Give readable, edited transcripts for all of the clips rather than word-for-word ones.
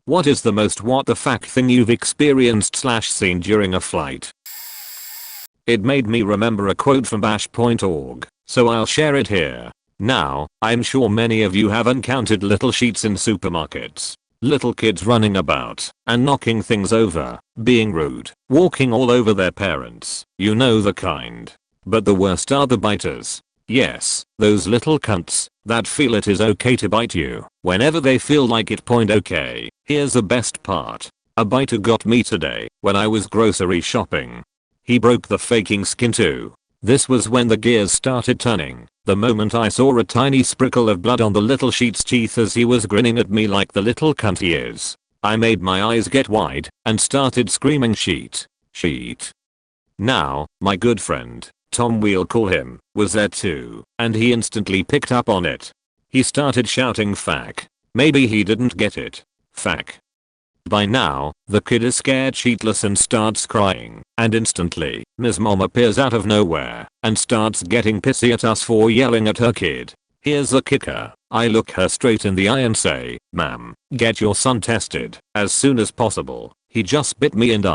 What is the most what the fuck thing you've experienced/seen during a flight? It made me remember a quote from bash.org, so I'll share it here. Now, I'm sure many of you have encountered little sheets in supermarkets. Little kids running about and knocking things over, being rude, walking all over their parents. You know the kind. But the worst are the biters. Yes, those little cunts that feel it is okay to bite you whenever they feel like it. Okay, here's the best part. A biter got me today when I was grocery shopping. He broke the faking skin too. This was when the gears started turning, the moment I saw a tiny sprinkle of blood on the little sheet's teeth as he was grinning at me like the little cunt he is. I made my eyes get wide and started screaming sheet, sheet. Now, my good friend, Tom we'll call him, was there too, and he instantly picked up on it. He started shouting fuck. Maybe he didn't get it. Fuck. By now, the kid is scared shitless and starts crying, and instantly, Ms. Mom appears out of nowhere and starts getting pissy at us for yelling at her kid. Here's the kicker. I look her straight in the eye and say, "Ma'am, get your son tested as soon as possible. He just bit me and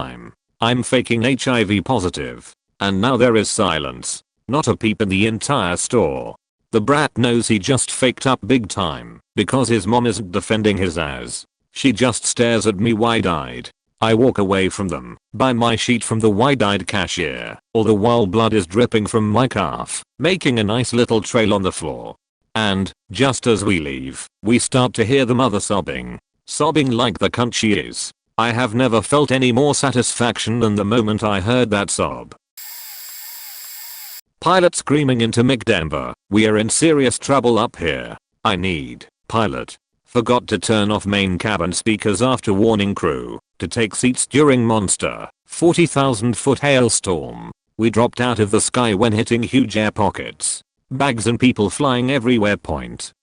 I'm faking HIV positive." And now there is silence. Not a peep in the entire store. The brat knows he just faked up big time because his mom isn't defending his ass. She just stares at me wide-eyed. I walk away from them, buy my sheet from the wide-eyed cashier, all the while blood is dripping from my calf, making a nice little trail on the floor. And, just as we leave, we start to hear the mother sobbing. Sobbing like the cunt she is. I have never felt any more satisfaction than the moment I heard that sob. Pilot screaming into McDenver, "We are in serious trouble up here. I need, pilot. Forgot to turn off main cabin speakers after warning crew to take seats during monster 40,000 foot hailstorm. We dropped out of the sky when hitting huge air pockets. Bags and people flying everywhere.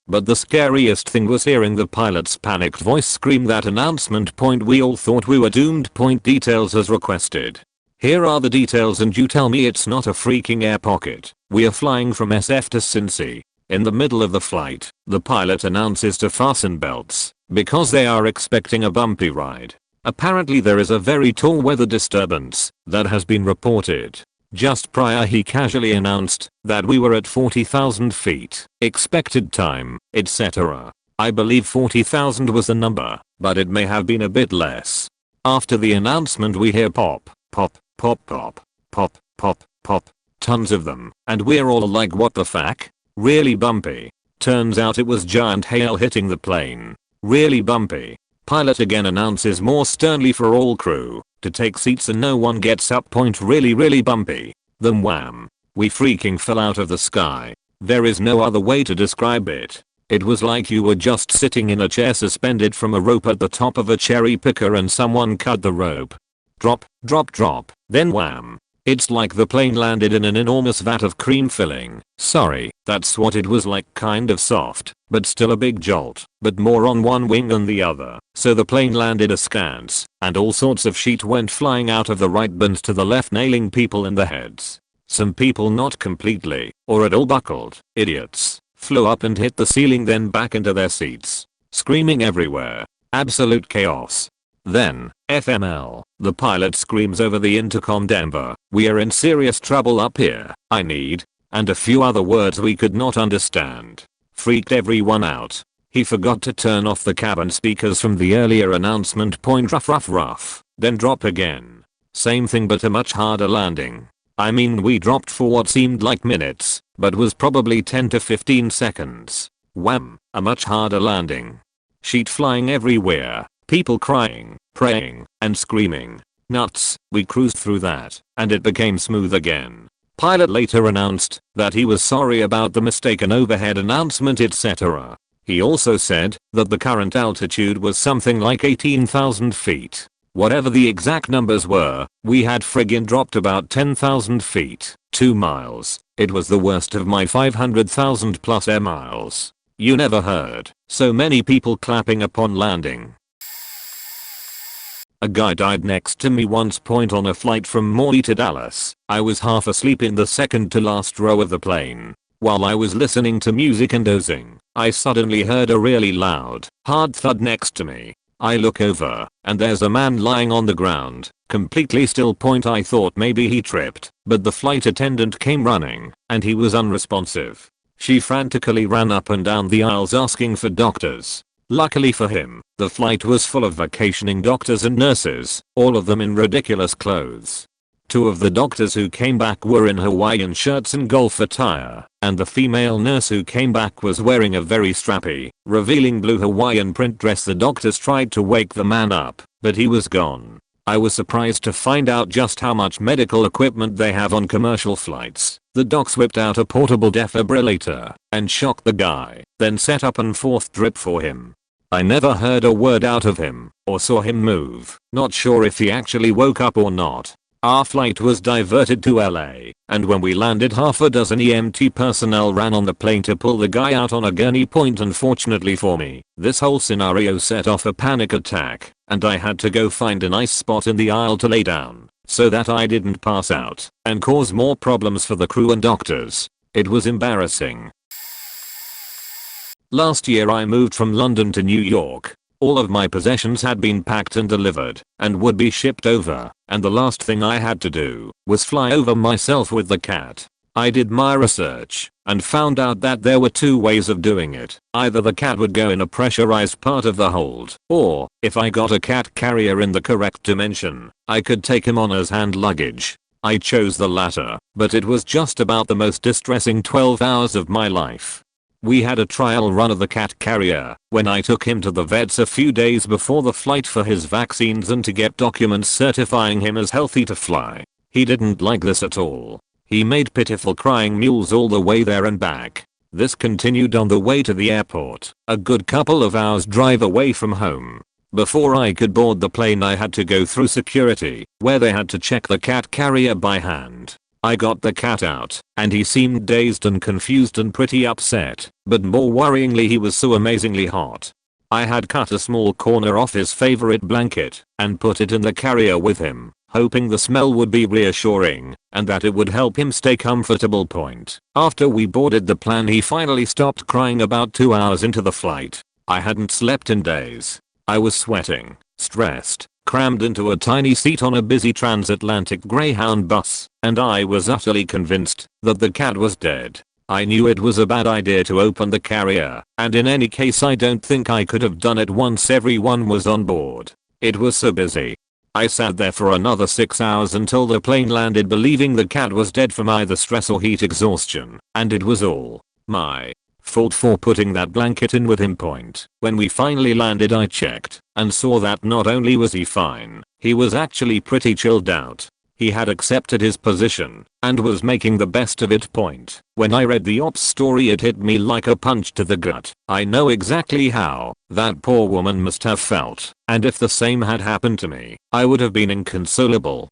But the scariest thing was hearing the pilot's panicked voice scream that announcement. We all thought we were doomed. Details as requested. Here are the details and you tell me it's not a freaking air pocket. We are flying from SF to Cincy. In the middle of the flight, the pilot announces to fasten belts because they are expecting a bumpy ride. Apparently there is a very tall weather disturbance that has been reported. Just prior he casually announced that we were at 40,000 feet, expected time, etc. I believe 40,000 was the number, but it may have been a bit less. After the announcement we hear pop, pop, pop, pop, pop, pop, pop, tons of them, and we're all like what the fuck? Really bumpy. Turns out it was giant hail hitting the plane. Really bumpy. Pilot again announces more sternly for all crew to take seats and no one gets up. Really bumpy. Then wham. We freaking fell out of the sky. There is no other way to describe it. It was like you were just sitting in a chair suspended from a rope at the top of a cherry picker and someone cut the rope. Drop, drop, drop, then wham. It's like the plane landed in an enormous vat of cream filling. Sorry, that's what it was like, kind of soft, but still a big jolt, but more on one wing than the other. So the plane landed askance, and all sorts of sheet went flying out of the right bins to the left, nailing people in the heads. Some people not completely, or at all buckled, idiots, flew up and hit the ceiling then back into their seats. Screaming everywhere. Absolute chaos. Then, FML, the pilot screams over the intercom, "Denver, we are in serious trouble up here, I need," and a few other words we could not understand. Freaked everyone out. He forgot to turn off the cabin speakers from the earlier announcement. Rough, then drop again. Same thing but a much harder landing. I mean we dropped for what seemed like minutes, but was probably 10 to 15 seconds. Wham, a much harder landing. Sheet flying everywhere. People crying, praying, and screaming. Nuts. We cruised through that, and it became smooth again. Pilot later announced that he was sorry about the mistaken overhead announcement, etc. He also said that the current altitude was something like 18,000 feet. Whatever the exact numbers were, we had friggin' dropped about 10,000 feet, 2 miles. It was the worst of my 500,000 plus air miles. You never heard so many people clapping upon landing. A guy died next to me once. On a flight from Morley to Dallas, I was half asleep in the second to last row of the plane. While I was listening to music and dozing, I suddenly heard a really loud, hard thud next to me. I look over, and there's a man lying on the ground, completely still. I thought maybe he tripped, but the flight attendant came running, and he was unresponsive. She frantically ran up and down the aisles asking for doctors. Luckily for him, the flight was full of vacationing doctors and nurses, all of them in ridiculous clothes. Two of the doctors who came back were in Hawaiian shirts and golf attire, and the female nurse who came back was wearing a very strappy, revealing blue Hawaiian print dress. The doctors tried to wake the man up, but he was gone. I was surprised to find out just how much medical equipment they have on commercial flights. The docs whipped out a portable defibrillator and shocked the guy, then set up an fourth drip for him. I never heard a word out of him or saw him move. Not sure if he actually woke up or not. Our flight was diverted to LA, and when we landed, half a dozen EMT personnel ran on the plane to pull the guy out on a gurney. Unfortunately for me, this whole scenario set off a panic attack, and I had to go find a nice spot in the aisle to lay down, so that I didn't pass out and cause more problems for the crew and doctors. It was embarrassing. Last year I moved from London to New York. All of my possessions had been packed and delivered, and would be shipped over, and the last thing I had to do was fly over myself with the cat. I did my research, and found out that there were two ways of doing it. Either the cat would go in a pressurized part of the hold, or, if I got a cat carrier in the correct dimension, I could take him on as hand luggage. I chose the latter, but it was just about the most distressing 12 hours of my life. We had a trial run of the cat carrier when I took him to the vets a few days before the flight for his vaccines and to get documents certifying him as healthy to fly. He didn't like this at all. He made pitiful crying mews all the way there and back. This continued on the way to the airport, a good couple of hours drive away from home. Before I could board the plane, I had to go through security, where they had to check the cat carrier by hand. I got the cat out, and he seemed dazed and confused and pretty upset, but more worryingly he was so amazingly hot. I had cut a small corner off his favorite blanket and put it in the carrier with him, hoping the smell would be reassuring and that it would help him stay comfortable. After we boarded the plane, he finally stopped crying about 2 hours into the flight. I hadn't slept in days. I was sweating, stressed, crammed into a tiny seat on a busy transatlantic Greyhound bus, and I was utterly convinced that the cat was dead. I knew it was a bad idea to open the carrier, and in any case I don't think I could have done it once everyone was on board. It was so busy. I sat there for another 6 hours until the plane landed, believing the cat was dead from either stress or heat exhaustion, and it was all my fault for putting that blanket in with him. When we finally landed, I checked and saw that not only was he fine, he was actually pretty chilled out. He had accepted his position and was making the best of it. When I read the ops story, it hit me like a punch to the gut. I know exactly how that poor woman must have felt, and if the same had happened to me, I would have been inconsolable.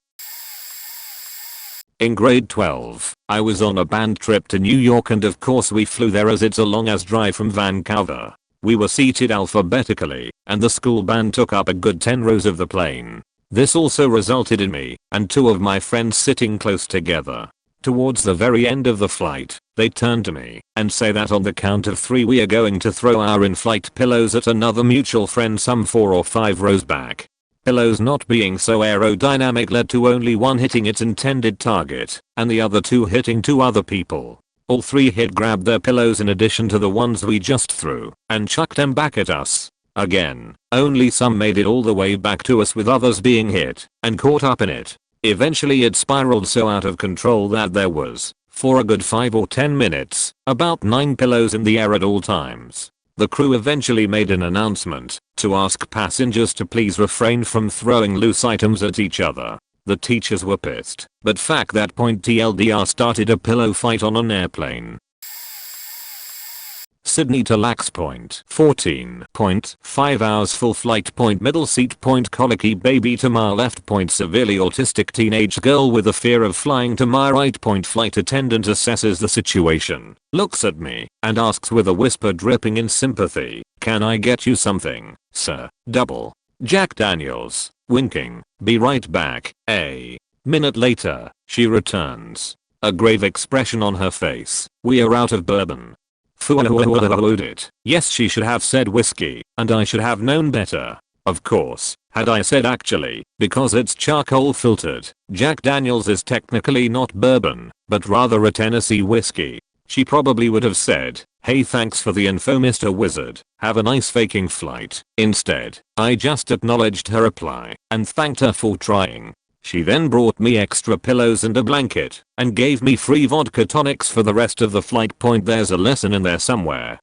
In grade 12, I was on a band trip to New York, and of course we flew there as it's a long ass drive from Vancouver. We were seated alphabetically, and the school band took up a good 10 rows of the plane. This also resulted in me and two of my friends sitting close together. Towards the very end of the flight, they turned to me and say that on the count of 3 we are going to throw our in-flight pillows at another mutual friend some 4 or 5 rows back. Pillows not being so aerodynamic led to only one hitting its intended target, and the other 2 hitting 2 other people. All 3 grabbed their pillows in addition to the ones we just threw, and chucked them back at us. Again, only some made it all the way back to us, with others being hit and caught up in it. Eventually it spiraled so out of control that there was, for a good 5 or 10 minutes, about 9 pillows in the air at all times. The crew eventually made an announcement to ask passengers to please refrain from throwing loose items at each other. The teachers were pissed, but fact that TLDR started a pillow fight on an airplane. Sydney to Lax. 14.5 hours full flight. Middle seat. Colicky baby to my left. Severely autistic teenage girl with a fear of flying to my right. Flight attendant assesses the situation, looks at me, and asks with a whisper dripping in sympathy, "Can I get you something, sir?" Double Jack Daniels. Winking. "Be right back." A minute later, she returns, a grave expression on her face. "We are out of bourbon." It. Yes, she should have said whiskey, and I should have known better. Of course, had I said actually, because it's charcoal filtered, Jack Daniels is technically not bourbon, but rather a Tennessee whiskey, she probably would have said, "Hey, thanks for the info, Mr. Wizard. Have a nice faking flight." Instead, I just acknowledged her reply and thanked her for trying. She then brought me extra pillows and a blanket and gave me free vodka tonics for the rest of the flight. There's a lesson in there somewhere.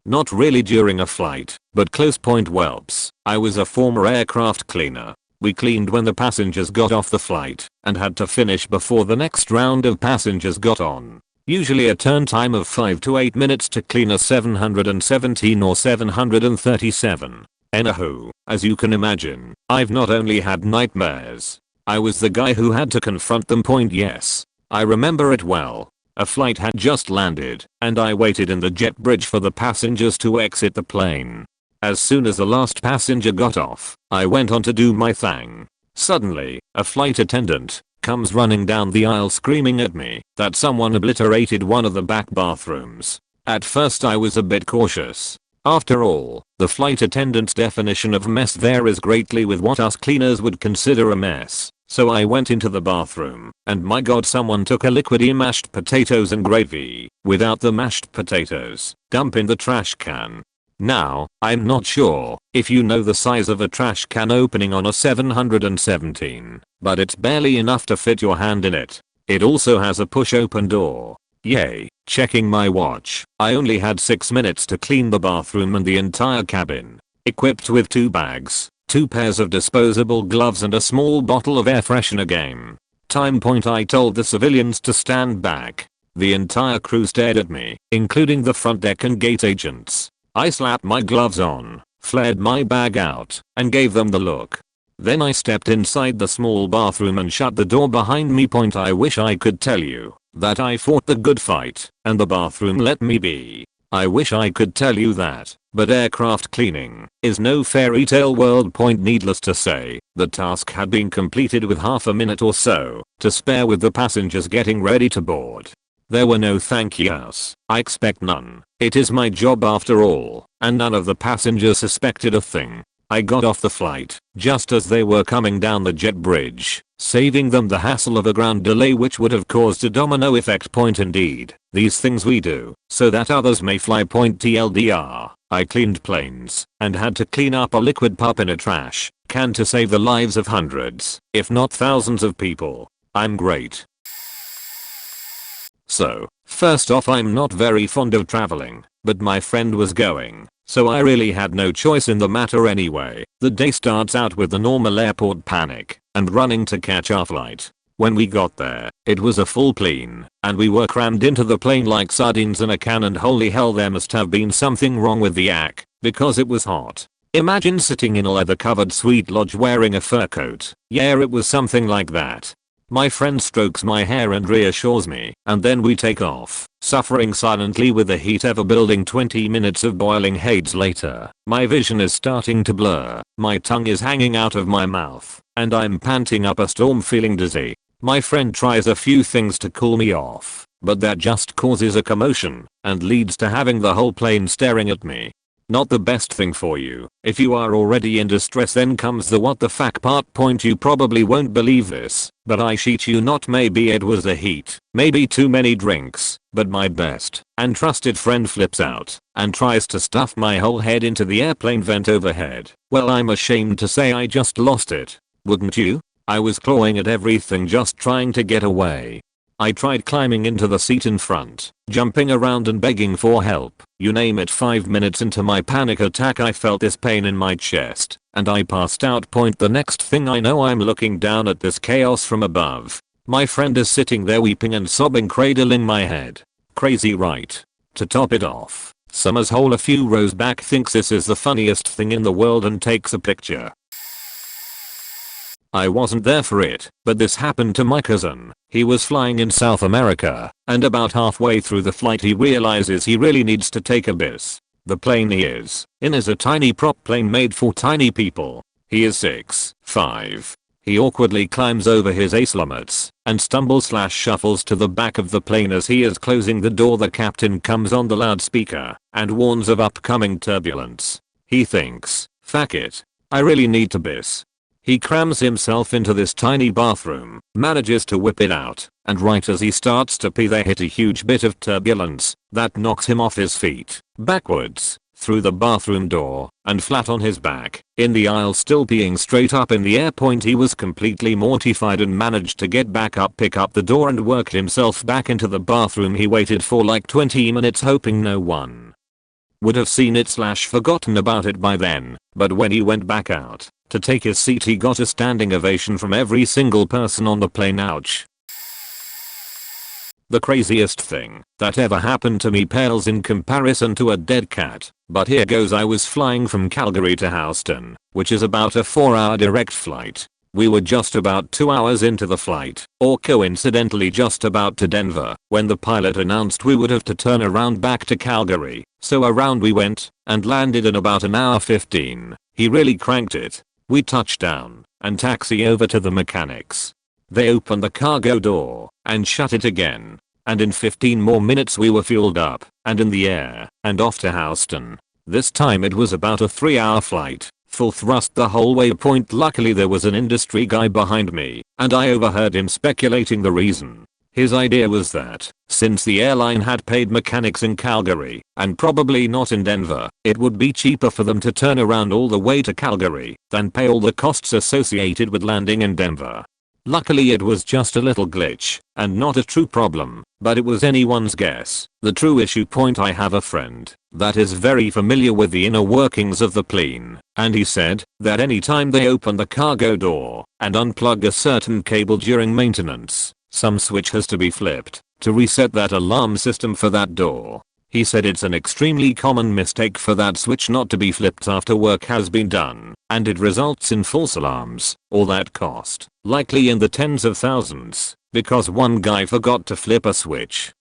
Not really during a flight, but close. Whelps. I was a former aircraft cleaner. We cleaned when the passengers got off the flight and had to finish before the next round of passengers got on. Usually a turn time of 5 to 8 minutes to clean a 717 or 737. Anywho, as you can imagine, I've not only had nightmares, I was the guy who had to confront them. Yes, I remember it well. A flight had just landed, and I waited in the jet bridge for the passengers to exit the plane. As soon as the last passenger got off, I went on to do my thing. Suddenly, a flight attendant comes running down the aisle screaming at me that someone obliterated one of the back bathrooms. At first I was a bit cautious. After all, the flight attendant's definition of mess varies greatly with what us cleaners would consider a mess. So I went into the bathroom, and my god, someone took a liquidy mashed potatoes and gravy, without the mashed potatoes, dump in the trash can. Now, I'm not sure if you know the size of a trash can opening on a 717, but it's barely enough to fit your hand in it. It also has a push open door. Yay. Checking my watch, I only had 6 minutes to clean the bathroom and the entire cabin, equipped with 2 bags, 2 pairs of disposable gloves and a small bottle of air freshener game. Time. I told the civilians to stand back. The entire crew stared at me, including the front deck and gate agents. I slapped my gloves on, flared my bag out, and gave them the look. Then I stepped inside the small bathroom and shut the door behind me. I wish I could tell you that I fought the good fight and the bathroom let me be. I wish I could tell you that, but aircraft cleaning is no fairy tale world. Needless to say, the task had been completed with half a minute or so to spare, with the passengers getting ready to board. There were no thank yous. I expect none. It is my job after all, and none of the passengers suspected a thing. I got off the flight just as they were coming down the jet bridge, saving them the hassle of a ground delay which would have caused a domino effect. Indeed, these things we do so that others may fly. TLDR, I cleaned planes and had to clean up a liquid pup in a trash can to save the lives of hundreds, if not thousands of people. I'm great. So, first off, I'm not very fond of traveling, but my friend was going, so I really had no choice in the matter anyway. The day starts out with the normal airport panic and running to catch our flight. When we got there, it was a full plane, and we were crammed into the plane like sardines in a can, and holy hell, there must have been something wrong with the AC, because it was hot. Imagine sitting in a leather covered sweet lodge wearing a fur coat. Yeah, it was something like that. My friend strokes my hair and reassures me, and then we take off, suffering silently with the heat ever building. 20 minutes of boiling haze later, my vision is starting to blur, my tongue is hanging out of my mouth, and I'm panting up a storm, feeling dizzy. My friend tries a few things to cool me off, but that just causes a commotion and leads to having the whole plane staring at me. Not the best thing for you. If you are already in distress, then comes the what the fuck part. You probably won't believe this, but I shit you not, maybe it was the heat, maybe too many drinks, but my best and trusted friend flips out and tries to stuff my whole head into the airplane vent overhead. Well, I'm ashamed to say I just lost it. Wouldn't you? I was clawing at everything just trying to get away. I tried climbing into the seat in front, jumping around and begging for help, you name it. 5 minutes into my panic attack, I felt this pain in my chest, and I passed out. The next thing I know, I'm looking down at this chaos from above. My friend is sitting there weeping and sobbing, cradling my head. Crazy, right? To top it off, Summer's Hole a few rows back thinks this is the funniest thing in the world and takes a picture. I wasn't there for it, but this happened to my cousin. He was flying in South America, and about halfway through the flight he realizes he really needs to take a piss. The plane he is in is a tiny prop plane made for tiny people. He is 6'5". He awkwardly climbs over his ace and stumbles/shuffles to the back of the plane. As he is closing the door, the captain comes on the loudspeaker and warns of upcoming turbulence. He thinks, fuck it. I really need to piss. He crams himself into this tiny bathroom, manages to whip it out, and right as he starts to pee they hit a huge bit of turbulence that knocks him off his feet, backwards, through the bathroom door, and flat on his back, in the aisle still peeing straight up in the air. He was completely mortified and managed to get back up, pick up the door and work himself back into the bathroom. He waited for like 20 minutes hoping no one would have seen it / forgotten about it by then, but when he went back out to take his seat he got a standing ovation from every single person on the plane. Ouch. The craziest thing that ever happened to me pales in comparison to a dead cat, but here goes. I was flying from Calgary to Houston, which is about a 4-hour direct flight. We were just about 2 hours into the flight, or coincidentally just about to Denver, when the pilot announced we would have to turn around back to Calgary. So around we went, and landed in about an hour 15. He really cranked it. We touched down, and taxi over to the mechanics. They opened the cargo door, and shut it again. And in 15 more minutes we were fueled up, and in the air, and off to Houston. This time it was about a 3-hour flight, full thrust the whole way. Luckily there was an industry guy behind me, and I overheard him speculating the reason. His idea was that, since the airline had paid mechanics in Calgary, and probably not in Denver, it would be cheaper for them to turn around all the way to Calgary, than pay all the costs associated with landing in Denver. Luckily it was just a little glitch, and not a true problem, but it was anyone's guess. The true issue. I have a friend that is very familiar with the inner workings of the plane, and he said that anytime they open the cargo door and unplug a certain cable during maintenance, some switch has to be flipped to reset that alarm system for that door. He said it's an extremely common mistake for that switch not to be flipped after work has been done, and it results in false alarms, or that cost, likely in the tens of thousands, because one guy forgot to flip a switch.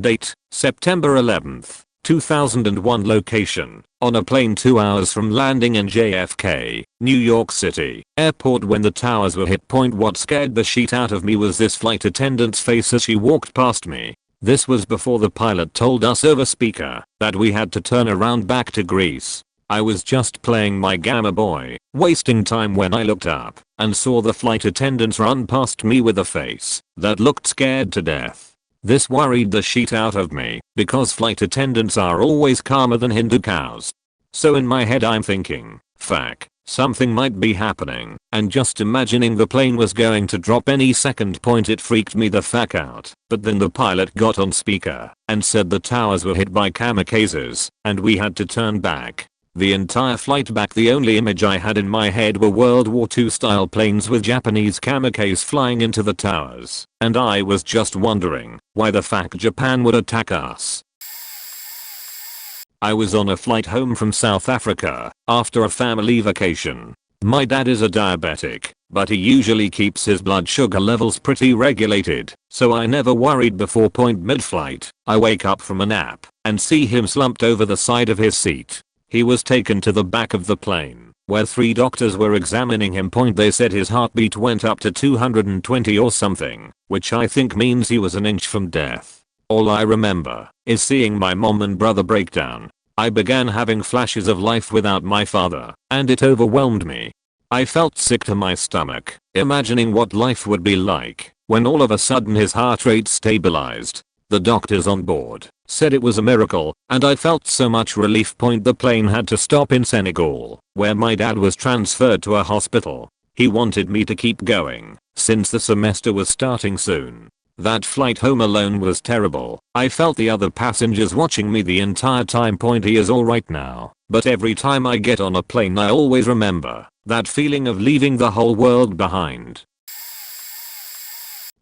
Date: September 11th, 2001. Location: on a plane 2 hours from landing in JFK, New York City Airport when the towers were hit. What scared the shit out of me was this flight attendant's face as she walked past me. This was before the pilot told us over speaker that we had to turn around back to Greece. I was just playing my Gamma Boy, wasting time, when I looked up and saw the flight attendants run past me with a face that looked scared to death. This worried the shit out of me, because flight attendants are always calmer than Hindu cows. So in my head I'm thinking, fuck, something might be happening, and just imagining the plane was going to drop any second. It freaked me the fuck out. But then the pilot got on speaker and said the towers were hit by kamikazes and we had to turn back. The entire flight back, the only image I had in my head were World War II style planes with Japanese kamikazes flying into the towers, and I was just wondering why the fuck Japan would attack us. I was on a flight home from South Africa after a family vacation. My dad is a diabetic, but he usually keeps his blood sugar levels pretty regulated, so I never worried before. Mid-flight, I wake up from a nap and see him slumped over the side of his seat. He was taken to the back of the plane, where 3 doctors were examining him. They said his heartbeat went up to 220 or something, which I think means he was an inch from death. All I remember is seeing my mom and brother break down. I began having flashes of life without my father, and it overwhelmed me. I felt sick to my stomach, imagining what life would be like when all of a sudden his heart rate stabilized. The doctors on board said it was a miracle, and I felt so much relief. The plane had to stop in Senegal, where my dad was transferred to a hospital. He wanted me to keep going, since the semester was starting soon. That flight home alone was terrible. I felt the other passengers watching me the entire time. He is alright now, but every time I get on a plane I always remember that feeling of leaving the whole world behind.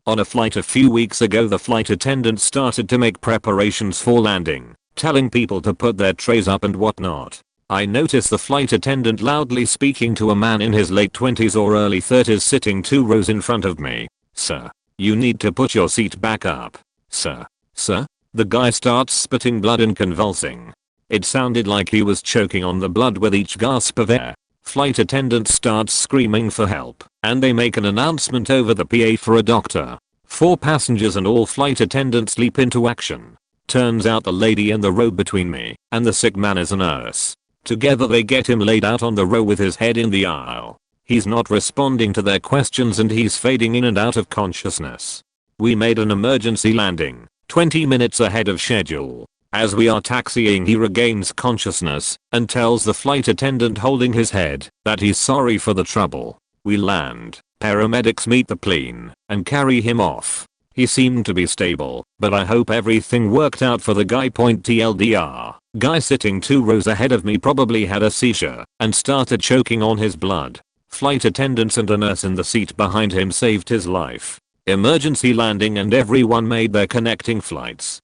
On a flight a few weeks ago, the flight attendant started to make preparations for landing, telling people to put their trays up and whatnot. I noticed the flight attendant loudly speaking to a man in his late 20s or early 30s sitting 2 rows in front of me. "Sir, you need to put your seat back up. Sir, sir." The guy starts spitting blood and convulsing. It sounded like he was choking on the blood with each gasp of air. Flight attendant starts screaming for help, and they make an announcement over the PA for a doctor. 4 passengers and all flight attendants leap into action. Turns out the lady in the row between me and the sick man is a nurse. Together they get him laid out on the row with his head in the aisle. He's not responding to their questions and he's fading in and out of consciousness. We made an emergency landing, 20 minutes ahead of schedule. As we are taxiing he regains consciousness and tells the flight attendant holding his head that he's sorry for the trouble. We land, paramedics meet the plane and carry him off. He seemed to be stable, but I hope everything worked out for the guy. TLDR, guy sitting 2 rows ahead of me probably had a seizure and started choking on his blood. Flight attendants and a nurse in the seat behind him saved his life. Emergency landing and everyone made their connecting flights.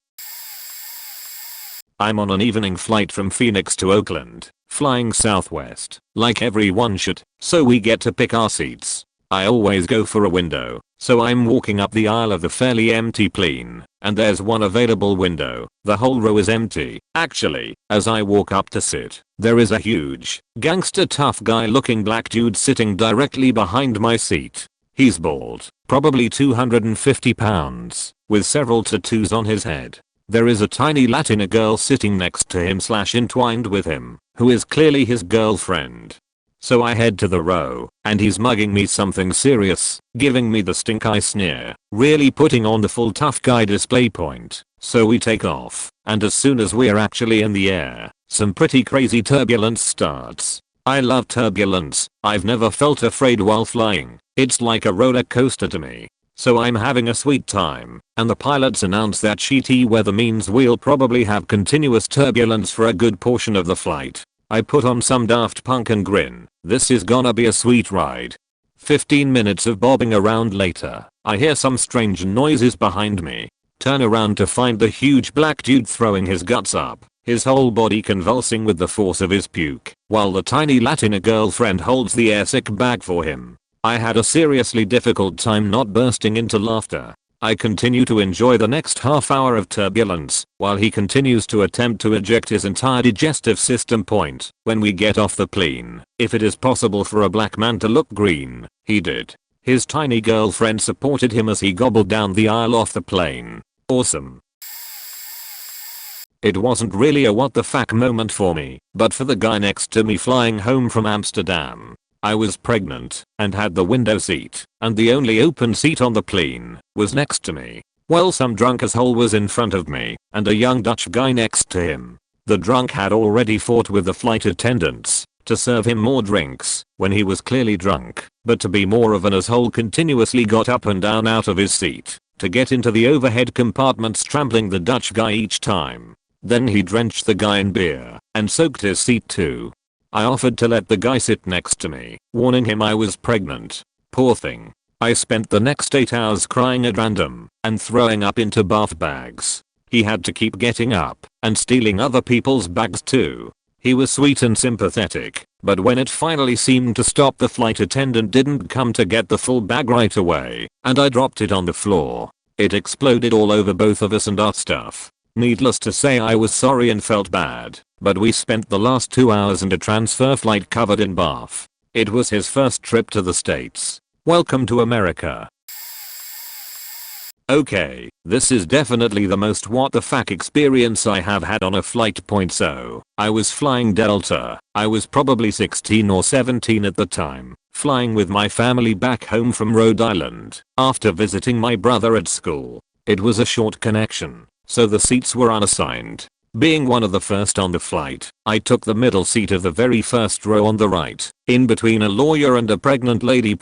I'm on an evening flight from Phoenix to Oakland, flying Southwest, like everyone should, so we get to pick our seats. I always go for a window, so I'm walking up the aisle of the fairly empty plane, and there's one available window. The whole row is empty. Actually, as I walk up to sit, there is a huge, gangster tough guy looking black dude sitting directly behind my seat. He's bald, probably 250 pounds, with several tattoos on his head. There is a tiny Latina girl sitting next to him / entwined with him, who is clearly his girlfriend. So I head to the row, and he's mugging me something serious, giving me the stink eye sneer, really putting on the full tough guy display point. So we take off, and as soon as we're actually in the air, some pretty crazy turbulence starts. I love turbulence. I've never felt afraid while flying. It's like a roller coaster to me. So I'm having a sweet time, and the pilots announce that shitty weather means we'll probably have continuous turbulence for a good portion of the flight. I put on some Daft Punk and grin. This is gonna be a sweet ride. 15 minutes of bobbing around later, I hear some strange noises behind me. Turn around to find the huge black dude throwing his guts up, his whole body convulsing with the force of his puke, while the tiny Latina girlfriend holds the airsick bag for him. I had a seriously difficult time not bursting into laughter. I continue to enjoy the next half hour of turbulence, while he continues to attempt to eject his entire digestive system. When we get off the plane, if it is possible for a black man to look green, he did. His tiny girlfriend supported him as he gobbled down the aisle off the plane. Awesome. It wasn't really a what the fuck moment for me, but for the guy next to me flying home from Amsterdam. I was pregnant and had the window seat, and the only open seat on the plane was next to me. Well, some drunk asshole was in front of me and a young Dutch guy next to him. The drunk had already fought with the flight attendants to serve him more drinks when he was clearly drunk, but to be more of an asshole continuously got up and down out of his seat to get into the overhead compartments, trampling the Dutch guy each time. Then he drenched the guy in beer and soaked his seat too. I offered to let the guy sit next to me, warning him I was pregnant. Poor thing. I spent the next 8 hours crying at random and throwing up into bath bags. He had to keep getting up and stealing other people's bags too. He was sweet and sympathetic, but when it finally seemed to stop, the flight attendant didn't come to get the full bag right away, and I dropped it on the floor. It exploded all over both of us and our stuff. Needless to say, I was sorry and felt bad, but we spent the last 2 hours in a transfer flight covered in bath. It was his first trip to the States. Welcome to America. Okay, this is definitely the most what the fuck experience I have had on a flight. So, I was flying Delta. I was probably 16 or 17 at the time, flying with my family back home from Rhode Island after visiting my brother at school. It was a short connection, so the seats were unassigned. Being one of the first on the flight, I took the middle seat of the very first row on the right, in between a lawyer and a pregnant lady.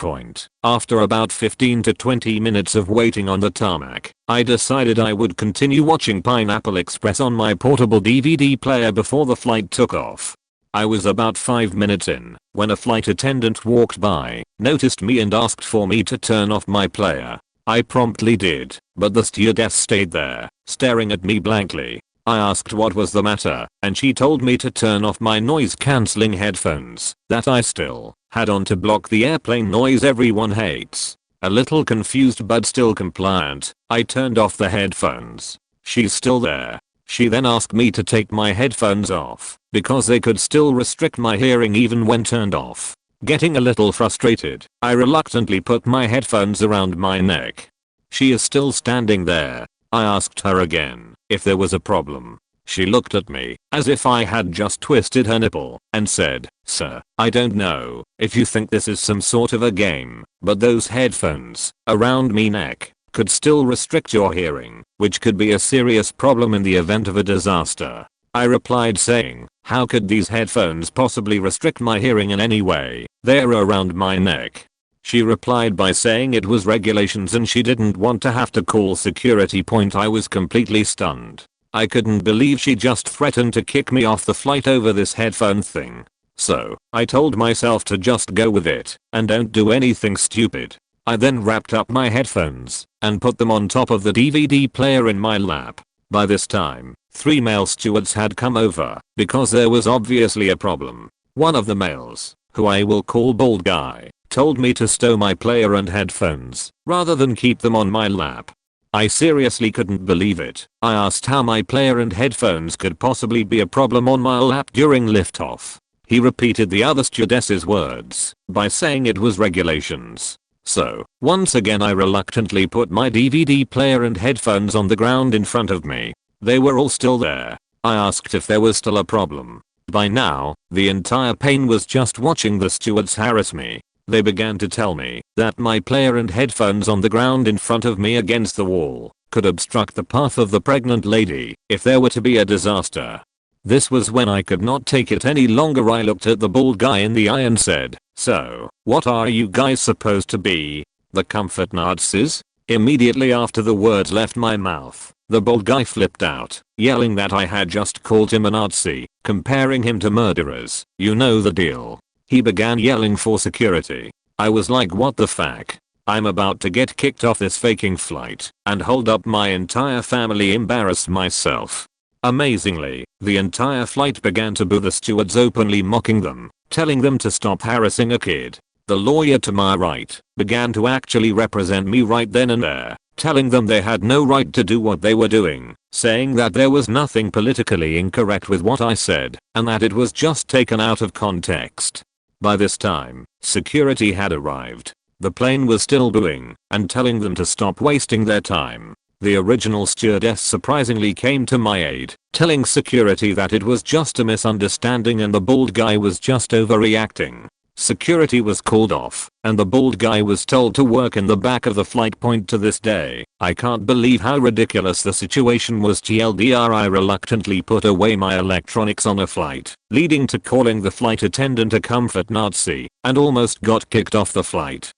After about 15 to 20 minutes of waiting on the tarmac, I decided I would continue watching Pineapple Express on my portable DVD player before the flight took off. I was about 5 minutes in when a flight attendant walked by, noticed me and asked for me to turn off my player. I promptly did, but the stewardess stayed there, staring at me blankly. I asked what was the matter, and she told me to turn off my noise-cancelling headphones that I still had on to block the airplane noise everyone hates. A little confused but still compliant, I turned off the headphones. She's still there. She then asked me to take my headphones off because they could still restrict my hearing even when turned off. Getting a little frustrated, I reluctantly put my headphones around my neck. She is still standing there. I asked her again if there was a problem. She looked at me as if I had just twisted her nipple and said, "Sir, I don't know if you think this is some sort of a game, but those headphones around me neck could still restrict your hearing, which could be a serious problem in the event of a disaster." I replied saying, "How could these headphones possibly restrict my hearing in any way? They're around my neck." She replied by saying it was regulations and she didn't want to have to call security. I was completely stunned. I couldn't believe she just threatened to kick me off the flight over this headphone thing. So, I told myself to just go with it and don't do anything stupid. I then wrapped up my headphones and put them on top of the DVD player in my lap. By this time, 3 male stewards had come over because there was obviously a problem. One of the males, who I will call Bald Guy, told me to stow my player and headphones rather than keep them on my lap. I seriously couldn't believe it. I asked how my player and headphones could possibly be a problem on my lap during liftoff. He repeated the other stewardess's words by saying it was regulations. So, once again I reluctantly put my DVD player and headphones on the ground in front of me. They were all still there. I asked if there was still a problem. By now, the entire plane was just watching the stewards harass me. They began to tell me that my player and headphones on the ground in front of me against the wall could obstruct the path of the pregnant lady if there were to be a disaster. This was when I could not take it any longer. I looked at the bald guy in the eye and said, "So, what are you guys supposed to be? The comfort Nazis?" Immediately after the words left my mouth, the bald guy flipped out, yelling that I had just called him a Nazi, comparing him to murderers. You know the deal. He began yelling for security. I was like, what the fuck? I'm about to get kicked off this faking flight and hold up my entire family, embarrass myself. Amazingly, the entire flight began to boo the stewards, openly mocking them, telling them to stop harassing a kid. The lawyer to my right began to actually represent me right then and there, telling them they had no right to do what they were doing, saying that there was nothing politically incorrect with what I said and that it was just taken out of context. By this time, security had arrived. The plane was still booing and telling them to stop wasting their time. The original stewardess surprisingly came to my aid, telling security that it was just a misunderstanding and the bald guy was just overreacting. Security was called off, and the bald guy was told to work in the back of the flight. To this day, I can't believe how ridiculous the situation was. TLDR, I reluctantly put away my electronics on a flight, leading to calling the flight attendant a comfort Nazi, and almost got kicked off the flight.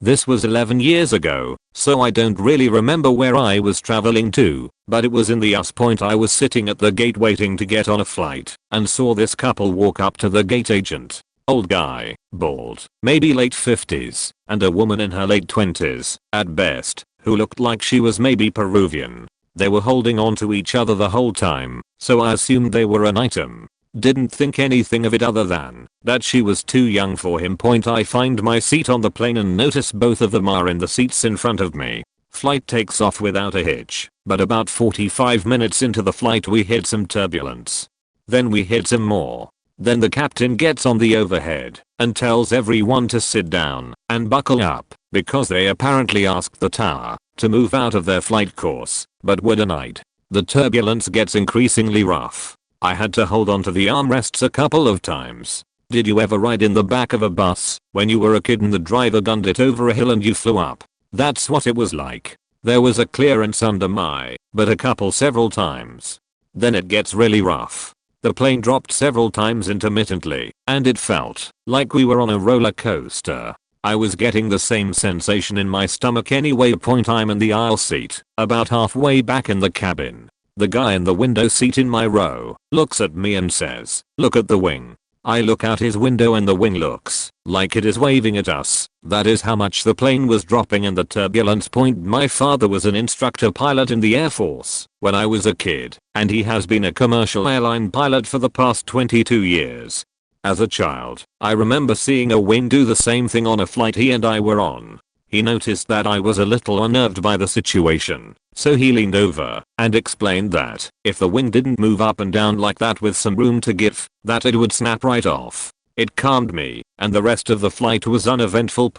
This was 11 years ago, so I don't really remember where I was traveling to, but it was in the US. I was sitting at the gate waiting to get on a flight and saw this couple walk up to the gate agent. Old guy, bald, maybe late 50s, and a woman in her late 20s, at best, who looked like she was maybe Peruvian. They were holding on to each other the whole time, so I assumed they were an item. Didn't think anything of it other than that she was too young for him. I find my seat on the plane and notice both of them are in the seats in front of me. Flight takes off without a hitch, but about 45 minutes into the flight we hit some turbulence. Then we hit some more. Then the captain gets on the overhead and tells everyone to sit down and buckle up because they apparently asked the tower to move out of their flight course, but were denied. The turbulence gets increasingly rough. I had to hold on to the armrests a couple of times. Did you ever ride in the back of a bus when you were a kid and the driver gunned it over a hill and you flew up? That's what it was like. There was a clearance under my butt a couple several times. Then it gets really rough. The plane dropped several times intermittently, and it felt like we were on a roller coaster. I was getting the same sensation in my stomach anyway. I'm in the aisle seat, about halfway back in the cabin. The guy in the window seat in my row looks at me and says, "Look at the wing." I look out his window and the wing looks like it is waving at us. That is how much the plane was dropping in the turbulence. My father was an instructor pilot in the Air Force when I was a kid, and he has been a commercial airline pilot for the past 22 years. As a child, I remember seeing a wing do the same thing on a flight he and I were on. He noticed that I was a little unnerved by the situation, so he leaned over and explained that if the wing didn't move up and down like that with some room to give, that it would snap right off. It calmed me, and the rest of the flight was uneventful.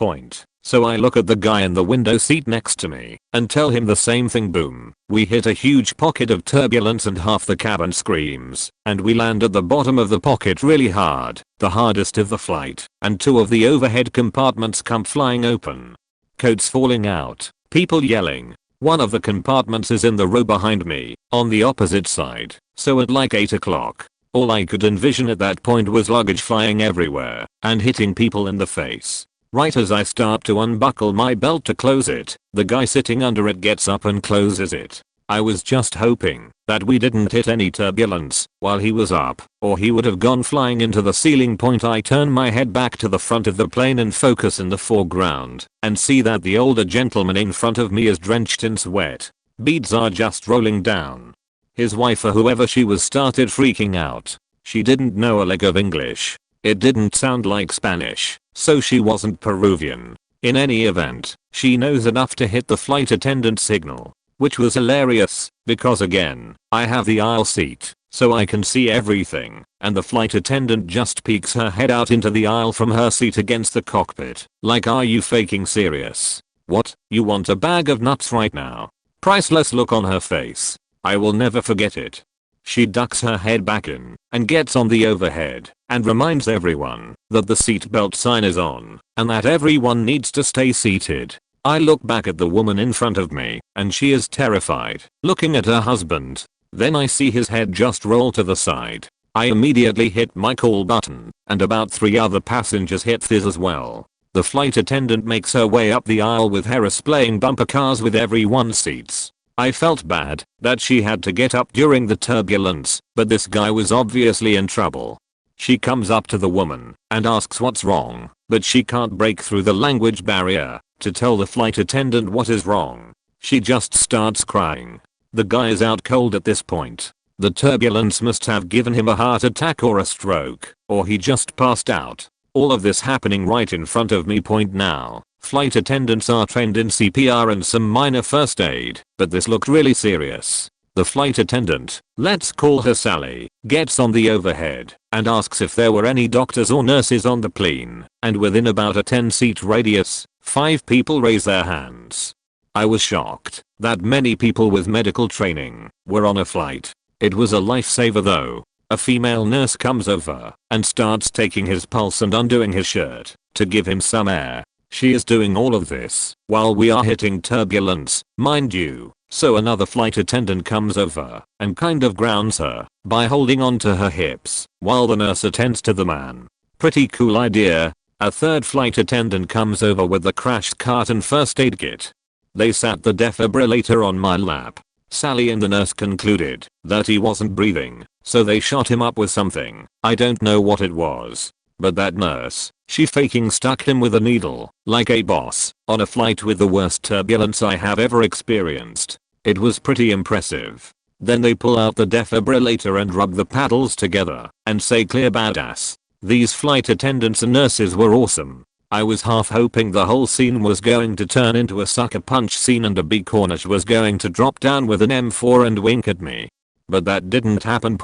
So I look at the guy in the window seat next to me and tell him the same thing. Boom. We hit a huge pocket of turbulence and half the cabin screams, and we land at the bottom of the pocket really hard, the hardest of the flight, and 2 of the overhead compartments come flying open. Coats falling out, people yelling. One of the compartments is in the row behind me, on the opposite side, so at like 8 o'clock, all I could envision at that point was luggage flying everywhere and hitting people in the face. Right as I start to unbuckle my belt to close it, the guy sitting under it gets up and closes it. I was just hoping that we didn't hit any turbulence while he was up, or he would have gone flying into the ceiling. I turn my head back to the front of the plane and focus in the foreground and see that the older gentleman in front of me is drenched in sweat. Beads are just rolling down. His wife or whoever she was started freaking out. She didn't know a lick of English. It didn't sound like Spanish, so she wasn't Peruvian. In any event, she knows enough to hit the flight attendant signal, which was hilarious because again, I have the aisle seat, so I can see everything, and the flight attendant just peeks her head out into the aisle from her seat against the cockpit, like, are you faking serious? What, you want a bag of nuts right now? Priceless look on her face. I will never forget it. She ducks her head back in and gets on the overhead and reminds everyone that the seatbelt sign is on and that everyone needs to stay seated. I look back at the woman in front of me and she is terrified, looking at her husband. Then I see his head just roll to the side. I immediately hit my call button and about 3 other passengers hit theirs as well. The flight attendant makes her way up the aisle with Harris playing bumper cars with everyone's seats. I felt bad that she had to get up during the turbulence, but this guy was obviously in trouble. She comes up to the woman and asks what's wrong, but she can't break through the language barrier to tell the flight attendant what is wrong. She just starts crying. The guy is out cold at this point. The turbulence must have given him a heart attack or a stroke, or he just passed out. All of this happening right in front of me. Now, flight attendants are trained in CPR and some minor first aid, but this looked really serious. The flight attendant, let's call her Sally, gets on the overhead and asks if there were any doctors or nurses on the plane, and within about a 10-seat radius, 5 people raise their hands. I was shocked that many people with medical training were on a flight. It was a lifesaver though. A female nurse comes over and starts taking his pulse and undoing his shirt to give him some air. She is doing all of this while we are hitting turbulence, mind you. So another flight attendant comes over and kind of grounds her by holding on to her hips while the nurse attends to the man. Pretty cool idea. A third flight attendant comes over with the crashed cart and first aid kit. They sat the defibrillator on my lap. Sally and the nurse concluded that he wasn't breathing, so they shot him up with something. I don't know what it was. But that nurse, she faking stuck him with a needle, like a boss, on a flight with the worst turbulence I have ever experienced. It was pretty impressive. Then they pull out the defibrillator and rub the paddles together and say clear badass. These flight attendants and nurses were awesome. I was half hoping the whole scene was going to turn into a sucker punch scene and a B Cornish was going to drop down with an M4 and wink at me. But that didn't happen.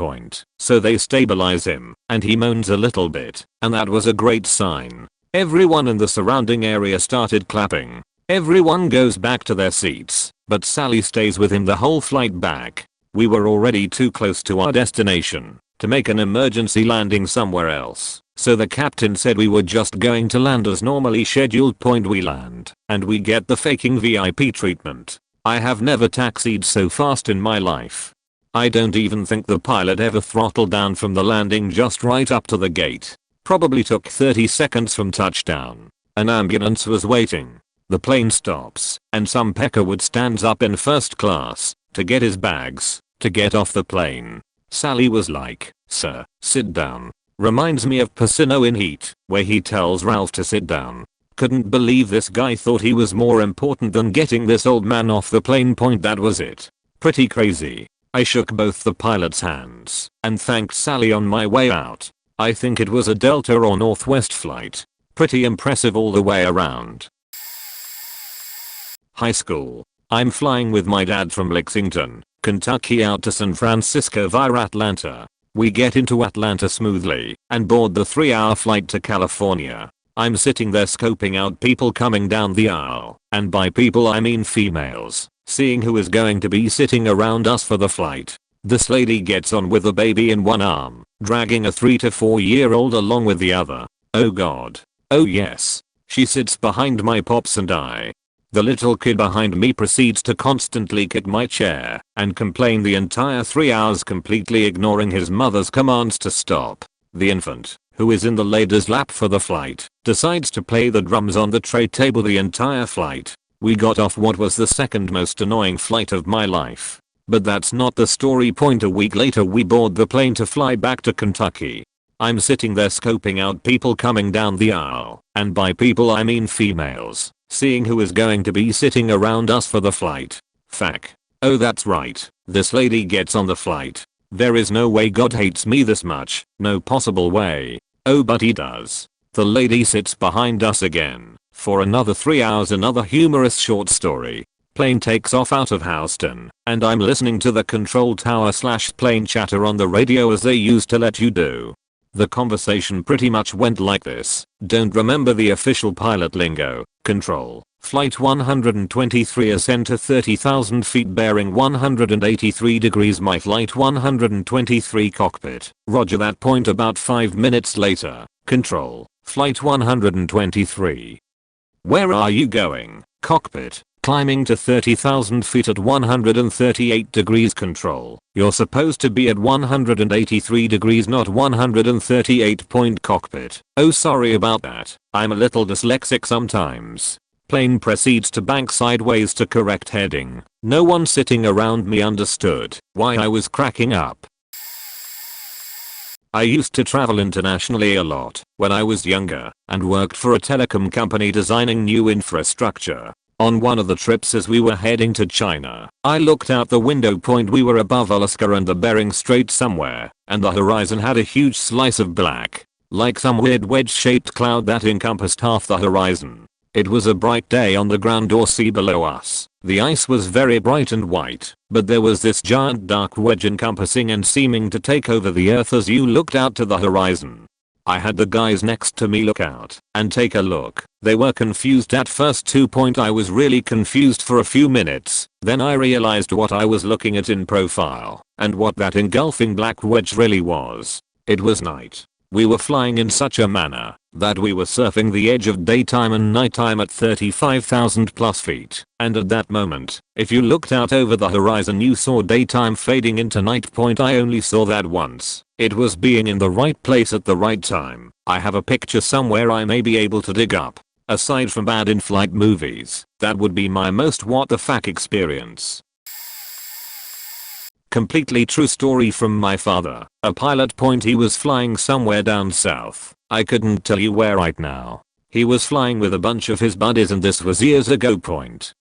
So they stabilize him and he moans a little bit, and that was a great sign. Everyone in the surrounding area started clapping. Everyone goes back to their seats, but Sally stays with him the whole flight back. We were already too close to our destination to make an emergency landing somewhere else, so the captain said we were just going to land as normally scheduled. We land and we get the faking VIP treatment. I have never taxied so fast in my life. I don't even think the pilot ever throttled down from the landing just right up to the gate. Probably took 30 seconds from touchdown. An ambulance was waiting. The plane stops and some peckerwood stands up in first class to get his bags to get off the plane. Sally was like, "Sir, sit down." Reminds me of Pacino in Heat, where he tells Ralph to sit down. Couldn't believe this guy thought he was more important than getting this old man off the plane. That was it. Pretty crazy. I shook both the pilot's hands and thanked Sally on my way out. I think it was a Delta or Northwest flight. Pretty impressive all the way around. High school. I'm flying with my dad from Lexington, Kentucky out to San Francisco via Atlanta. We get into Atlanta smoothly and board the 3-hour flight to California. I'm sitting there scoping out people coming down the aisle, and by people I mean females, seeing who is going to be sitting around us for the flight. This lady gets on with a baby in one arm, dragging a 3 to 4 year old along with the other. Oh god. Oh yes. She sits behind my pops and I. The little kid behind me proceeds to constantly kick my chair and complain the entire 3 hours, completely ignoring his mother's commands to stop. The infant, who is in the lady's lap for the flight, decides to play the drums on the tray table the entire flight. We got off what was the second most annoying flight of my life. But that's not the story point. A week later we board the plane to fly back to Kentucky. I'm sitting there scoping out people coming down the aisle, and by people I mean females, seeing who is going to be sitting around us for the flight. Fuck. Oh that's right, this lady gets on the flight. There is no way God hates me this much, no possible way. Oh but he does. The lady sits behind us again, for another 3 hours. Another humorous short story. Plane takes off out of Houston, and I'm listening to the control tower / plane chatter on the radio as they used to let you do. The conversation pretty much went like this. Don't remember the official pilot lingo. Control. Flight 123 ascend to 30,000 feet bearing 183 degrees. My flight 123 cockpit. Roger that. Point. About 5 minutes later. Control. Flight 123. Where are you going? Cockpit. Climbing to 30,000 feet at 138 degrees. Control. You're supposed to be at 183 degrees, not 138. Cockpit. Oh sorry about that. I'm a little dyslexic sometimes. Plane proceeds to bank sideways to correct heading. No one sitting around me understood why I was cracking up. I used to travel internationally a lot when I was younger and worked for a telecom company designing new infrastructure. On one of the trips as we were heading to China, I looked out the window. We were above Alaska and the Bering Strait somewhere, and the horizon had a huge slice of black, like some weird wedge-shaped cloud that encompassed half the horizon. It was a bright day on the ground or sea below us. The ice was very bright and white, but there was this giant dark wedge encompassing and seeming to take over the earth as you looked out to the horizon. I had the guys next to me look out and take a look. They were confused at first too. I was really confused for a few minutes. Then I realized what I was looking at in profile and what that engulfing black wedge really was. It was night. We were flying in such a manner that we were surfing the edge of daytime and nighttime at 35,000 plus feet. And at that moment, if you looked out over the horizon you saw daytime fading into night. I only saw that once. It was being in the right place at the right time. I have a picture somewhere I may be able to dig up. Aside from bad in-flight movies, that would be my most what the fuck experience. Completely true story from my father, a pilot. He was flying somewhere down south. I couldn't tell you where right now. He was flying with a bunch of his buddies and this was years ago.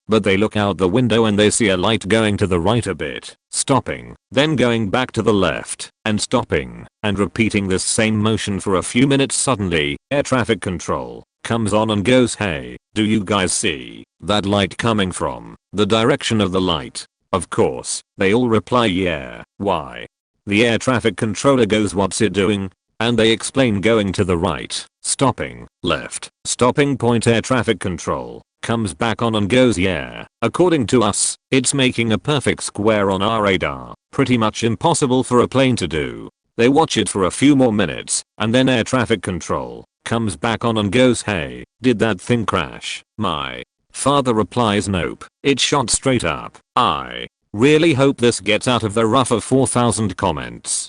But they look out the window and they see a light going to the right a bit, stopping, then going back to the left, and stopping, and repeating this same motion for a few minutes. Suddenly, air traffic control comes on and goes, "Hey, do you guys see that light coming from the direction of the light?" Of course, they all reply, "Yeah, why?" The air traffic controller goes, "What's it doing?" And they explain, "Going to the right, stopping, left, stopping." Air traffic control comes back on and goes, "Yeah, according to us, it's making a perfect square on our radar. Pretty much impossible for a plane to do." They watch it for a few more minutes, and then air traffic control comes back on and goes, "Hey, did that thing crash?" My father replies, "Nope, it shot straight up." I really hope this gets out of the rough of 4,000 comments.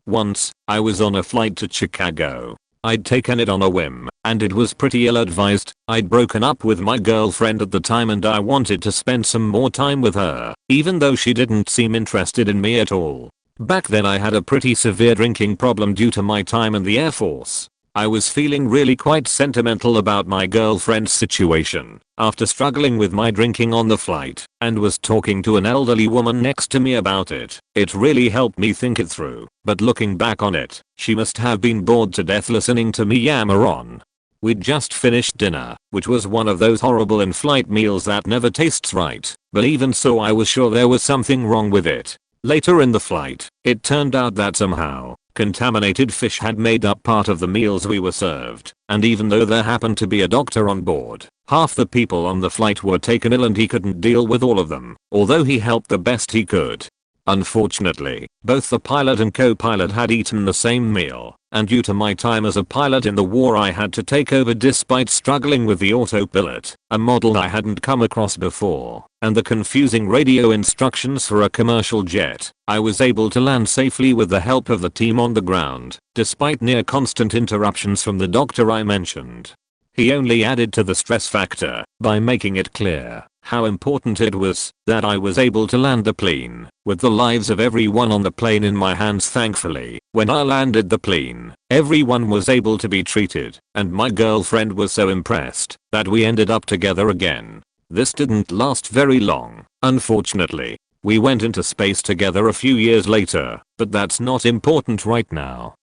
Once, I was on a flight to Chicago. I'd taken it on a whim, and it was pretty ill-advised. I'd broken up with my girlfriend at the time and I wanted to spend some more time with her, even though she didn't seem interested in me at all. Back then I had a pretty severe drinking problem due to my time in the Air Force. I was feeling really quite sentimental about my girlfriend's situation after struggling with my drinking on the flight, and was talking to an elderly woman next to me about it. It really helped me think it through, but looking back on it, she must have been bored to death listening to me yammer on. We'd just finished dinner, which was one of those horrible in-flight meals that never tastes right, but even so I was sure there was something wrong with it. Later in the flight, it turned out that somehow, Contaminated fish had made up part of the meals we were served, and even though there happened to be a doctor on board, half the people on the flight were taken ill and he couldn't deal with all of them, although he helped the best he could. Unfortunately, both the pilot and co-pilot had eaten the same meal, and due to my time as a pilot in the war I had to take over despite struggling with the autopilot, a model I hadn't come across before, and the confusing radio instructions for a commercial jet. I was able to land safely with the help of the team on the ground, despite near constant interruptions from the doctor I mentioned. He only added to the stress factor by making it clear how important it was that I was able to land the plane with the lives of everyone on the plane in my hands. Thankfully, when I landed the plane, everyone was able to be treated, and my girlfriend was so impressed that we ended up together again. This didn't last very long, unfortunately. We went into space together a few years later, but that's not important right now.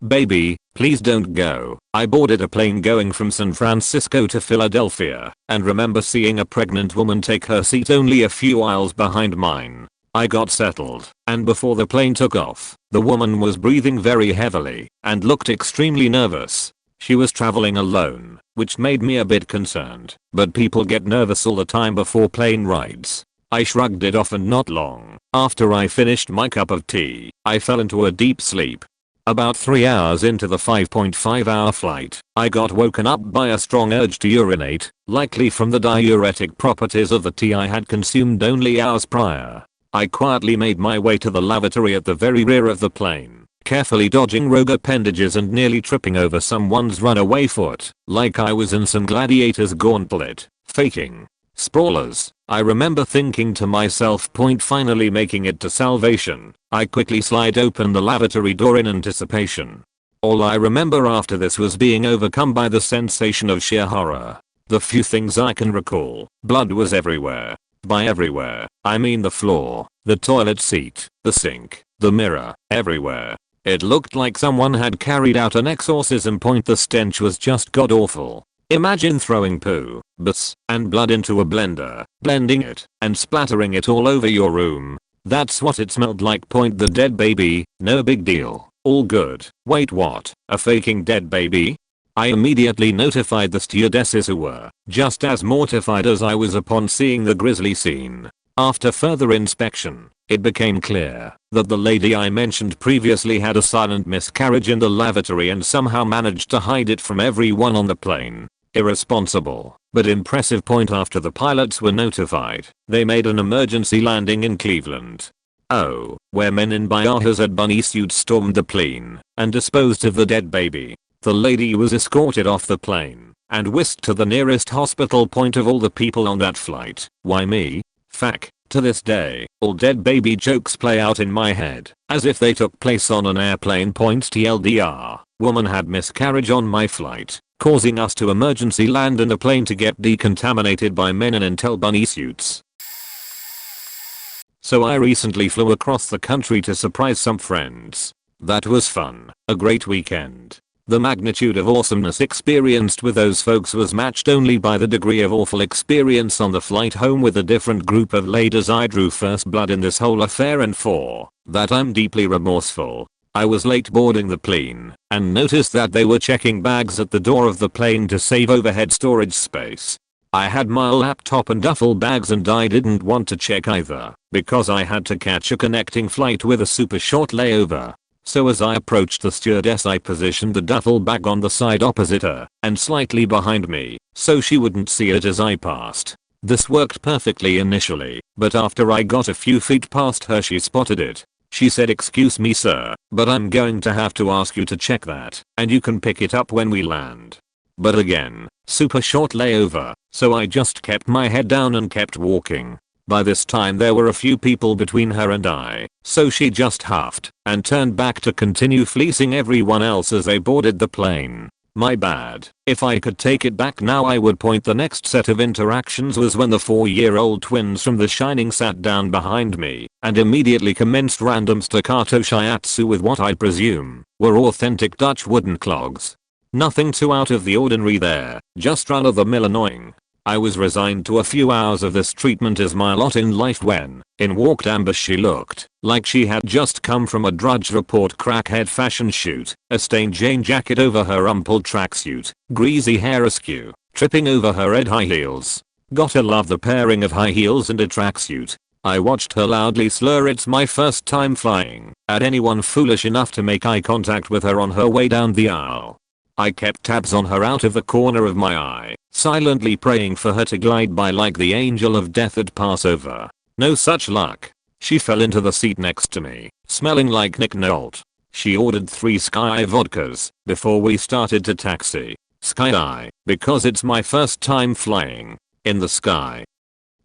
Baby, please don't go. I boarded a plane going from San Francisco to Philadelphia, and remember seeing a pregnant woman take her seat only a few aisles behind mine. I got settled, and before the plane took off, the woman was breathing very heavily and looked extremely nervous. She was traveling alone, which made me a bit concerned, but people get nervous all the time before plane rides. I shrugged it off, and not long after I finished my cup of tea, I fell into a deep sleep. About 3 hours into the 5.5-hour flight, I got woken up by a strong urge to urinate, likely from the diuretic properties of the tea I had consumed only hours prior. I quietly made my way to the lavatory at the very rear of the plane, carefully dodging rogue appendages and nearly tripping over someone's runaway foot, like I was in some gladiator's gauntlet, faking. Sprawlers. I remember thinking to myself, finally making it to salvation. I quickly slide open the lavatory door in anticipation. All I remember after this was being overcome by the sensation of sheer horror. The few things I can recall, blood was everywhere. By everywhere, I mean the floor, the toilet seat, the sink, the mirror, everywhere. It looked like someone had carried out an exorcism. The stench was just god awful. Imagine throwing poo, bus, and blood into a blender, blending it, and splattering it all over your room. That's what it smelled like. The dead baby, no big deal, all good. Wait, what? A faking dead baby? I immediately notified the stewardesses, who were just as mortified as I was upon seeing the grisly scene. After further inspection, it became clear that the lady I mentioned previously had a silent miscarriage in the lavatory and somehow managed to hide it from everyone on the plane. Irresponsible, but impressive. After the pilots were notified, they made an emergency landing in Cleveland. Oh, where men in biohazard bunny suits stormed the plane and disposed of the dead baby. The lady was escorted off the plane and whisked to the nearest hospital. Of all the people on that flight, why me? Fact. To this day, all dead baby jokes play out in my head, as if they took place on an airplane. TLDR, woman had miscarriage on my flight, causing us to emergency land in a plane to get decontaminated by men in intel bunny suits. So I recently flew across the country to surprise some friends. That was fun, a great weekend. The magnitude of awesomeness experienced with those folks was matched only by the degree of awful experience on the flight home with a different group of ladies. I drew first blood in this whole affair, and for that I'm deeply remorseful. I was late boarding the plane and noticed that they were checking bags at the door of the plane to save overhead storage space. I had my laptop and duffel bags, and I didn't want to check either because I had to catch a connecting flight with a super short layover. So as I approached the stewardess, I positioned the duffel bag on the side opposite her and slightly behind me so she wouldn't see it as I passed. This worked perfectly initially, but after I got a few feet past her, she spotted it. She said, "Excuse me sir, but I'm going to have to ask you to check that, and you can pick it up when we land." But again, super short layover, so I just kept my head down and kept walking. By this time there were a few people between her and I, so she just huffed and turned back to continue fleecing everyone else as they boarded the plane. My bad. If I could take it back now, I would point. The next set of interactions was when the 4-year-old twins from The Shining sat down behind me and immediately commenced random staccato shiatsu with what I presume were authentic Dutch wooden clogs. Nothing too out of the ordinary there, just run-of-the-mill annoying. I was resigned to a few hours of this treatment as my lot in life when in walked Amber. She looked like she had just come from a Drudge Report crackhead fashion shoot, a stained Jane jacket over her rumpled tracksuit, greasy hair askew, tripping over her red high heels. Gotta love the pairing of high heels and a tracksuit. I watched her loudly slur "It's my first time flying" at anyone foolish enough to make eye contact with her on her way down the aisle. I kept tabs on her out of the corner of my eye, silently praying for her to glide by like the angel of death at Passover. No such luck. She fell into the seat next to me, smelling like Nick Nolte. She ordered 3 Sky vodkas before we started to taxi. Sky, because it's my first time flying in the sky.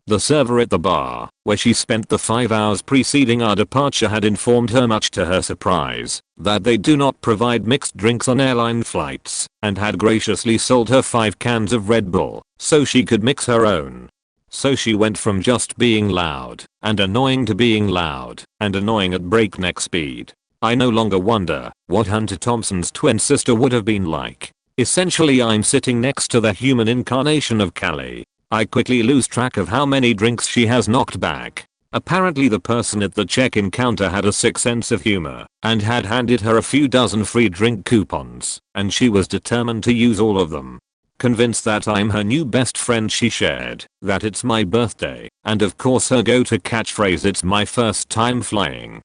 The server at the bar, where she spent the 5 hours preceding our departure, had informed her, much to her surprise, that they do not provide mixed drinks on airline flights, and had graciously sold her 5 cans of Red Bull so she could mix her own. So she went from just being loud and annoying to being loud and annoying at breakneck speed. I no longer wonder what Hunter Thompson's twin sister would have been like. Essentially, I'm sitting next to the human incarnation of Callie. I quickly lose track of how many drinks she has knocked back. Apparently the person at the check-in counter had a sick sense of humor and had handed her a few dozen free drink coupons, and she was determined to use all of them. Convinced that I'm her new best friend, she shared that it's my birthday, and of course her go-to catchphrase, "It's my first time flying."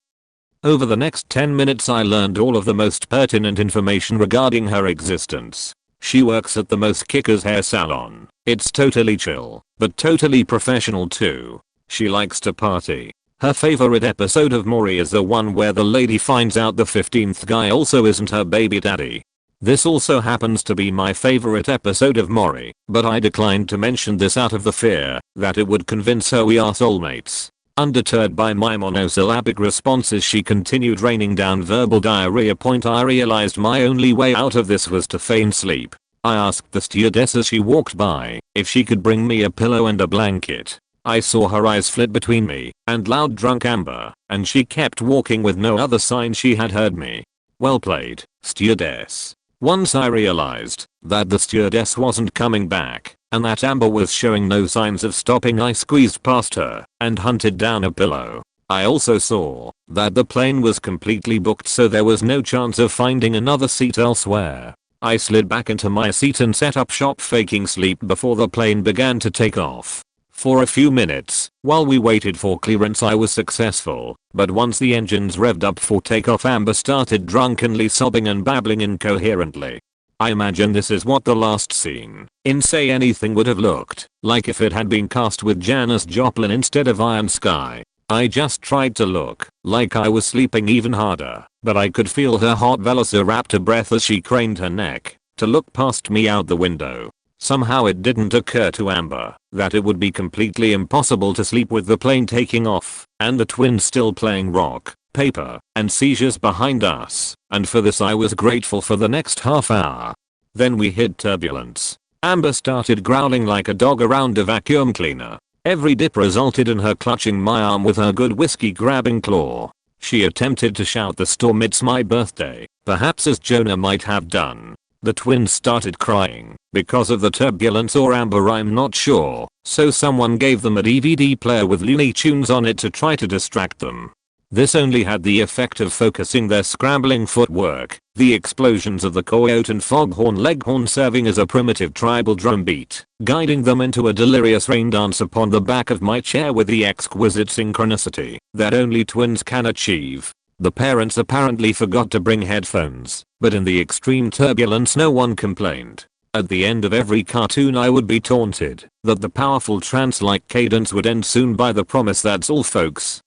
Over the next 10 minutes I learned all of the most pertinent information regarding her existence. She works at the most kickers hair salon. It's totally chill, but totally professional too. She likes to party. Her favorite episode of Maury is the one where the lady finds out the 15th guy also isn't her baby daddy. This also happens to be my favorite episode of Maury, but I declined to mention this out of the fear that it would convince her we are soulmates. Undeterred by my monosyllabic responses, she continued raining down verbal diarrhea. I realized my only way out of this was to feign sleep. I asked the stewardess as she walked by if she could bring me a pillow and a blanket. I saw her eyes flit between me and loud drunk Amber, and she kept walking with no other sign she had heard me. Well played, stewardess. Once I realized that the stewardess wasn't coming back and that Amber was showing no signs of stopping, I squeezed past her and hunted down a pillow. I also saw that the plane was completely booked, so there was no chance of finding another seat elsewhere. I slid back into my seat and set up shop, faking sleep before the plane began to take off. For a few minutes, while we waited for clearance, I was successful, but once the engines revved up for takeoff, Amber started drunkenly sobbing and babbling incoherently. I imagine this is what the last scene in Say Anything would have looked like if it had been cast with Janis Joplin instead of Iron Sky. I just tried to look like I was sleeping even harder, but I could feel her hot velociraptor breath as she craned her neck to look past me out the window. Somehow it didn't occur to Amber that it would be completely impossible to sleep with the plane taking off and the twins still playing rock, paper, and seizures behind us, and for this I was grateful for the next half hour. Then we hit turbulence. Amber started growling like a dog around a vacuum cleaner. Every dip resulted in her clutching my arm with her good whiskey grabbing claw. She attempted to shout the storm, "It's my birthday," perhaps as Jonah might have done. The twins started crying because of the turbulence, or Amber, I'm not sure, so someone gave them a DVD player with Looney Tunes on it to try to distract them. This only had the effect of focusing their scrambling footwork, the explosions of the coyote and foghorn leghorn serving as a primitive tribal drum beat, guiding them into a delirious rain dance upon the back of my chair with the exquisite synchronicity that only twins can achieve. The parents apparently forgot to bring headphones, but in the extreme turbulence no one complained. At the end of every cartoon I would be taunted that the powerful trance-like cadence would end soon by the promise, "That's all folks."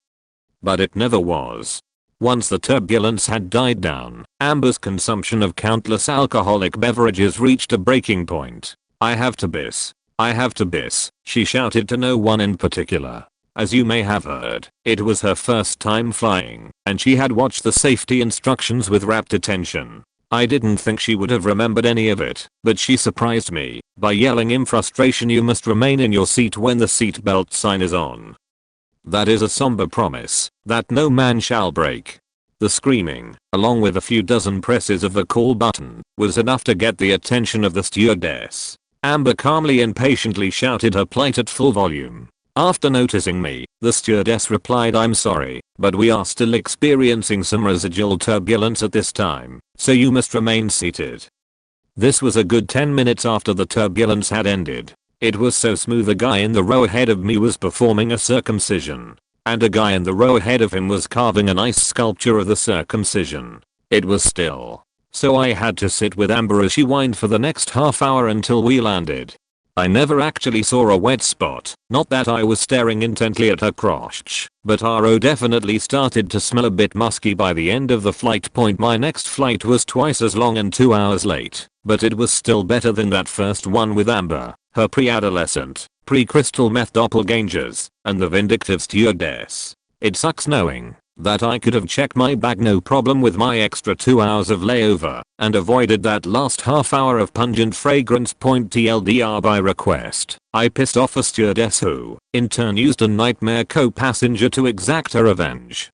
But it never was. Once the turbulence had died down, Amber's consumption of countless alcoholic beverages reached a breaking point. I have to piss. I have to piss," she shouted to no one in particular. As you may have heard, it was her first time flying, and she had watched the safety instructions with rapt attention. I didn't think she would have remembered any of it, but she surprised me by yelling in frustration, "You must remain in your seat when the seatbelt sign is on." That is a somber promise that no man shall break. The screaming, along with a few dozen presses of the call button, was enough to get the attention of the stewardess. Amber calmly and patiently shouted her plight at full volume. After noticing me, the stewardess replied, "I'm sorry, but we are still experiencing some residual turbulence at this time, so you must remain seated." This was a good 10 minutes after the turbulence had ended. It was so smooth. A guy in the row ahead of me was performing a circumcision, and a guy in the row ahead of him was carving a nice sculpture of the circumcision. It was still, so I had to sit with Amber as she whined for the next half hour until we landed. I never actually saw a wet spot, not that I was staring intently at her crotch, but RO definitely started to smell a bit musky by the end of the flight. My next flight was twice as long and 2 hours late, but it was still better than that first one with Amber, her pre-adolescent, pre-crystal meth doppelgangers, and the vindictive stewardess. It sucks knowing that I could have checked my bag no problem with my extra 2 hours of layover and avoided that last half hour of pungent fragrance. TLDR, by request, I pissed off a stewardess who, in turn, used a nightmare co-passenger to exact her revenge.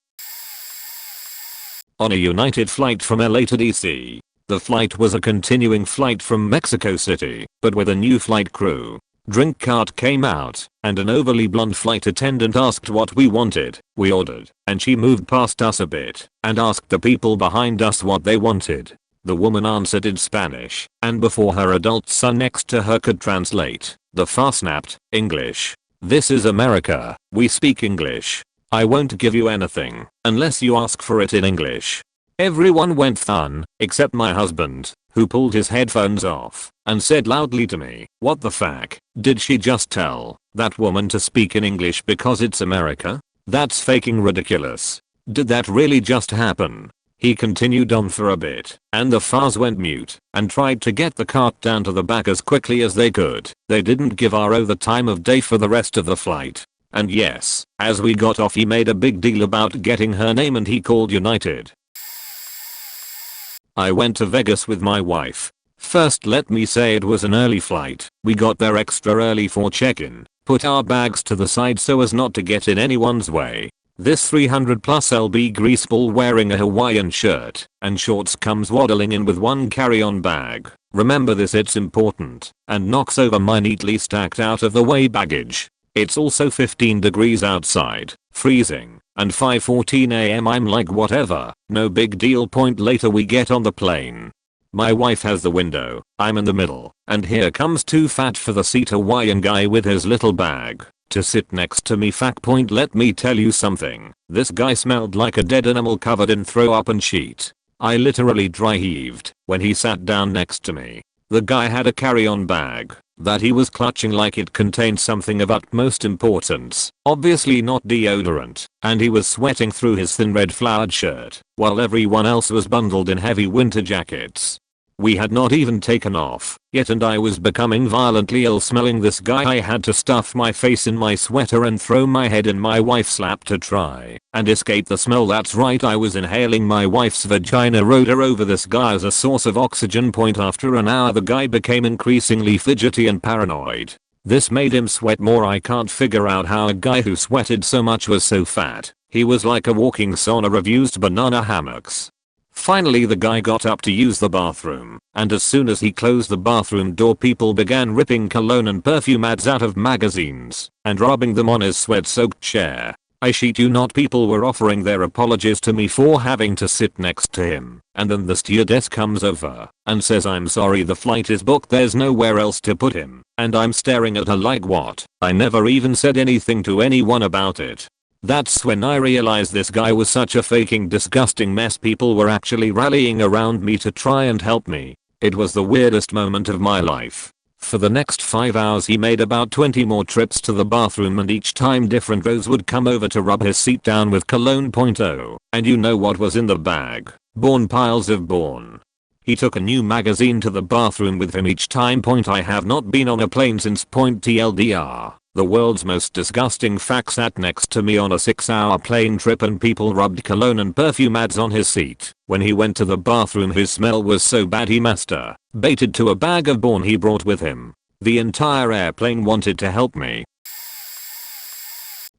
On a United flight from LA to DC. The flight was a continuing flight from Mexico City, but with a new flight crew. Drink cart came out, and an overly blunt flight attendant asked what we wanted. We ordered, and she moved past us a bit and asked the people behind us what they wanted. The woman answered in Spanish, and before her adult son next to her could translate, the FA snapped, "English. This is America, we speak English. I won't give you anything unless you ask for it in English." Everyone went thun, except my husband, who pulled his headphones off and said loudly to me, "What the fuck, did she just tell that woman to speak in English because it's America? That's faking ridiculous. Did that really just happen?" He continued on for a bit, and the FAs went mute and tried to get the cart down to the back as quickly as they could. They didn't give RO the time of day for the rest of the flight. And yes, as we got off he made a big deal about getting her name and he called United. I went to Vegas with my wife. First, let me say it was an early flight. We got there extra early for check-in, put our bags to the side so as not to get in anyone's way. This 300 plus lb greaseball wearing a Hawaiian shirt and shorts comes waddling in with one carry-on bag. Remember this, it's important, and knocks over my neatly stacked out of the way baggage. It's also 15 degrees outside, freezing, and 5:14 am. I'm like, whatever, no big deal. Later we get on the plane. My wife has the window, I'm in the middle, and here comes too fat for the seat Hawaiian guy with his little bag to sit next to me. Let me tell you something, this guy smelled like a dead animal covered in throw up and sheet. I literally dry heaved when he sat down next to me. The guy had a carry-on bag that he was clutching like it contained something of utmost importance, obviously not deodorant, and he was sweating through his thin red flowered shirt while everyone else was bundled in heavy winter jackets. We had not even taken off yet and I was becoming violently ill smelling this guy. I had to stuff my face in my sweater and throw my head in my wife's lap to try and escape the smell. That's right, I was inhaling my wife's vagina odor over this guy as a source of oxygen. After an hour the guy became increasingly fidgety and paranoid. This made him sweat more. I can't figure out how a guy who sweated so much was so fat. He was like a walking sauna of used banana hammocks. Finally the guy got up to use the bathroom, and as soon as he closed the bathroom door people began ripping cologne and perfume ads out of magazines and rubbing them on his sweat-soaked chair. I shit you not, people were offering their apologies to me for having to sit next to him, and then the stewardess comes over and says, "I'm sorry, the flight is booked, there's nowhere else to put him," and I'm staring at her like, what? I never even said anything to anyone about it. That's when I realized this guy was such a faking disgusting mess. People were actually rallying around me to try and help me. It was the weirdest moment of my life. For the next 5 hours he made about 20 more trips to the bathroom and each time different rows would come over to rub his seat down with cologne. And you know what was in the bag? Born piles of born. He took a new magazine to the bathroom with him each time. I have not been on a plane since. TLDR. The world's most disgusting fact sat next to me on a 6-hour plane trip and people rubbed cologne and perfume ads on his seat. When he went to the bathroom his smell was so bad he masturbated to a bag of born he brought with him. The entire airplane wanted to help me.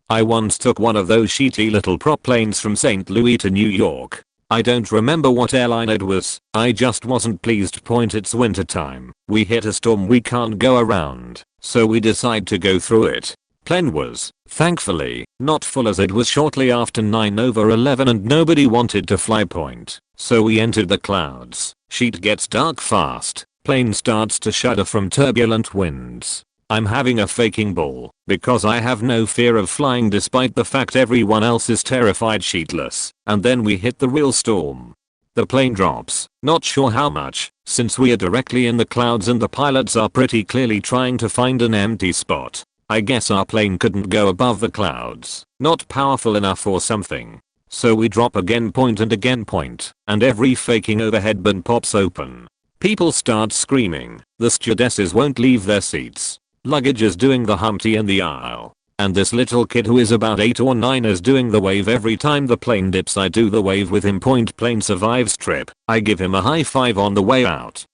I once took one of those sheety little prop planes from St. Louis to New York. I don't remember what airline it was, I just wasn't pleased. Point, it's winter time. We hit a storm we can't go around, so we decide to go through it. Plane was, thankfully, not full as it was shortly after 9/11 and nobody wanted to fly. Point. So we entered the clouds. Sheet gets dark fast. Plane starts to shudder from turbulent winds. I'm having a faking ball because I have no fear of flying despite the fact everyone else is terrified shitless. And then we hit the real storm. The plane drops, not sure how much, since we are directly in the clouds and the pilots are pretty clearly trying to find an empty spot. I guess our plane couldn't go above the clouds, not powerful enough or something. So we drop again. Point and again. Point, and every faking overhead bin pops open. People start screaming. The stewardesses won't leave their seats. Luggage is doing the Humpty in the aisle. And this little kid who is about 8 or 9 is doing the wave every time the plane dips. I do the wave with him. Point, plane survives trip. I give him a high five on the way out.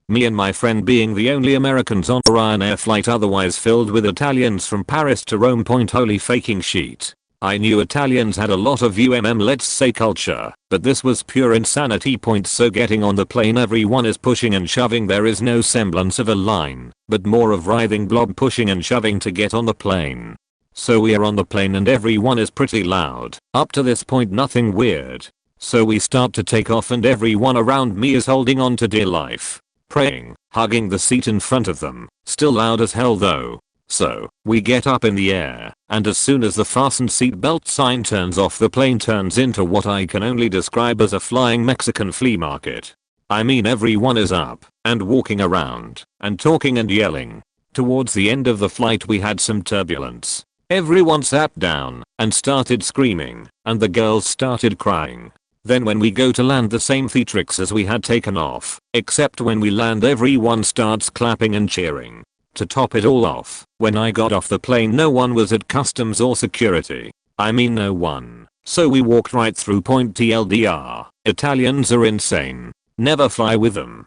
Me and my friend being the only Americans on a Ryanair flight otherwise filled with Italians from Paris to Rome. Point, holy faking sheet. I knew Italians had a lot of let's say culture, but this was pure insanity. Point, so getting on the plane everyone is pushing and shoving. There is no semblance of a line, but more of writhing blob pushing and shoving to get on the plane. So we are on the plane and everyone is pretty loud. Up to this point nothing weird. So we start to take off and everyone around me is holding on to dear life, praying, hugging the seat in front of them. Still loud as hell though. So, we get up in the air, and as soon as the fasten seatbelt sign turns off, the plane turns into what I can only describe as a flying Mexican flea market. I mean, everyone is up, and walking around, and talking and yelling. Towards the end of the flight we had some turbulence. Everyone sat down, and started screaming, and the girls started crying. Then when we go to land, the same theatrics as we had taken off, except when we land everyone starts clapping and cheering. To top it all off, when I got off the plane no one was at customs or security. I mean no one. So we walked right through. Point, TLDR. Italians are insane. Never fly with them.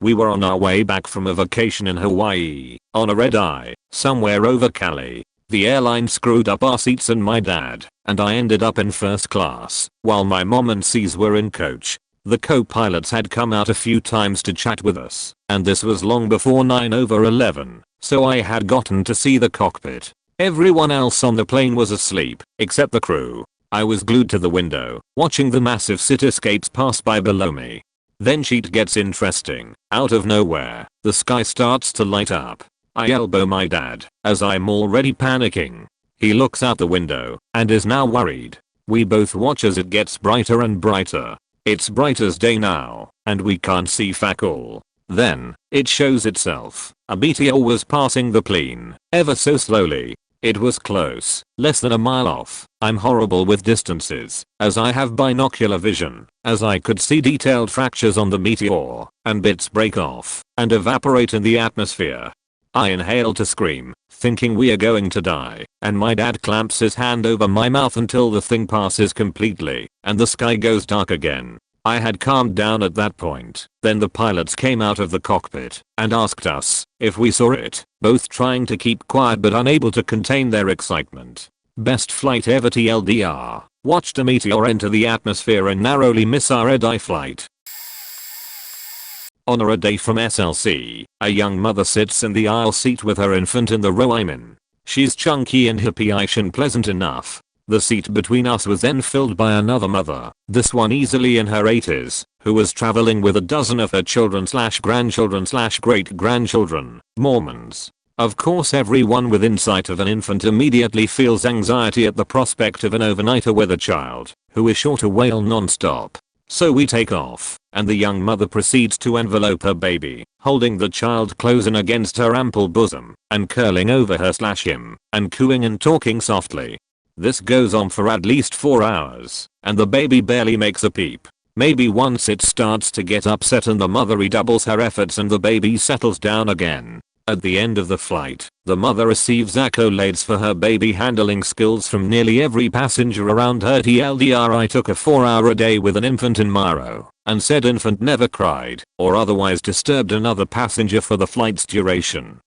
We were on our way back from a vacation in Hawaii, on a red eye, somewhere over Cali. The airline screwed up our seats and my dad, and I ended up in first class, while my mom and C's were in coach. The co-pilots had come out a few times to chat with us, and this was long before 9/11, so I had gotten to see the cockpit. Everyone else on the plane was asleep, except the crew. I was glued to the window, watching the massive cityscapes pass by below me. Then shit gets interesting. Out of nowhere, the sky starts to light up. I elbow my dad, as I'm already panicking. He looks out the window, and is now worried. We both watch as it gets brighter and brighter. It's bright as day now, and we can't see fuck all. Then, it shows itself. A meteor was passing the plane, ever so slowly. It was close, less than a mile off. I'm horrible with distances, as I have binocular vision, as I could see detailed fractures on the meteor, and bits break off, and evaporate in the atmosphere. I inhale to scream, thinking we are going to die, and my dad clamps his hand over my mouth until the thing passes completely, and the sky goes dark again. I had calmed down at that point. Then the pilots came out of the cockpit and asked us if we saw it, both trying to keep quiet but unable to contain their excitement. Best flight ever TLDR. Watched a meteor enter the atmosphere and narrowly miss our red-eye flight. On a red day from SLC, a young mother sits in the aisle seat with her infant in the row I'm in. She's chunky and hippie-ish and pleasant enough. The seat between us was then filled by another mother, this one easily in her 80s, who was traveling with a dozen of her children/grandchildren/great-grandchildren, Mormons. Of course everyone within sight of an infant immediately feels anxiety at the prospect of an overnighter with a child, who is sure to wail non-stop. So we take off, and the young mother proceeds to envelope her baby, holding the child close in against her ample bosom, and curling over her/him, and cooing and talking softly. This goes on for at least 4 hours, and the baby barely makes a peep. Maybe once it starts to get upset and the mother redoubles her efforts and the baby settles down again. At the end of the flight, the mother receives accolades for her baby handling skills from nearly every passenger around her. TLDR, I took a 4-hour day with an infant in my row, and said infant never cried or otherwise disturbed another passenger for the flight's duration.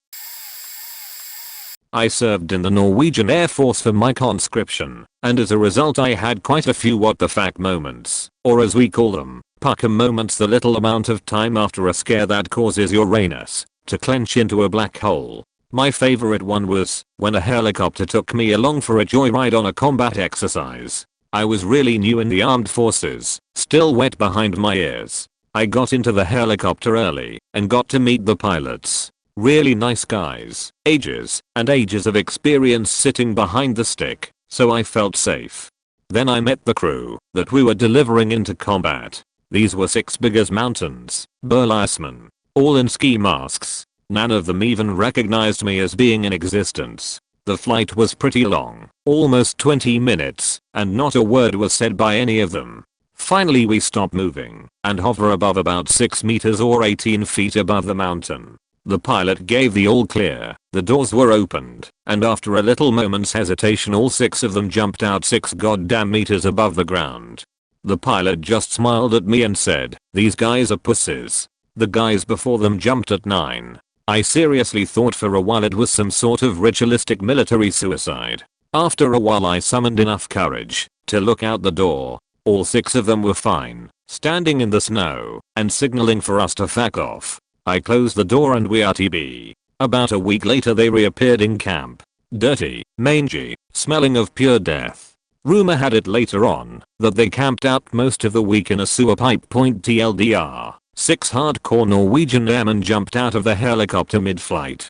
I served in the Norwegian Air Force for my conscription, and as a result I had quite a few what the fuck moments, or as we call them, pucker moments, the little amount of time after a scare that causes your anus to clench into a black hole. My favorite one was when a helicopter took me along for a joyride on a combat exercise. I was really new in the armed forces, still wet behind my ears. I got into the helicopter early and got to meet the pilots. Really nice guys, ages and ages of experience sitting behind the stick, so I felt safe. Then I met the crew that we were delivering into combat. These were 6 big as mountains, burlesmen, all in ski masks. None of them even recognized me as being in existence. The flight was pretty long, almost 20 minutes, and not a word was said by any of them. Finally we stop moving and hover above about 6 meters or 18 feet above the mountain. The pilot gave the all clear, the doors were opened, and after a little moment's hesitation all 6 of them jumped out 6 goddamn meters above the ground. The pilot just smiled at me and said, "These guys are pussies." The guys before them jumped at 9. I seriously thought for a while it was some sort of ritualistic military suicide. After a while I summoned enough courage to look out the door. All 6 of them were fine, standing in the snow and signaling for us to fuck off. I closed the door and we RTB. About a week later they reappeared in camp. Dirty, mangy, smelling of pure death. Rumor had it later on that they camped out most of the week in a sewer pipe. TLDR. 6 hardcore Norwegian airmen jumped out of the helicopter mid-flight.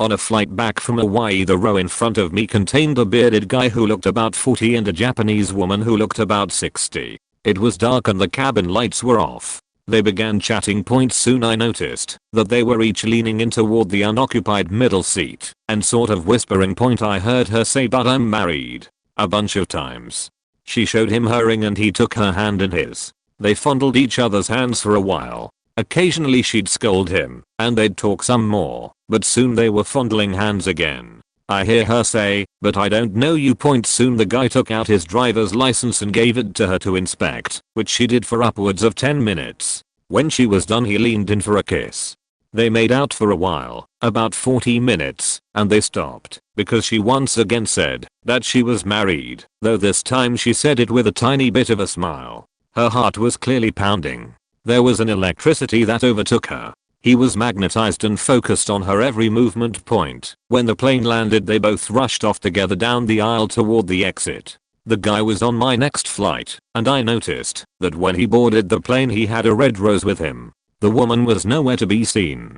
On a flight back from Hawaii, the row in front of me contained a bearded guy who looked about 40 and a Japanese woman who looked about 60. It was dark and the cabin lights were off. They began chatting. Soon I noticed that they were each leaning in toward the unoccupied middle seat and sort of whispering. I heard her say, "But I'm married," a bunch of times. She showed him her ring and he took her hand in his. They fondled each other's hands for a while. Occasionally she'd scold him and they'd talk some more, but soon they were fondling hands again. I hear her say, "But I don't know you." Soon the guy took out his driver's license and gave it to her to inspect, which she did for upwards of 10 minutes. When she was done he leaned in for a kiss. They made out for a while, about 40 minutes, and they stopped because she once again said that she was married, though this time she said it with a tiny bit of a smile. Her heart was clearly pounding. There was an electricity that overtook her. He was magnetized and focused on her every movement. When the plane landed they both rushed off together down the aisle toward the exit. The guy was on my next flight, and I noticed that when he boarded the plane he had a red rose with him. The woman was nowhere to be seen.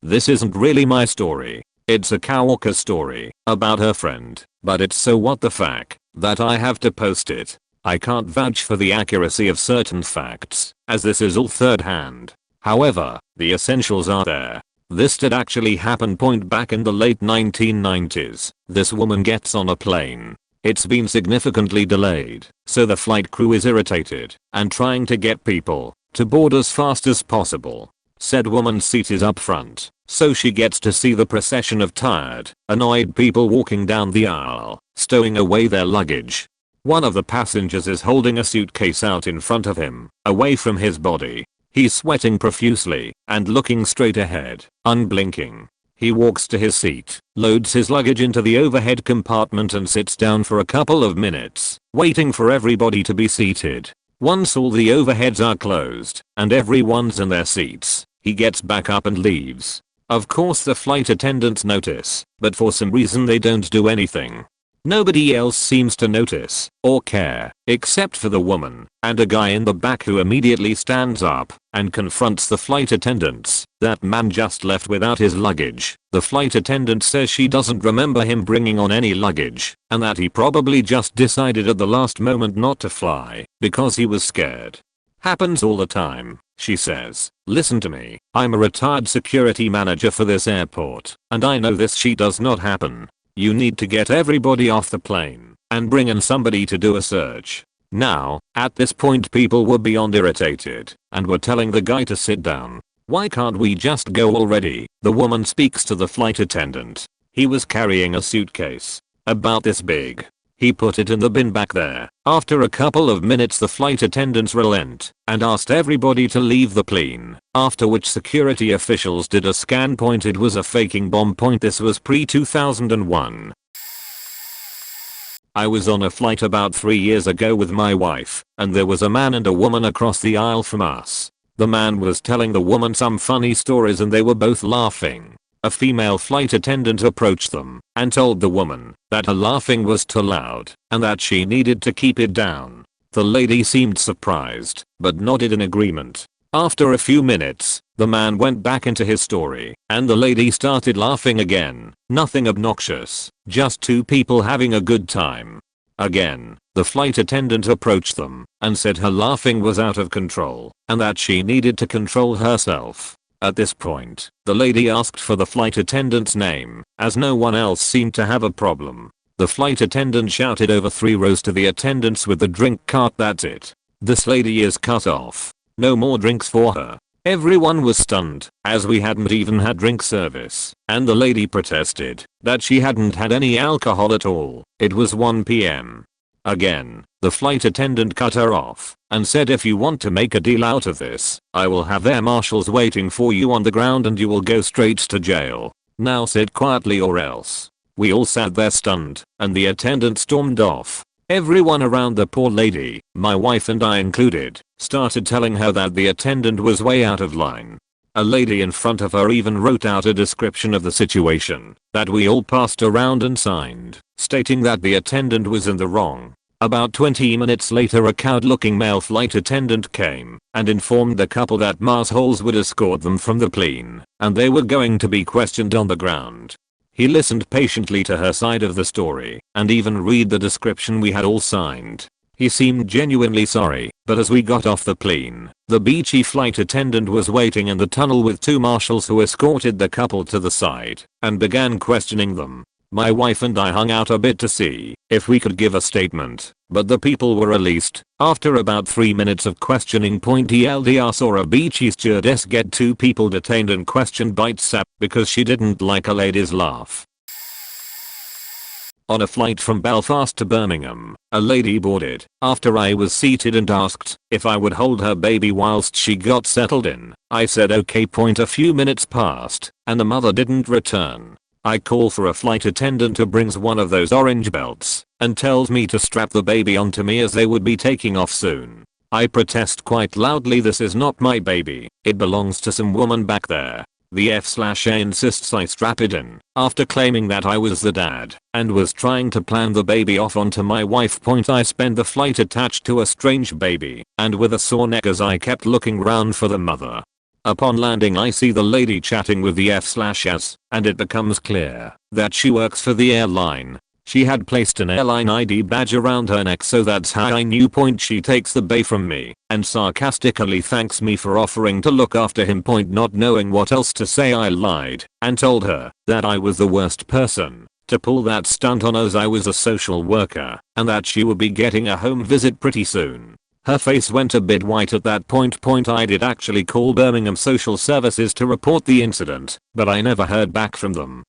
This isn't really my story. It's a coworker story about her friend, but it's so what the fuck that I have to post it. I can't vouch for the accuracy of certain facts, as this is all third hand. However, the essentials are there. This did actually happen. Back in the late 1990s, this woman gets on a plane. It's been significantly delayed, so the flight crew is irritated and trying to get people to board as fast as possible. Said woman's seat is up front, so she gets to see the procession of tired, annoyed people walking down the aisle, stowing away their luggage. One of the passengers is holding a suitcase out in front of him, away from his body. He's sweating profusely and looking straight ahead, unblinking. He walks to his seat, loads his luggage into the overhead compartment and sits down for a couple of minutes, waiting for everybody to be seated. Once all the overheads are closed and everyone's in their seats, he gets back up and leaves. Of course the flight attendants notice, but for some reason they don't do anything. Nobody else seems to notice or care, except for the woman and a guy in the back who immediately stands up and confronts the flight attendants. That man just left without his luggage. The flight attendant says she doesn't remember him bringing on any luggage, and that he probably just decided at the last moment not to fly because he was scared. Happens all the time, she says. Listen to me, I'm a retired security manager for this airport, and I know this shit does not happen. You need to get everybody off the plane and bring in somebody to do a search. Now, at this point people were beyond irritated and were telling the guy to sit down. Why can't we just go already? The woman speaks to the flight attendant. He was carrying a suitcase about this big. He put it in the bin back there. After a couple of minutes the flight attendants relent and asked everybody to leave the plane, after which security officials did a scan. It was a faking bomb. This was pre-2001. I was on a flight about 3 years ago with my wife, and there was a man and a woman across the aisle from us. The man was telling the woman some funny stories and they were both laughing. A female flight attendant approached them and told the woman that her laughing was too loud and that she needed to keep it down. The lady seemed surprised but nodded in agreement. After a few minutes, the man went back into his story and the lady started laughing again. Nothing obnoxious, just two people having a good time. Again, the flight attendant approached them and said her laughing was out of control and that she needed to control herself. At this point, the lady asked for the flight attendant's name, as no one else seemed to have a problem. The flight attendant shouted over 3 rows to the attendants with the drink cart, "That's it. This lady is cut off. No more drinks for her." Everyone was stunned, as we hadn't even had drink service, and the lady protested that she hadn't had any alcohol at all. It was 1 p.m. Again, the flight attendant cut her off and said, "If you want to make a deal out of this, I will have air marshals waiting for you on the ground and you will go straight to jail. Now sit quietly or else." We all sat there stunned, and the attendant stormed off. Everyone around the poor lady, my wife and I included, started telling her that the attendant was way out of line. A lady in front of her even wrote out a description of the situation that we all passed around and signed, stating that the attendant was in the wrong. About 20 minutes later a cowed-looking male flight attendant came and informed the couple that massholes would escort them from the plane and they were going to be questioned on the ground. He listened patiently to her side of the story and even read the description we had all signed. He seemed genuinely sorry, but as we got off the plane, the beachy flight attendant was waiting in the tunnel with 2 marshals who escorted the couple to the side and began questioning them. My wife and I hung out a bit to see if we could give a statement, but the people were released. After about 3 minutes of questioning, TLDR saw a beachy stewardess get 2 people detained and questioned by TSAP because she didn't like a lady's laugh. On a flight from Belfast to Birmingham, a lady boarded after I was seated and asked if I would hold her baby whilst she got settled in. I said okay. A few minutes passed and the mother didn't return. I call for a flight attendant who brings one of those orange belts and tells me to strap the baby onto me as they would be taking off soon. I protest quite loudly, "This is not my baby. It belongs to some woman back there." The F/A insists I strap it in after claiming that I was the dad and was trying to plan the baby off onto my wife. I spent the flight attached to a strange baby and with a sore neck as I kept looking round for the mother. Upon landing I see the lady chatting with the F/S and it becomes clear that she works for the airline. She had placed an airline ID badge around her neck, so that's how I knew. She takes the baby from me and sarcastically thanks me for offering to look after him. Not knowing what else to say, I lied and told her that I was the worst person to pull that stunt on, as I was a social worker and that she would be getting a home visit pretty soon. Her face went a bit white at that point. I did actually call Birmingham Social Services to report the incident, but I never heard back from them.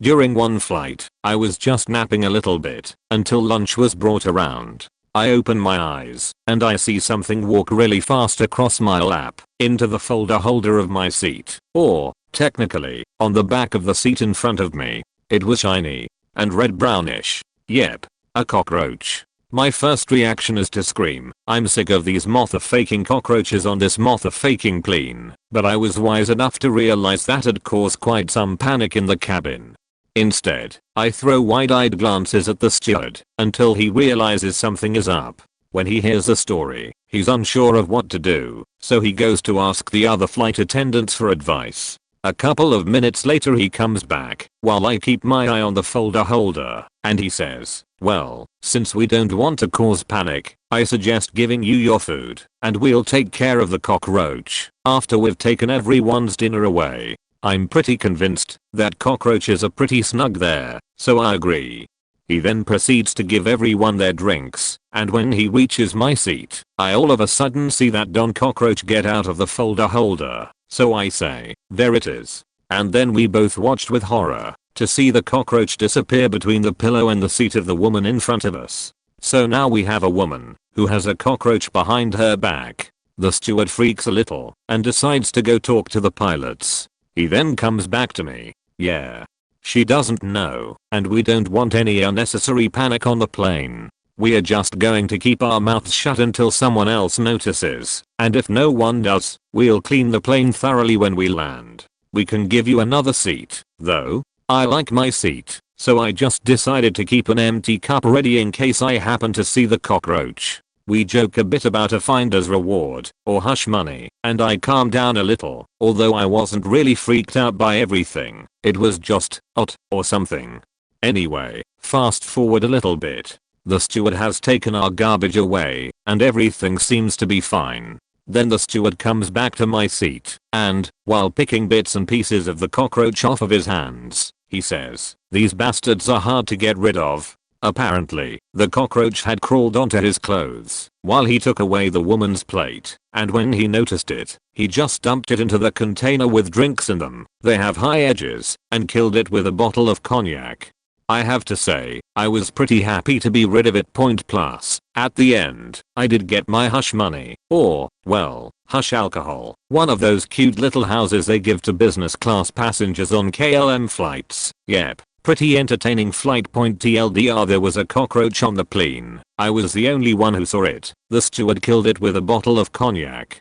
During one flight, I was just napping a little bit until lunch was brought around. I open my eyes and I see something walk really fast across my lap into the folder holder of my seat, or technically, on the back of the seat in front of me. It was shiny and red brownish. Yep, a cockroach. My first reaction is to scream. I'm sick of these moth-faking cockroaches on this moth-faking plane, but I was wise enough to realize that had caused quite some panic in the cabin. Instead, I throw wide-eyed glances at the steward until he realizes something is up. When he hears the story, he's unsure of what to do, so he goes to ask the other flight attendants for advice. A couple of minutes later he comes back while I keep my eye on the folder holder, and he says, "Well, since we don't want to cause panic, I suggest giving you your food, and we'll take care of the cockroach after we've taken everyone's dinner away." I'm pretty convinced that cockroaches are pretty snug there, so I agree. He then proceeds to give everyone their drinks, and when he reaches my seat, I all of a sudden see that darn cockroach get out of the folder holder, so I say, "There it is." And then we both watched with horror to see the cockroach disappear between the pillow and the seat of the woman in front of us. So now we have a woman who has a cockroach behind her back. The steward freaks a little and decides to go talk to the pilots. He then comes back to me. Yeah. She doesn't know, and we don't want any unnecessary panic on the plane. We are just going to keep our mouths shut until someone else notices, and if no one does, we'll clean the plane thoroughly when we land. We can give you another seat, though. I like my seat, so I just decided to keep an empty cup ready in case I happen to see the cockroach. We joke a bit about a finder's reward, or hush money, and I calmed down a little, although I wasn't really freaked out by everything. It was just, odd, or something. Anyway, fast forward a little bit. The steward has taken our garbage away, and everything seems to be fine. Then the steward comes back to my seat, and, while picking bits and pieces of the cockroach off of his hands, he says, "These bastards are hard to get rid of." Apparently, the cockroach had crawled onto his clothes while he took away the woman's plate, and when he noticed it, he just dumped it into the container with drinks in them. They have high edges, and killed it with a bottle of cognac. I have to say, I was pretty happy to be rid of it. Plus, at the end, I did get my hush money, or, well, hush alcohol, one of those cute little houses they give to business class passengers on KLM flights. Yep. Pretty entertaining flight. TLDR, there was a cockroach on the plane. I was the only one who saw it. The steward killed it with a bottle of cognac.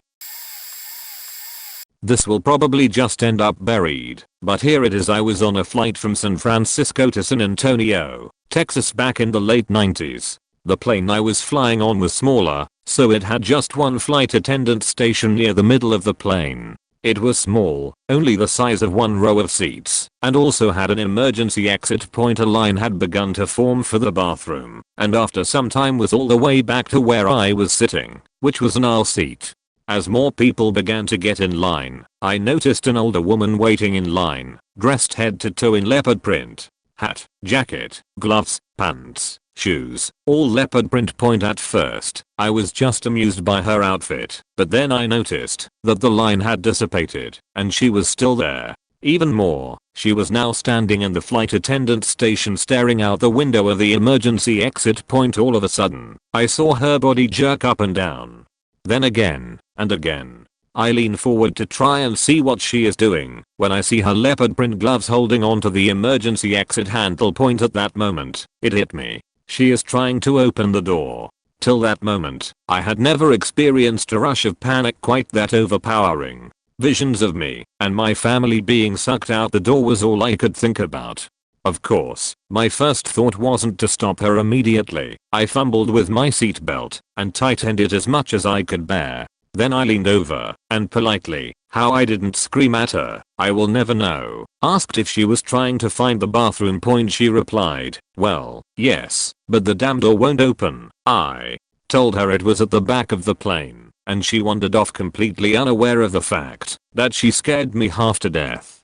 This will probably just end up buried, but here it is. I was on a flight from San Francisco to San Antonio, Texas back in the late 90s. The plane I was flying on was smaller, so it had just one flight attendant stationed near the middle of the plane. It was small, only the size of one row of seats, and also had an emergency exit point. A line had begun to form for the bathroom, and after some time was all the way back to where I was sitting, which was an aisle seat. As more people began to get in line, I noticed an older woman waiting in line, dressed head to toe in leopard print. Hat, jacket, gloves, pants, shoes, all leopard print. At first, I was just amused by her outfit, but then I noticed that the line had dissipated, and she was still there. Even more, she was now standing in the flight attendant station staring out the window of the emergency exit point. All of a sudden, I saw her body jerk up and down. Then again, and again. I lean forward to try and see what she is doing, when I see her leopard print gloves holding onto the emergency exit handle. At that moment, it hit me. She is trying to open the door. Till that moment, I had never experienced a rush of panic quite that overpowering. Visions of me and my family being sucked out the door was all I could think about. Of course, my first thought wasn't to stop her immediately. I fumbled with my seatbelt and tightened it as much as I could bear. Then I leaned over and politely, how I didn't scream at her, I will never know, asked if she was trying to find the bathroom. She replied, well, yes, but the damn door won't open. I told her it was at the back of the plane, and she wandered off completely unaware of the fact that she scared me half to death.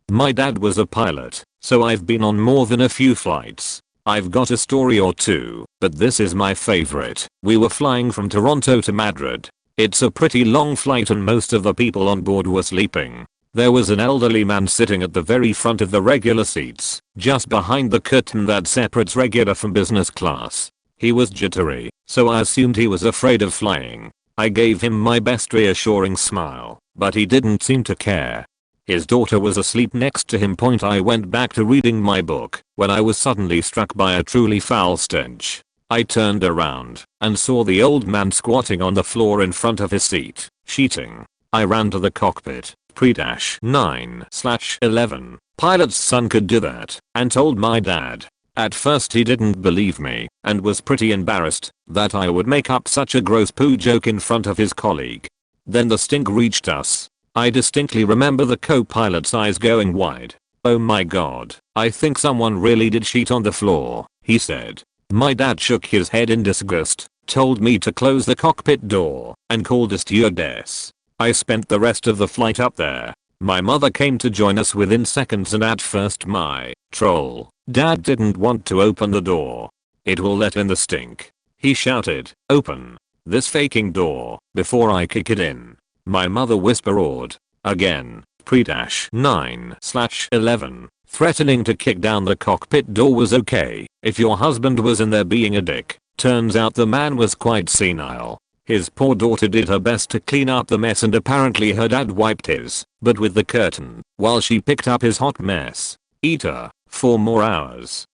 My dad was a pilot, so I've been on more than a few flights. I've got a story or two, but this is my favorite. We were flying from Toronto to Madrid. It's a pretty long flight and most of the people on board were sleeping. There was an elderly man sitting at the very front of the regular seats, just behind the curtain that separates regular from business class. He was jittery, so I assumed he was afraid of flying. I gave him my best reassuring smile, but he didn't seem to care. His daughter was asleep next to him. I went back to reading my book when I was suddenly struck by a truly foul stench. I turned around and saw the old man squatting on the floor in front of his seat, sheeting. I ran to the cockpit, pre-9/11. Pilot's son could do that, and told my dad. At first he didn't believe me and was pretty embarrassed that I would make up such a gross poo joke in front of his colleague. Then the stink reached us. I distinctly remember the co-pilot's eyes going wide. Oh my god, I think someone really did sheet on the floor, he said. My dad shook his head in disgust, told me to close the cockpit door, and called a stewardess. I spent the rest of the flight up there. My mother came to join us within seconds, and at first my troll dad didn't want to open the door. It will let in the stink. He shouted, open this faking door before I kick it in. My mother whispered, again, pre-9/11. Threatening to kick down the cockpit door was okay if your husband was in there being a dick. Turns out the man was quite senile. His poor daughter did her best to clean up the mess and apparently her dad wiped his butt with the curtain while she picked up his hot mess. Eater, 4 more hours.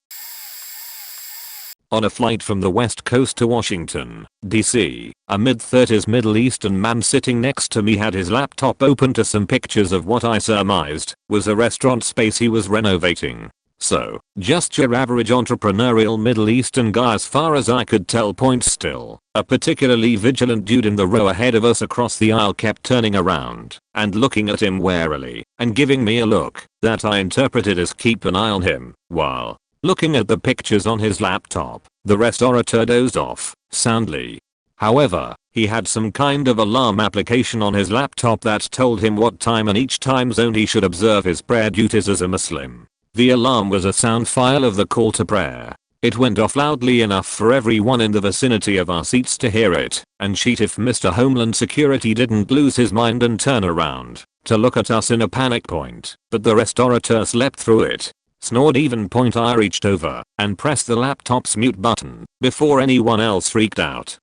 On a flight from the West Coast to Washington, D.C., a mid-30s Middle Eastern man sitting next to me had his laptop open to some pictures of what I surmised was a restaurant space he was renovating. So, just your average entrepreneurial Middle Eastern guy as far as I could tell. Point still, a particularly vigilant dude in the row ahead of us across the aisle kept turning around and looking at him warily and giving me a look that I interpreted as keep an eye on him while looking at the pictures on his laptop. The restaurateur dozed off soundly. However, he had some kind of alarm application on his laptop that told him what time and each time zone he should observe his prayer duties as a Muslim. The alarm was a sound file of the call to prayer. It went off loudly enough for everyone in the vicinity of our seats to hear it, and shit if Mr. Homeland Security didn't lose his mind and turn around to look at us in a panic. But the restaurateur slept through it. Snored even. I reached over and pressed the laptop's mute button before anyone else freaked out.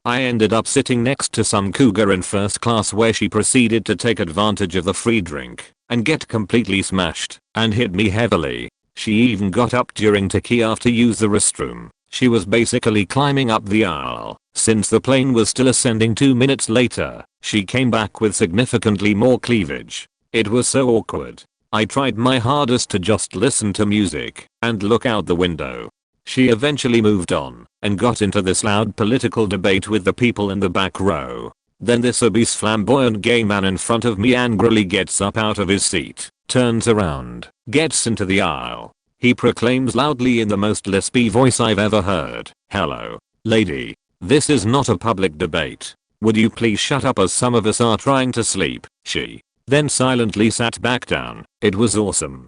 I ended up sitting next to some cougar in first class where she proceeded to take advantage of the free drink and get completely smashed and hit me heavily. She even got up during takeoff to use the restroom. She was basically climbing up the aisle. Since the plane was still ascending 2 minutes later, she came back with significantly more cleavage. It was so awkward. I tried my hardest to just listen to music and look out the window. She eventually moved on and got into this loud political debate with the people in the back row. Then this obese flamboyant gay man in front of me angrily gets up out of his seat, turns around, gets into the aisle. He proclaims loudly in the most lispy voice I've ever heard, "Hello, lady. This is not a public debate. Would you please shut up as some of us are trying to sleep?" She then silently sat back down. It was awesome.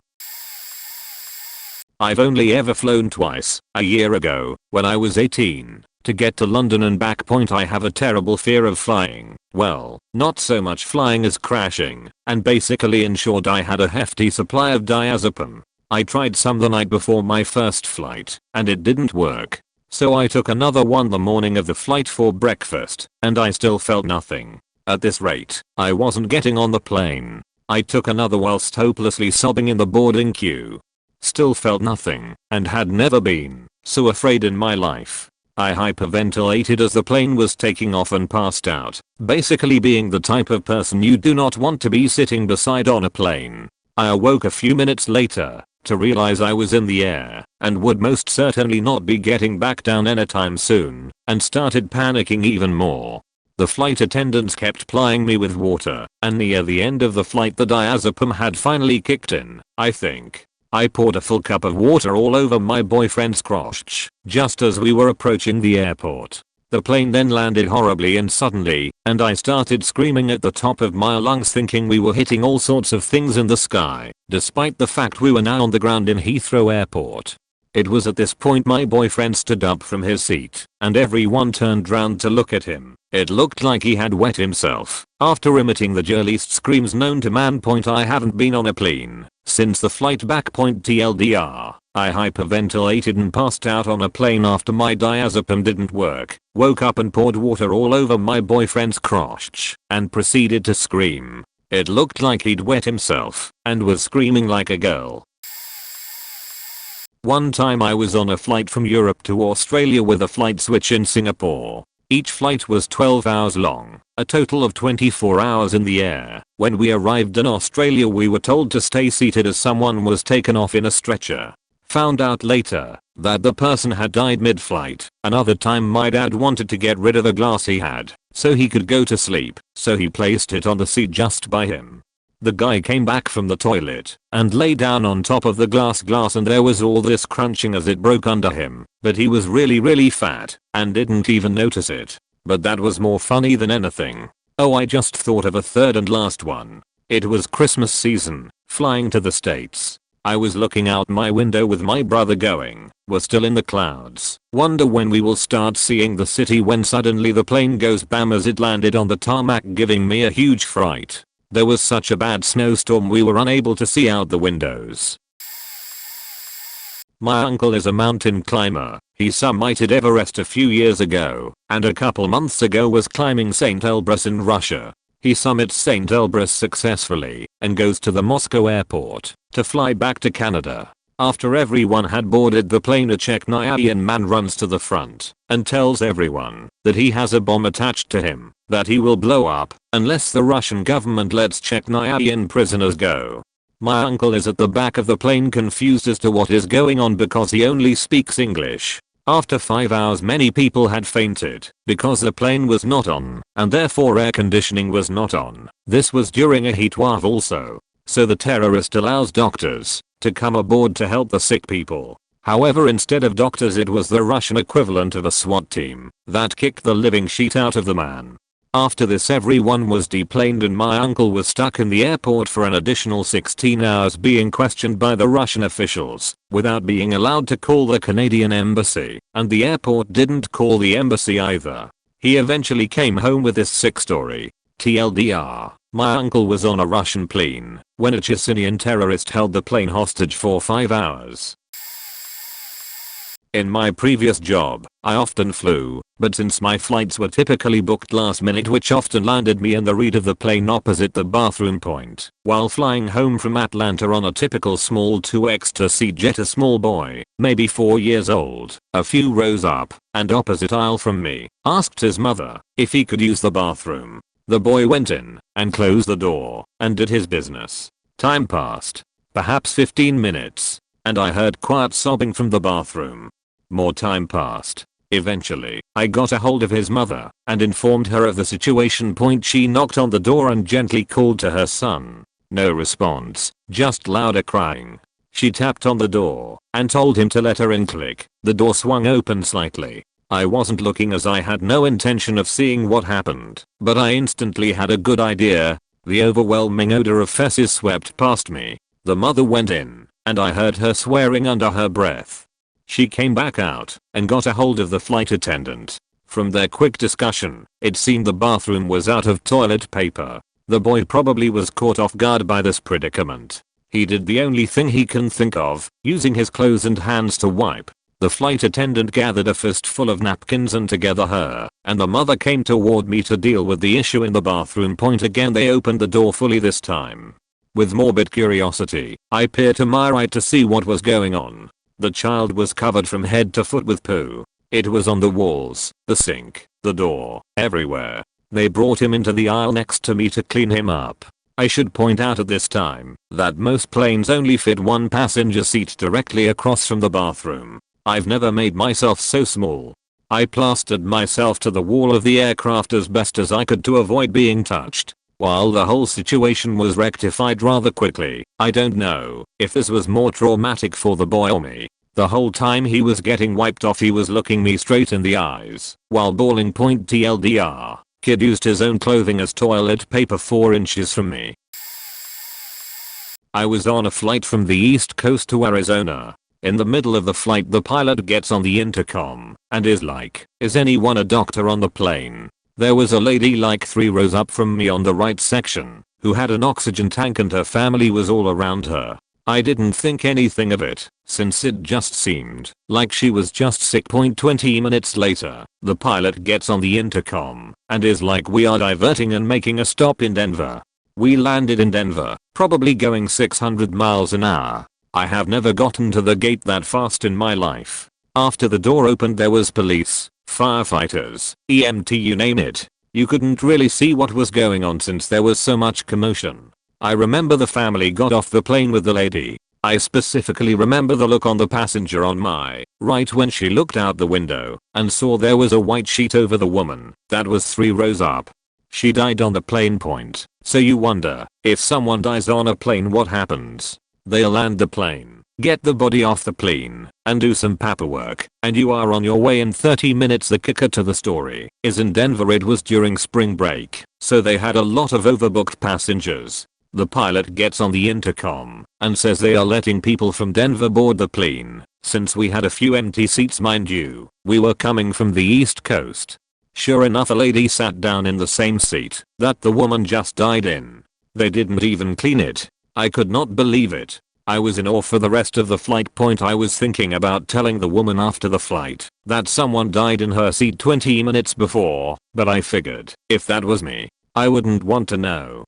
I've only ever flown twice, a year ago, when I was 18, to get to London and back. I have a terrible fear of flying. Well, not so much flying as crashing, and basically ensured I had a hefty supply of diazepam. I tried some the night before my first flight, and it didn't work. So I took another one the morning of the flight for breakfast, and I still felt nothing. At this rate, I wasn't getting on the plane. I took another whilst hopelessly sobbing in the boarding queue. Still felt nothing, and had never been so afraid in my life. I hyperventilated as the plane was taking off and passed out, basically being the type of person you do not want to be sitting beside on a plane. I awoke a few minutes later to realize I was in the air and would most certainly not be getting back down anytime soon, and started panicking even more. The flight attendants kept plying me with water, and near the end of the flight the diazepam had finally kicked in, I think. I poured a full cup of water all over my boyfriend's crotch just as we were approaching the airport. The plane then landed horribly and suddenly, and I started screaming at the top of my lungs thinking we were hitting all sorts of things in the sky, despite the fact we were now on the ground in Heathrow Airport. It was at this point my boyfriend stood up from his seat, and everyone turned round to look at him. It looked like he had wet himself. After emitting the jolliest screams known to man. I haven't been on a plane since the flight back. TLDR. I hyperventilated and passed out on a plane after my diazepam didn't work. Woke up and poured water all over my boyfriend's crotch and proceeded to scream. It looked like he'd wet himself and was screaming like a girl. One time I was on a flight from Europe to Australia with a flight switch in Singapore. Each flight was 12 hours long, a total of 24 hours in the air. When we arrived in Australia we were told to stay seated as someone was taken off in a stretcher. Found out later that the person had died mid-flight. Another time my dad wanted to get rid of a glass he had so he could go to sleep, so he placed it on the seat just by him. The guy came back from the toilet and lay down on top of the glass and there was all this crunching as it broke under him, but he was really fat and didn't even notice it. But that was more funny than anything. Oh, I just thought of a third and last one. It was Christmas season, flying to the States. I was looking out my window with my brother going, "We're still in the clouds. Wonder when we will start seeing the city," when suddenly the plane goes bam as it landed on the tarmac, giving me a huge fright. There was such a bad snowstorm we were unable to see out the windows. My uncle is a mountain climber. He summited Everest a few years ago, and a couple months ago was climbing St. Elbrus in Russia. He summits St. Elbrus successfully and goes to the Moscow airport to fly back to Canada. After everyone had boarded the plane, a Chechnyan man runs to the front and tells everyone that he has a bomb attached to him that he will blow up unless the Russian government lets Chechnyan prisoners go. My uncle is at the back of the plane confused as to what is going on because he only speaks English. After 5 hours many people had fainted because the plane was not on and therefore air conditioning was not on. This was during a heat wave also. So the terrorist allows doctors to come aboard to help the sick people. However, instead of doctors it was the Russian equivalent of a SWAT team that kicked the living shit out of the man. After this everyone was deplaned and my uncle was stuck in the airport for an additional 16 hours being questioned by the Russian officials without being allowed to call the Canadian embassy, and the airport didn't call the embassy either. He eventually came home with this sick story. TLDR, my uncle was on a Russian plane when a Chechenian terrorist held the plane hostage for 5 hours. In my previous job, I often flew, but since my flights were typically booked last minute which often landed me in the rear of the plane opposite the bathroom point, while flying home from Atlanta on a typical small 2 extra seat jet, a small boy, maybe 4 years old, a few rows up and opposite aisle from me, asked his mother if he could use the bathroom. The boy went in and closed the door and did his business. Time passed, perhaps 15 minutes, and I heard quiet sobbing from the bathroom. More time passed. Eventually, I got a hold of his mother and informed her of the situation. She knocked on the door and gently called to her son. No response, just louder crying. She tapped on the door and told him to let her in. Click. The door swung open slightly. I wasn't looking as I had no intention of seeing what happened, but I instantly had a good idea. The overwhelming odor of feces swept past me. The mother went in, and I heard her swearing under her breath. She came back out and got a hold of the flight attendant. From their quick discussion, it seemed the bathroom was out of toilet paper. The boy probably was caught off guard by this predicament. He did the only thing he can think of, using his clothes and hands to wipe. The flight attendant gathered a fistful of napkins and together her and the mother came toward me to deal with the issue in the bathroom. Again they opened the door fully this time. With morbid curiosity, I peered to my right to see what was going on. The child was covered from head to foot with poo. It was on the walls, the sink, the door, everywhere. They brought him into the aisle next to me to clean him up. I should point out at this time that most planes only fit one passenger seat directly across from the bathroom. I've never made myself so small. I plastered myself to the wall of the aircraft as best as I could to avoid being touched. While the whole situation was rectified rather quickly, I don't know if this was more traumatic for the boy or me. The whole time he was getting wiped off he was looking me straight in the eyes while bawling. TLDR, kid used his own clothing as toilet paper 4 inches from me. I was on a flight from the East Coast to Arizona. In the middle of the flight the pilot gets on the intercom and is like, "Is anyone a doctor on the plane?" There was a lady like 3 rows up from me on the right section who had an oxygen tank and her family was all around her. I didn't think anything of it since it just seemed like she was just sick. 20 minutes later, the pilot gets on the intercom and is like, "We are diverting and making a stop in Denver." We landed in Denver, probably going 600 miles an hour. I have never gotten to the gate that fast in my life. After the door opened there was police, firefighters, EMT, you name it. You couldn't really see what was going on since there was so much commotion. I remember the family got off the plane with the lady. I specifically remember the look on the passenger on my right when she looked out the window and saw there was a white sheet over the woman that was 3 rows up. She died on the plane. So you wonder, if someone dies on a plane what happens? They'll land the plane, get the body off the plane, and do some paperwork, and you are on your way in 30 minutes. The kicker to the story is in Denver it was during spring break, so they had a lot of overbooked passengers. The pilot gets on the intercom and says they are letting people from Denver board the plane, since we had a few empty seats. Mind you, we were coming from the East Coast. Sure enough, a lady sat down in the same seat that the woman just died in. They didn't even clean it. I could not believe it. I was in awe for the rest of the flight. I was thinking about telling the woman after the flight that someone died in her seat 20 minutes before, but I figured if that was me, I wouldn't want to know.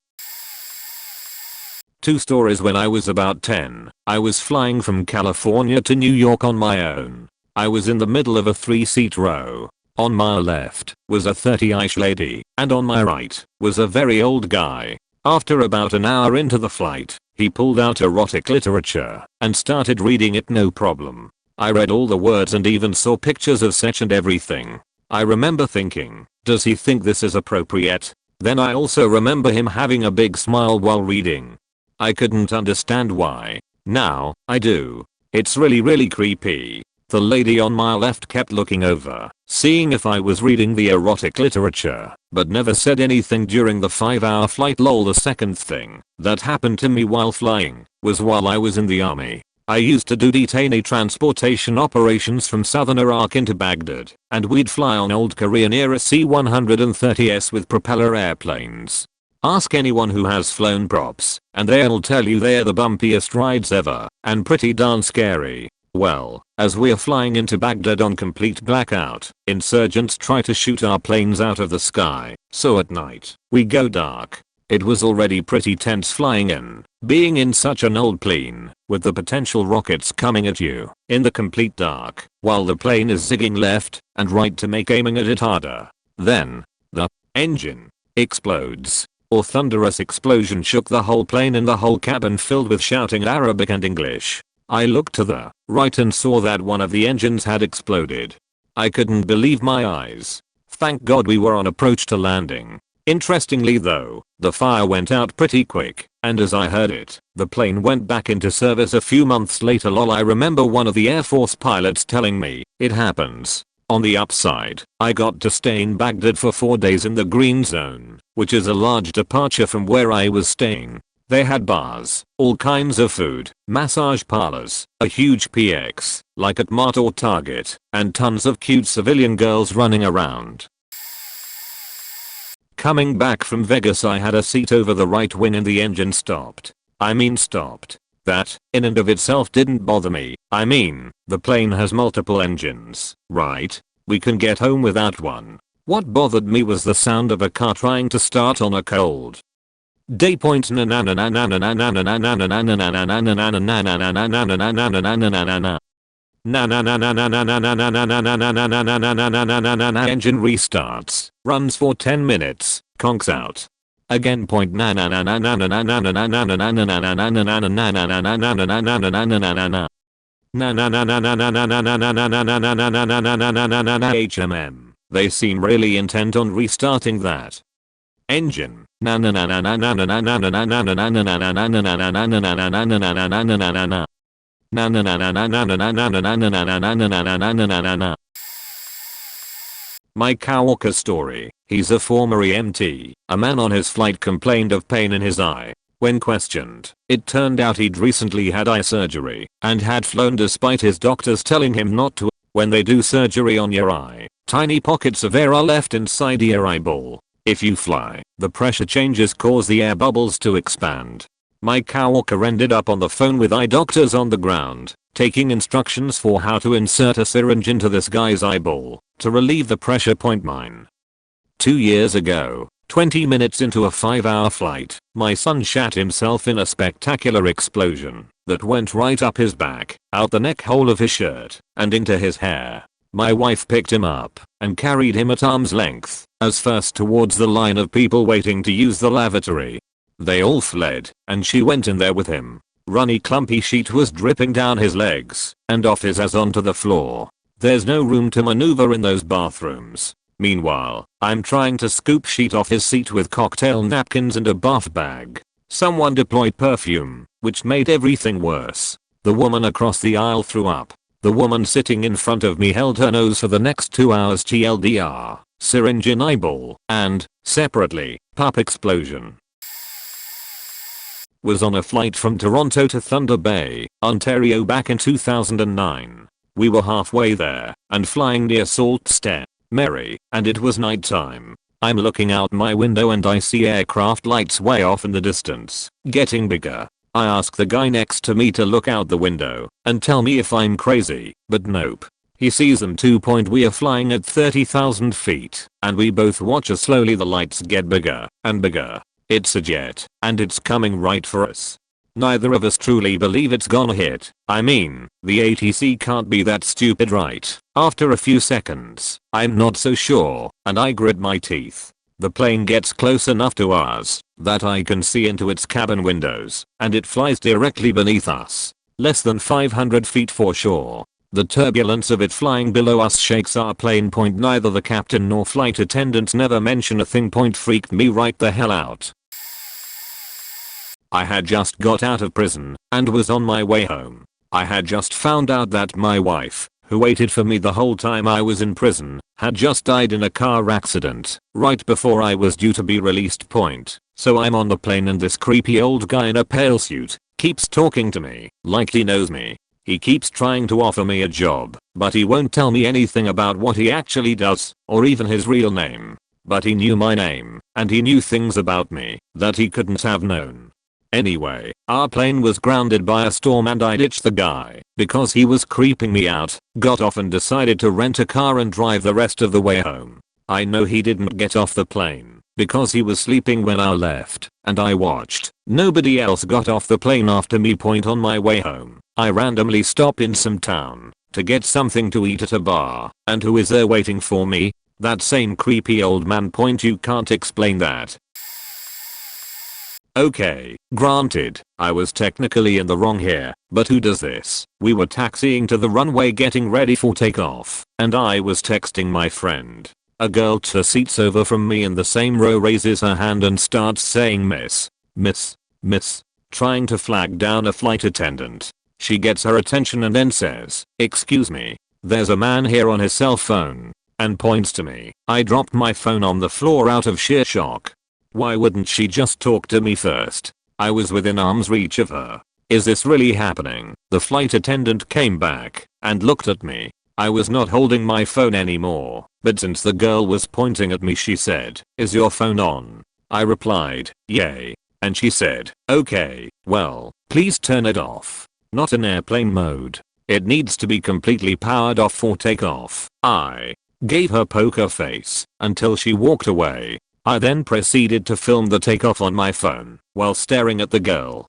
2 stories. When I was about 10, I was flying from California to New York on my own. I was in the middle of a 3-seat row. On my left was a 30-ish lady, and on my right was a very old guy. After about an hour into the flight, he pulled out erotic literature and started reading it no problem. I read all the words and even saw pictures of sex and everything. I remember thinking, does he think this is appropriate? Then I also remember him having a big smile while reading. I couldn't understand why. Now, I do. It's really creepy. The lady on my left kept looking over, seeing if I was reading the erotic literature, but never said anything during the 5-hour flight. Lol. The second thing that happened to me while flying was while I was in the army. I used to do detainee transportation operations from southern Iraq into Baghdad, and we'd fly on old Korean era C-130s with propeller airplanes. Ask anyone who has flown props, and they'll tell you they're the bumpiest rides ever, and pretty darn scary. Well, as we're flying into Baghdad on complete blackout, insurgents try to shoot our planes out of the sky, so at night, we go dark. It was already pretty tense flying in, being in such an old plane, with the potential rockets coming at you, in the complete dark, while the plane is zigging left and right to make aiming at it harder. Then, the engine explodes. A thunderous explosion shook the whole plane and the whole cabin filled with shouting Arabic and English. I looked to the right and saw that one of the engines had exploded. I couldn't believe my eyes. Thank God we were on approach to landing. Interestingly though, the fire went out pretty quick, and as I heard it, the plane went back into service a few months later. Lol. I remember one of the Air Force pilots telling me, it happens. On the upside, I got to stay in Baghdad for 4 days in the Green Zone, which is a large departure from where I was staying. They had bars, all kinds of food, massage parlors, a huge PX, like at Mart or Target, and tons of cute civilian girls running around. Coming back from Vegas, I had a seat over the right wing and the engine stopped. Stopped. That, in and of itself, didn't bother me. The plane has multiple engines, right? We can get home without one. What bothered me was the sound of a car trying to start on a cold day. Engine restarts, runs for 10 minutes, conks out. Again. HMM. They seem really intent on restarting that engine. My coworker story. He's a former EMT. A man on his flight complained of pain in his eye. When questioned, it turned out he'd recently had eye surgery and had flown despite his doctors telling him not to. When they do surgery on your eye, tiny pockets of air are left inside your eyeball. If you fly, the pressure changes cause the air bubbles to expand. My coworker ended up on the phone with eye doctors on the ground, taking instructions for how to insert a syringe into this guy's eyeball to relieve the pressure point. 2 years ago, 20 minutes into a 5-hour flight, my son shat himself in a spectacular explosion that went right up his back, out the neck hole of his shirt, and into his hair. My wife picked him up and carried him at arm's length, as first towards the line of people waiting to use the lavatory. They all fled, and she went in there with him. Runny clumpy sheet was dripping down his legs and off his ass onto the floor. There's no room to maneuver in those bathrooms. Meanwhile, I'm trying to scoop sheet off his seat with cocktail napkins and a bath bag. Someone deployed perfume, which made everything worse. The woman across the aisle threw up. The woman sitting in front of me held her nose for the next 2 hours. TLDR, syringe in eyeball, and, separately, pup explosion. Was on a flight from Toronto to Thunder Bay, Ontario back in 2009. We were halfway there, and flying near Sault Ste. Marie, and it was nighttime. I'm looking out my window and I see aircraft lights way off in the distance, getting bigger. I ask the guy next to me to look out the window and tell me if I'm crazy, but nope. He sees them too. We are flying at 30,000 feet, and we both watch as slowly the lights get bigger and bigger. It's a jet, and it's coming right for us. Neither of us truly believe it's gonna hit. I mean, the ATC can't be that stupid, right? After a few seconds, I'm not so sure, and I grit my teeth. The plane gets close enough to us that I can see into its cabin windows, and it flies directly beneath us. Less than 500 feet for sure. The turbulence of it flying below us shakes our plane. Neither the captain nor flight attendants never mention a thing. Freaked me right the hell out. I had just got out of prison and was on my way home. I had just found out that my wife, who waited for me the whole time I was in prison, had just died in a car accident right before I was due to be released. So I'm on the plane and this creepy old guy in a pale suit keeps talking to me like he knows me. He keeps trying to offer me a job, but he won't tell me anything about what he actually does or even his real name. But he knew my name and he knew things about me that he couldn't have known. Anyway, our plane was grounded by a storm and I ditched the guy because he was creeping me out, got off and decided to rent a car and drive the rest of the way home. I know he didn't get off the plane because he was sleeping when I left, and I watched. Nobody else got off the plane after me. On my way home, I randomly stop in some town to get something to eat at a bar, and who is there waiting for me? That same creepy old man. You can't explain that. Okay, granted, I was technically in the wrong here, but who does this? We were taxiing to the runway getting ready for takeoff, and I was texting my friend. A girl 2 seats over from me in the same row raises her hand and starts saying miss, trying to flag down a flight attendant. She gets her attention and then says, "Excuse me, there's a man here on his cell phone," and points to me. I dropped my phone on the floor out of sheer shock. Why wouldn't she just talk to me first? I was within arm's reach of her. Is this really happening? The flight attendant came back and looked at me. I was not holding my phone anymore, but since the girl was pointing at me, she said, "Is your phone on?" I replied, "Yay." And she said, "Okay, well, please turn it off. Not in airplane mode. It needs to be completely powered off for takeoff." I gave her poker face until she walked away. I then proceeded to film the takeoff on my phone while staring at the girl.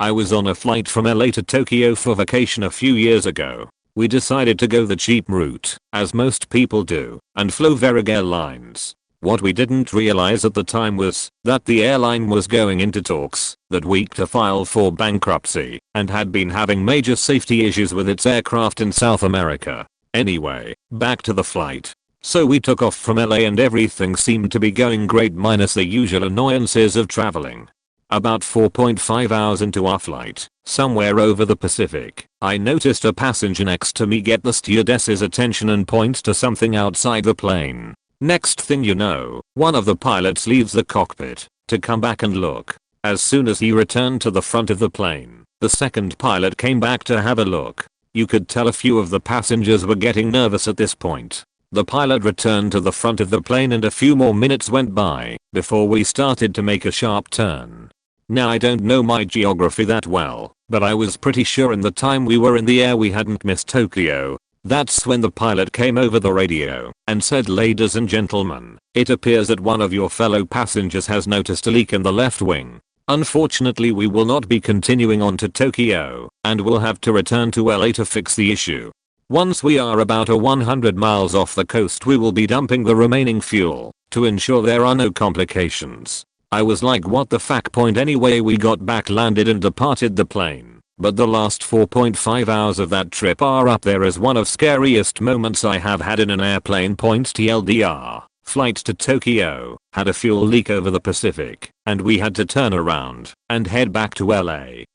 I was on a flight from LA to Tokyo for vacation a few years ago. We decided to go the cheap route, as most people do, and flew Varig Airlines. What we didn't realize at the time was that the airline was going into talks that week to file for bankruptcy and had been having major safety issues with its aircraft in South America. Anyway, back to the flight. So we took off from LA and everything seemed to be going great minus the usual annoyances of traveling. About 4.5 hours into our flight, somewhere over the Pacific, I noticed a passenger next to me get the stewardess's attention and point to something outside the plane. Next thing you know, one of the pilots leaves the cockpit to come back and look. As soon as he returned to the front of the plane, the second pilot came back to have a look. You could tell a few of the passengers were getting nervous at this point. The pilot returned to the front of the plane and a few more minutes went by before we started to make a sharp turn. Now I don't know my geography that well, but I was pretty sure in the time we were in the air we hadn't missed Tokyo. That's when the pilot came over the radio and said, "Ladies and gentlemen, it appears that one of your fellow passengers has noticed a leak in the left wing. Unfortunately, we will not be continuing on to Tokyo and will have to return to LA to fix the issue. Once we are about 100 miles off the coast, we will be dumping the remaining fuel to ensure there are no complications." I was like, what the fuck? Anyway, we got back, landed and departed the plane. But the last 4.5 hours of that trip are up there as one of scariest moments I have had in an airplane. TLDR, flight to Tokyo had a fuel leak over the Pacific and we had to turn around and head back to LA.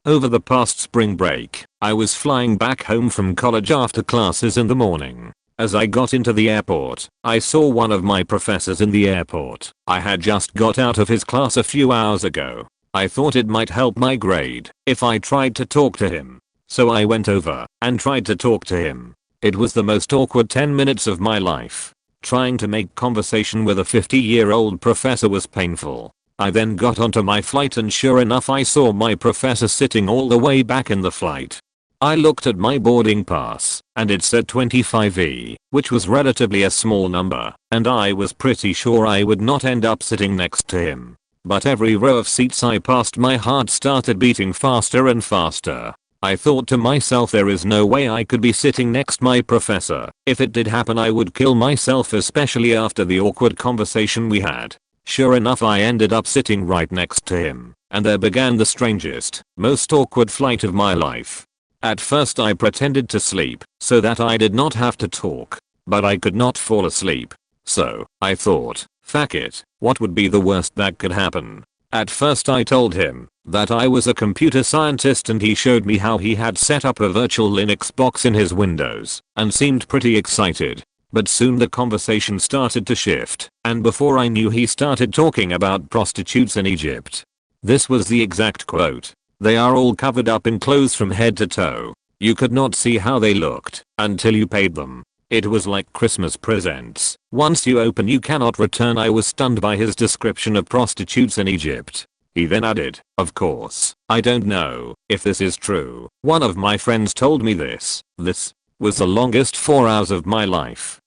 Over the past spring break, I was flying back home from college after classes in the morning. As I got into the airport, I saw one of my professors in the airport. I had just got out of his class a few hours ago. I thought it might help my grade if I tried to talk to him. So I went over and tried to talk to him. It was the most awkward 10 minutes of my life. Trying to make conversation with a 50-year-old professor was painful. I then got onto my flight and sure enough I saw my professor sitting all the way back in the flight. I looked at my boarding pass and it said 25E, which was relatively a small number, and I was pretty sure I would not end up sitting next to him. But every row of seats I passed my heart started beating faster and faster. I thought to myself there is no way I could be sitting next my professor. If it did happen I would kill myself, especially after the awkward conversation we had. Sure enough I ended up sitting right next to him, and there began the strangest, most awkward flight of my life. At first I pretended to sleep so that I did not have to talk, but I could not fall asleep. So I thought, fuck it, what would be the worst that could happen? At first I told him that I was a computer scientist and he showed me how he had set up a virtual Linux box in his Windows and seemed pretty excited. But soon the conversation started to shift, and before I knew he started talking about prostitutes in Egypt. This was the exact quote. They are all covered up in clothes from head to toe. You could not see how they looked until you paid them. It was like Christmas presents. Once you open you cannot return. I was stunned by his description of prostitutes in Egypt. He then added, of course, I don't know if this is true. One of my friends told me this. This was the longest 4 hours of my life.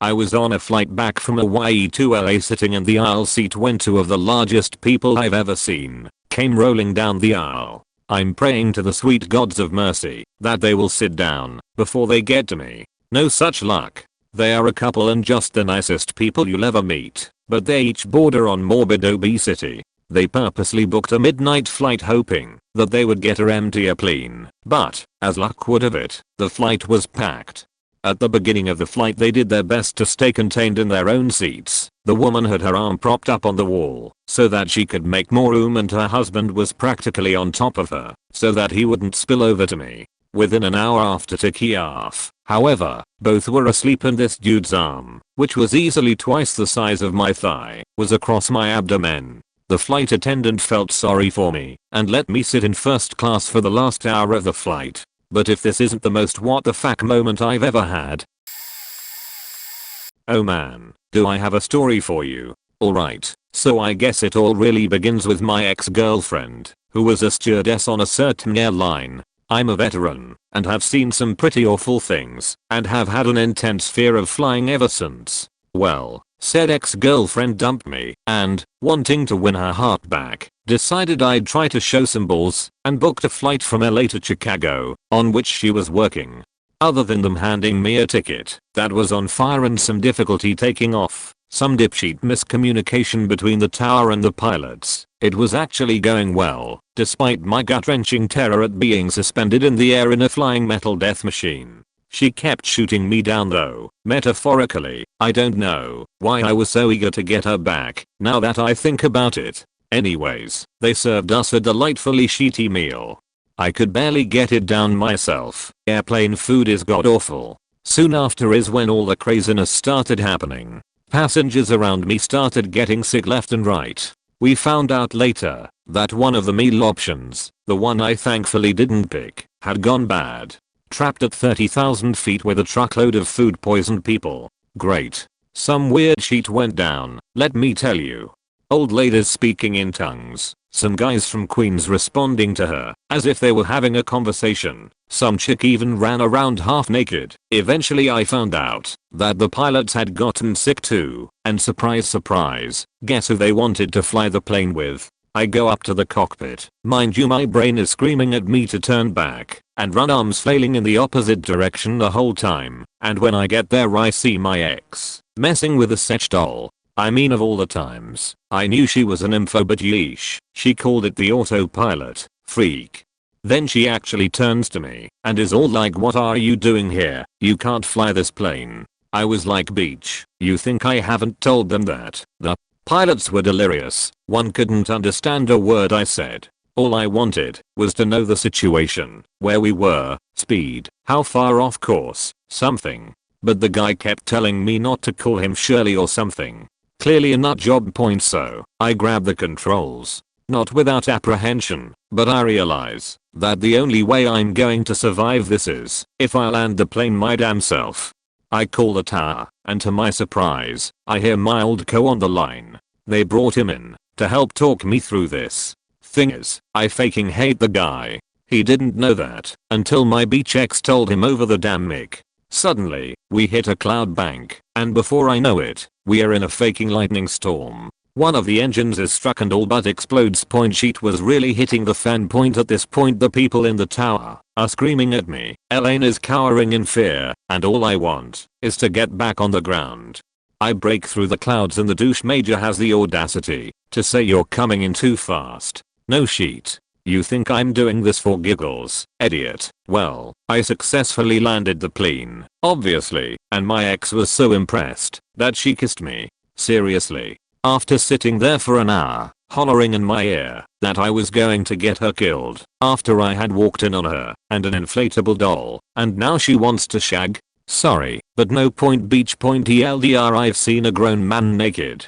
I was on a flight back from Hawaii to LA sitting in the aisle seat when two of the largest people I've ever seen came rolling down the aisle. I'm praying to the sweet gods of mercy that they will sit down before they get to me. No such luck. They are a couple and just the nicest people you'll ever meet, but they each border on morbid obesity. They purposely booked a midnight flight hoping that they would get a empty plane, but, as luck would have it, the flight was packed. At the beginning of the flight they did their best to stay contained in their own seats. The woman had her arm propped up on the wall so that she could make more room, and her husband was practically on top of her so that he wouldn't spill over to me. Within an hour after taking off, however, both were asleep and this dude's arm, which was easily twice the size of my thigh, was across my abdomen. The flight attendant felt sorry for me and let me sit in first class for the last hour of the flight. But if this isn't the most what the fuck moment I've ever had. Oh man, do I have a story for you. Alright, so I guess it all really begins with my ex-girlfriend, who was a stewardess on a certain airline. I'm a veteran and have seen some pretty awful things and have had an intense fear of flying ever since. Well, said ex-girlfriend dumped me and, wanting to win her heart back, decided I'd try to show some balls and booked a flight from LA to Chicago, on which she was working. Other than them handing me a ticket that was on fire and some difficulty taking off, some dipshit miscommunication between the tower and the pilots, it was actually going well, despite my gut-wrenching terror at being suspended in the air in a flying metal death machine. She kept shooting me down though, metaphorically. I don't know why I was so eager to get her back, now that I think about it. Anyways, they served us a delightfully shitty meal. I could barely get it down myself. Airplane food is god awful. Soon after is when all the craziness started happening. Passengers around me started getting sick left and right. We found out later that one of the meal options, the one I thankfully didn't pick, had gone bad. Trapped at 30,000 feet with a truckload of food poisoned people. Great. Some weird shit went down, let me tell you. Old ladies speaking in tongues. Some guys from Queens responding to her as if they were having a conversation. Some chick even ran around half naked. Eventually I found out that the pilots had gotten sick too, and surprise surprise, guess who they wanted to fly the plane with? I go up to the cockpit. Mind you, my brain is screaming at me to turn back and run, arms flailing in the opposite direction the whole time. And when I get there I see my ex messing with a sex doll. I mean, of all the times, I knew she was an info, but yeesh, she called it the autopilot, freak. Then she actually turns to me and is all like, what are you doing here? You can't fly this plane. I was like, beach, you think I haven't told them that? The pilots were delirious. One couldn't understand a word I said. All I wanted was to know the situation, where we were, speed, how far off course, something. But the guy kept telling me not to call him Shirley or something. Clearly a nut job point, so I grabbed the controls. not without apprehension, but I realize that the only way I'm going to survive this is if I land the plane my damn self. I call the tower, and to my surprise, I hear my old co on the line. They brought him in to help talk me through this. Thing is, I fucking hate the guy. He didn't know that until my beach ex told him over the damn mic. Suddenly, we hit a cloud bank, and before I know it, we are in a fucking lightning storm. One of the engines is struck and all but explodes. Point sheet was really hitting the fan. Point at this point the people in the tower are screaming at me. Elaine is cowering in fear, and all I want is to get back on the ground. I break through the clouds and the douche major has the audacity to say you're coming in too fast. No shit. You think I'm doing this for giggles, idiot? Well, I successfully landed the plane, obviously, and my ex was so impressed that she kissed me. Seriously. After sitting there for an hour, hollering in my ear that I was going to get her killed after I had walked in on her and an inflatable doll, and now she wants to shag? Sorry, but no point. Beach point TLDR, I've seen a grown man naked.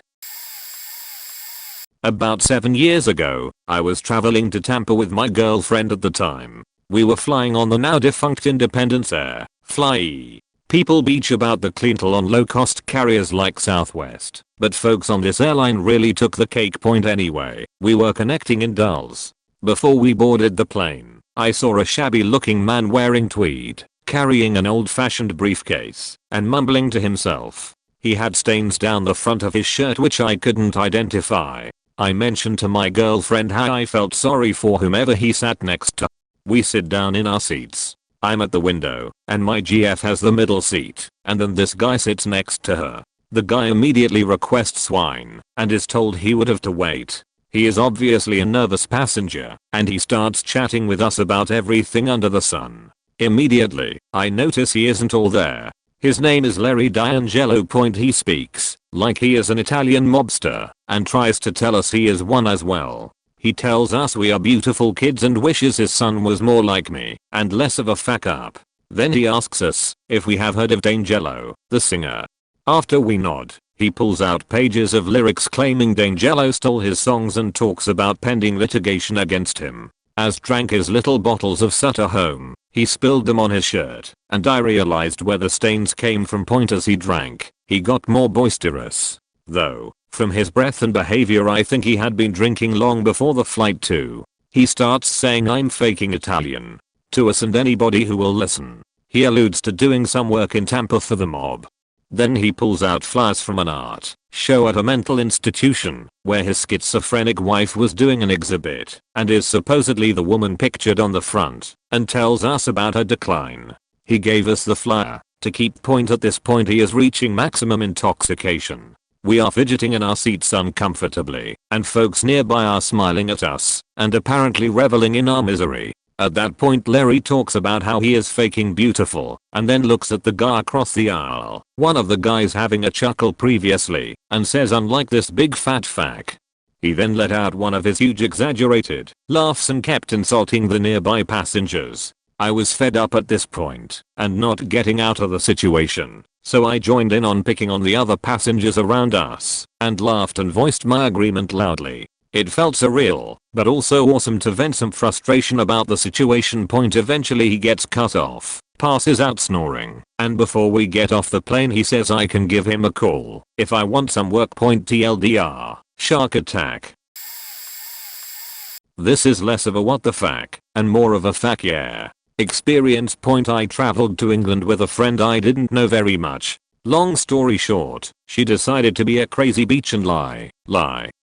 About 7 years ago, I was traveling to Tampa with my girlfriend at the time. We were flying on the now defunct Independence Air, Fly. People beach about the clientele on low-cost carriers like Southwest, but folks on this airline really took the cake. Point anyway, we were connecting in Dulles. Before we boarded the plane, I saw a shabby-looking man wearing tweed, carrying an old-fashioned briefcase, and mumbling to himself. He had stains down the front of his shirt which I couldn't identify. I mentioned to my girlfriend how I felt sorry for whomever he sat next to. We sit down in our seats. I'm at the window, and my GF has the middle seat, and then this guy sits next to her. The guy immediately requests wine, and is told he would have to wait. He is obviously a nervous passenger, and he starts chatting with us about everything under the sun. Immediately, I notice he isn't all there. His name is Larry D'Angelo. Point he speaks like he is an Italian mobster, and tries to tell us he is one as well. He tells us we are beautiful kids and wishes his son was more like me and less of a fuck up. Then he asks us if we have heard of D'Angelo, the singer. After we nod, he pulls out pages of lyrics claiming D'Angelo stole his songs and talks about pending litigation against him. As drank his little bottles of Sutter home, he spilled them on his shirt, and I realized where the stains came from. Point as he drank, he got more boisterous. Though, from his breath and behavior I think he had been drinking long before the flight too. He starts saying I'm faking Italian to us and anybody who will listen. He alludes to doing some work in Tampa for the mob. Then he pulls out flyers from an art show at a mental institution where his schizophrenic wife was doing an exhibit and is supposedly the woman pictured on the front, and tells us about her decline. He gave us the flyer to keep. Point at this point he is reaching maximum intoxication. We are fidgeting in our seats uncomfortably, and folks nearby are smiling at us and apparently reveling in our misery. At that point Larry talks about how he is faking beautiful and then looks at the guy across the aisle, one of the guys having a chuckle previously, and says unlike this big fat fuck. He then let out one of his huge exaggerated laughs and kept insulting the nearby passengers. I was fed up at this point and not getting out of the situation, so I joined in on picking on the other passengers around us and laughed and voiced my agreement loudly. It felt surreal, but also awesome to vent some frustration about the situation. Point eventually he gets cut off, passes out snoring, and before we get off the plane he says I can give him a call if I want some work. Point TLDR, shark attack. This is less of a what the fuck and more of a fuck yeah experience. Point I traveled to England with a friend I didn't know very much. Long story short, she decided to be a crazy beach and lie,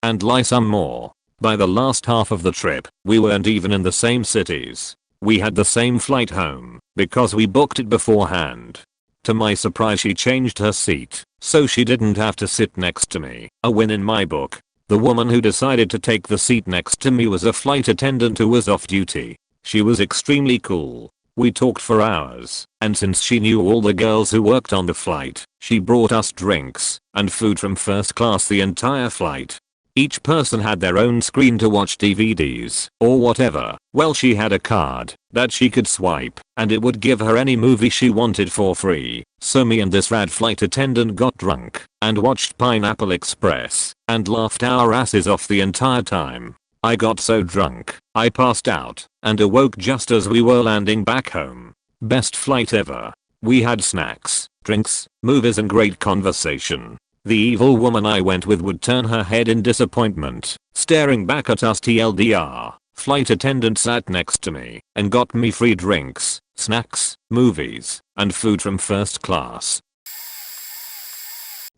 and lie some more. By the last half of the trip, we weren't even in the same cities. We had the same flight home because we booked it beforehand. To my surprise she changed her seat, so she didn't have to sit next to me, a win in my book. The woman who decided to take the seat next to me was a flight attendant who was off duty. She was extremely cool. We talked for hours, and since she knew all the girls who worked on the flight, she brought us drinks and food from first class the entire flight. Each person had their own screen to watch DVDs or whatever. Well, she had a card that she could swipe and it would give her any movie she wanted for free. So me and this rad flight attendant got drunk and watched Pineapple Express and laughed our asses off the entire time. I got so drunk, I passed out and awoke just as we were landing back home. Best flight ever. We had snacks, drinks, movies and great conversation. The evil woman I went with would turn her head in disappointment, staring back at us TLDR. Flight attendant sat next to me and got me free drinks, snacks, movies, and food from first class.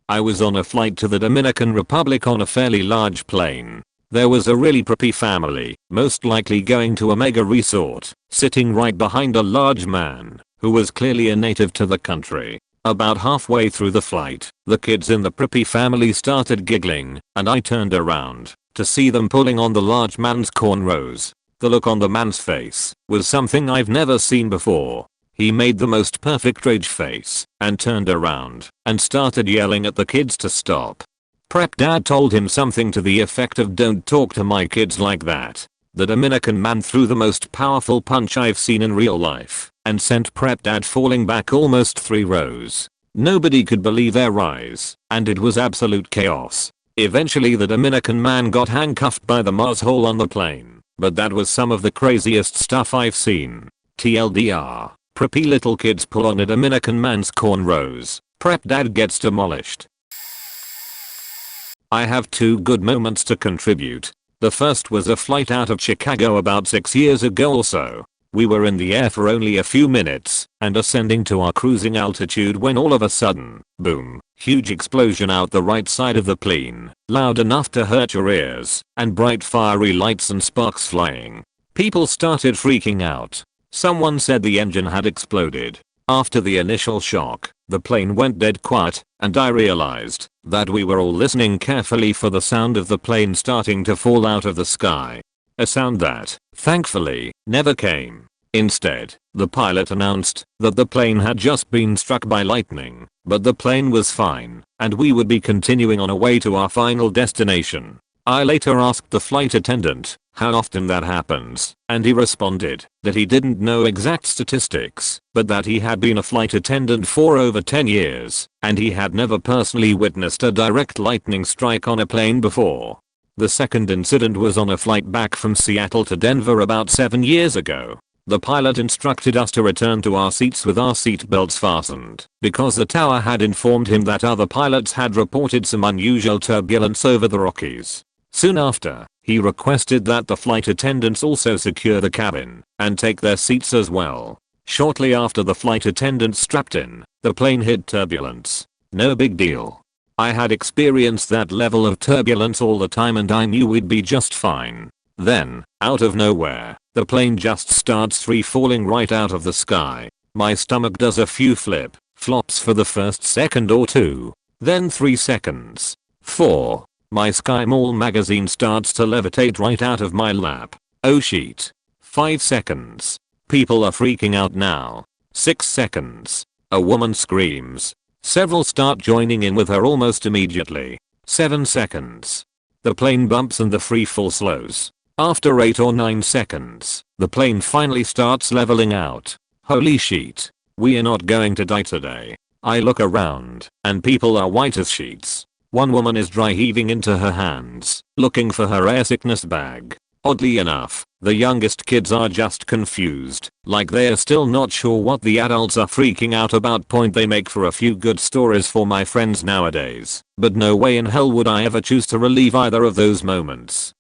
I was on a flight to the Dominican Republic on a fairly large plane. There was a really preppy family, most likely going to a mega resort, sitting right behind a large man, who was clearly a native to the country. About halfway through the flight, the kids in the preppy family started giggling, and I turned around to see them pulling on the large man's cornrows. The look on the man's face was something I've never seen before. He made the most perfect rage face and turned around and started yelling at the kids to stop. Prep dad told him something to the effect of "Don't talk to my kids like that." The Dominican man threw the most powerful punch I've seen in real life and sent prep dad falling back almost 3 rows. Nobody could believe their eyes, and it was absolute chaos. Eventually the Dominican man got handcuffed by the Mars hole on the plane, but that was some of the craziest stuff I've seen. TLDR, preppy little kids pull on a Dominican man's cornrows. Prep dad gets demolished. I have 2 good moments to contribute. The first was a flight out of Chicago about 6 years ago or so. We were in the air for only a few minutes and ascending to our cruising altitude when all of a sudden, boom, huge explosion out the right side of the plane, loud enough to hurt your ears, and bright fiery lights and sparks flying. People started freaking out. Someone said the engine had exploded. After the initial shock, the plane went dead quiet, and I realized that we were all listening carefully for the sound of the plane starting to fall out of the sky. A sound that, thankfully, never came. Instead, the pilot announced that the plane had just been struck by lightning, but the plane was fine, and we would be continuing on our way to our final destination. I later asked the flight attendant how often that happens, and he responded that he didn't know exact statistics, but that he had been a flight attendant for over 10 years, and he had never personally witnessed a direct lightning strike on a plane before. The second incident was on a flight back from Seattle to Denver about 7 years ago. The pilot instructed us to return to our seats with our seat belts fastened, because the tower had informed him that other pilots had reported some unusual turbulence over the Rockies. Soon after, he requested that the flight attendants also secure the cabin and take their seats as well. Shortly after the flight attendants strapped in, the plane hit turbulence. No big deal. I had experienced that level of turbulence all the time and I knew we'd be just fine. Then, out of nowhere, the plane just starts free falling right out of the sky. My stomach does a few flops for the first second or 2. Then 3 seconds. 4. My Sky Mall magazine starts to levitate right out of my lap. Oh shit. 5 seconds. People are freaking out now. 6 seconds. A woman screams. Several start joining in with her almost immediately. 7 seconds. The plane bumps and the free fall slows. After 8 or 9 seconds, the plane finally starts leveling out. Holy shit. We are not going to die today. I look around, and people are white as sheets. One woman is dry heaving into her hands, looking for her air sickness bag. Oddly enough, the youngest kids are just confused, like they are still not sure what the adults are freaking out about. Point they make for a few good stories for my friends nowadays, but no way in hell would I ever choose to relive either of those moments.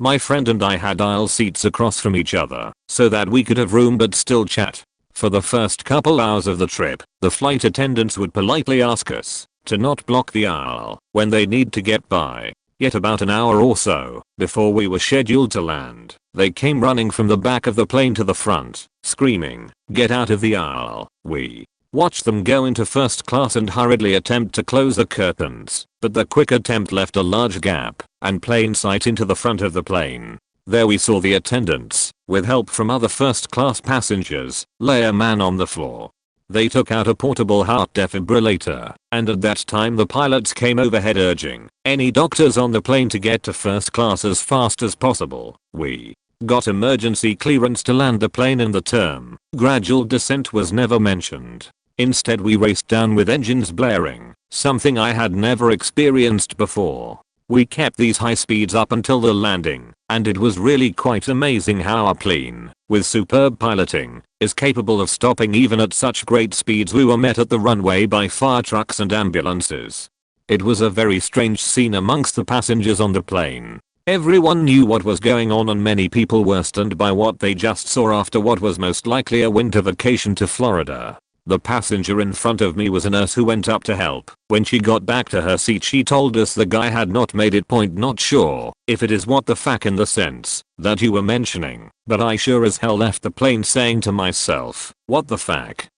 My friend and I had aisle seats across from each other, so that we could have room but still chat. For the first couple hours of the trip, the flight attendants would politely ask us to not block the aisle when they need to get by. Yet about an hour or so before we were scheduled to land, they came running from the back of the plane to the front, screaming, "Get out of the aisle." We watched them go into first class and hurriedly attempt to close the curtains, but the quick attempt left a large gap and plain sight into the front of the plane. There we saw the attendants, with help from other first class passengers, lay a man on the floor. They took out a portable heart defibrillator, and at that time the pilots came overhead urging any doctors on the plane to get to first class as fast as possible. We got emergency clearance to land the plane and the term gradual descent was never mentioned. Instead we raced down with engines blaring, something I had never experienced before. We kept these high speeds up until the landing, and it was really quite amazing how our plane, with superb piloting, is capable of stopping even at such great speeds. We were met at the runway by fire trucks and ambulances. It was a very strange scene amongst the passengers on the plane. Everyone knew what was going on and many people were stunned by what they just saw after what was most likely a winter vacation to Florida. The passenger in front of me was a nurse who went up to help. When she got back to her seat she told us the guy had not made it. Not sure if it is what the fuck in the sense that you were mentioning, but I sure as hell left the plane saying to myself, what the fuck.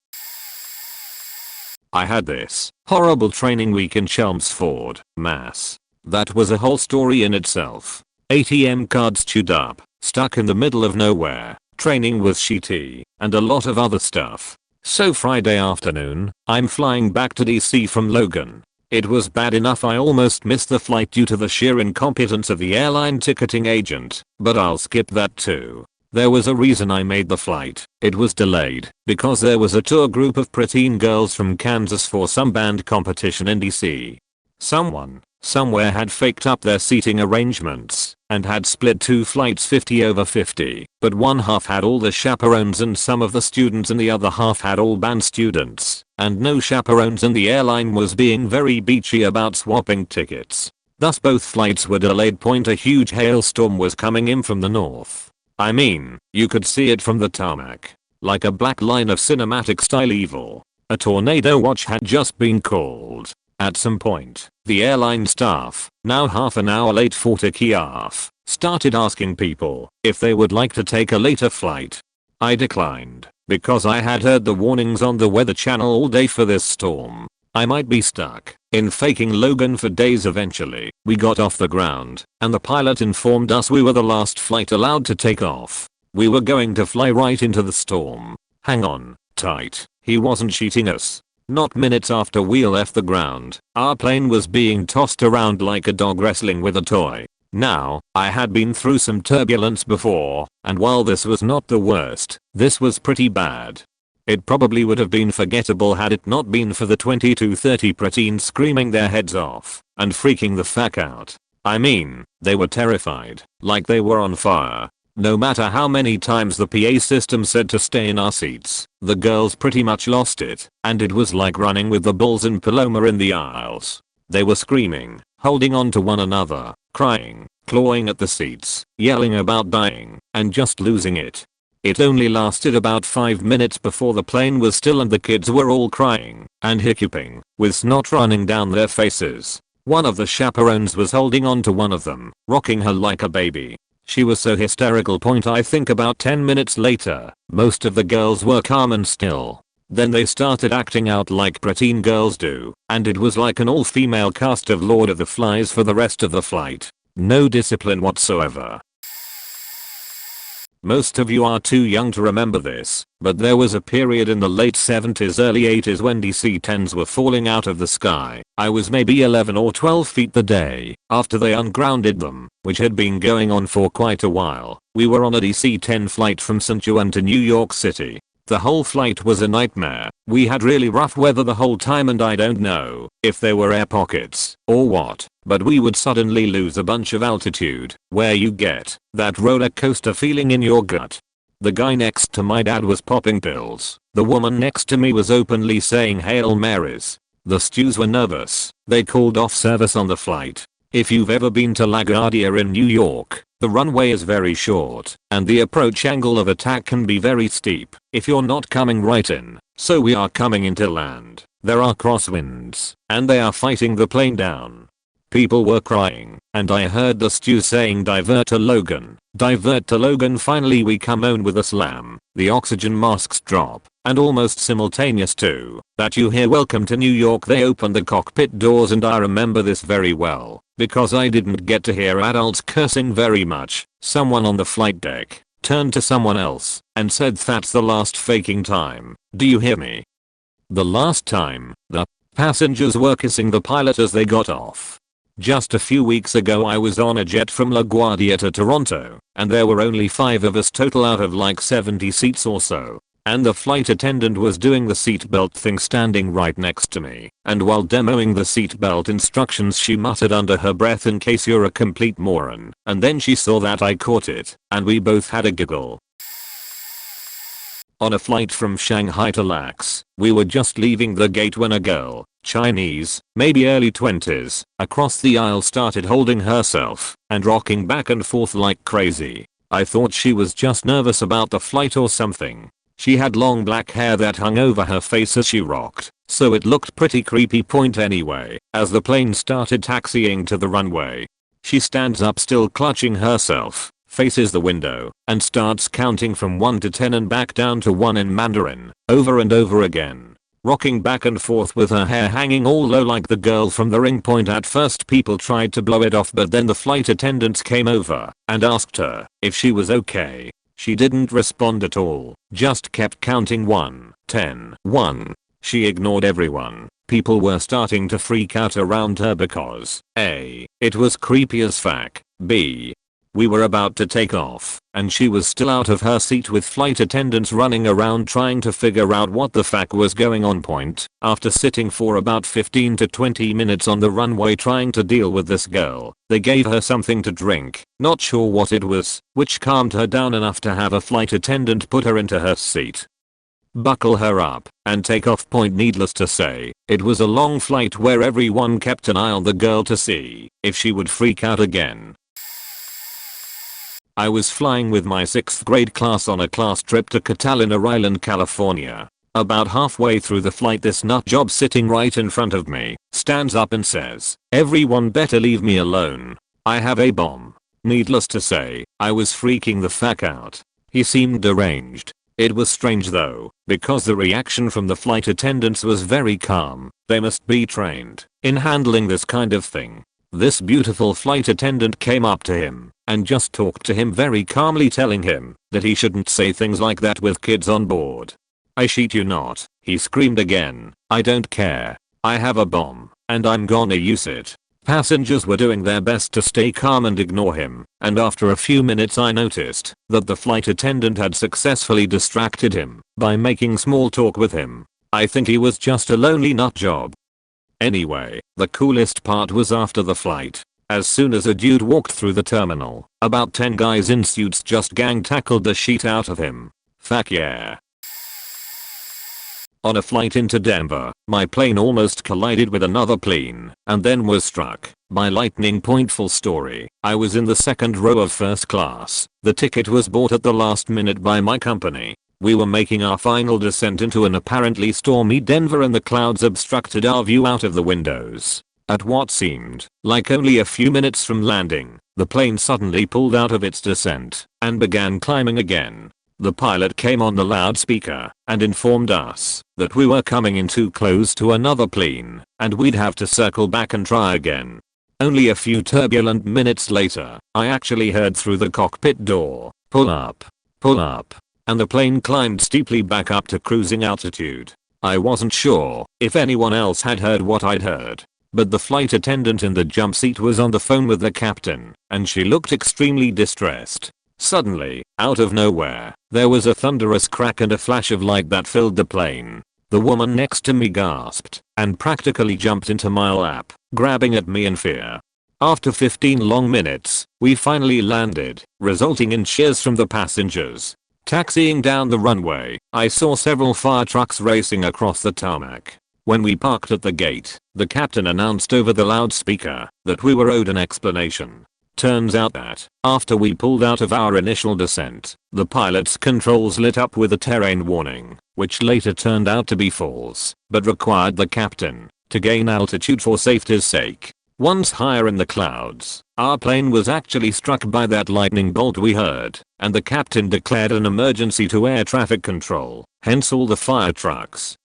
I had this horrible training week in Chelmsford, Mass. That was a whole story in itself. ATM cards chewed up, stuck in the middle of nowhere, training was shitty, and a lot of other stuff. So Friday afternoon, I'm flying back to DC from Logan. It was bad enough I almost missed the flight due to the sheer incompetence of the airline ticketing agent, but I'll skip that too. There was a reason I made the flight. It was delayed because there was a tour group of preteen girls from Kansas for some band competition in DC. Someone, somewhere had faked up their seating arrangements and had split two flights 50/50, but one half had all the chaperones and some of the students and the other half had all band students and no chaperones, and the airline was being very beachy about swapping tickets. Thus both flights were delayed. A huge hailstorm was coming in from the north. I mean, you could see it from the tarmac. Like a black line of cinematic style evil. A tornado watch had just been called. At some point, the airline staff, now half an hour late for Kiev, started asking people if they would like to take a later flight. I declined because I had heard the warnings on the Weather Channel all day for this storm. I might be stuck in faking Logan for days. Eventually, we got off the ground and the pilot informed us we were the last flight allowed to take off. We were going to fly right into the storm. Hang on tight, he wasn't cheating us. Not minutes after we left the ground, our plane was being tossed around like a dog wrestling with a toy. Now, I had been through some turbulence before, and while this was not the worst, this was pretty bad. It probably would have been forgettable had it not been for the 20 to 30 preteens screaming their heads off and freaking the fuck out. I mean, they were terrified, like they were on fire. No matter how many times the PA system said to stay in our seats, the girls pretty much lost it, and it was like running with the bulls in Paloma in the aisles. They were screaming, holding on to one another, crying, clawing at the seats, yelling about dying, and just losing it. It only lasted about 5 minutes before the plane was still and the kids were all crying and hiccuping, with snot running down their faces. One of the chaperones was holding on to one of them, rocking her like a baby. She was so hysterical. I think about 10 minutes later, most of the girls were calm and still. Then they started acting out like preteen girls do, and it was like an all-female cast of Lord of the Flies for the rest of the flight. No discipline whatsoever. Most of you are too young to remember this, but there was a period in the late 70s early 80s when DC-10s were falling out of the sky. I was maybe 11 or 12 feet the day after they ungrounded them, which had been going on for quite a while. We were on a DC-10 flight from St. Juan to New York City. The whole flight was a nightmare. We had really rough weather the whole time and I don't know if there were air pockets or what, but we would suddenly lose a bunch of altitude where you get that roller coaster feeling in your gut. The guy next to my dad was popping pills. The woman next to me was openly saying Hail Marys. The stews were nervous. They called off service on the flight. If you've ever been to LaGuardia in New York, the runway is very short, and the approach angle of attack can be very steep if you're not coming right in. So we are coming into land. There are crosswinds, and they are fighting the plane down. People were crying, and I heard the stew saying divert to Logan, divert to Logan. Finally we come on with a slam. The oxygen masks drop, and almost simultaneous to that you hear welcome to New York. They opened the cockpit doors and I remember this very well, because I didn't get to hear adults cursing very much. Someone on the flight deck turned to someone else and said that's the last faking time. Do you hear me? The last time the passengers were kissing the pilot as they got off. Just a few weeks ago I was on a jet from LaGuardia to Toronto, and there were only 5 of us total out of like 70 seats or so. and the flight attendant was doing the seatbelt thing standing right next to me, and while demoing the seatbelt instructions she muttered under her breath, "In case you're a complete moron," and then she saw that I caught it, and we both had a giggle. On a flight from Shanghai to Lax, we were just leaving the gate when a girl, Chinese, maybe early 20s, across the aisle started holding herself and rocking back and forth like crazy. I thought she was just nervous about the flight or something. She had long black hair that hung over her face as she rocked, so it looked pretty creepy. Anyway, as the plane started taxiing to the runway, she stands up still clutching herself, faces the window, and starts counting from 1 to 10 and back down to 1 in Mandarin, over and over again, rocking back and forth with her hair hanging all low like the girl from The Ring. At first people tried to blow it off, but then the flight attendants came over and asked her if she was okay. She didn't respond at all, just kept counting 1, 10, 1. She ignored everyone. People were starting to freak out around her because A, it was creepy as fuck, B, we were about to take off, and she was still out of her seat with flight attendants running around trying to figure out what the fuck was going on. After sitting for about 15 to 20 minutes on the runway trying to deal with this girl, they gave her something to drink, not sure what it was, which calmed her down enough to have a flight attendant put her into her seat, buckle her up, and take off. Needless to say, it was a long flight where everyone kept an eye on the girl to see if she would freak out again. I was flying with my 6th grade class on a class trip to Catalina Island, California. About halfway through the flight, this nutjob sitting right in front of me stands up and says, "Everyone better leave me alone. I have a bomb." Needless to say, I was freaking the fuck out. He seemed deranged. It was strange though, because the reaction from the flight attendants was very calm. They must be trained in handling this kind of thing. This beautiful flight attendant came up to him and just talked to him very calmly, telling him that he shouldn't say things like that with kids on board. "I shit you not," he screamed again. "I don't care. I have a bomb, and I'm gonna use it." Passengers were doing their best to stay calm and ignore him, and after a few minutes I noticed that the flight attendant had successfully distracted him by making small talk with him. I think he was just a lonely nutjob. Anyway, the coolest part was after the flight. As soon as a dude walked through the terminal, about 10 guys in suits just gang tackled the shit out of him. Fuck yeah. On a flight into Denver, my plane almost collided with another plane and then was struck by lightning. Full story. I was in the second row of first class. The ticket was bought at the last minute by my company. We were making our final descent into an apparently stormy Denver and the clouds obstructed our view out of the windows. At what seemed like only a few minutes from landing, the plane suddenly pulled out of its descent and began climbing again. The pilot came on the loudspeaker and informed us that we were coming in too close to another plane and we'd have to circle back and try again. Only a few turbulent minutes later, I actually heard through the cockpit door, pull up, and the plane climbed steeply back up to cruising altitude. I wasn't sure if anyone else had heard what I'd heard, but the flight attendant in the jump seat was on the phone with the captain, and she looked extremely distressed. Suddenly, out of nowhere, there was a thunderous crack and a flash of light that filled the plane. The woman next to me gasped and practically jumped into my lap, grabbing at me in fear. After 15 long minutes, we finally landed, resulting in cheers from the passengers. Taxiing down the runway, I saw several fire trucks racing across the tarmac. When we parked at the gate, the captain announced over the loudspeaker that we were owed an explanation. Turns out that, after we pulled out of our initial descent, the pilot's controls lit up with a terrain warning, which later turned out to be false, but required the captain to gain altitude for safety's sake. Once higher in the clouds, our plane was actually struck by that lightning bolt we heard, and the captain declared an emergency to air traffic control, hence all the fire trucks.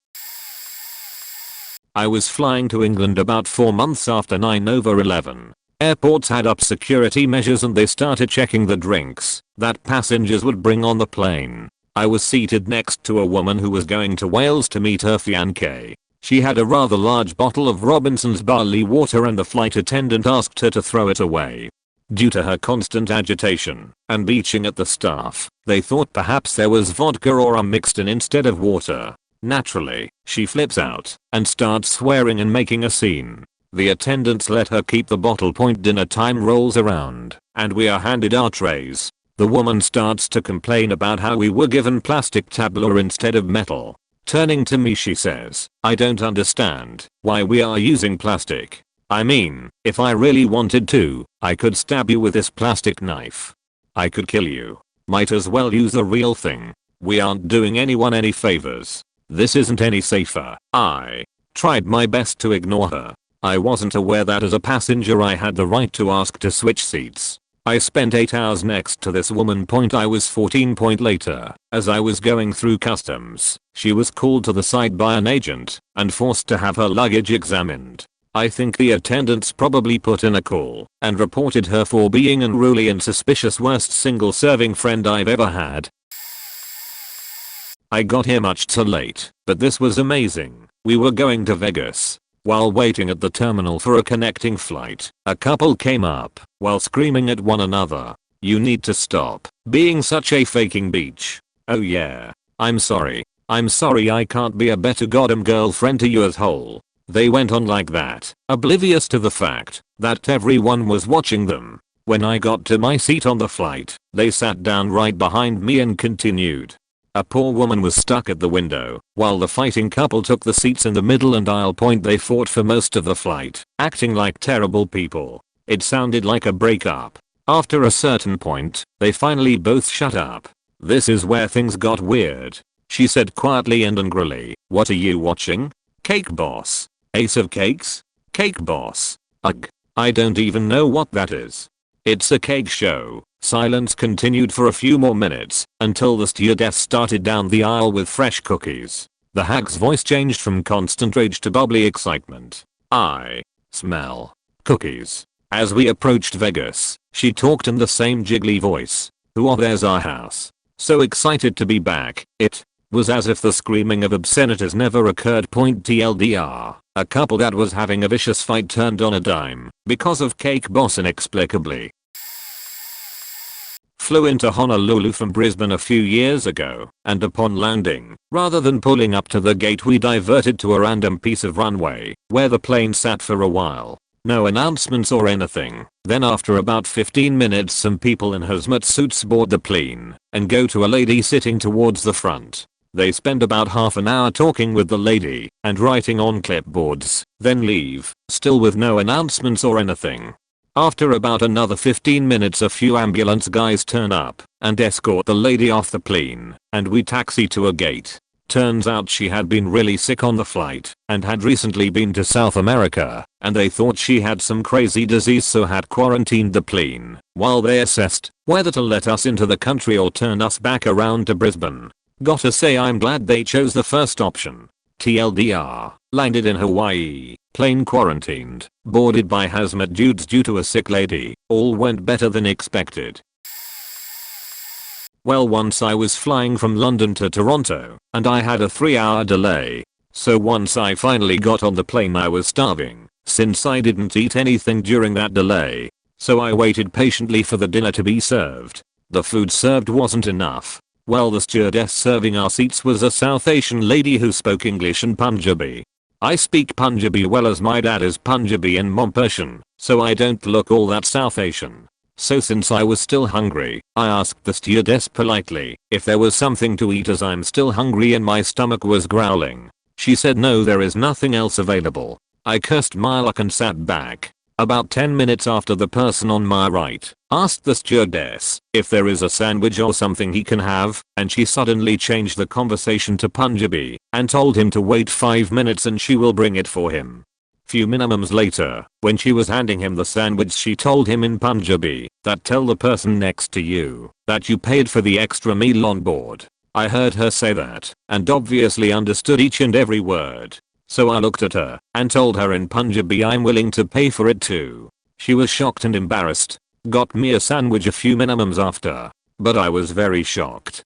I was flying to England about 4 months after 9/11. Airports had up security measures and they started checking the drinks that passengers would bring on the plane. I was seated next to a woman who was going to Wales to meet her fiancé. She had a rather large bottle of Robinson's barley water and the flight attendant asked her to throw it away. Due to her constant agitation and beaching at the staff, they thought perhaps there was vodka or rum mixed in instead of water. Naturally, she flips out and starts swearing and making a scene. The attendants let her keep the bottle. Dinner time rolls around and we are handed our trays. The woman starts to complain about how we were given plastic tabla instead of metal. Turning to me she says, "I don't understand why we are using plastic. I mean, if I really wanted to, I could stab you with this plastic knife. I could kill you. Might as well use the real thing. We aren't doing anyone any favors. This isn't any safer." I tried my best to ignore her. I wasn't aware that as a passenger I had the right to ask to switch seats. I spent 8 hours next to this woman. I was 14. Later, as I was going through customs, she was called to the side by an agent and forced to have her luggage examined. I think the attendants probably put in a call and reported her for being unruly and suspicious. Worst single serving friend I've ever had. I got here much too late, but this was amazing. We were going to Vegas. While waiting at the terminal for a connecting flight, a couple came up while screaming at one another. "You need to stop being such a faking beach. Oh yeah. I'm sorry I can't be a better goddamn girlfriend to you asshole." They went on like that, oblivious to the fact that everyone was watching them. When I got to my seat on the flight, they sat down right behind me and continued. A poor woman was stuck at the window, while the fighting couple took the seats in the middle and aisle. They fought for most of the flight, acting like terrible people. It sounded like a breakup. After a certain point, they finally both shut up. "This is where things got weird," she said quietly and angrily. "What are you watching? Cake Boss? Ace of Cakes? Cake Boss? Ugh. I don't even know what that is. It's a cake show." Silence continued for a few more minutes until the stewardess started down the aisle with fresh cookies. The hack's voice changed from constant rage to bubbly excitement. "I smell cookies." As we approached Vegas, she talked in the same jiggly voice. "Oh, there's our house. So excited to be back." It was as if the screaming of obscenities never occurred. TLDR, a couple that was having a vicious fight turned on a dime because of Cake Boss inexplicably. Flew into Honolulu from Brisbane a few years ago, and upon landing, rather than pulling up to the gate we diverted to a random piece of runway, where the plane sat for a while. No announcements or anything. Then after about 15 minutes some people in hazmat suits board the plane and go to a lady sitting towards the front. They spend about half an hour talking with the lady and writing on clipboards, then leave, still with no announcements or anything. After about another 15 minutes a few ambulance guys turn up and escort the lady off the plane, and we taxi to a gate. Turns out she had been really sick on the flight and had recently been to South America, and they thought she had some crazy disease so had quarantined the plane while they assessed whether to let us into the country or turn us back around to Brisbane. Gotta say I'm glad they chose the first option. TLDR, landed in Hawaii, plane quarantined, boarded by hazmat dudes due to a sick lady, all went better than expected. Well, once I was flying from London to Toronto, and I had a 3-hour delay. So once I finally got on the plane I was starving, since I didn't eat anything during that delay. So I waited patiently for the dinner to be served. The food served wasn't enough. Well, the stewardess serving our seats was a South Asian lady who spoke English and Punjabi. I speak Punjabi well as my dad is Punjabi and mom Persian, so I don't look all that South Asian. So since I was still hungry, I asked the stewardess politely if there was something to eat as I'm still hungry and my stomach was growling. She said no, there is nothing else available. I cursed my luck and sat back. About 10 minutes after, the person on my right asked the stewardess if there is a sandwich or something he can have, and she suddenly changed the conversation to Punjabi and told him to wait 5 minutes and she will bring it for him. Few minimums later, when she was handing him the sandwich, she told him in Punjabi that tell the person next to you that you paid for the extra meal on board. I heard her say that and obviously understood each and every word. So I looked at her and told her in Punjabi I'm willing to pay for it too. She was shocked and embarrassed. Got me a sandwich a few minimums after, but I was very shocked.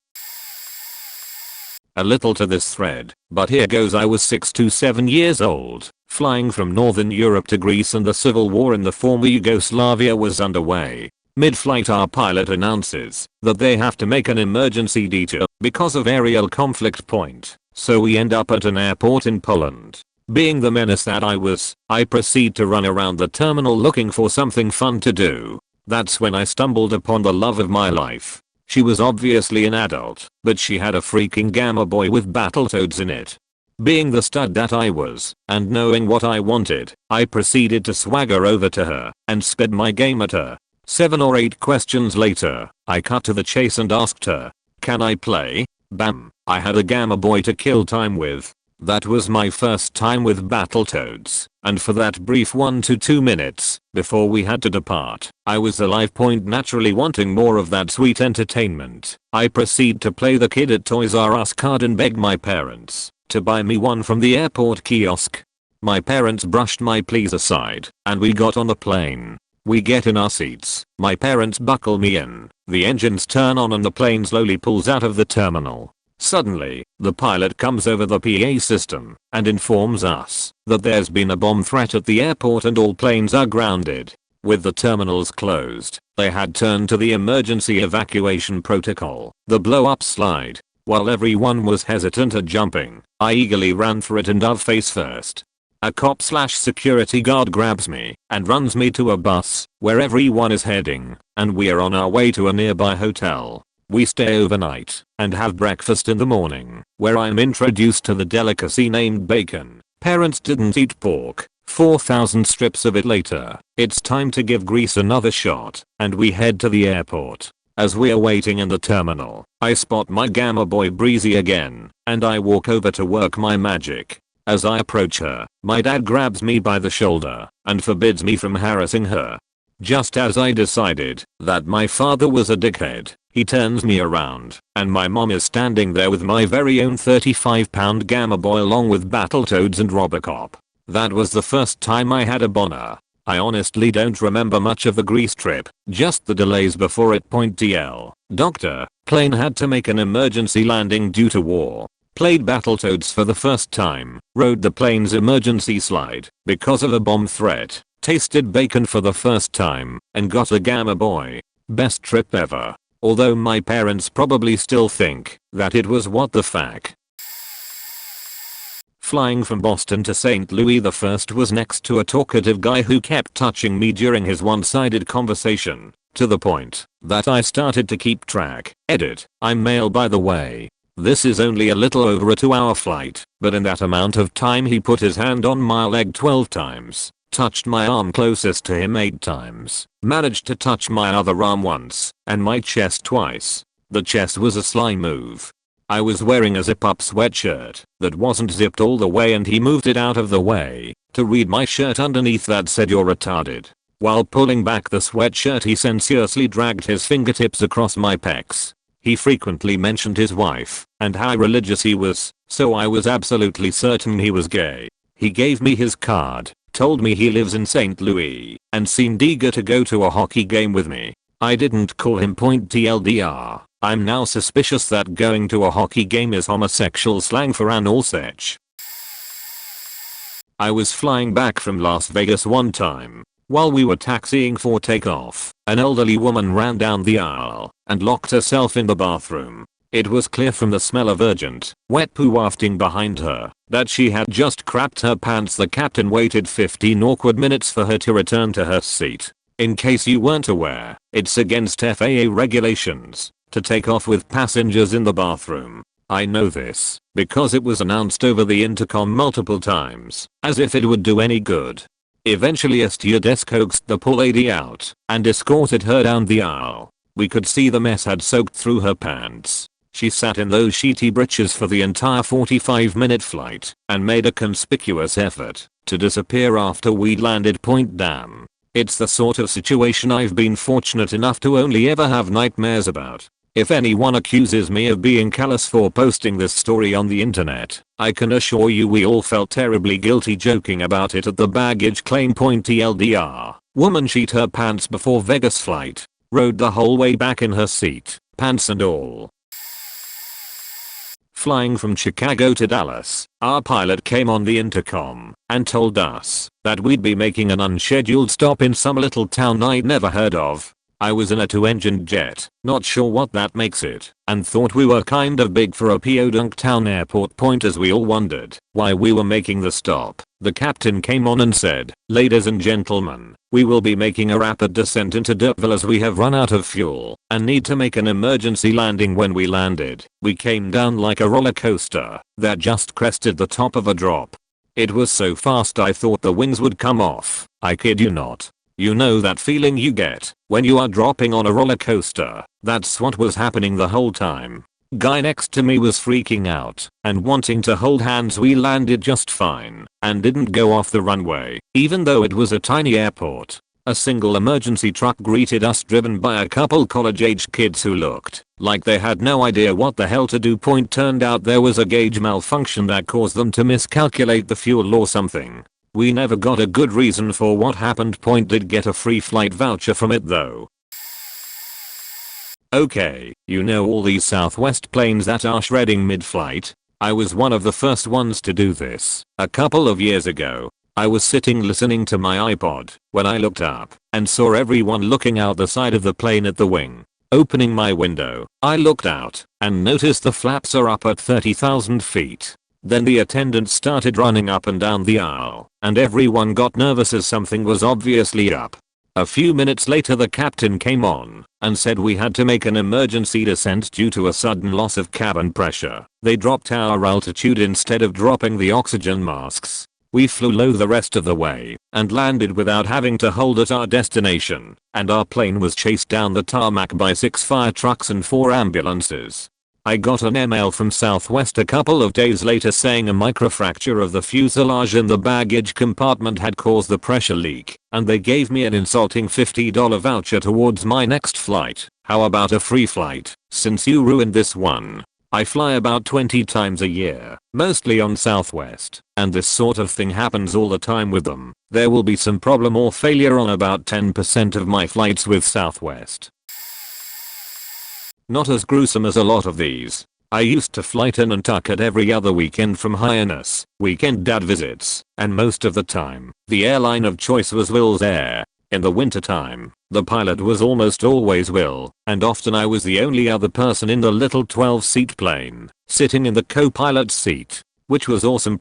a little to this thread, but here goes. I was 6 to 7 years old, flying from Northern Europe to Greece, and the civil war in the former Yugoslavia was underway. Mid-flight our pilot announces that they have to make an emergency detour because of aerial conflict point, so we end up at an airport in Poland. Being the menace that I was, I proceed to run around the terminal looking for something fun to do. That's when I stumbled upon the love of my life. She was obviously an adult, but she had a freaking Gamma Boy with Battletoads in it. Being the stud that I was, and knowing what I wanted, I proceeded to swagger over to her and sped my game at her. 7 or 8 questions later, I cut to the chase and asked her, "Can I play?" Bam, I had a Gamma Boy to kill time with. That was my first time with Battletoads, and for that brief 1 to 2 minutes before we had to depart, I was alive. Naturally wanting more of that sweet entertainment, I proceed to play the kid at Toys R Us card and beg my parents to buy me one from the airport kiosk. My parents brushed my pleas aside, and we got on the plane. We get in our seats, my parents buckle me in, the engines turn on and the plane slowly pulls out of the terminal. Suddenly, the pilot comes over the PA system and informs us that there's been a bomb threat at the airport and all planes are grounded. With the terminals closed, they had turned to the emergency evacuation protocol, the blow-up slide. While everyone was hesitant at jumping, I eagerly ran for it and dove face first. A cop/security guard grabs me and runs me to a bus where everyone is heading, and we are on our way to a nearby hotel. We stay overnight and have breakfast in the morning, where I'm introduced to the delicacy named bacon. Parents didn't eat pork. 4,000 strips of it later, it's time to give Greece another shot, and we head to the airport. As we are waiting in the terminal, I spot my Gamma Boy Breezy again, and I walk over to work my magic. As I approach her, my dad grabs me by the shoulder and forbids me from harassing her. Just as I decided that my father was a dickhead, he turns me around, and my mom is standing there with my very own 35-pound Gamma Boy along with Battletoads and Robocop. That was the first time I had a boner. I honestly don't remember much of the Greece trip, just the delays before it. TL. Doctor, plane had to make an emergency landing due to war. Played Battletoads for the first time, rode the plane's emergency slide because of a bomb threat, tasted bacon for the first time, and got a Gamma Boy. Best trip ever. Although my parents probably still think that it was what the fuck. Flying from Boston to St. Louis, the first was next to a talkative guy who kept touching me during his one-sided conversation, to the point that I started to keep track. Edit, I'm male by the way. This is only a little over a 2-hour flight, but in that amount of time he put his hand on my leg 12 times, touched my arm closest to him 8 times, managed to touch my other arm once, and my chest twice. The chest was a sly move. I was wearing a zip-up sweatshirt that wasn't zipped all the way, and he moved it out of the way to read my shirt underneath that said "You're retarded." While pulling back the sweatshirt, he sensuously dragged his fingertips across my pecs. He frequently mentioned his wife and how religious he was, so I was absolutely certain he was gay. He gave me his card, told me he lives in St. Louis, and seemed eager to go to a hockey game with me. I didn't call him TLDR. I'm now suspicious that going to a hockey game is homosexual slang for anal sex. I was flying back from Las Vegas one time. While we were taxiing for takeoff, an elderly woman ran down the aisle and locked herself in the bathroom. It was clear from the smell of urgent, wet poo wafting behind her that she had just crapped her pants. The captain waited 15 awkward minutes for her to return to her seat. In case you weren't aware, it's against FAA regulations to take off with passengers in the bathroom. I know this because it was announced over the intercom multiple times, as if it would do any good. Eventually a stewardess coaxed the poor lady out and escorted her down the aisle. We could see the mess had soaked through her pants. She sat in those sheety britches for the entire 45-minute flight and made a conspicuous effort to disappear after we'd landed. Damn. It's the sort of situation I've been fortunate enough to only ever have nightmares about. If anyone accuses me of being callous for posting this story on the internet, I can assure you we all felt terribly guilty joking about it at the baggage claim point. TLDR. Woman sheet her pants before Vegas flight. Rode the whole way back in her seat, pants and all. Flying from Chicago to Dallas, our pilot came on the intercom and told us that we'd be making an unscheduled stop in some little town I'd never heard of. I was in a 2-engined jet, not sure what that makes it, and thought we were kind of big for a podunk town airport point as we all wondered why we were making the stop. The captain came on and said, "Ladies and gentlemen, we will be making a rapid descent into Dirtville as we have run out of fuel and need to make an emergency landing." When we landed, we came down like a roller coaster that just crested the top of a drop. It was so fast I thought the wings would come off. I kid you not. You know that feeling you get when you are dropping on a roller coaster? That's what was happening the whole time. Guy next to me was freaking out and wanting to hold hands. We landed just fine and didn't go off the runway, even though it was a tiny airport. A single emergency truck greeted us, driven by a couple college-aged kids who looked like they had no idea what the hell to do. Turned out there was a gauge malfunction that caused them to miscalculate the fuel or something. We never got a good reason for what happened. Did get a free flight voucher from it though. Okay, you know all these Southwest planes that are shredding mid-flight? I was one of the first ones to do this. A couple of years ago, I was sitting listening to my iPod when I looked up and saw everyone looking out the side of the plane at the wing. Opening my window, I looked out and noticed the flaps are up at 30,000 feet. Then the attendants started running up and down the aisle, and everyone got nervous as something was obviously up. A few minutes later the captain came on and said we had to make an emergency descent due to a sudden loss of cabin pressure. They dropped our altitude instead of dropping the oxygen masks. We flew low the rest of the way and landed without having to hold at our destination, and our plane was chased down the tarmac by 6 fire trucks and 4 ambulances. I got an email from Southwest a couple of days later saying a microfracture of the fuselage in the baggage compartment had caused the pressure leak, and they gave me an insulting $50 voucher towards my next flight. How about a free flight, since you ruined this one? I fly about 20 times a year, mostly on Southwest, and this sort of thing happens all the time with them. There will be some problem or failure on about 10% of my flights with Southwest. Not as gruesome as a lot of these. I used to fly to Nantucket every other weekend from Hyannis, weekend dad visits, and most of the time, the airline of choice was Will's Air. In the wintertime, the pilot was almost always Will, and often I was the only other person in the little 12-seat plane, sitting in the co-pilot's seat, which was awesome.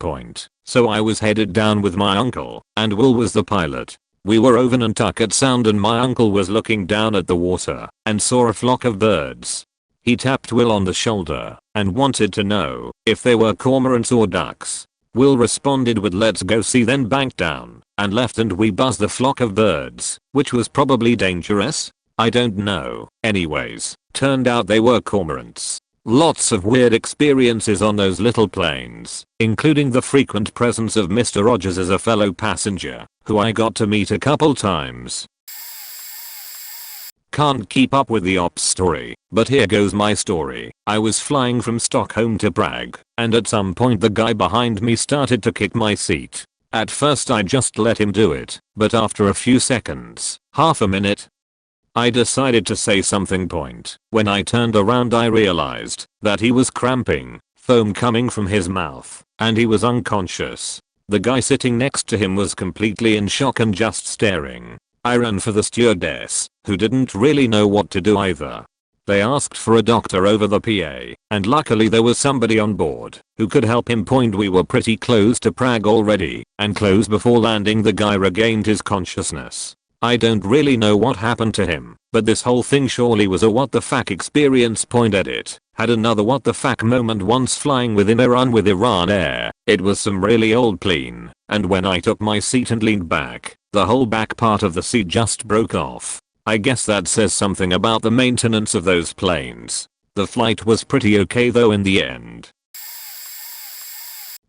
So I was headed down with my uncle, and Will was the pilot. We were over Nantucket Sound and my uncle was looking down at the water and saw a flock of birds. He tapped Will on the shoulder and wanted to know if they were cormorants or ducks. Will responded with "let's go see," then banked down and left, and we buzzed the flock of birds, which was probably dangerous. I don't know. Anyways, turned out they were cormorants. Lots of weird experiences on those little planes, including the frequent presence of Mr. Rogers as a fellow passenger, who I got to meet a couple times. Can't keep up with the ops story, but here goes my story. I was flying from Stockholm to Prague, and at some point the guy behind me started to kick my seat. At first I just let him do it, but after a few seconds, half a minute, I decided to say something. When I turned around I realized that he was cramping, foam coming from his mouth, and he was unconscious. The guy sitting next to him was completely in shock and just staring. I ran for the stewardess, who didn't really know what to do either. They asked for a doctor over the PA, and luckily there was somebody on board who could help him. We were pretty close to Prague already, and close before landing the guy regained his consciousness. I don't really know what happened to him, but this whole thing surely was a what the fuck experience. Edit. Had another what the fuck moment once flying within Iran with Iran Air. It was some really old plane, and when I took my seat and leaned back, the whole back part of the seat just broke off. I guess that says something about the maintenance of those planes. The flight was pretty okay though in the end.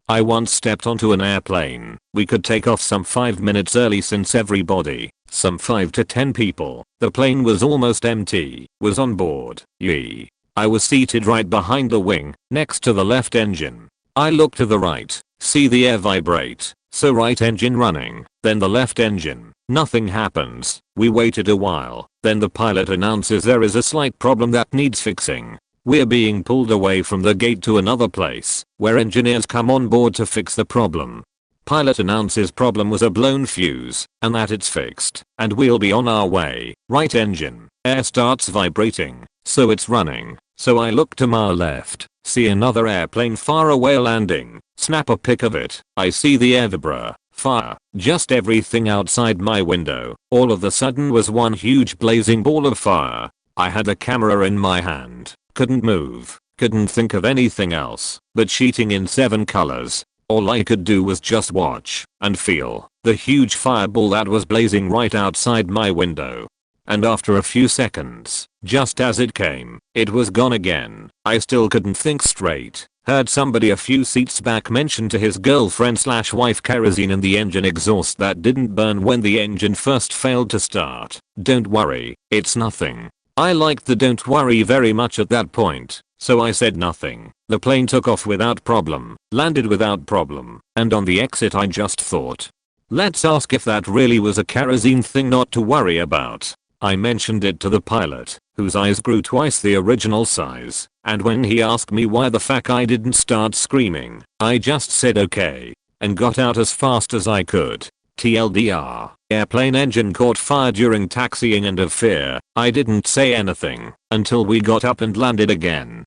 I once stepped onto an airplane. We could take off some 5 minutes early since everybody, some 5 to 10 people, the plane was almost empty, was on board. Yee. I was seated right behind the wing, next to the left engine. I look to the right, see the air vibrate, so right engine running, then the left engine, nothing happens. We waited a while, then the pilot announces there is a slight problem that needs fixing. We're being pulled away from the gate to another place where engineers come on board to fix the problem. Pilot announces problem was a blown fuse and that it's fixed and we'll be on our way. Right engine, air starts vibrating, so it's running. So I look to my left, see another airplane far away landing, snap a pic of it. I see the air vibra, fire, just everything outside my window. All of a sudden was one huge blazing ball of fire. I had a camera in my hand, couldn't move, couldn't think of anything else but shooting in 7 colors. All I could do was just watch and feel the huge fireball that was blazing right outside my window. And after a few seconds, just as it came, it was gone again. I still couldn't think straight. Heard somebody a few seats back mention to his girlfriend/wife kerosene in the engine exhaust that didn't burn when the engine first failed to start. Don't worry, it's nothing. I liked the don't worry very much at that point. So I said nothing. The plane took off without problem, landed without problem, and on the exit I just thought, let's ask if that really was a kerosene thing not to worry about. I mentioned it to the pilot, whose eyes grew twice the original size, and when he asked me why the fuck I didn't start screaming, I just said okay, and got out as fast as I could. TLDR, airplane engine caught fire during taxiing and of fear, I didn't say anything until we got up and landed again.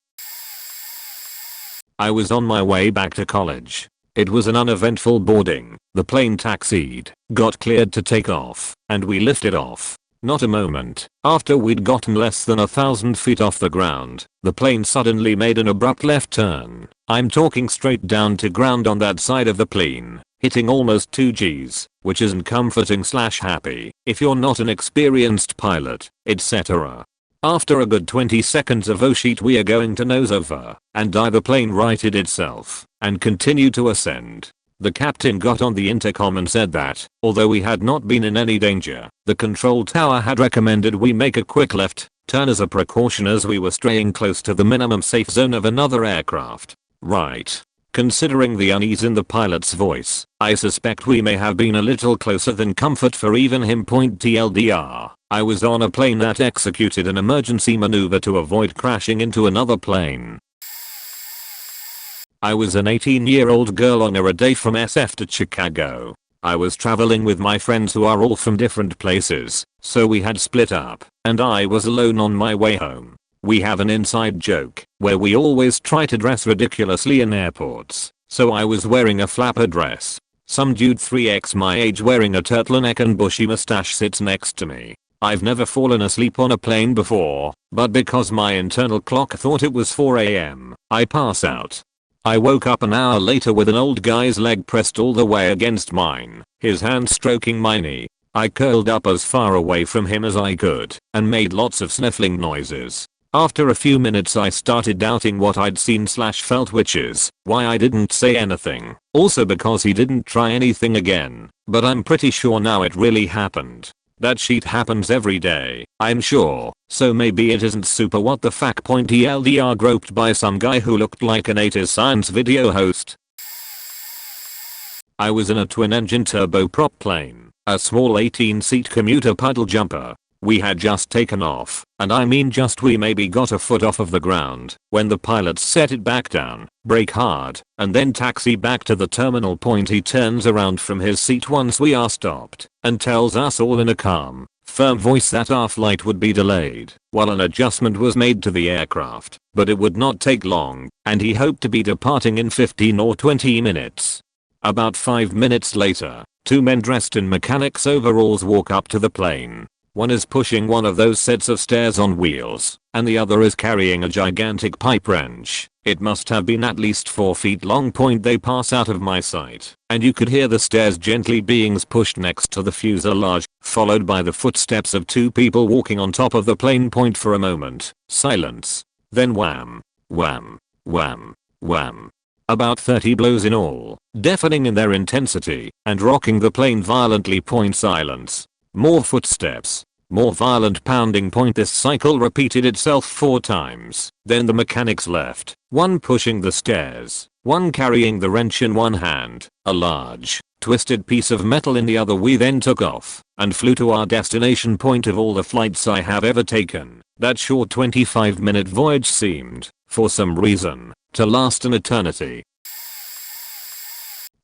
I was on my way back to college. It was an uneventful boarding. The plane taxied, got cleared to take off, and we lifted off. Not a moment after we'd gotten less than 1,000 feet off the ground, the plane suddenly made an abrupt left turn. I'm talking straight down to ground on that side of the plane, hitting almost 2 Gs, which isn't comforting/happy if you're not an experienced pilot, etc. After a good 20 seconds of oh shit we are going to nose over and die, the plane righted itself and continued to ascend. The captain got on the intercom and said that, although we had not been in any danger, the control tower had recommended we make a quick left turn as a precaution as we were straying close to the minimum safe zone of another aircraft. Right. Considering the unease in the pilot's voice, I suspect we may have been a little closer than comfort for even him. TLDR, I was on a plane that executed an emergency maneuver to avoid crashing into another plane. I was an 18-year-old girl on a day from SF to Chicago. I was traveling with my friends who are all from different places, so we had split up, and I was alone on my way home. We have an inside joke where we always try to dress ridiculously in airports, so I was wearing a flapper dress. Some dude 3x my age wearing a turtleneck and bushy mustache sits next to me. I've never fallen asleep on a plane before, but because my internal clock thought it was 4 AM, I pass out. I woke up an hour later with an old guy's leg pressed all the way against mine, his hand stroking my knee. I curled up as far away from him as I could and made lots of sniffling noises. After a few minutes I started doubting what I'd seen/felt, which is why I didn't say anything. Also because he didn't try anything again, but I'm pretty sure now it really happened. That shit happens every day, I'm sure, so maybe it isn't super what the fuck. TLDR, groped by some guy who looked like an 80s science video host. I was in a twin-engine turboprop plane, a small 18-seat commuter puddle jumper. We had just taken off, and I mean just we maybe got a foot off of the ground, when the pilot set it back down, brake hard, and then taxi back to the terminal point. He turns around from his seat once we are stopped, and tells us all in a calm, firm voice that our flight would be delayed while an adjustment was made to the aircraft, but it would not take long, and he hoped to be departing in 15 or 20 minutes. About 5 minutes later, 2 men dressed in mechanics overalls walk up to the plane. One is pushing one of those sets of stairs on wheels, and the other is carrying a gigantic pipe wrench. It must have been at least 4 feet long. They pass out of my sight, and you could hear the stairs gently being pushed next to the fuselage, followed by the footsteps of 2 people walking on top of the plane. For a moment, silence. Then wham, wham, wham, wham. About 30 blows in all, deafening in their intensity, and rocking the plane violently. Silence. More footsteps. More violent pounding. This cycle repeated itself 4 times. Then the mechanics left, one pushing the stairs, one carrying the wrench in one hand, a large, twisted piece of metal in the other. We then took off and flew to our destination point. Of all the flights I have ever taken, that short 25-minute voyage seemed, for some reason, to last an eternity.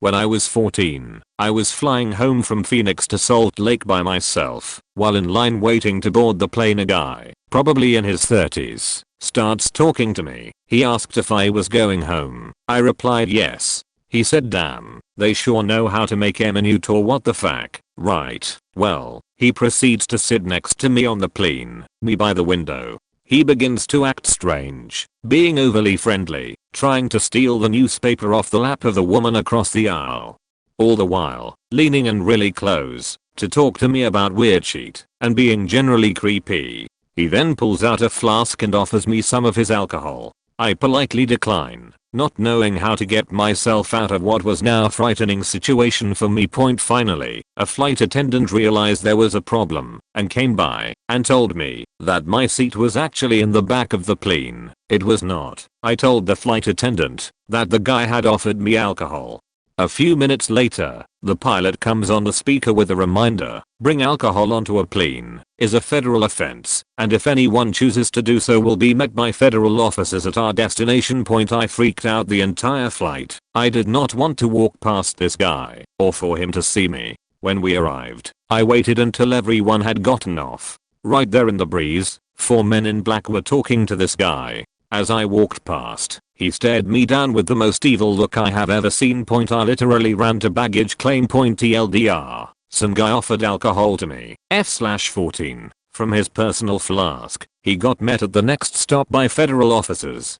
When I was 14, I was flying home from Phoenix to Salt Lake by myself. While in line waiting to board the plane, a guy, probably in his 30s, starts talking to me. He asked if I was going home. I replied yes. He said, "Damn, they sure know how to make a minute, or what the fuck, right?" Well, he proceeds to sit next to me on the plane, me by the window. He begins to act strange, being overly friendly, trying to steal the newspaper off the lap of the woman across the aisle. All the while, leaning in really close to talk to me about weird shit and being generally creepy. He then pulls out a flask and offers me some of his alcohol. I politely decline, not knowing how to get myself out of what was now a frightening situation for me. Finally, a flight attendant realized there was a problem and came by and told me that my seat was actually in the back of the plane. It was not. I told the flight attendant that the guy had offered me alcohol. A few minutes later, the pilot comes on the speaker with a reminder: bring alcohol onto a plane is a federal offense, and if anyone chooses to do so will be met by federal officers at our destination point. I freaked out the entire flight. I did not want to walk past this guy or for him to see me. When we arrived, I waited until everyone had gotten off. Right there in the breeze, 4 men in black were talking to this guy. As I walked past, he stared me down with the most evil look I have ever seen. I literally ran to baggage claim. TLDR, some guy offered alcohol to me, F/14, from his personal flask. He got met at the next stop by federal officers.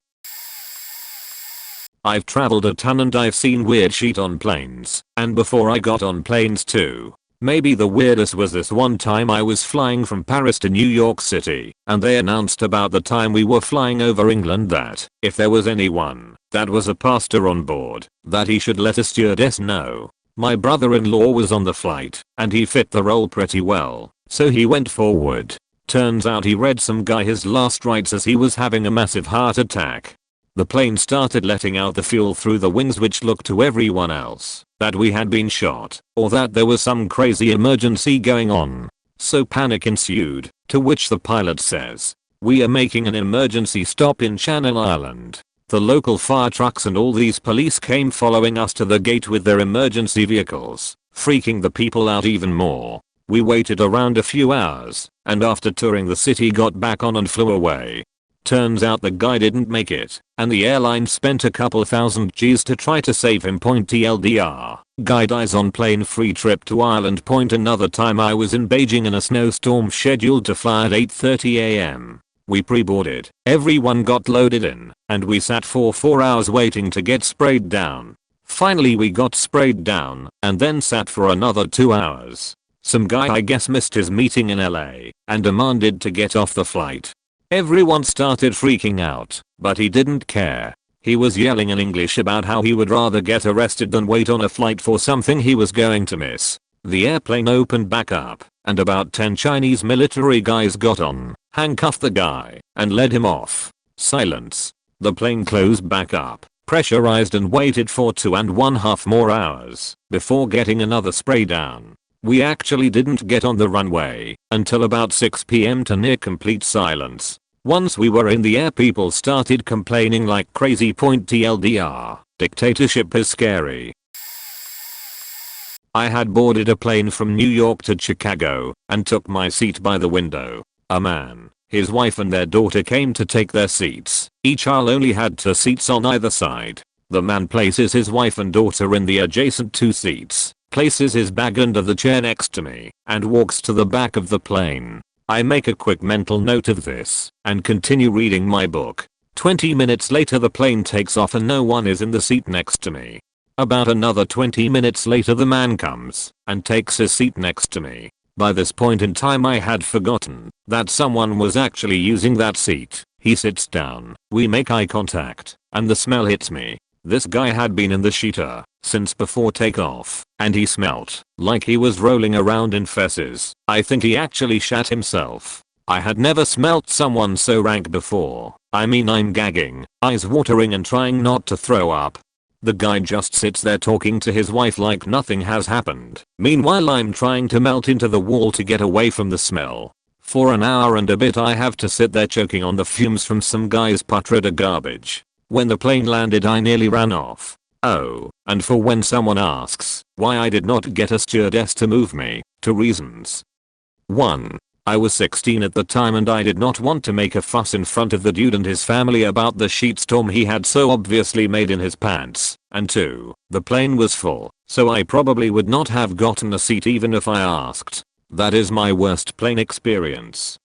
I've traveled a ton and I've seen weird shit on planes, and before I got on planes too. Maybe the weirdest was this one time I was flying from Paris to New York City, and they announced about the time we were flying over England that if there was anyone that was a pastor on board, that he should let a stewardess know. My brother-in-law was on the flight, and he fit the role pretty well, so he went forward. Turns out he read some guy his last rites as he was having a massive heart attack. The plane started letting out the fuel through the wings, which looked to everyone else that we had been shot, or that there was some crazy emergency going on. So panic ensued, to which the pilot says, "We are making an emergency stop in Channel Island." The local fire trucks and all these police came following us to the gate with their emergency vehicles, freaking the people out even more. We waited around a few hours, and after touring the city got back on and flew away. Turns out the guy didn't make it, and the airline spent a couple thousand G's to try to save him. TLDR, guy dies on plane. Free trip to Ireland. Another time I was in Beijing in a snowstorm scheduled to fly at 8:30 am. We pre-boarded, everyone got loaded in, and we sat for 4 hours waiting to get sprayed down. Finally we got sprayed down, and then sat for another 2 hours. Some guy I guess missed his meeting in LA, and demanded to get off the flight. Everyone started freaking out, but he didn't care. He was yelling in English about how he would rather get arrested than wait on a flight for something he was going to miss. The airplane opened back up, and about 10 Chinese military guys got on, handcuffed the guy, and led him off. Silence. The plane closed back up, pressurized, and waited for 2.5 more hours before getting another spray down. We actually didn't get on the runway until about 6 PM to near complete silence. Once we were in the air, people started complaining like crazy. TLDR, dictatorship is scary. I had boarded a plane from New York to Chicago and took my seat by the window. A man, his wife and their daughter came to take their seats. Each aisle only had 2 seats on either side. The man places his wife and daughter in the adjacent 2 seats, places his bag under the chair next to me, and walks to the back of the plane. I make a quick mental note of this and continue reading my book. 20 minutes later the plane takes off and no one is in the seat next to me. About another 20 minutes later the man comes and takes his seat next to me. By this point in time I had forgotten that someone was actually using that seat. He sits down, we make eye contact, and the smell hits me. This guy had been in the sheeter since before takeoff, and he smelt like he was rolling around in feces. I think he actually shat himself. I had never smelt someone so rank before. I mean, I'm gagging, eyes watering and trying not to throw up. The guy just sits there talking to his wife like nothing has happened. Meanwhile, I'm trying to melt into the wall to get away from the smell. For an hour and a bit I have to sit there choking on the fumes from some guy's putrid garbage. When the plane landed I nearly ran off. Oh, and for when someone asks why I did not get a stewardess to move me, 2 reasons. 1. I was 16 at the time and I did not want to make a fuss in front of the dude and his family about the sheet storm he had so obviously made in his pants. And 2. The plane was full, so I probably would not have gotten a seat even if I asked. That is my worst plane experience.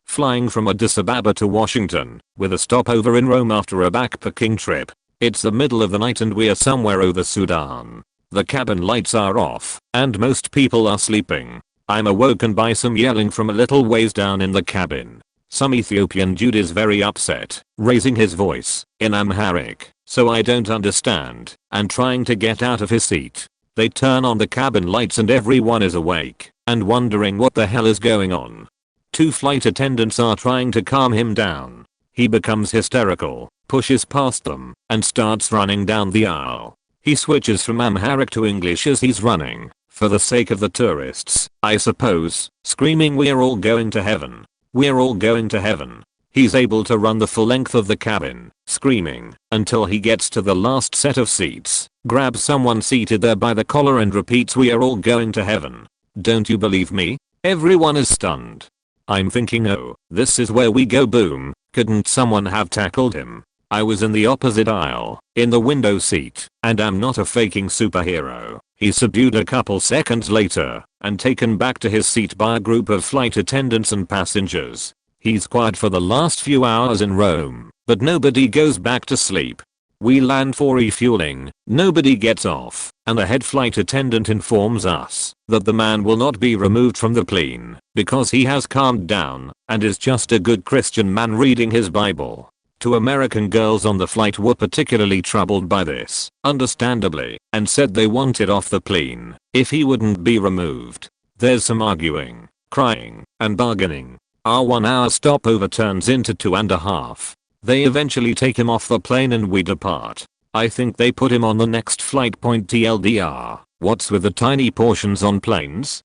Flying from Addis Ababa to Washington, with a stopover in Rome after a backpacking trip. It's the middle of the night and we are somewhere over Sudan. The cabin lights are off, and most people are sleeping. I'm awoken by some yelling from a little ways down in the cabin. Some Ethiopian dude is very upset, raising his voice in Amharic, so I don't understand, and trying to get out of his seat. They turn on the cabin lights and everyone is awake and wondering what the hell is going on. 2 flight attendants are trying to calm him down. He becomes hysterical, pushes past them, and starts running down the aisle. He switches from Amharic to English as he's running, for the sake of the tourists, I suppose, screaming, "We're all going to heaven. We're all going to heaven." He's able to run the full length of the cabin, screaming, until he gets to the last set of seats, grabs someone seated there by the collar and repeats, "We are all going to heaven. Don't you believe me?" Everyone is stunned. I'm thinking, oh, this is where we go boom, couldn't someone have tackled him? I was in the opposite aisle, in the window seat, and I'm not a faking superhero. He's subdued a couple seconds later, and taken back to his seat by a group of flight attendants and passengers. He's quiet for the last few hours in Rome, but nobody goes back to sleep. We land for refueling, nobody gets off, and the head flight attendant informs us that the man will not be removed from the plane because he has calmed down and is just a good Christian man reading his Bible. 2 American girls on the flight were particularly troubled by this, understandably, and said they wanted off the plane if he wouldn't be removed. There's some arguing, crying, and bargaining. Our 1 hour stopover turns into 2.5. They eventually take him off the plane and we depart. I think they put him on the next flight point TLDR. What's with the tiny portions on planes?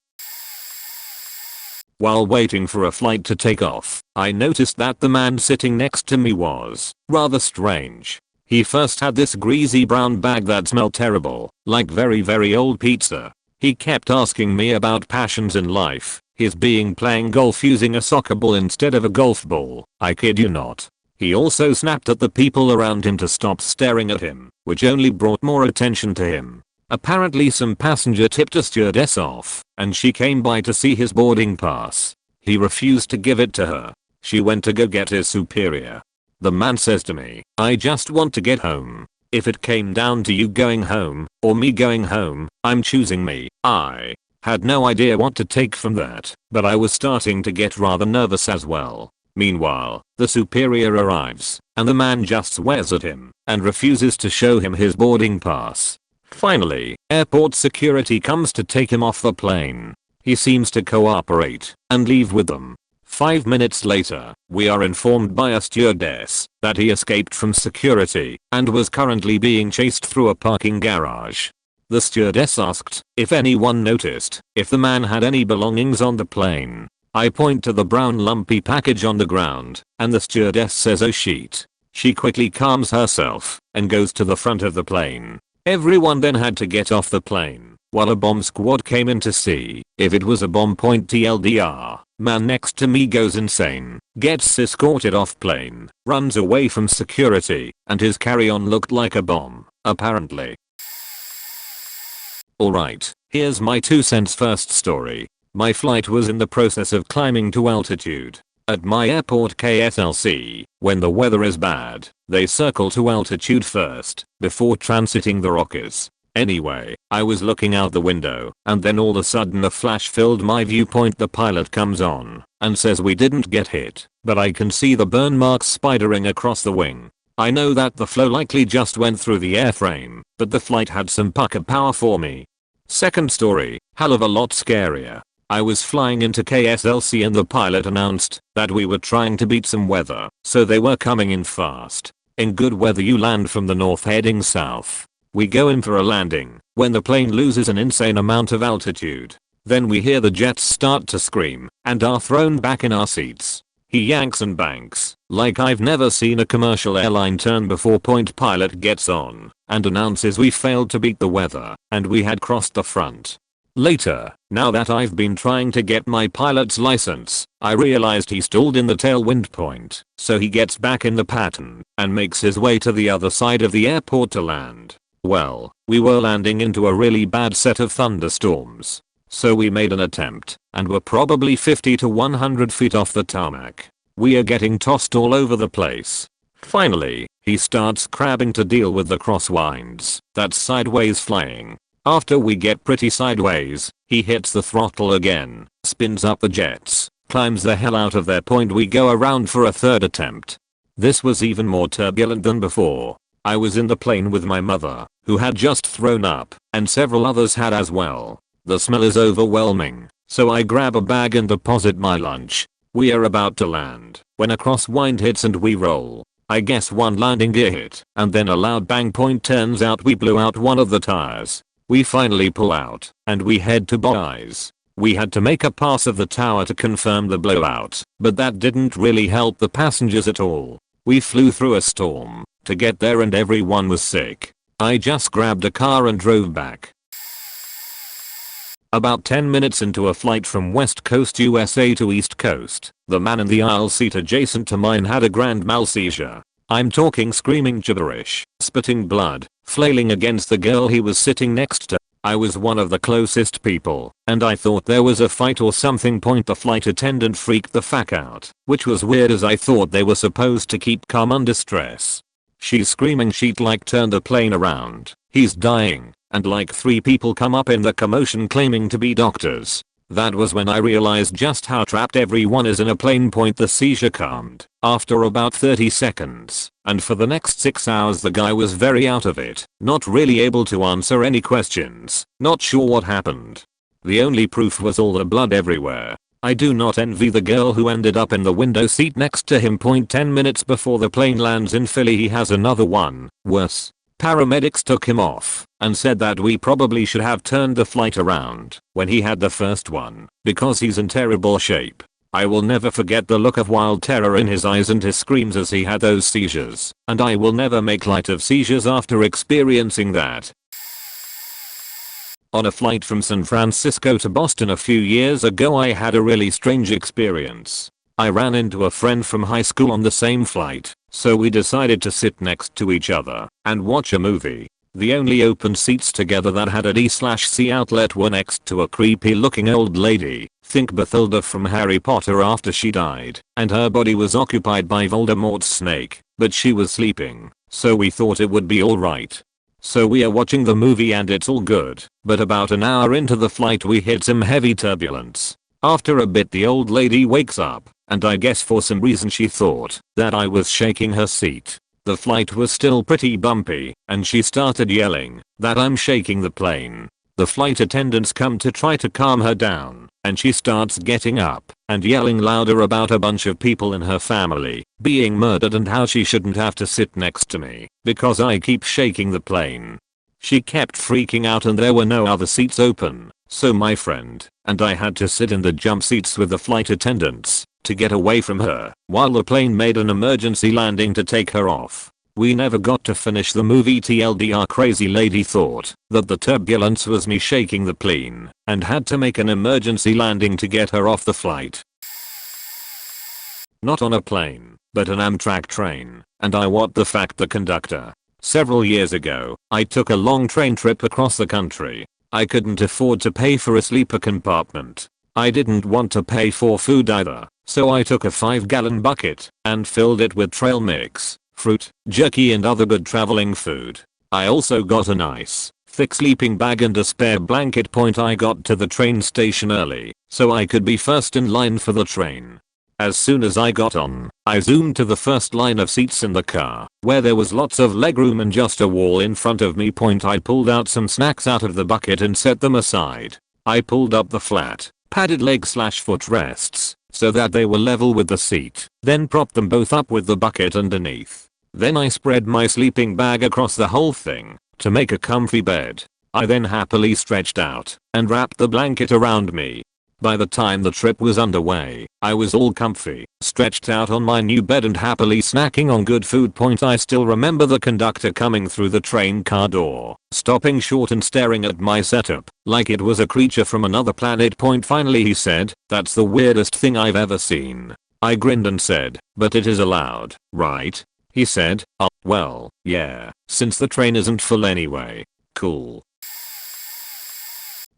While waiting for a flight to take off, I noticed that the man sitting next to me was rather strange. He first had this greasy brown bag that smelled terrible, like very old pizza. He kept asking me about passions in life, his being playing golf using a soccer ball instead of a golf ball. I kid you not. He also snapped at the people around him to stop staring at him, which only brought more attention to him. Apparently some passenger tipped a stewardess off, and she came by to see his boarding pass. He refused to give it to her. She went to go get his superior. The man says to me, "I just want to get home. If it came down to you going home, or me going home, I'm choosing me." I had no idea what to take from that, but I was starting to get rather nervous as well. Meanwhile, the superior arrives, and the man just swears at him, and refuses to show him his boarding pass. Finally, airport security comes to take him off the plane. He seems to cooperate, and leave with them. 5 minutes later, we are informed by a stewardess that he escaped from security, and was currently being chased through a parking garage. The stewardess asked if anyone noticed if the man had any belongings on the plane. I point to the brown lumpy package on the ground, and the stewardess says, "Oh shit." She quickly calms herself, and goes to the front of the plane. Everyone then had to get off the plane, while a bomb squad came in to see if it was a bomb point TLDR. Man next to me goes insane, gets escorted off plane, runs away from security, and his carry-on looked like a bomb, apparently. Alright, here's my 2 cents first story. My flight was in the process of climbing to altitude. At my airport KSLC, when the weather is bad, they circle to altitude first, before transiting the Rockies. Anyway, I was looking out the window, and then all of a sudden a flash filled my viewpoint. The pilot comes on, and says we didn't get hit, but I can see the burn marks spidering across the wing. I know that the flow likely just went through the airframe, but the flight had some pucker power for me. Second story, hell of a lot scarier. I was flying into KSLC and the pilot announced that we were trying to beat some weather, so they were coming in fast. In good weather you land from the north heading south. We go in for a landing when the plane loses an insane amount of altitude. Then we hear the jets start to scream and are thrown back in our seats. He yanks and banks like I've never seen a commercial airline turn before. Pilot gets on and announces we failed to beat the weather and we had crossed the front. Later, now that I've been trying to get my pilot's license, I realized he stalled in the tailwind point, so he gets back in the pattern and makes his way to the other side of the airport to land. Well, we were landing into a really bad set of thunderstorms. So we made an attempt and were probably 50 to 100 feet off the tarmac. We are getting tossed all over the place. Finally, he starts crabbing to deal with the crosswinds that's sideways flying. After we get pretty sideways, he hits the throttle again, spins up the jets, climbs the hell out of their point. We go around for a third attempt. This was even more turbulent than before. I was in the plane with my mother, who had just thrown up, and several others had as well. The smell is overwhelming, so I grab a bag and deposit my lunch. We are about to land when a crosswind hits and we roll. I guess one landing gear hit and then a loud bang. Turns out we blew out one of the tires. We finally pull out and we head to Boise. We had to make a pass of the tower to confirm the blowout, but that didn't really help the passengers at all. We flew through a storm to get there and everyone was sick. I just grabbed a car and drove back. About 10 minutes into a flight from West Coast USA to East Coast, the man in the aisle seat adjacent to mine had a grand mal seizure. I'm talking screaming gibberish, spitting blood, flailing against the girl he was sitting next to. I was one of the closest people, and I thought there was a fight or something. The flight attendant freaked the fuck out, which was weird as I thought they were supposed to keep calm under stress. She's screaming she'd like turn the plane around, he's dying. And like 3 people come up in the commotion claiming to be doctors. That was when I realized just how trapped everyone is in a plane. The seizure calmed after about 30 seconds, and for the next 6 hours the guy was very out of it, not really able to answer any questions, not sure what happened. The only proof was all the blood everywhere. I do not envy the girl who ended up in the window seat next to him. 10 minutes before the plane lands in Philly he has another one, worse. Paramedics took him off and said that we probably should have turned the flight around when he had the first one because he's in terrible shape. I will never forget the look of wild terror in his eyes and his screams as he had those seizures, and I will never make light of seizures after experiencing that. On a flight from San Francisco to Boston a few years ago I had a really strange experience. I ran into a friend from high school on the same flight, so we decided to sit next to each other and watch a movie. The only open seats together that had a D/C outlet were next to a creepy looking old lady, think Bathilda from Harry Potter after she died, and her body was occupied by Voldemort's snake, but she was sleeping, so we thought it would be alright. So we are watching the movie and it's all good, but about an hour into the flight we hit some heavy turbulence. After a bit the old lady wakes up, and I guess for some reason she thought that I was shaking her seat. The flight was still pretty bumpy, and she started yelling that I'm shaking the plane. The flight attendants come to try to calm her down, and she starts getting up and yelling louder about a bunch of people in her family being murdered and how she shouldn't have to sit next to me because I keep shaking the plane. She kept freaking out and there were no other seats open, so my friend and I had to sit in the jump seats with the flight attendants to get away from her while the plane made an emergency landing to take her off. We never got to finish the movie. TLDR, crazy lady thought that the turbulence was me shaking the plane and had to make an emergency landing to get her off the flight. Not on a plane, but an Amtrak train, and I what the fact the conductor. Several years ago, I took a long train trip across the country. I couldn't afford to pay for a sleeper compartment. I didn't want to pay for food either, so I took a 5-gallon bucket and filled it with trail mix, fruit, jerky and other good traveling food. I also got a nice, thick sleeping bag and a spare blanket. I got to the train station early, so I could be first in line for the train. As soon as I got on, I zoomed to the first line of seats in the car, where there was lots of legroom and just a wall in front of me. I pulled out some snacks out of the bucket and set them aside. I pulled up the flat, padded leg/foot rests so that they were level with the seat, then propped them both up with the bucket underneath. Then I spread my sleeping bag across the whole thing to make a comfy bed. I then happily stretched out and wrapped the blanket around me. By the time the trip was underway, I was all comfy, stretched out on my new bed and happily snacking on good food. I still remember the conductor coming through the train car door, stopping short and staring at my setup like it was a creature from another planet. Finally he said, "That's the weirdest thing I've ever seen." I grinned and said, "But it is allowed, right?" He said, "Oh, well, yeah, since the train isn't full anyway. Cool."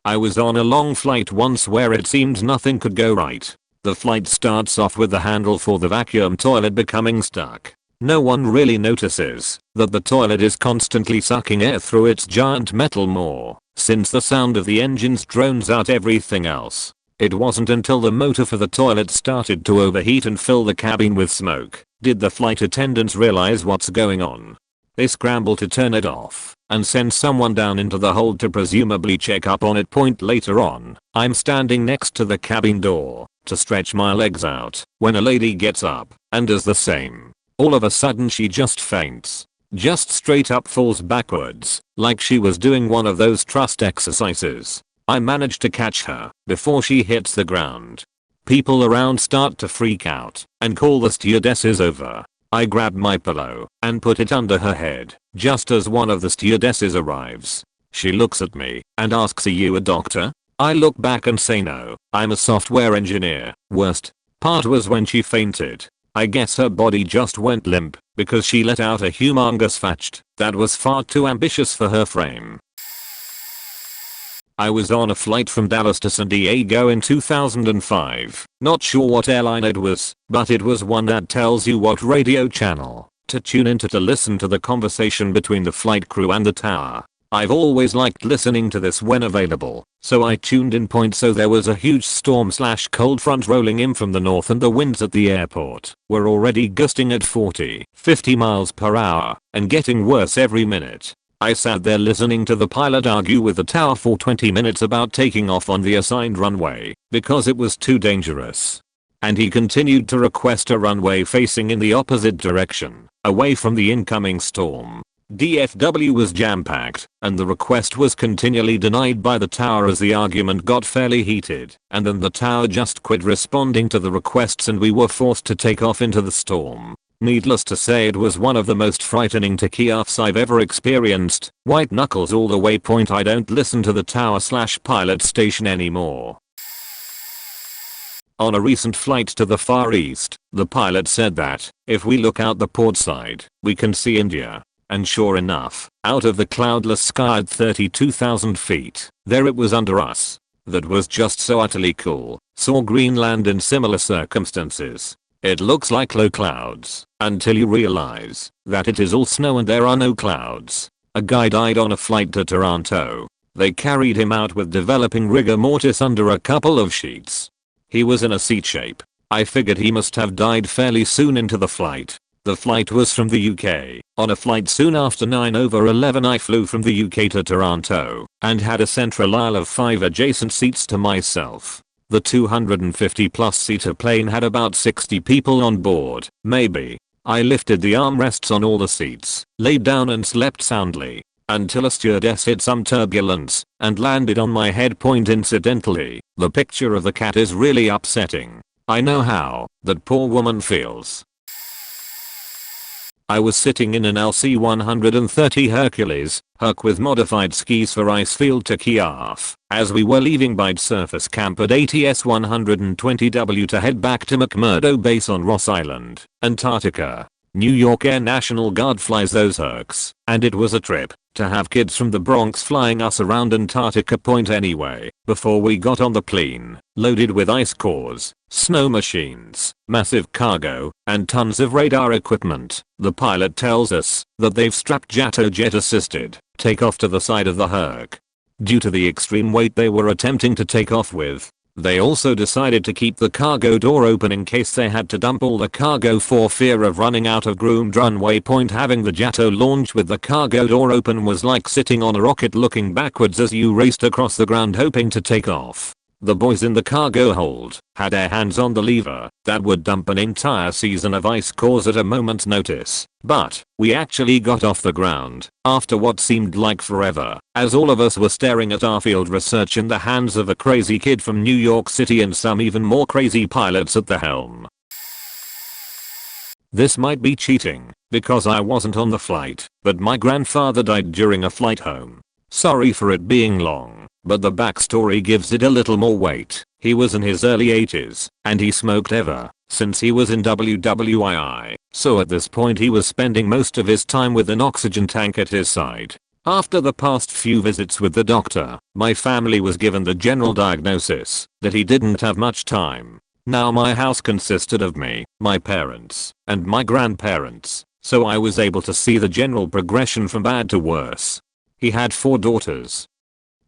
I was on a long flight once where it seemed nothing could go right. The flight starts off with the handle for the vacuum toilet becoming stuck. No one really notices that the toilet is constantly sucking air through its giant metal maw, since the sound of the engines drones out everything else. It wasn't until the motor for the toilet started to overheat and fill the cabin with smoke did the flight attendants realize what's going on. They scramble to turn it off and send someone down into the hold to presumably check up on it. Later on, I'm standing next to the cabin door to stretch my legs out when a lady gets up and does the same. All of a sudden she just faints. Just straight up falls backwards like she was doing one of those trust exercises. I managed to catch her before she hits the ground. People around start to freak out and call the stewardesses over. I grab my pillow and put it under her head just as one of the stewardesses arrives. She looks at me and asks, "Are you a doctor?" I look back and say no, I'm a software engineer. Worst part was when she fainted. I guess her body just went limp because she let out a humongous fetch that was far too ambitious for her frame. I was on a flight from Dallas to San Diego in 2005. Not sure what airline it was, but it was one that tells you what radio channel to tune into to listen to the conversation between the flight crew and the tower. I've always liked listening to this when available, so I tuned in. So there was a huge storm/cold front rolling in from the north and the winds at the airport were already gusting at 40-50 miles per hour and getting worse every minute. I sat there listening to the pilot argue with the tower for 20 minutes about taking off on the assigned runway because it was too dangerous. And he continued to request a runway facing in the opposite direction, away from the incoming storm. DFW was jam-packed, and the request was continually denied by the tower as the argument got fairly heated, and then the tower just quit responding to the requests and we were forced to take off into the storm. Needless to say, it was one of the most frightening takeoffs I've ever experienced. White knuckles all the way. I don't listen to the tower/pilot station anymore. On a recent flight to the Far East, the pilot said that if we look out the port side, we can see India. And sure enough, out of the cloudless sky at 32,000 feet, there it was under us. That was just so utterly cool. Saw Greenland in similar circumstances. It looks like low clouds until you realize that it is all snow and there are no clouds. A guy died on a flight to Toronto. They carried him out with developing rigor mortis under a couple of sheets. He was in a seat shape. I figured he must have died fairly soon into the flight. The flight was from the UK. On a flight soon after 9/11 I flew from the UK to Toronto and had a central aisle of 5 adjacent seats to myself. The 250 plus seater plane had about 60 people on board, maybe. I lifted the armrests on all the seats, laid down and slept soundly until a stewardess hit some turbulence and landed on my head. Incidentally, the picture of the cat is really upsetting. I know how that poor woman feels. I was sitting in an LC-130 Hercules, Herc with modified skis for Icefield to Kiev, as we were leaving Bide Surface Camp at ATS-120W to head back to McMurdo Base on Ross Island, Antarctica. New York Air National Guard flies those Hercs, and it was a trip to have kids from the Bronx flying us around Antarctica. Anyway, before we got on the plane, loaded with ice cores, snow machines, massive cargo, and tons of radar equipment, the pilot tells us that they've strapped jet assisted takeoff to the side of the Herc. Due to the extreme weight they were attempting to take off with, They also decided to keep the cargo door open in case they had to dump all the cargo for fear of running out of groomed runway. Having the Jato launch with the cargo door open was like sitting on a rocket looking backwards as you raced across the ground hoping to take off. The boys in the cargo hold had their hands on the lever that would dump an entire season of ice cores at a moment's notice. But we actually got off the ground after what seemed like forever, as all of us were staring at our field research in the hands of a crazy kid from New York City and some even more crazy pilots at the helm. This might be cheating because I wasn't on the flight, but my grandfather died during a flight home. Sorry for it being long, but the backstory gives it a little more weight. He was in his early 80s, and he smoked ever since he was in WWII, so at this point he was spending most of his time with an oxygen tank at his side. After the past few visits with the doctor, my family was given the general diagnosis that he didn't have much time. Now my house consisted of me, my parents, and my grandparents, so I was able to see the general progression from bad to worse. He had 4 daughters,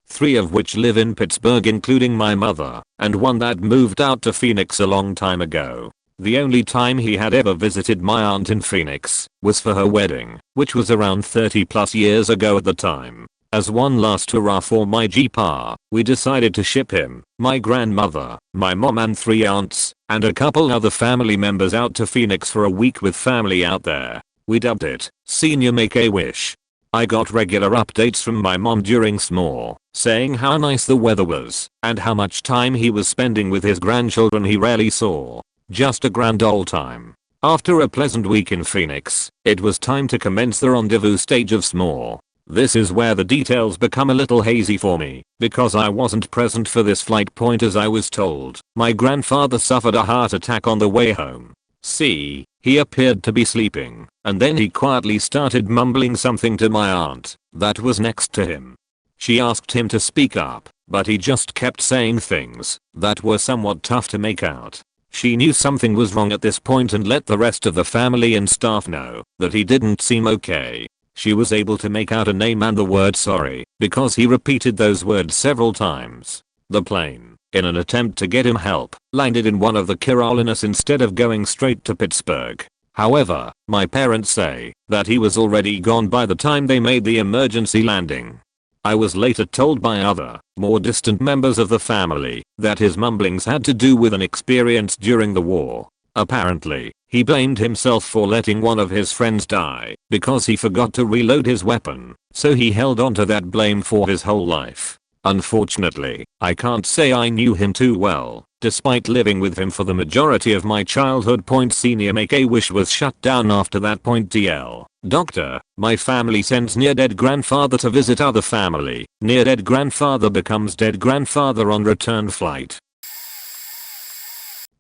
3 of which live in Pittsburgh including my mother, and 1 that moved out to Phoenix a long time ago. The only time he had ever visited my aunt in Phoenix was for her wedding, which was around 30 plus years ago at the time. As one last hurrah for my GPA, we decided to ship him, my grandmother, my mom and 3 aunts, and a couple other family members out to Phoenix for a week with family out there. We dubbed it Senior Make-A-Wish. I got regular updates from my mom during s'more, saying how nice the weather was and how much time he was spending with his grandchildren he rarely saw. Just a grand old time. After a pleasant week in Phoenix, it was time to commence the rendezvous stage of s'more. This is where the details become a little hazy for me, because I wasn't present for this flight. As I was told, my grandfather suffered a heart attack on the way home. See, he appeared to be sleeping, and then he quietly started mumbling something to my aunt that was next to him. She asked him to speak up, but he just kept saying things that were somewhat tough to make out. She knew something was wrong at this point and let the rest of the family and staff know that he didn't seem okay. She was able to make out a name and the word sorry because he repeated those words several times. The plane, in an attempt to get him help, landed in one of the Carolinas instead of going straight to Pittsburgh. However, my parents say that he was already gone by the time they made the emergency landing. I was later told by other, more distant members of the family that his mumblings had to do with an experience during the war. Apparently, he blamed himself for letting one of his friends die because he forgot to reload his weapon, so he held on to that blame for his whole life. Unfortunately, I can't say I knew him too well, despite living with him for the majority of my childhood. Senior Make-A-Wish was shut down after that. TL. Doctor, my family sends near-dead grandfather to visit other family. Near-dead grandfather becomes dead grandfather on return flight.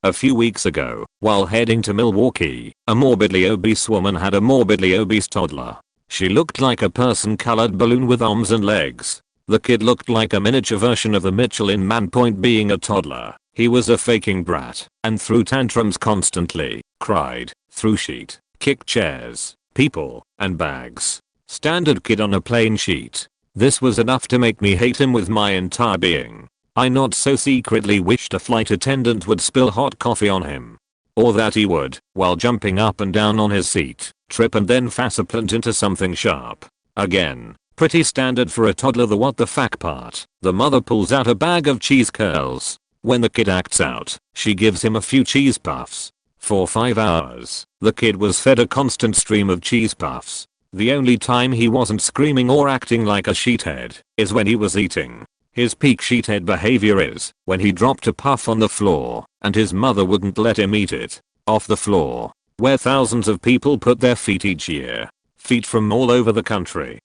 A few weeks ago, while heading to Milwaukee, a morbidly obese woman had a morbidly obese toddler. She looked like a person-colored balloon with arms and legs. The kid looked like a miniature version of the Mitchell in Man. Being a toddler, he was a faking brat and threw tantrums constantly, cried, threw shit, kicked chairs, people, and bags. Standard kid on a plain sheet. This was enough to make me hate him with my entire being. I not so secretly wished a flight attendant would spill hot coffee on him. Or that he would, while jumping up and down on his seat, trip and then faceplant into something sharp. Again, pretty standard for a toddler. The what the fuck part. The mother pulls out a bag of cheese curls. When the kid acts out, she gives him a few cheese puffs. For 5 hours, the kid was fed a constant stream of cheese puffs. The only time he wasn't screaming or acting like a sheethead is when he was eating. His peak sheethead behavior is when he dropped a puff on the floor and his mother wouldn't let him eat it off the floor, where thousands of people put their feet each year. Feet from all over the country.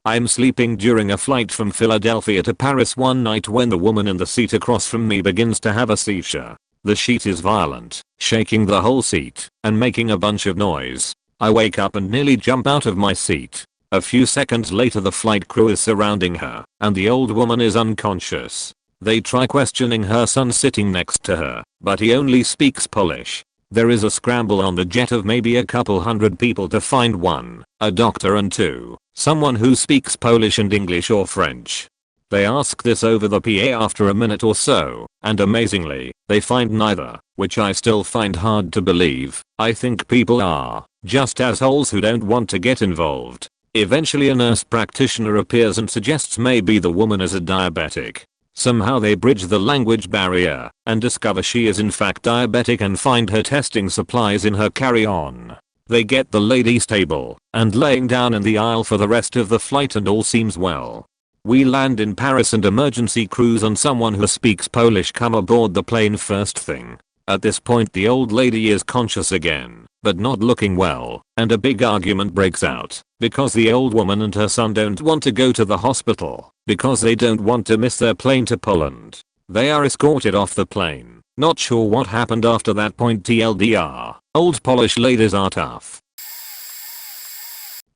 I'm sleeping during a flight from Philadelphia to Paris one night when the woman in the seat across from me begins to have a seizure. The sheet is violent, shaking the whole seat and making a bunch of noise. I wake up and nearly jump out of my seat. A few seconds later the flight crew is surrounding her and the old woman is unconscious. They try questioning her son sitting next to her, but he only speaks Polish. There is a scramble on the jet of maybe a couple hundred people to find 1, a doctor and 2, someone who speaks Polish and English or French. They ask this over the PA after a minute or so, and amazingly, they find neither, which I still find hard to believe. I think people are just assholes who don't want to get involved. Eventually a nurse practitioner appears and suggests maybe the woman is a diabetic. Somehow they bridge the language barrier and discover she is in fact diabetic and find her testing supplies in her carry-on. They get the lady stable and laying down in the aisle for the rest of the flight and all seems well. We land in Paris and emergency crews on someone who speaks Polish come aboard the plane first thing. At this point the old lady is conscious again, but not looking well, and a big argument breaks out, because the old woman and her son don't want to go to the hospital, because they don't want to miss their plane to Poland. They are escorted off the plane. Not sure what happened after that point TLDR, old Polish ladies are tough.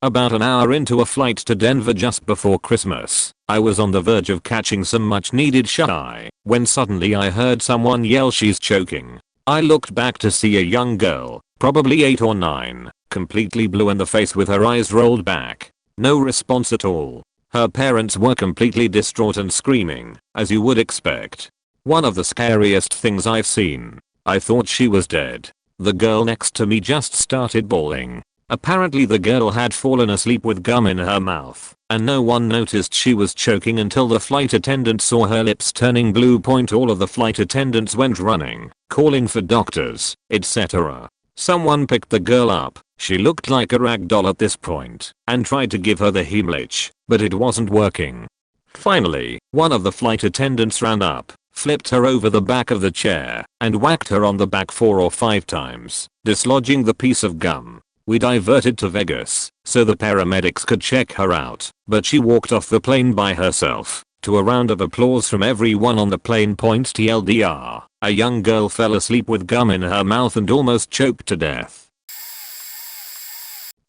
About an hour into a flight to Denver just before Christmas, I was on the verge of catching some much needed shut-eye, when suddenly I heard someone yell she's choking. I looked back to see a young girl, probably 8 or 9, completely blue in the face with her eyes rolled back. No response at all. Her parents were completely distraught and screaming, as you would expect. One of the scariest things I've seen. I thought she was dead. The girl next to me just started bawling. Apparently the girl had fallen asleep with gum in her mouth, and no one noticed she was choking until the flight attendant saw her lips turning blue. All of the flight attendants went running, calling for doctors, etc. Someone picked the girl up, she looked like a rag doll at this point, and tried to give her the Heimlich, but it wasn't working. Finally, one of the flight attendants ran up, flipped her over the back of the chair, and whacked her on the back 4 or 5 times, dislodging the piece of gum. We diverted to Vegas, so the paramedics could check her out, but she walked off the plane by herself, to a round of applause from everyone on the plane. TLDR, a young girl fell asleep with gum in her mouth and almost choked to death.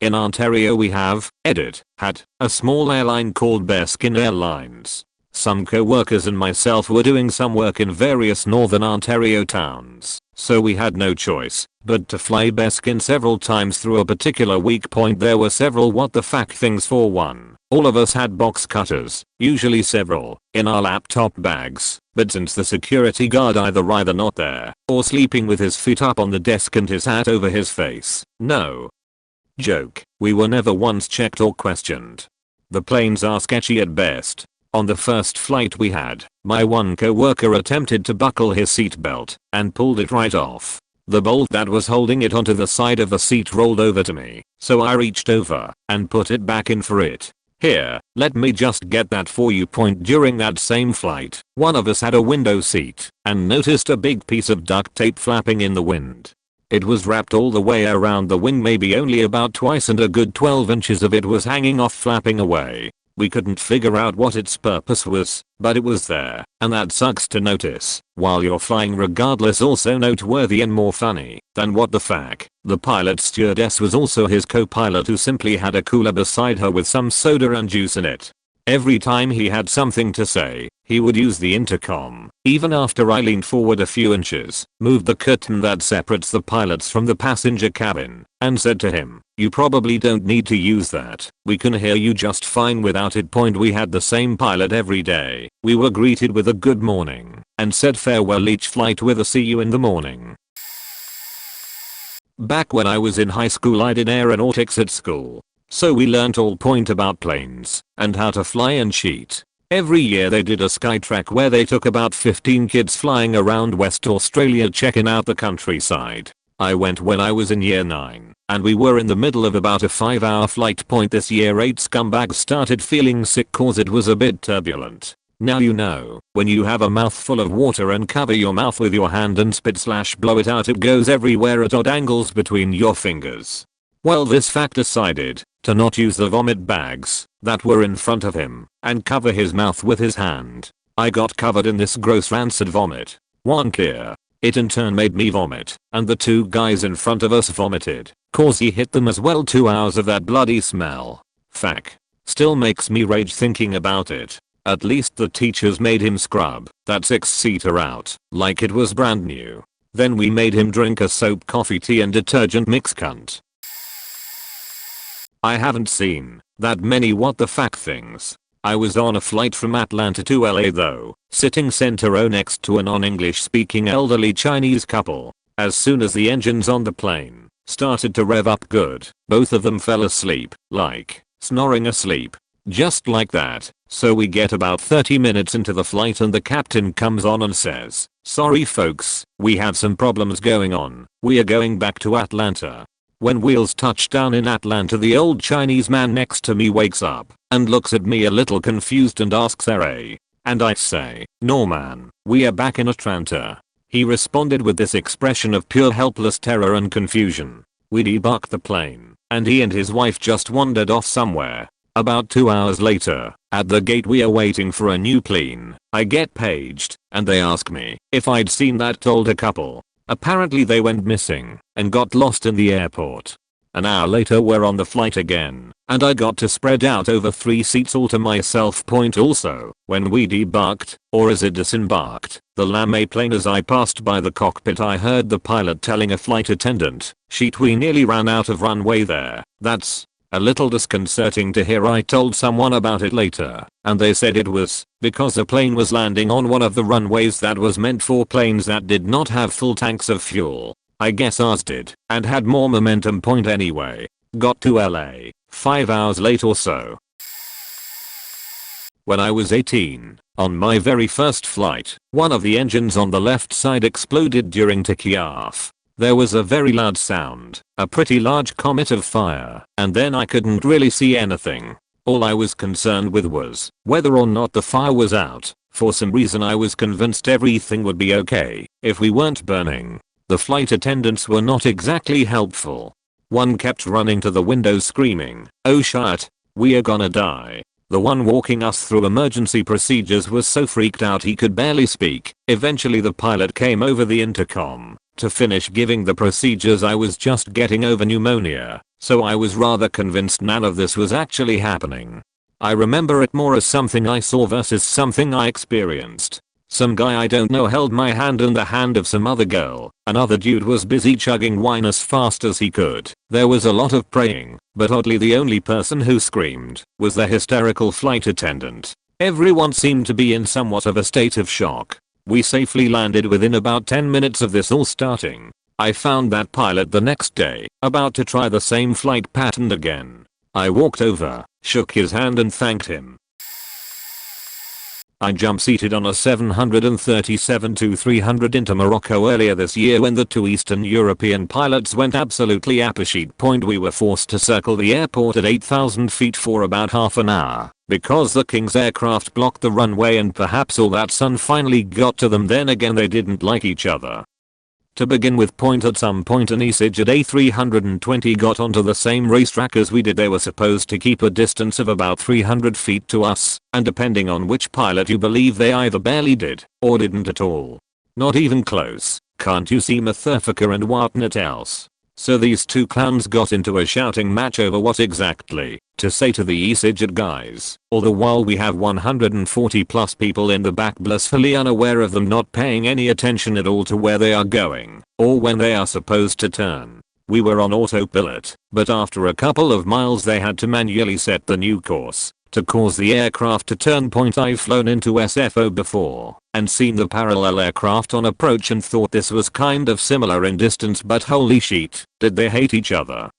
In Ontario we had a small airline called Bearskin Airlines. Some co-workers and myself were doing some work in various northern Ontario towns, so we had no choice but to fly Bearskin several times through a particular weak point. There were several what the fuck things. For one, all of us had box cutters, usually several, in our laptop bags, but since the security guard either not there, or sleeping with his feet up on the desk and his hat over his face, no joke, we were never once checked or questioned. The planes are sketchy at best. On the first flight we had, my one co-worker attempted to buckle his seatbelt and pulled it right off. The bolt that was holding it onto the side of the seat rolled over to me, so I reached over and put it back in for it. Here, let me just get that for you. During that same flight, one of us had a window seat and noticed a big piece of duct tape flapping in the wind. It was wrapped all the way around the wing, maybe only about twice, and a good 12 inches of it was hanging off, flapping away. We couldn't figure out what its purpose was, but it was there, and that sucks to notice while you're flying regardless. Also noteworthy and more funny than what the fuck, the pilot's stewardess was also his co-pilot, who simply had a cooler beside her with some soda and juice in it. Every time he had something to say, he would use the intercom. Even after I leaned forward a few inches, moved the curtain that separates the pilots from the passenger cabin, and said to him, "You probably don't need to use that. We can hear you just fine without it." We had the same pilot every day. We were greeted with a good morning, and said farewell each flight with a see you in the morning. Back when I was in high school I did aeronautics at school. So we learnt all point about planes and how to fly and cheat. Every year they did a Skytrack where they took about 15 kids flying around West Australia checking out the countryside. I went when I was in year 9, and we were in the middle of about a 5-hour flight. This year 8 scumbags started feeling sick cause it was a bit turbulent. Now you know, when you have a mouthful of water and cover your mouth with your hand and spit/blow it out, it goes everywhere at odd angles between your fingers. Well, this fact decided to not use the vomit bags that were in front of him and cover his mouth with his hand. I got covered in this gross rancid vomit. One clear. It in turn made me vomit, and the 2 guys in front of us vomited, cause he hit them as well. 2 hours of that bloody smell. Fuck. Still makes me rage thinking about it. At least the teachers made him scrub that 6-seater out like it was brand new. Then we made him drink a soap, coffee, tea and detergent mix, cunt. I haven't seen that many what the fuck things. I was on a flight from Atlanta to LA though, sitting center row next to a non-English speaking elderly Chinese couple. As soon as the engines on the plane started to rev up good, both of them fell asleep, like snoring asleep. Just like that. So we get about 30 minutes into the flight and the captain comes on and says, "Sorry folks, we have some problems going on. We are going back to Atlanta." When wheels touch down in Atlanta, the old Chinese man next to me wakes up and looks at me a little confused and asks, "Are?" And I say, "No man, we are back in Atlanta." He responded with this expression of pure helpless terror and confusion. We debunked the plane, and he and his wife just wandered off somewhere. About 2 hours later, at the gate we are waiting for a new plane, I get paged, and they ask me if I'd seen that older couple. Apparently they went missing and got lost in the airport. An hour later we're on the flight again, and I got to spread out over 3 seats all to myself. Also, when we debarked, or as it disembarked, the Lame plane, as I passed by the cockpit I heard the pilot telling a flight attendant, "Shit, we nearly ran out of runway there." That's a little disconcerting to hear. I told someone about it later, and they said it was because the plane was landing on one of the runways that was meant for planes that did not have full tanks of fuel. I guess ours did, and had more momentum. Anyway, got to LA 5 hours late or so. When I was 18, on my very first flight, one of the engines on the left side exploded during takeoff. There was a very loud sound, a pretty large comet of fire, and then I couldn't really see anything. All I was concerned with was whether or not the fire was out. For some reason I was convinced everything would be okay if we weren't burning. The flight attendants were not exactly helpful. One kept running to the window screaming, "Oh shit, we are gonna die." The one walking us through emergency procedures was so freaked out he could barely speak. Eventually the pilot came over the intercom to finish giving the procedures. I was just getting over pneumonia, so I was rather convinced none of this was actually happening. I remember it more as something I saw versus something I experienced. Some guy I don't know held my hand and the hand of some other girl. Another dude was busy chugging wine as fast as he could. There was a lot of praying, but oddly the only person who screamed was the hysterical flight attendant. Everyone seemed to be in somewhat of a state of shock. We safely landed within about 10 minutes of this all starting. I found that pilot the next day, about to try the same flight pattern again. I walked over, shook his hand and thanked him. I jump seated on a 737-300 into Morocco earlier this year when the 2 Eastern European pilots went absolutely apeshit. We were forced to circle the airport at 8,000 feet for about half an hour because the King's aircraft blocked the runway, and perhaps all that sun finally got to them. Then again, they didn't like each other. To begin with, at some point an EasyJet at A320 got onto the same racetrack as we did. They were supposed to keep a distance of about 300 feet to us, and depending on which pilot you believe, they either barely did or didn't at all. Not even close. Can't you see Motherfucker and whatnot else? So these two clowns got into a shouting match over what exactly to say to the EasyJet guys. All the while we have 140 plus people in the back blissfully unaware of them, not paying any attention at all to where they are going or when they are supposed to turn. We were on autopilot, but after a couple of miles they had to manually set the new course to cause the aircraft to turn. I've flown into SFO before and seen the parallel aircraft on approach and thought this was kind of similar in distance, but holy shit, did they hate each other.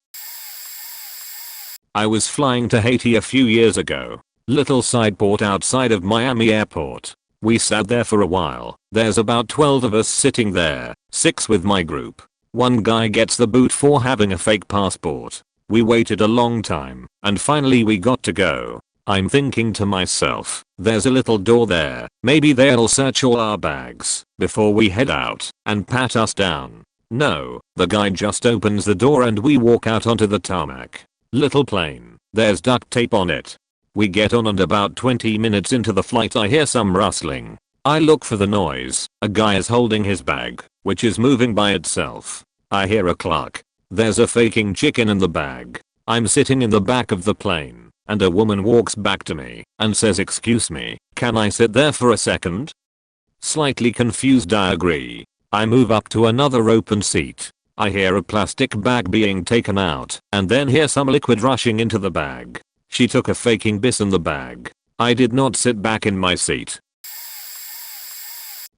I was flying to Haiti a few years ago. Little side port outside of Miami airport. We sat there for a while. There's about 12 of us sitting there, 6 with my group. One guy gets the boot for having a fake passport. We waited a long time, and finally we got to go. I'm thinking to myself, there's a little door there, maybe they'll search all our bags before we head out and pat us down. No, the guy just opens the door and we walk out onto the tarmac. Little plane, there's duct tape on it. We get on, and about 20 minutes into the flight I hear some rustling. I look for the noise. A guy is holding his bag, which is moving by itself. I hear a cluck. There's a faking chicken in the bag. I'm sitting in the back of the plane, and a woman walks back to me and says, "Excuse me, can I sit there for a second?" Slightly confused, I agree. I move up to another open seat. I hear a plastic bag being taken out and then hear some liquid rushing into the bag. She took a faking piss in the bag. I did not sit back in my seat.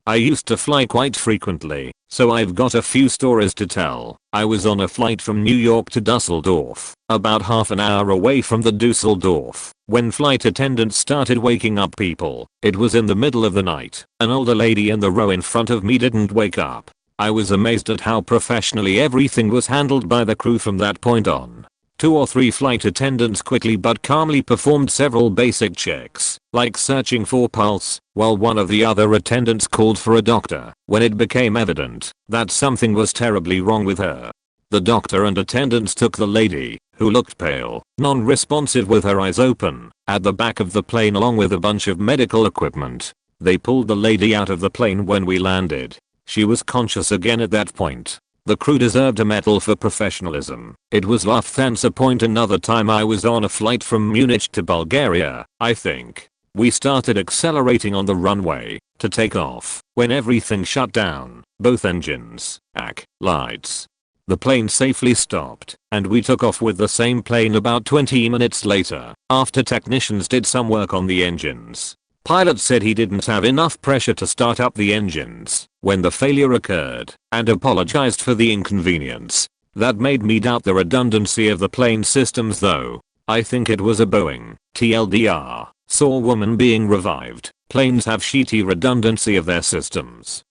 I used to fly quite frequently, so I've got a few stories to tell. I was on a flight from New York to Dusseldorf, about half an hour away from the Dusseldorf, when flight attendants started waking up people. It was in the middle of the night. An older lady in the row in front of me didn't wake up. I was amazed at how professionally everything was handled by the crew from that point on. 2 or 3 flight attendants quickly but calmly performed several basic checks, like searching for pulse, while one of the other attendants called for a doctor when it became evident that something was terribly wrong with her. The doctor and attendants took the lady, who looked pale, non-responsive with her eyes open, at the back of the plane along with a bunch of medical equipment. They pulled the lady out of the plane when we landed. She was conscious again at that point. The crew deserved a medal for professionalism. It was Lufthansa point. Another time I was on a flight from Munich to Bulgaria, I think. We started accelerating on the runway to take off when everything shut down, both engines, lights. The plane safely stopped and we took off with the same plane about 20 minutes later after technicians did some work on the engines. Pilot said he didn't have enough pressure to start up the engines when the failure occurred and apologized for the inconvenience. That made me doubt the redundancy of the plane systems though. I think it was a Boeing, TLDR, saw woman being revived. Planes have shitty redundancy of their systems.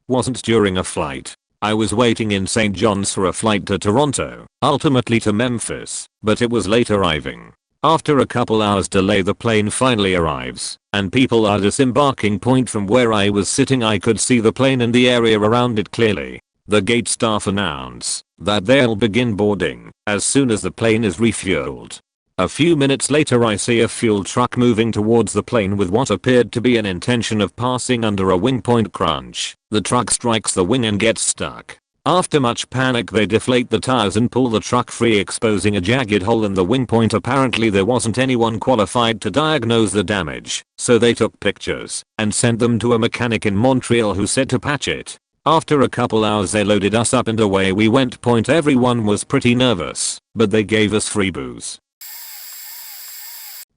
Wasn't during a flight. I was waiting in St. John's for a flight to Toronto, ultimately to Memphis, but it was late arriving. After a couple hours delay the plane finally arrives, and people are disembarking. Point from where I was sitting I could see the plane and the area around it clearly. The gate staff announce that they'll begin boarding as soon as the plane is refueled. A few minutes later I see a fuel truck moving towards the plane with what appeared to be an intention of passing under a wing point crunch. The truck strikes the wing and gets stuck. After much panic they deflate the tires and pull the truck free, exposing a jagged hole in the wing point. Apparently there wasn't anyone qualified to diagnose the damage, so they took pictures and sent them to a mechanic in Montreal who said to patch it. After a couple hours they loaded us up and away we went. Everyone was pretty nervous, but they gave us free booze.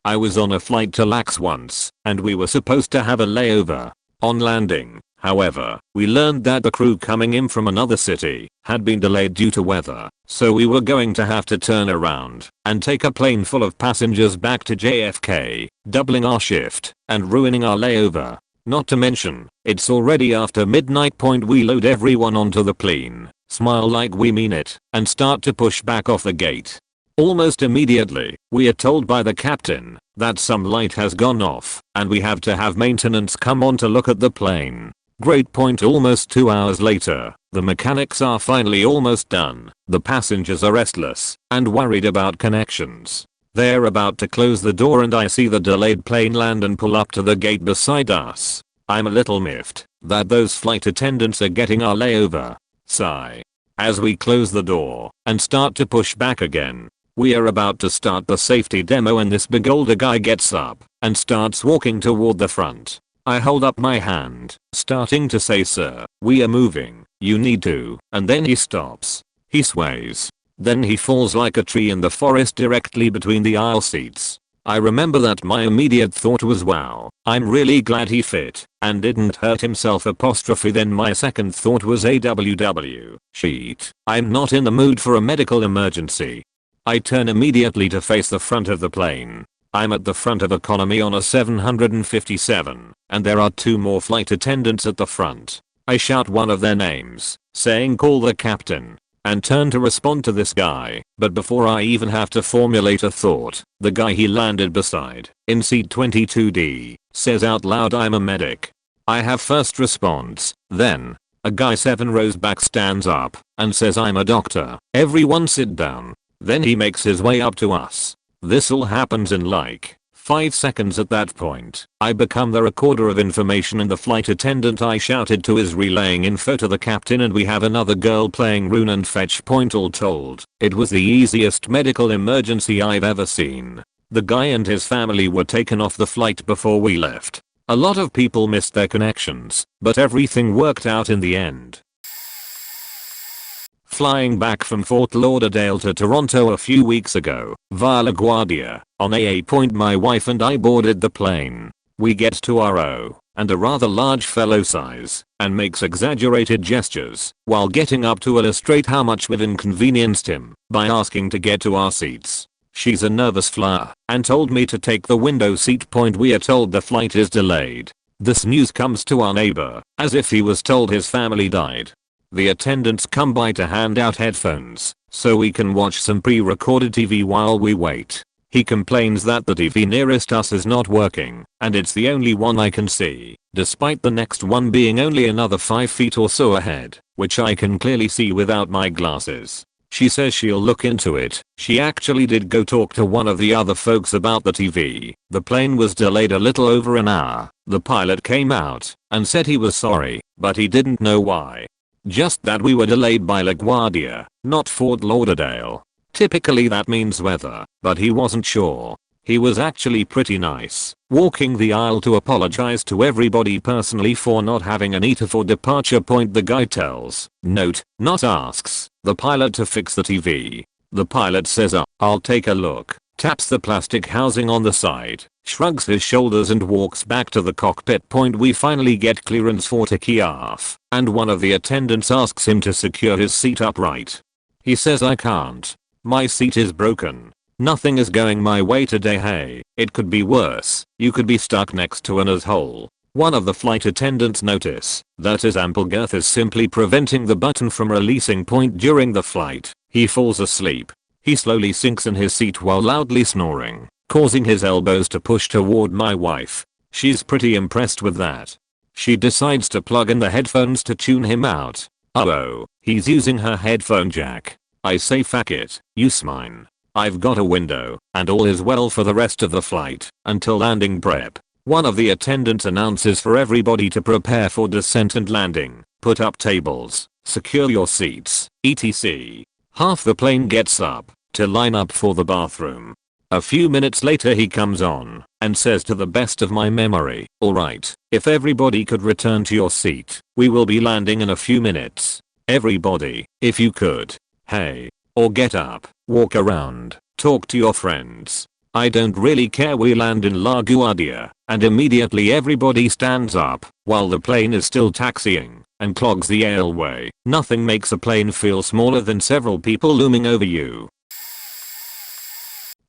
I was on a flight to Lax once, and we were supposed to have a layover. On landing, however, we learned that the crew coming in from another city had been delayed due to weather, so we were going to have to turn around and take a plane full of passengers back to JFK, doubling our shift and ruining our layover. Not to mention, it's already after midnight. We load everyone onto the plane, smile like we mean it, and start to push back off the gate. Almost immediately, we are told by the captain that some light has gone off and we have to have maintenance come on to look at the plane. Great point. Almost 2 hours later, the mechanics are finally almost done. The passengers are restless and worried about connections. They're about to close the door and I see the delayed plane land and pull up to the gate beside us. I'm a little miffed that those flight attendants are getting our layover. Sigh. As we close the door and start to push back again, we are about to start the safety demo and this big older guy gets up and starts walking toward the front. I hold up my hand, starting to say, "Sir, we are moving, you need to," and then he stops. He sways. Then he falls like a tree in the forest directly between the aisle seats. I remember that my immediate thought was, wow, I'm really glad he fit and didn't hurt himself. Then my second thought was, AWW, shit, I'm not in the mood for a medical emergency. I turn immediately to face the front of the plane. I'm at the front of economy on a 757, and there are 2 more flight attendants at the front. I shout one of their names, saying call the captain, and turn to respond to this guy, but before I even have to formulate a thought, the guy he landed beside, in seat 22D, says out loud, "I'm a medic." I have first response, then, a guy 7 rows back stands up and says, "I'm a doctor, everyone sit down." Then he makes his way up to us. This all happens in like 5 seconds. At that point, I become the recorder of information and the flight attendant I shouted to is relaying info to the captain, and we have another girl playing rune and fetch. All told, it was the easiest medical emergency I've ever seen. The guy and his family were taken off the flight before we left. A lot of people missed their connections, but everything worked out in the end. Flying back from Fort Lauderdale to Toronto a few weeks ago, via LaGuardia, on AA point my wife and I boarded the plane. We get to RO, and a rather large fellow sighs, and makes exaggerated gestures, while getting up to illustrate how much we've inconvenienced him, by asking to get to our seats. She's a nervous flyer, and told me to take the window seat. We are told the flight is delayed. This news comes to our neighbor, as if he was told his family died. The attendants come by to hand out headphones, so we can watch some pre-recorded TV while we wait. He complains that the TV nearest us is not working, and it's the only one I can see, despite the next one being only another 5 feet or so ahead, which I can clearly see without my glasses. She says she'll look into it. She actually did go talk to one of the other folks about the TV. The plane was delayed a little over an hour. The pilot came out and said he was sorry, but he didn't know why. Just that we were delayed by LaGuardia, not Fort Lauderdale. Typically that means weather, but he wasn't sure. He was actually pretty nice, walking the aisle to apologize to everybody personally for not having an ETA for departure point. The guy tells, note, not asks, the pilot to fix the TV. The pilot says I'll take a look, taps the plastic housing on the side, shrugs his shoulders and walks back to the cockpit. We finally get clearance for takeoff, and one of the attendants asks him to secure his seat upright. He says I can't. My seat is broken. Nothing is going my way today. Hey, it could be worse. You could be stuck next to an asshole. One of the flight attendants notice that his ample girth is simply preventing the button from releasing. During the flight, he falls asleep. He slowly sinks in his seat while loudly snoring, causing his elbows to push toward my wife. She's pretty impressed with that. She decides to plug in the headphones to tune him out. Oh, he's using her headphone jack. I say fuck it, use mine. I've got a window, and all is well for the rest of the flight, until landing prep. One of the attendants announces for everybody to prepare for descent and landing, put up tables, secure your seats, etc. Half the plane gets up to line up for the bathroom. A few minutes later he comes on and says, to the best of my memory, alright, if everybody could return to your seat, we will be landing in a few minutes. Everybody, if you could. Hey. Or get up, walk around, talk to your friends. I don't really care. We land in LaGuardia, and immediately everybody stands up while the plane is still taxiing and clogs the aisleway. Nothing makes a plane feel smaller than several people looming over you.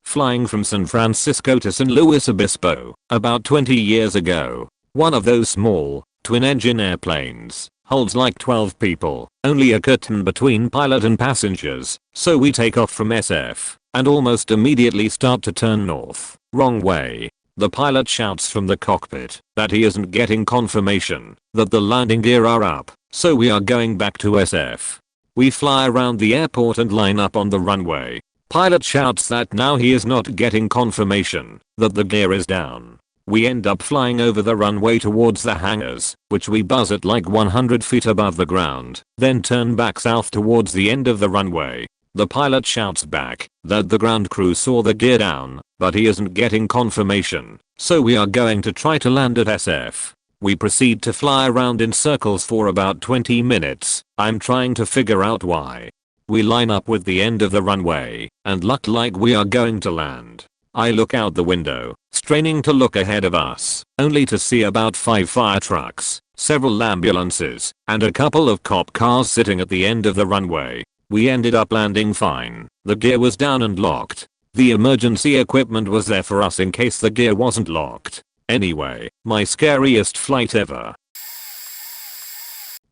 Flying from San Francisco to San Luis Obispo, about 20 years ago. One of those small, twin-engine airplanes holds like 12 people, only a curtain between pilot and passengers, so we take off from SF, and almost immediately start to turn north. Wrong way. The pilot shouts from the cockpit that he isn't getting confirmation that the landing gear are up, so we are going back to SF. We fly around the airport and line up on the runway. Pilot shouts that now he is not getting confirmation that the gear is down. We end up flying over the runway towards the hangars, which we buzz at like 100 feet above the ground, then turn back south towards the end of the runway. The pilot shouts back that the ground crew saw the gear down, but he isn't getting confirmation, so we are going to try to land at SF. We proceed to fly around in circles for about 20 minutes. I'm trying to figure out why. We line up with the end of the runway and look like we are going to land. I look out the window, straining to look ahead of us, only to see about 5 fire trucks, several ambulances, and a couple of cop cars sitting at the end of the runway. We ended up landing fine. The gear was down and locked. The emergency equipment was there for us in case the gear wasn't locked. Anyway, my scariest flight ever.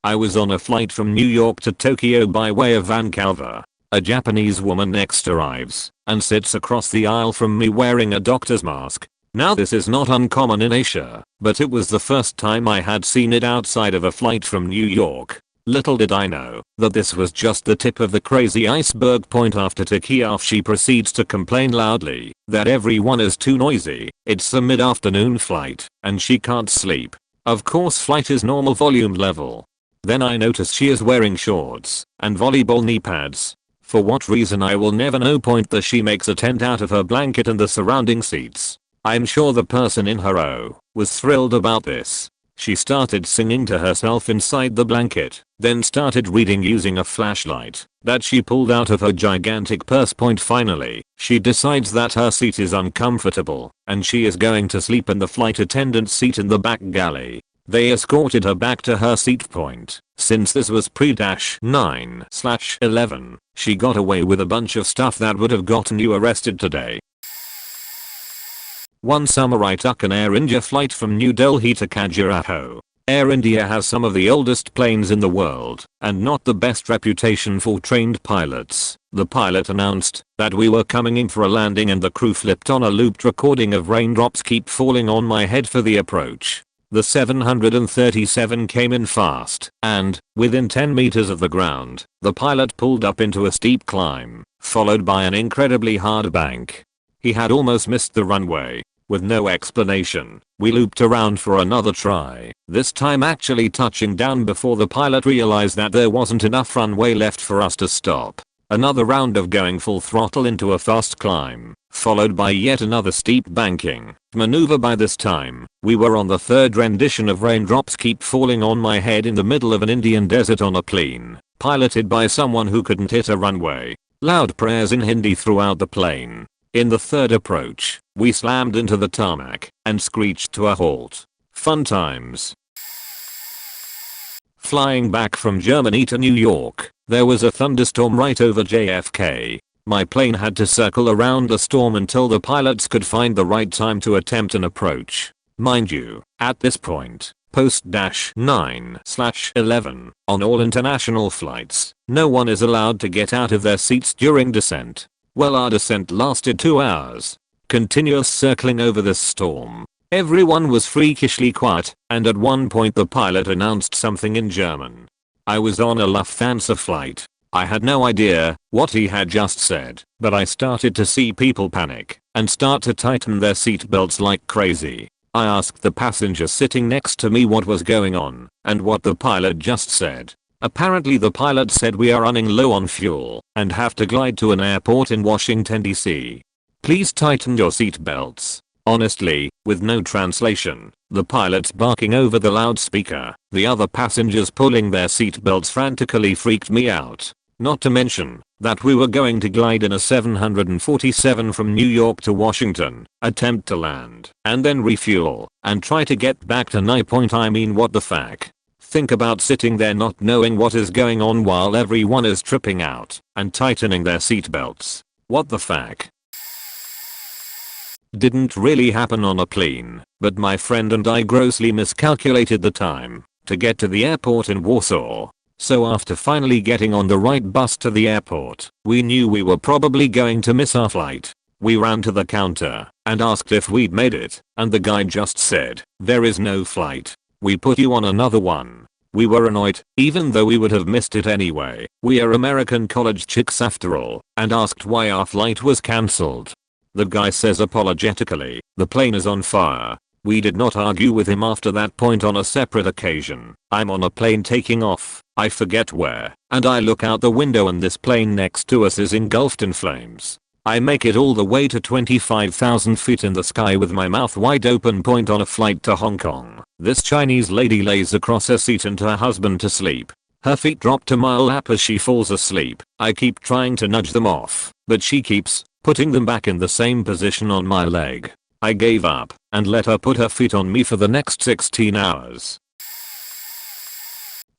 I was on a flight from New York to Tokyo by way of Vancouver. A Japanese woman next arrives and sits across the aisle from me wearing a doctor's mask. Now this is not uncommon in Asia, but it was the first time I had seen it outside of a flight from New York. Little did I know that this was just the tip of the crazy iceberg. After takeoff she proceeds to complain loudly that everyone is too noisy. It's a mid-afternoon flight and she can't sleep. Of course flight is normal volume level. Then I notice she is wearing shorts and volleyball knee pads. For what reason I will never know. That she makes a tent out of her blanket and the surrounding seats. I'm sure the person in her O was thrilled about this. She started singing to herself inside the blanket, then started reading using a flashlight that she pulled out of her gigantic purse. Finally, she decides that her seat is uncomfortable and she is going to sleep in the flight attendant's seat in the back galley. They escorted her back to her seat point. Since this was pre-9/11, she got away with a bunch of stuff that would have gotten you arrested today. One summer I took an Air India flight from New Delhi to Khajuraho. Air India has some of the oldest planes in the world and not the best reputation for trained pilots. The pilot announced that we were coming in for a landing and the crew flipped on a looped recording of Raindrops Keep Falling on My Head for the approach. The 737 came in fast and, within 10 meters of the ground, the pilot pulled up into a steep climb, followed by an incredibly hard bank. He had almost missed the runway. With no explanation, we looped around for another try, this time actually touching down before the pilot realized that there wasn't enough runway left for us to stop. Another round of going full throttle into a fast climb, followed by yet another steep banking maneuver. By this time, we were on the third rendition of Raindrops Keep Falling on My Head in the middle of an Indian desert on a plane, piloted by someone who couldn't hit a runway. Loud prayers in Hindi throughout the plane. In the third approach, we slammed into the tarmac and screeched to a halt. Fun times. Flying back from Germany to New York, there was a thunderstorm right over JFK. My plane had to circle around the storm until the pilots could find the right time to attempt an approach. Mind you, at this point, post-9/11, on all international flights, no one is allowed to get out of their seats during descent. Well, our descent lasted 2 hours. Continuous circling over this storm. Everyone was freakishly quiet, and at one point the pilot announced something in German. I was on a Lufthansa flight. I had no idea what he had just said, but I started to see people panic and start to tighten their seatbelts like crazy. I asked the passenger sitting next to me what was going on and what the pilot just said. Apparently the pilot said we are running low on fuel and have to glide to an airport in Washington, D.C. Please tighten your seatbelts. Honestly, with no translation, the pilot's barking over the loudspeaker, the other passengers pulling their seatbelts frantically freaked me out. Not to mention that we were going to glide in a 747 from New York to Washington, attempt to land, and then refuel, and try to get back to Nye Point. I mean, what the fuck? Think about sitting there not knowing what is going on while everyone is tripping out and tightening their seatbelts. What the fuck? Didn't really happen on a plane, but my friend and I grossly miscalculated the time to get to the airport in Warsaw. So after finally getting on the right bus to the airport, we knew we were probably going to miss our flight. We ran to the counter and asked if we'd made it, and the guy just said, "There is no flight. We put you on another one." We were annoyed, even though we would have missed it anyway. We are American college chicks after all, and asked why our flight was cancelled. The guy says apologetically, "The plane is on fire." We did not argue with him after that point. On a separate occasion, I'm on a plane taking off, I forget where, and I look out the window and this plane next to us is engulfed in flames. I make it all the way to 25,000 feet in the sky with my mouth wide open. Point on a flight to Hong Kong. This Chinese lady lays across her seat and her husband to sleep. Her feet drop to my lap as she falls asleep. I keep trying to nudge them off, but she keeps putting them back in the same position on my leg. I gave up and let her put her feet on me for the next 16 hours.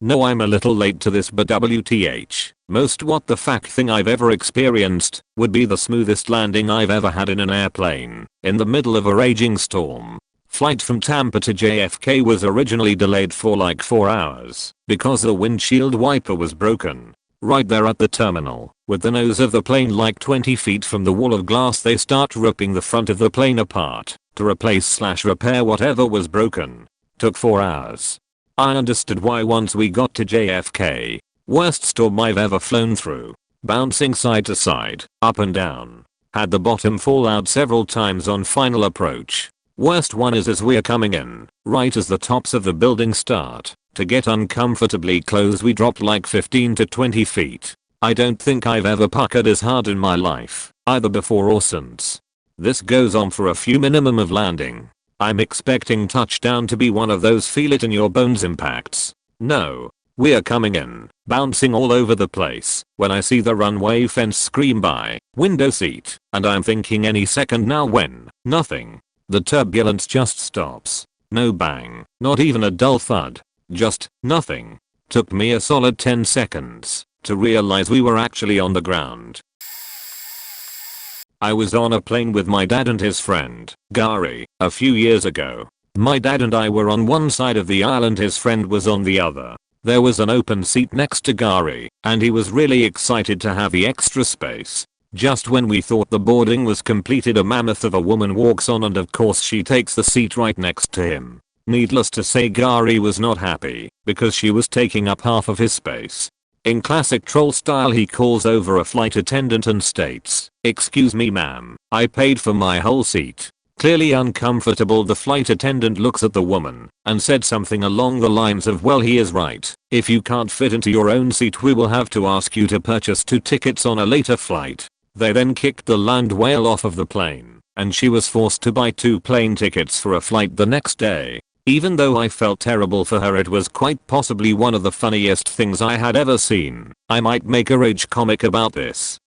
No, I'm a little late to this, but WTH, most what the fuck thing I've ever experienced would be the smoothest landing I've ever had in an airplane, in the middle of a raging storm. Flight from Tampa to JFK was originally delayed for like 4 hours because the windshield wiper was broken. Right there at the terminal, with the nose of the plane like 20 feet from the wall of glass, they start ripping the front of the plane apart to replace/repair whatever was broken. Took 4 hours. I understood why once we got to JFK. Worst storm I've ever flown through. Bouncing side to side, up and down. Had the bottom fall out several times on final approach. Worst one is as we're coming in, right as the tops of the building start to get uncomfortably close, we dropped like 15 to 20 feet. I don't think I've ever puckered as hard in my life, either before or since. This goes on for a few minimum of landing. I'm expecting touchdown to be one of those feel it in your bones impacts. No. We're coming in, bouncing all over the place, when I see the runway fence scream by, window seat, and I'm thinking any second now when, nothing. The turbulence just stops. No bang, not even a dull thud. Just, nothing. Took me a solid 10 seconds to realize we were actually on the ground. I was on a plane with my dad and his friend, Gary, a few years ago. My dad and I were on one side of the aisle and his friend was on the other. There was an open seat next to Gary, and he was really excited to have the extra space. Just when we thought the boarding was completed, a mammoth of a woman walks on and of course she takes the seat right next to him. Needless to say, Gary was not happy, because she was taking up half of his space. In classic troll style, he calls over a flight attendant and states, "Excuse me ma'am, I paid for my whole seat." Clearly uncomfortable, the flight attendant looks at the woman and said something along the lines of, "Well, he is right. If you can't fit into your own seat, we will have to ask you to purchase 2 tickets on a later flight." They then kicked the land whale off of the plane, and she was forced to buy 2 plane tickets for a flight the next day. Even though I felt terrible for her, it was quite possibly one of the funniest things I had ever seen. I might make a rage comic about this.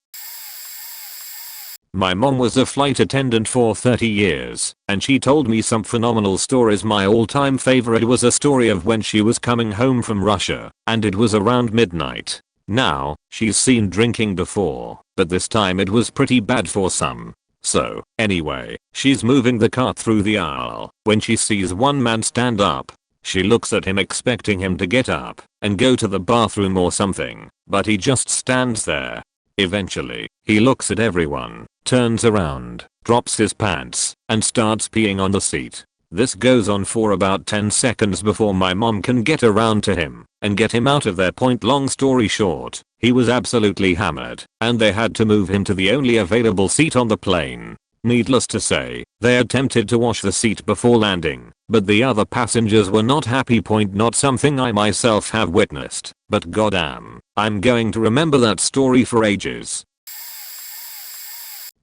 My mom was a flight attendant for 30 years, and she told me some phenomenal stories. My all-time favorite was a story of when she was coming home from Russia, and it was around midnight. Now, she's seen drinking before, but this time it was pretty bad for some. So, anyway, she's moving the cart through the aisle when she sees one man stand up. She looks at him expecting him to get up and go to the bathroom or something, but he just stands there. Eventually, he looks at everyone, turns around, drops his pants, and starts peeing on the seat. This goes on for about 10 seconds before my mom can get around to him and get him out of there. Long story short, he was absolutely hammered, and they had to move him to the only available seat on the plane. Needless to say, they attempted to wash the seat before landing, but the other passengers were not happy. Not something I myself have witnessed, but goddamn, I'm going to remember that story for ages.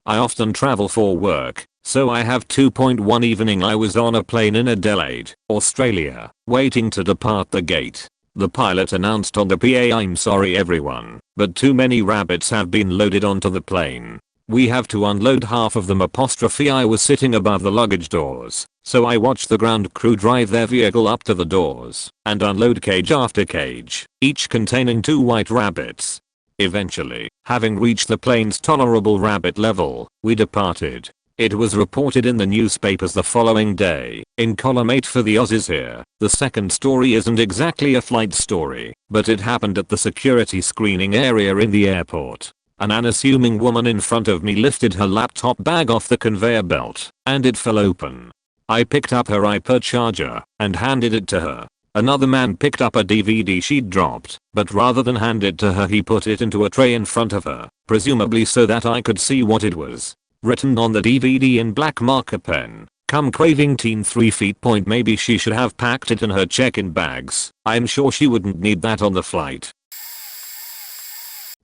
I often travel for work, so I have 2.1 evening. I was on a plane in Adelaide, Australia, waiting to depart the gate. The pilot announced on the PA, "I'm sorry everyone, but too many rabbits have been loaded onto the plane. We have to unload half of them." I was sitting above the luggage doors, so I watched the ground crew drive their vehicle up to the doors and unload cage after cage, each containing 2 white rabbits. Eventually, having reached the plane's tolerable rabbit level, we departed. It was reported in the newspapers the following day, in column 8 for the Aussies here. The second story isn't exactly a flight story, but it happened at the security screening area in the airport. An unassuming woman in front of me lifted her laptop bag off the conveyor belt, and it fell open. I picked up her iPod charger and handed it to her. Another man picked up a DVD she'd dropped, but rather than hand it to her, he put it into a tray in front of her, presumably so that I could see what it was. Written on the DVD in black marker pen, "Come craving teen 3 feet." Maybe she should have packed it in her check-in bags. I'm sure she wouldn't need that on the flight.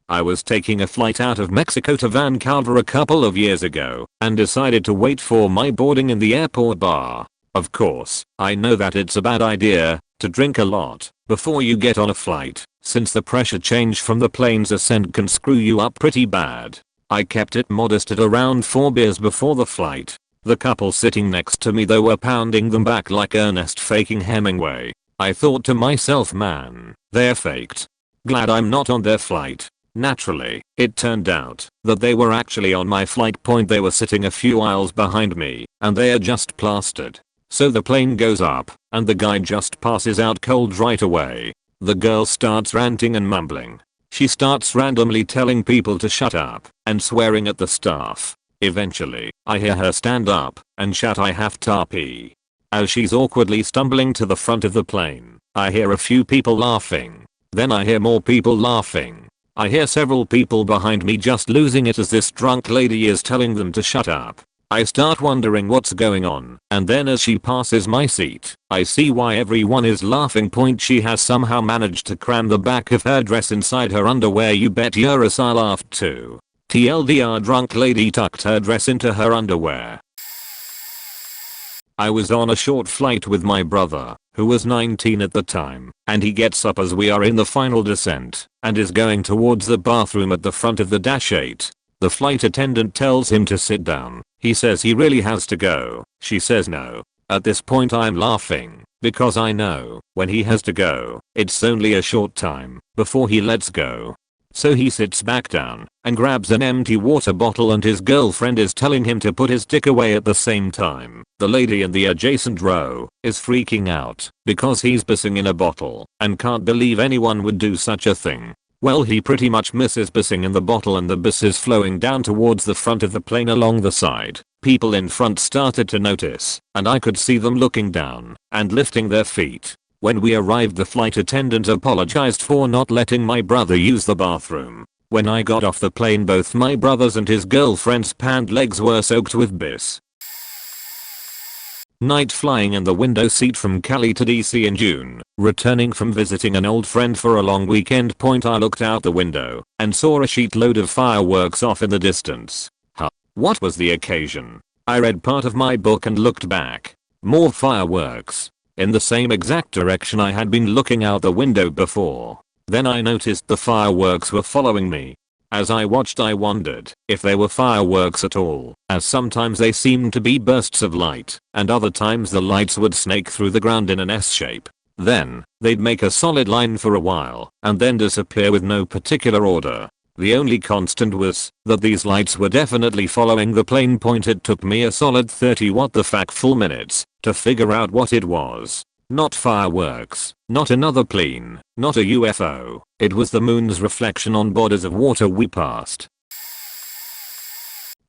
I was taking a flight out of Mexico to Vancouver a couple of years ago and decided to wait for my boarding in the airport bar. Of course, I know that it's a bad idea to drink a lot before you get on a flight, since the pressure change from the plane's ascent can screw you up pretty bad. I kept it modest at around 4 beers before the flight. The couple sitting next to me, though, were pounding them back like Ernest faking Hemingway. I thought to myself, man, they're faked. Glad I'm not on their flight. Naturally, it turned out that they were actually on my flight. They were sitting a few aisles behind me, and they are just plastered. So the plane goes up, and the guy just passes out cold right away. The girl starts ranting and mumbling. She starts randomly telling people to shut up and swearing at the staff. Eventually, I hear her stand up and shout, "I have to pee." As she's awkwardly stumbling to the front of the plane, I hear a few people laughing. Then I hear more people laughing. I hear several people behind me just losing it as this drunk lady is telling them to shut up. I start wondering what's going on, and then as she passes my seat, I see why everyone is laughing. She has somehow managed to cram the back of her dress inside her underwear. You bet your ass I laughed too. TLDR, drunk lady tucked her dress into her underwear. I was on a short flight with my brother, who was 19 at the time, and he gets up as we are in the final descent and is going towards the bathroom at the front of the Dash 8. The flight attendant tells him to sit down. He says he really has to go. She says no. At this point I'm laughing, because I know, when he has to go, it's only a short time before he lets go. So he sits back down and grabs an empty water bottle, and his girlfriend is telling him to put his dick away at the same time. The lady in the adjacent row is freaking out because he's pissing in a bottle and can't believe anyone would do such a thing. Well, he pretty much misses pissing in the bottle and the piss is flowing down towards the front of the plane along the side. People in front started to notice, and I could see them looking down and lifting their feet. When we arrived, the flight attendant apologized for not letting my brother use the bathroom. When I got off the plane, both my brother's and his girlfriend's pant legs were soaked with piss. Night flying in the window seat from Cali to DC in June. Returning from visiting an old friend for a long weekend. I looked out the window and saw a sheet load of fireworks off in the distance. What was the occasion? I read part of my book and looked back. More fireworks. In the same exact direction I had been looking out the window before. Then I noticed the fireworks were following me. As I watched, I wondered if they were fireworks at all, as sometimes they seemed to be bursts of light, and other times the lights would snake through the ground in an S shape. Then, they'd make a solid line for a while, and then disappear with no particular order. The only constant was that these lights were definitely following the plane. It took me a solid 30 full minutes to figure out what it was. Not fireworks, not another plane, not a UFO. It was the moon's reflection on bodies of water we passed.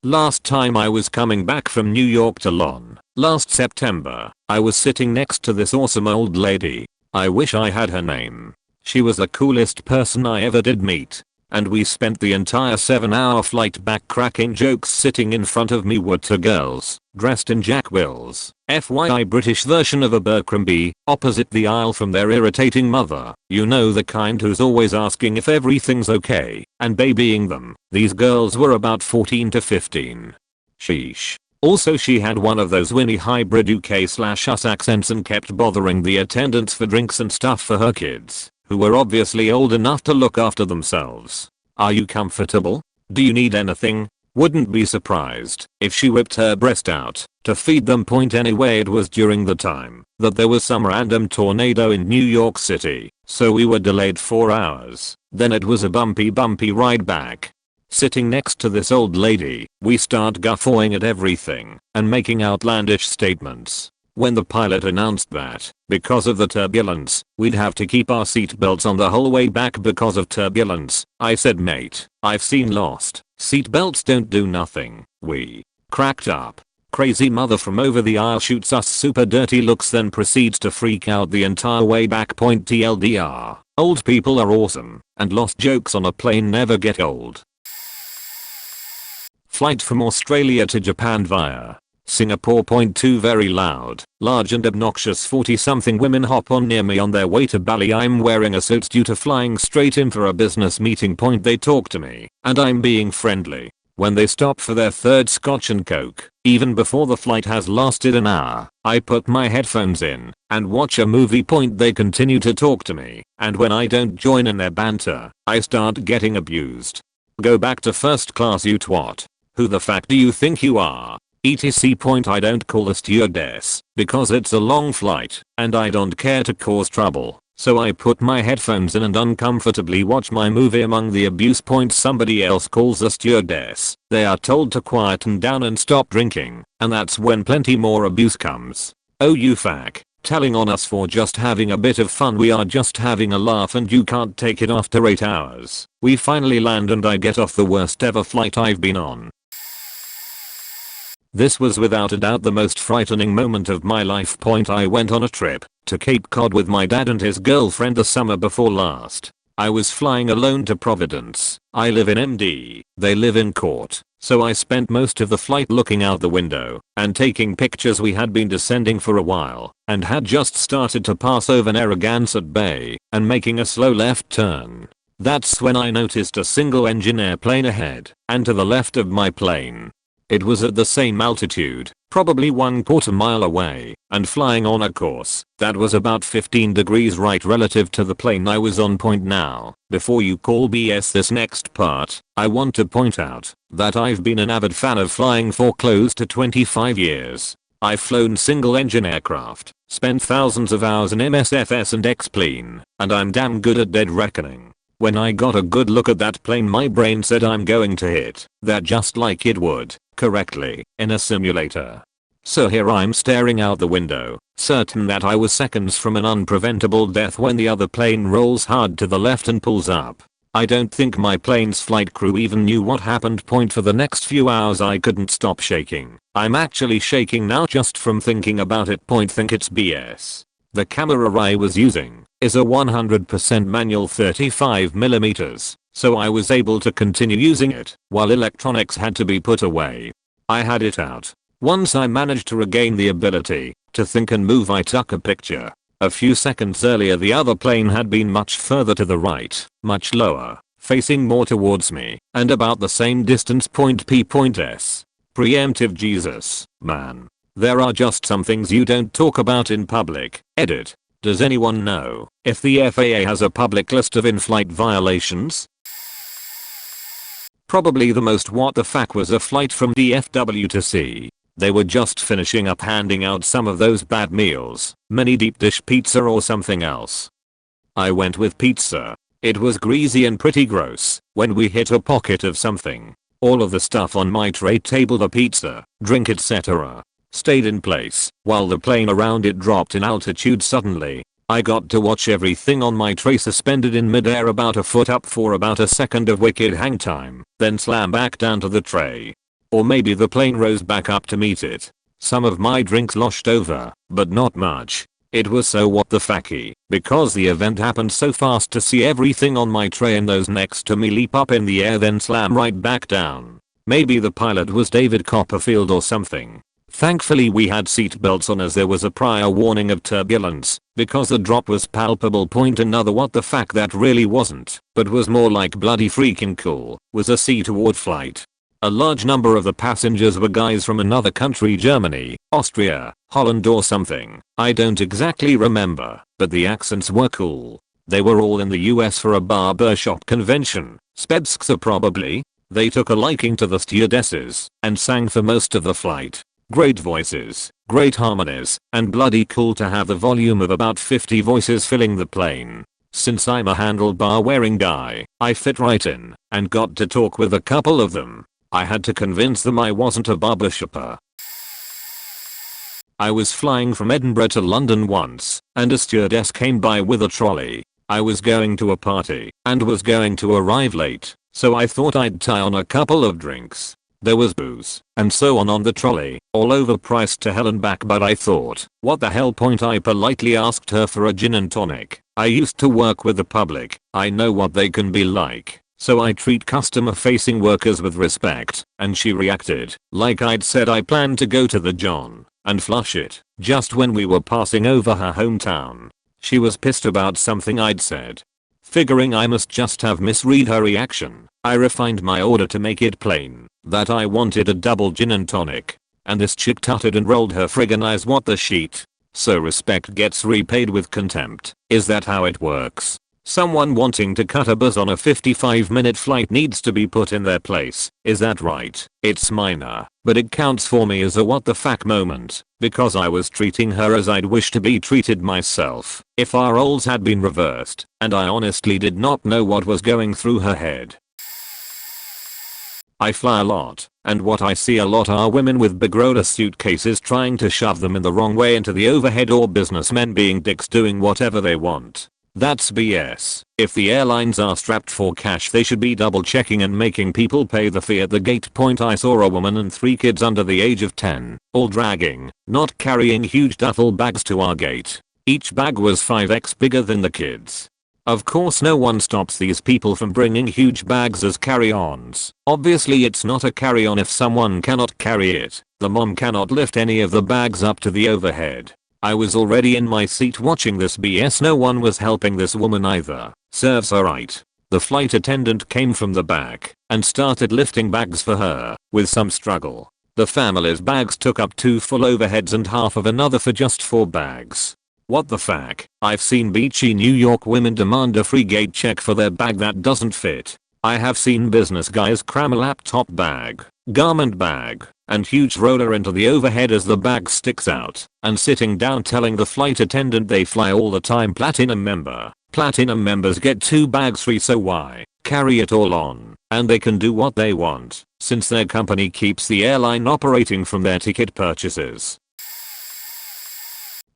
Last time I was coming back from New York to Lon, last September, I was sitting next to this awesome old lady. I wish I had her name. She was the coolest person I ever did meet. And we spent the entire 7-hour flight back cracking jokes. Sitting in front of me were two girls, dressed in Jack Will's FYI British version of Abercrombie, opposite the aisle from their irritating mother. You know, the kind who's always asking if everything's okay, and babying them. These girls were about 14 to 15. Sheesh. Also, she had one of those Winnie hybrid UK/us accents and kept bothering the attendants for drinks and stuff for her kids, who were obviously old enough to look after themselves. Are you comfortable? Do you need anything? Wouldn't be surprised if she whipped her breast out to feed them. Anyway, it was during the time that there was some random tornado in New York City, so we were delayed 4 hours. Then it was a bumpy ride back. Sitting next to this old lady, we start guffawing at everything and making outlandish statements. When the pilot announced that, because of the turbulence, we'd have to keep our seatbelts on the whole way back because of turbulence, I said, "Mate, I've seen Lost. Seatbelts don't do nothing." We cracked up. Crazy mother from over the aisle shoots us super dirty looks, then proceeds to freak out the entire way back. TLDR. Old people are awesome, and Lost jokes on a plane never get old. Flight from Australia to Japan via Singapore. 2 Very loud, large and obnoxious 40-something women hop on near me on their way to Bali. I'm wearing a suit due to flying straight in for a business meeting. They talk to me, and I'm being friendly. When they stop for their third scotch and coke, even before the flight has lasted an hour, I put my headphones in and watch a movie. They continue to talk to me, and when I don't join in their banter, I start getting abused. Go back to first class, you twat. Who the fuck do you think you are? etc. I don't call the stewardess because it's a long flight and I don't care to cause trouble, so I put my headphones in and uncomfortably watch my movie. Among the abuse points somebody else calls the stewardess, they are told to quieten down and stop drinking, and that's when plenty more abuse comes. Oh, you fuck, telling on us for just having a bit of fun. We are just having a laugh and you can't take it after 8 hours. We finally land and I get off the worst ever flight I've been on. This was without a doubt the most frightening moment of my life. I went on a trip to Cape Cod with my dad and his girlfriend the summer before last. I was flying alone to Providence. I live in MD, they live in Court, so I spent most of the flight looking out the window and taking pictures. We had been descending for a while and had just started to pass over Narragansett Bay and making a slow left turn. That's when I noticed a single engine airplane ahead and to the left of my plane. It was at the same altitude, probably 1/4 mile away, and flying on a course that was about 15 degrees right relative to the plane I was on. Now, before you call BS this next part, I want to point out that I've been an avid fan of flying for close to 25 years. I've flown single-engine aircraft, spent thousands of hours in MSFS and X-plane, and I'm damn good at dead reckoning. When I got a good look at that plane, my brain said I'm going to hit that just like it would, correctly, in a simulator. So here I'm staring out the window, certain that I was seconds from an unpreventable death when the other plane rolls hard to the left and pulls up. I don't think my plane's flight crew even knew what happened. For the next few hours I couldn't stop shaking. I'm actually shaking now just from thinking about it. Think it's BS. The camera I was using is a 100% manual 35mm, so I was able to continue using it while electronics had to be put away. I had it out. Once I managed to regain the ability to think and move, I took a picture. A few seconds earlier the other plane had been much further to the right, much lower, facing more towards me, and about the same distance. P.S. Preemptive Jesus, man. There are just some things you don't talk about in public. Edit. Does anyone know if the FAA has a public list of in-flight violations? Probably the most what the fuck was a flight from DFW to C. They were just finishing up handing out some of those bad meals, mini deep dish pizza or something else. I went with pizza. It was greasy and pretty gross when we hit a pocket of something. All of the stuff on my tray table, the pizza, drink etc., stayed in place while the plane around it dropped in altitude suddenly. I got to watch everything on my tray suspended in midair about a foot up for about a second of wicked hang time, then slam back down to the tray. Or maybe the plane rose back up to meet it. Some of my drinks sloshed over, but not much. It was so what the fucky, because the event happened so fast to see everything on my tray and those next to me leap up in the air then slam right back down. Maybe the pilot was David Copperfield or something. Thankfully we had seat belts on as there was a prior warning of turbulence, because the drop was palpable. Another what the fuck that really wasn't, but was more like bloody freaking cool, was a seaward flight. A large number of the passengers were guys from another country, Germany, Austria, Holland or something. I don't exactly remember, but the accents were cool. They were all in the US for a barbershop convention, Spedsksa probably. They took a liking to the stewardesses and sang for most of the flight. Great voices, great harmonies, and bloody cool to have the volume of about 50 voices filling the plane. Since I'm a handlebar wearing guy, I fit right in and got to talk with a couple of them. I had to convince them I wasn't a barbershopper. I was flying from Edinburgh to London once, and a stewardess came by with a trolley. I was going to a party, and was going to arrive late, so I thought I'd tie on a couple of drinks. There was booze, and so on the trolley, all overpriced to hell and back, but I thought, what the hell. I politely asked her for a gin and tonic. I used to work with the public, I know what they can be like. So I treat customer-facing workers with respect, and she reacted like I'd said I planned to go to the John and flush it just when we were passing over her hometown. She was pissed about something I'd said. Figuring I must just have misread her reaction, I refined my order to make it plain that I wanted a double gin and tonic, and this chick tutted and rolled her friggin' eyes. What the sheet? So respect gets repaid with contempt, is that how it works? Someone wanting to cut a buzz on a 55-minute flight needs to be put in their place, is that right? It's minor, but it counts for me as a what the fuck moment, because I was treating her as I'd wish to be treated myself if our roles had been reversed, and I honestly did not know what was going through her head. I fly a lot, and what I see a lot are women with big roller suitcases trying to shove them in the wrong way into the overhead, or businessmen being dicks doing whatever they want. That's BS. If the airlines are strapped for cash, they should be double checking and making people pay the fee at the gate. I saw a woman and 3 kids under the age of 10, all dragging, not carrying huge duffel bags to our gate. Each bag was 5x bigger than the kids. Of course no one stops these people from bringing huge bags as carry-ons. Obviously it's not a carry-on if someone cannot carry it. The mom cannot lift any of the bags up to the overhead. I was already in my seat watching this BS. No one was helping this woman either. Serves her right. The flight attendant came from the back and started lifting bags for her, with some struggle. The family's bags took up 2 full overheads and half of another for just 4 bags. What the fuck? I've seen beachy New York women demand a free gate check for their bag that doesn't fit. I have seen business guys cram a laptop bag, garment bag, and huge roller into the overhead as the bag sticks out, and sitting down telling the flight attendant they fly all the time. Platinum member. Platinum members get 2 bags free, so why? Carry it all on, and they can do what they want, since their company keeps the airline operating from their ticket purchases.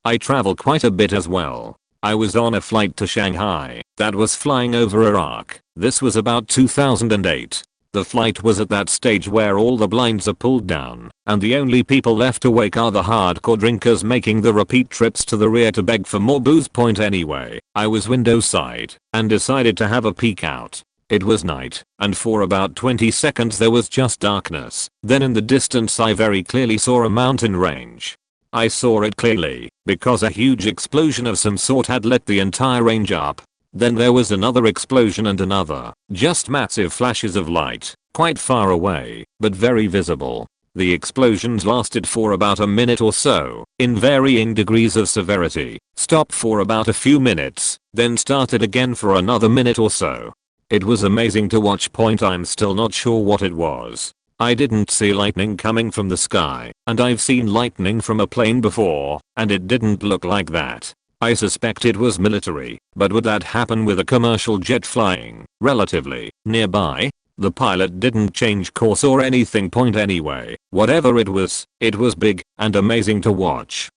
I travel quite a bit as well. I was on a flight to Shanghai that was flying over Iraq. This was about 2008. The flight was at that stage where all the blinds are pulled down, and the only people left awake are the hardcore drinkers making the repeat trips to the rear to beg for more booze. Point anyway, I was window side and decided to have a peek out. It was night, and for about 20 seconds there was just darkness. Then in the distance I very clearly saw a mountain range. I saw it clearly because a huge explosion of some sort had lit the entire range up. Then there was another explosion and another, just massive flashes of light, quite far away, but very visible. The explosions lasted for about a minute or so, in varying degrees of severity, stopped for about a few minutes, then started again for another minute or so. It was amazing to watch. I'm still not sure what it was. I didn't see lightning coming from the sky, and I've seen lightning from a plane before, and it didn't look like that. I suspect it was military, but would that happen with a commercial jet flying relatively nearby? The pilot didn't change course or anything. Anyway, whatever it was big and amazing to watch.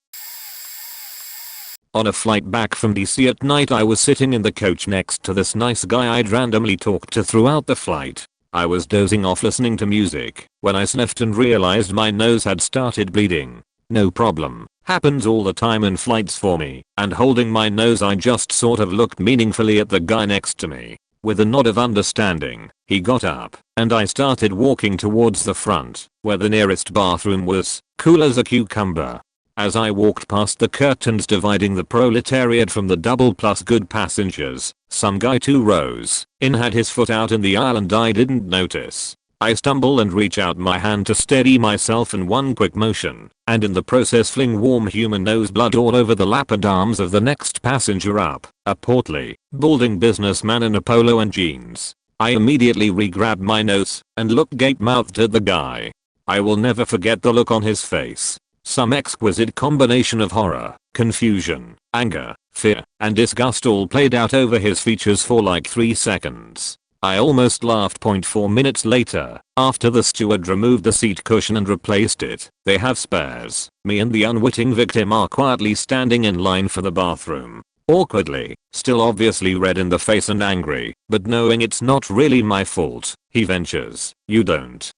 On a flight back from DC at night, I was sitting in the coach next to this nice guy I'd randomly talked to throughout the flight. I was dozing off listening to music when I sniffed and realized my nose had started bleeding. No problem. Happens all the time in flights for me, and holding my nose I just sort of looked meaningfully at the guy next to me. With a nod of understanding, he got up, and I started walking towards the front, where the nearest bathroom was, cool as a cucumber. As I walked past the curtains dividing the proletariat from the double plus good passengers, some guy 2 rows in had his foot out in the aisle and I didn't notice. I stumble and reach out my hand to steady myself in one quick motion, and in the process fling warm human nose blood all over the lap and arms of the next passenger up, a portly, balding businessman in a polo and jeans. I immediately re-grabbed my nose and looked gape-mouthed at the guy. I will never forget the look on his face. Some exquisite combination of horror, confusion, anger, fear, and disgust all played out over his features for like 3 seconds. I almost laughed. 4 minutes later, after the steward removed the seat cushion and replaced it, they have spares. Me and the unwitting victim are quietly standing in line for the bathroom. Awkwardly, still obviously red in the face and angry, but knowing it's not really my fault, he ventures, "You don't,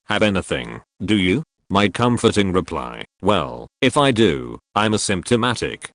have anything, do you?" My comforting reply, "Well, if I do, I'm asymptomatic."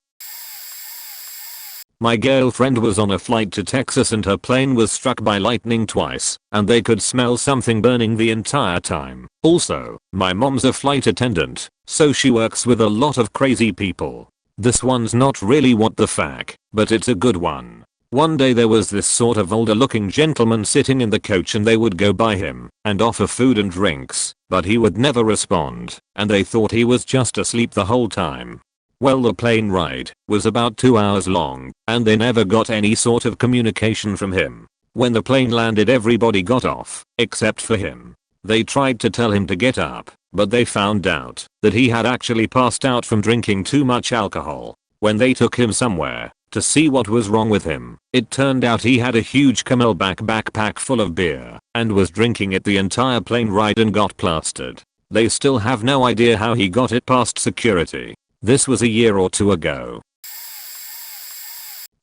My girlfriend was on a flight to Texas and her plane was struck by lightning twice, and they could smell something burning the entire time. Also, my mom's a flight attendant, so she works with a lot of crazy people. This one's not really what the fuck, but it's a good one. One day there was this sort of older looking gentleman sitting in the coach and they would go by him and offer food and drinks, but he would never respond, and they thought he was just asleep the whole time. Well, the plane ride was about 2 hours long, and they never got any sort of communication from him. When the plane landed everybody got off, except for him. They tried to tell him to get up, but they found out that he had actually passed out from drinking too much alcohol. When they took him somewhere to see what was wrong with him, it turned out he had a huge camelback backpack full of beer and was drinking it the entire plane ride and got plastered. They still have no idea how he got it past security. This was a year or 2 ago.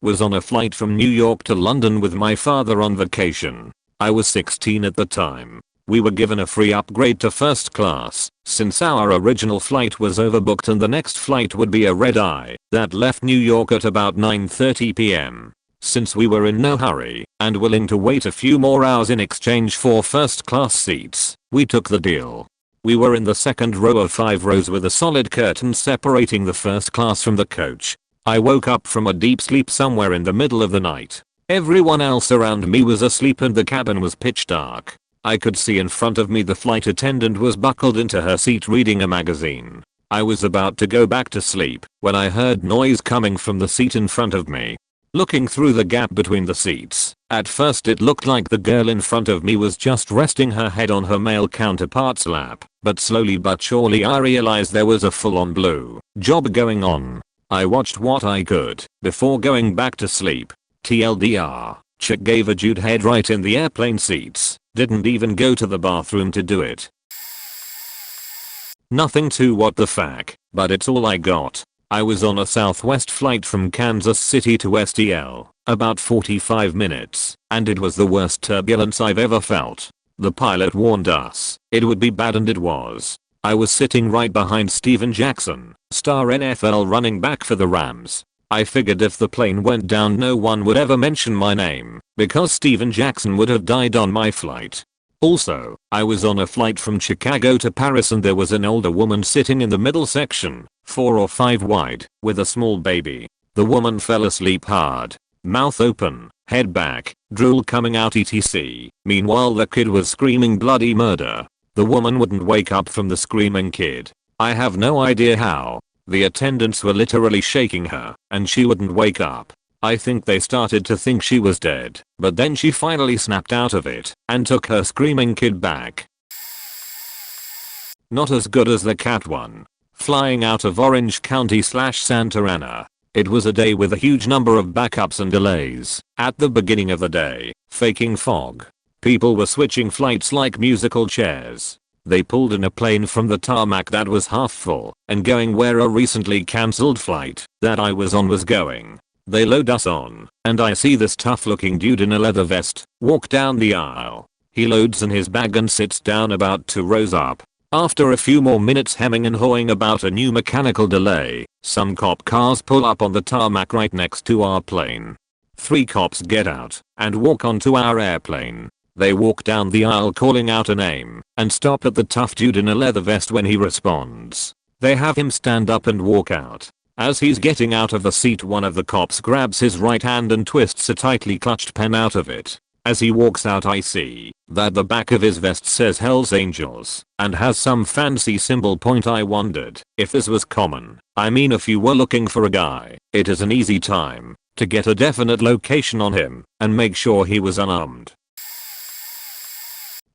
Was on a flight from New York to London with my father on vacation. I was 16 at the time. We were given a free upgrade to first class since our original flight was overbooked and the next flight would be a red-eye that left New York at about 9:30 p.m. Since we were in no hurry and willing to wait a few more hours in exchange for first class seats, we took the deal. We were in the second row of 5 rows with a solid curtain separating the first class from the coach. I woke up from a deep sleep somewhere in the middle of the night. Everyone else around me was asleep and the cabin was pitch dark. I could see in front of me the flight attendant was buckled into her seat reading a magazine. I was about to go back to sleep when I heard noise coming from the seat in front of me. Looking through the gap between the seats, at first it looked like the girl in front of me was just resting her head on her male counterpart's lap, but slowly but surely I realized there was a full-on blue job going on. I watched what I could before going back to sleep. TLDR, chick gave a dude head right in the airplane seats, didn't even go to the bathroom to do it. Nothing too what the fuck, but it's all I got. I was on a Southwest flight from Kansas City to STL, about 45 minutes, and it was the worst turbulence I've ever felt. The pilot warned us it would be bad, and it was. I was sitting right behind Steven Jackson, star NFL running back for the Rams. I figured if the plane went down no one would ever mention my name, because Steven Jackson would have died on my flight. Also, I was on a flight from Chicago to Paris, and there was an older woman sitting in the middle section, 4 or 5 wide, with a small baby. The woman fell asleep hard, mouth open, head back, drool coming out etc. Meanwhile the kid was screaming bloody murder. The woman wouldn't wake up from the screaming kid. I have no idea how. The attendants were literally shaking her, and she wouldn't wake up. I think they started to think she was dead, but then she finally snapped out of it and took her screaming kid back. Not as good as the cat one. Flying out of Orange County / Santa Ana. It was a day with a huge number of backups and delays. At the beginning of the day, faking fog. People were switching flights like musical chairs. They pulled in a plane from the tarmac that was half full and going where a recently cancelled flight that I was on was going. They load us on, and I see this tough looking dude in a leather vest walk down the aisle. He loads in his bag and sits down about 2 rows up. After a few more minutes hemming and hawing about a new mechanical delay, some cop cars pull up on the tarmac right next to our plane. 3 cops get out and walk onto our airplane. They walk down the aisle calling out a name and stop at the tough dude in a leather vest when he responds. They have him stand up and walk out. As he's getting out of the seat, one of the cops grabs his right hand and twists a tightly clutched pen out of it. As he walks out I see that the back of his vest says Hell's Angels and has some fancy symbol point. I wondered if this was common. I mean, if you were looking for a guy, it is an easy time to get a definite location on him and make sure he was unarmed.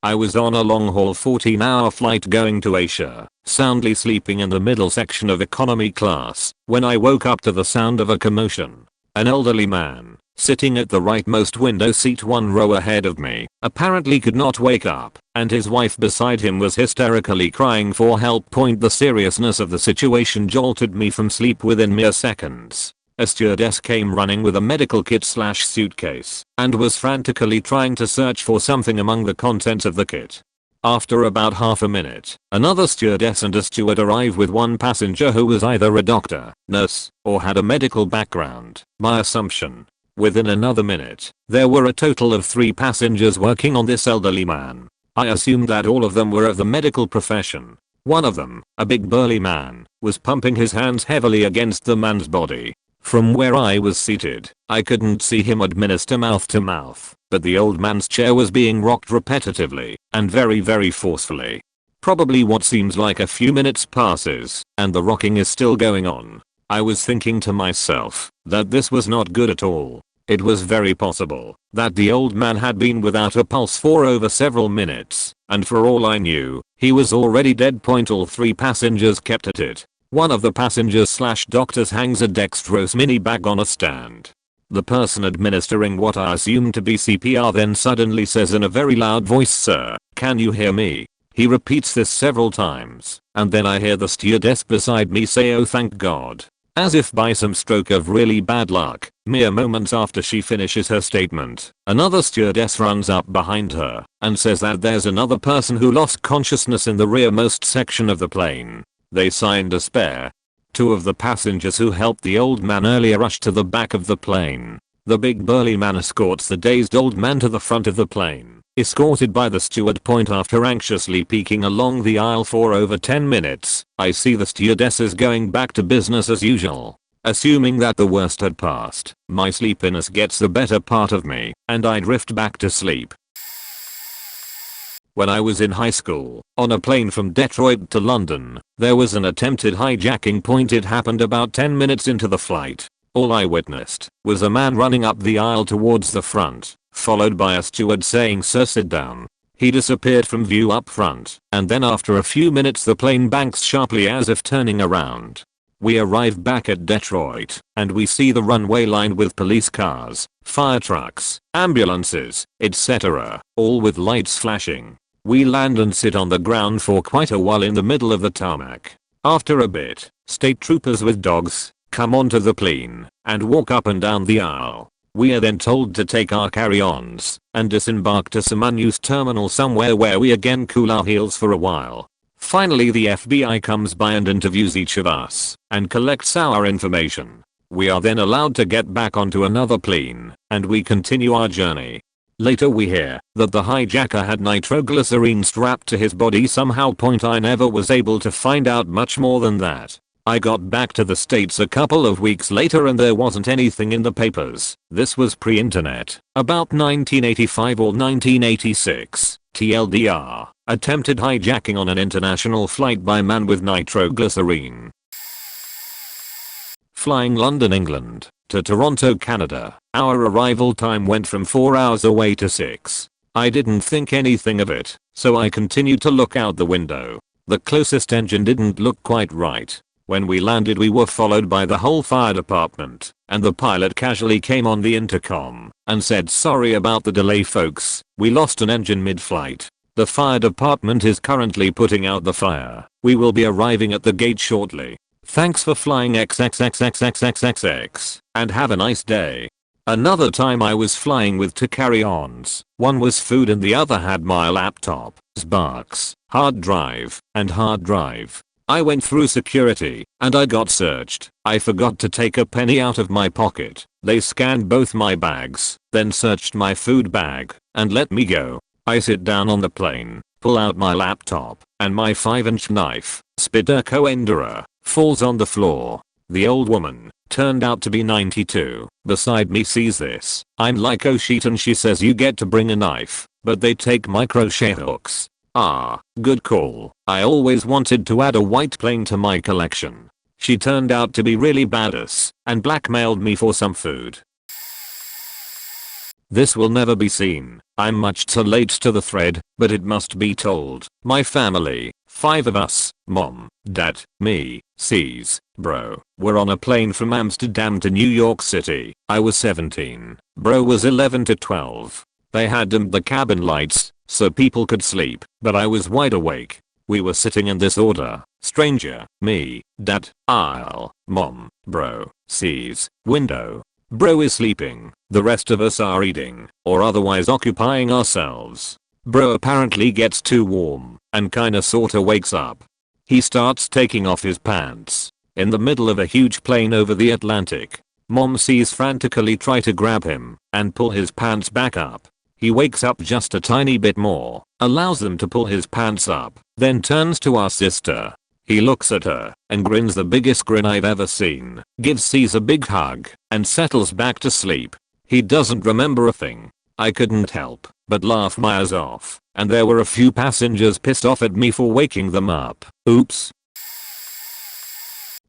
I was on a long-haul 14-hour flight going to Asia, soundly sleeping in the middle section of economy class, when I woke up to the sound of a commotion. An elderly man, sitting at the rightmost window seat 1 row ahead of me, apparently could not wake up, and his wife beside him was hysterically crying for help. The seriousness of the situation jolted me from sleep within mere seconds. A stewardess came running with a medical kit / suitcase and was frantically trying to search for something among the contents of the kit. After about half a minute, another stewardess and a steward arrive with 1 passenger who was either a doctor, nurse, or had a medical background, my assumption. Within another minute, there were a total of 3 passengers working on this elderly man. I assumed that all of them were of the medical profession. One of them, a big burly man, was pumping his hands heavily against the man's body. From where I was seated, I couldn't see him administer mouth to mouth, but the old man's chair was being rocked repetitively and very forcefully. Probably what seems like a few minutes passes, and the rocking is still going on. I was thinking to myself that this was not good at all. It was very possible that the old man had been without a pulse for over several minutes, and for all I knew, he was already dead. All 3 passengers kept at it. One of the passengers / doctors hangs a dextrose mini bag on a stand. The person administering what I assume to be CPR then suddenly says in a very loud voice, "Sir, can you hear me?" He repeats this several times, and then I hear the stewardess beside me say, "Oh thank God," as if by some stroke of really bad luck. Mere moments after she finishes her statement, another stewardess runs up behind her and says that there's another person who lost consciousness in the rearmost section of the plane. They signed a spare. 2 of the passengers who helped the old man earlier rushed to the back of the plane. The big burly man escorts the dazed old man to the front of the plane, escorted by the steward. After anxiously peeking along the aisle for over 10 minutes, I see the stewardesses going back to business as usual. Assuming that the worst had passed, my sleepiness gets the better part of me, and I drift back to sleep. When I was in high school, on a plane from Detroit to London, there was an attempted hijacking point. It happened about 10 minutes into the flight. All I witnessed was a man running up the aisle towards the front, followed by a steward saying, "Sir, sit down." He disappeared from view up front, and then after a few minutes the plane banks sharply as if turning around. We arrive back at Detroit, and we see the runway lined with police cars, fire trucks, ambulances, etc., all with lights flashing. We land and sit on the ground for quite a while in the middle of the tarmac. After a bit, state troopers with dogs come onto the plane and walk up and down the aisle. We are then told to take our carry-ons and disembark to some unused terminal somewhere where we again cool our heels for a while. Finally the FBI comes by and interviews each of us and collects our information. We are then allowed to get back onto another plane and we continue our journey. Later we hear that the hijacker had nitroglycerine strapped to his body somehow. I never was able to find out much more than that. I got back to the States a couple of weeks later and there wasn't anything in the papers. This was pre-internet, about 1985 or 1986. TLDR, attempted hijacking on an international flight by man with nitroglycerine. Flying London, England to Toronto, Canada. Our arrival time went from 4 hours away to 6. I didn't think anything of it, so I continued to look out the window. The closest engine didn't look quite right. When we landed we were followed by the whole fire department, and the pilot casually came on the intercom and said, "Sorry about the delay folks, we lost an engine mid-flight. The fire department is currently putting out the fire. We will be arriving at the gate shortly. Thanks for flying XXXXXXXX, and have a nice day." Another time I was flying with two carry-ons. One was food and the other had my laptop, Xbox, hard drive, and hard drive. I went through security, and I got searched. I forgot to take a penny out of my pocket. They scanned both my bags, then searched my food bag, and let me go. I sit down on the plane, pull out my laptop, and my 5-inch knife, Spitter Coendera, falls on the floor. The old woman, turned out to be 92, beside me sees this. I'm like, "Oh shit," and she says, "You get to bring a knife, but they take microchet hooks." Ah, good call. I always wanted to add a white plane to my collection. She turned out to be really badass and blackmailed me for some food. This will never be seen. I'm much too late to the thread, but it must be told. My family, 5 of us, mom, dad, me, C's, bro, were on a plane from Amsterdam to New York City. I was 17. Bro was 11 to 12. They had dimmed the cabin lights so people could sleep, but I was wide awake. We were sitting in this order: stranger, me, dad, aisle, mom, bro, C's, window. Bro is sleeping, the rest of us are eating, or otherwise occupying ourselves. Bro apparently gets too warm, and kinda sorta wakes up. He starts taking off his pants. In the middle of a huge plane over the Atlantic. Mom sees frantically try to grab him, and pull his pants back up. He wakes up just a tiny bit more, allows them to pull his pants up, then turns to our sister. He looks at her and grins the biggest grin I've ever seen, gives C's a big hug, and settles back to sleep. He doesn't remember a thing. I couldn't help but laugh my ass off, and there were a few passengers pissed off at me for waking them up. Oops.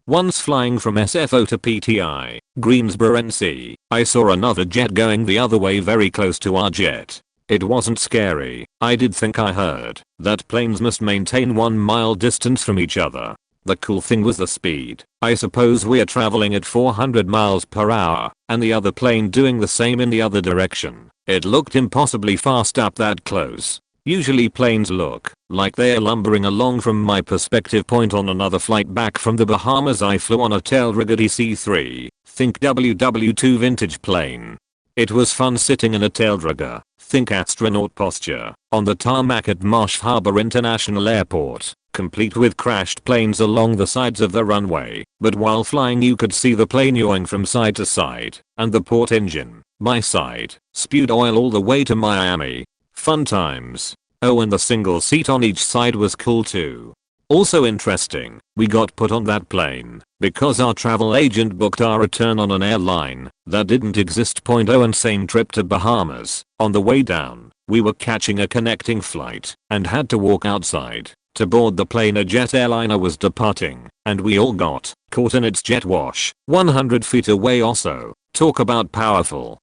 Once flying from SFO to PTI, Greensboro, NC, I saw another jet going the other way very close to our jet. It wasn't scary. I did think I heard that planes must maintain 1 mile distance from each other. The cool thing was the speed. I suppose we are traveling at 400 miles per hour, and the other plane doing the same in the other direction. It looked impossibly fast up that close. Usually planes look like they're lumbering along. From my perspective point on another flight back from the Bahamas, I flew on a tail rigged EC3, think WW2 vintage plane. It was fun sitting in a tailrigger, think astronaut posture, on the tarmac at Marsh Harbor International Airport, complete with crashed planes along the sides of the runway. But while flying you could see the plane yawing from side to side, and the port engine, my side, spewed oil all the way to Miami. Fun times. Oh, and the single seat on each side was cool too. Also interesting, we got put on that plane because our travel agent booked our return on an airline that didn't exist. Oh, and same trip to Bahamas. On the way down, We were catching a connecting flight and had to walk outside to board the plane. A jet airliner was departing and we all got caught in its jet wash 100 feet away or so. Talk about powerful.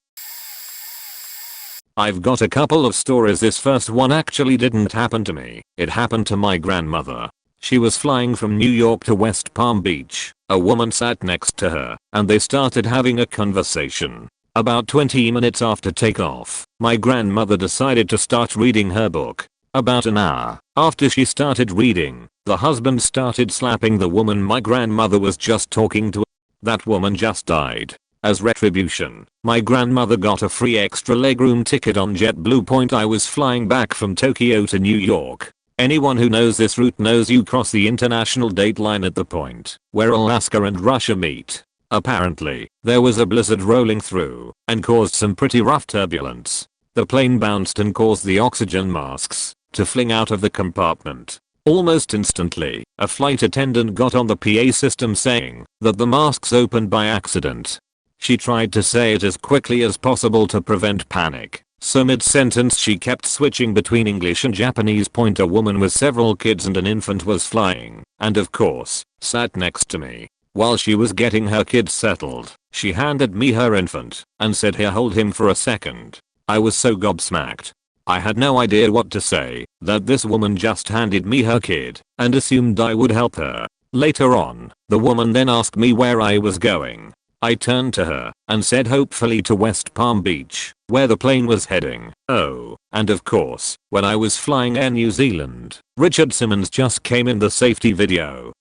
I've got a couple of stories. This first one actually didn't happen to me. It happened to my grandmother. She was flying from New York to West Palm Beach. A woman sat next to her and they started having a conversation. About 20 minutes after takeoff, my grandmother decided to start reading her book. About an hour after she started reading, the husband started slapping the woman my grandmother was just talking to. That woman just died. As retribution, my grandmother got a free extra legroom ticket on JetBlue. I was flying back from Tokyo to New York. Anyone who knows this route knows you cross the international date line at the point where Alaska and Russia meet. Apparently, there was a blizzard rolling through and caused some pretty rough turbulence. The plane bounced and caused the oxygen masks to fling out of the compartment. Almost instantly, a flight attendant got on the PA system saying that the masks opened by accident. She tried to say it as quickly as possible to prevent panic, so mid-sentence she kept switching between English and Japanese. A woman with several kids and an infant was flying, and of course, sat next to me. While she was getting her kids settled, she handed me her infant and said, "Here, hold him for a second." I was so gobsmacked. I had no idea what to say that this woman just handed me her kid and assumed I would help her. Later on, the woman then asked me where I was going. I turned to her and said hopefully to West Palm Beach, where the plane was heading. Oh, and of course, when I was flying Air New Zealand, Richard Simmons just came in the safety video.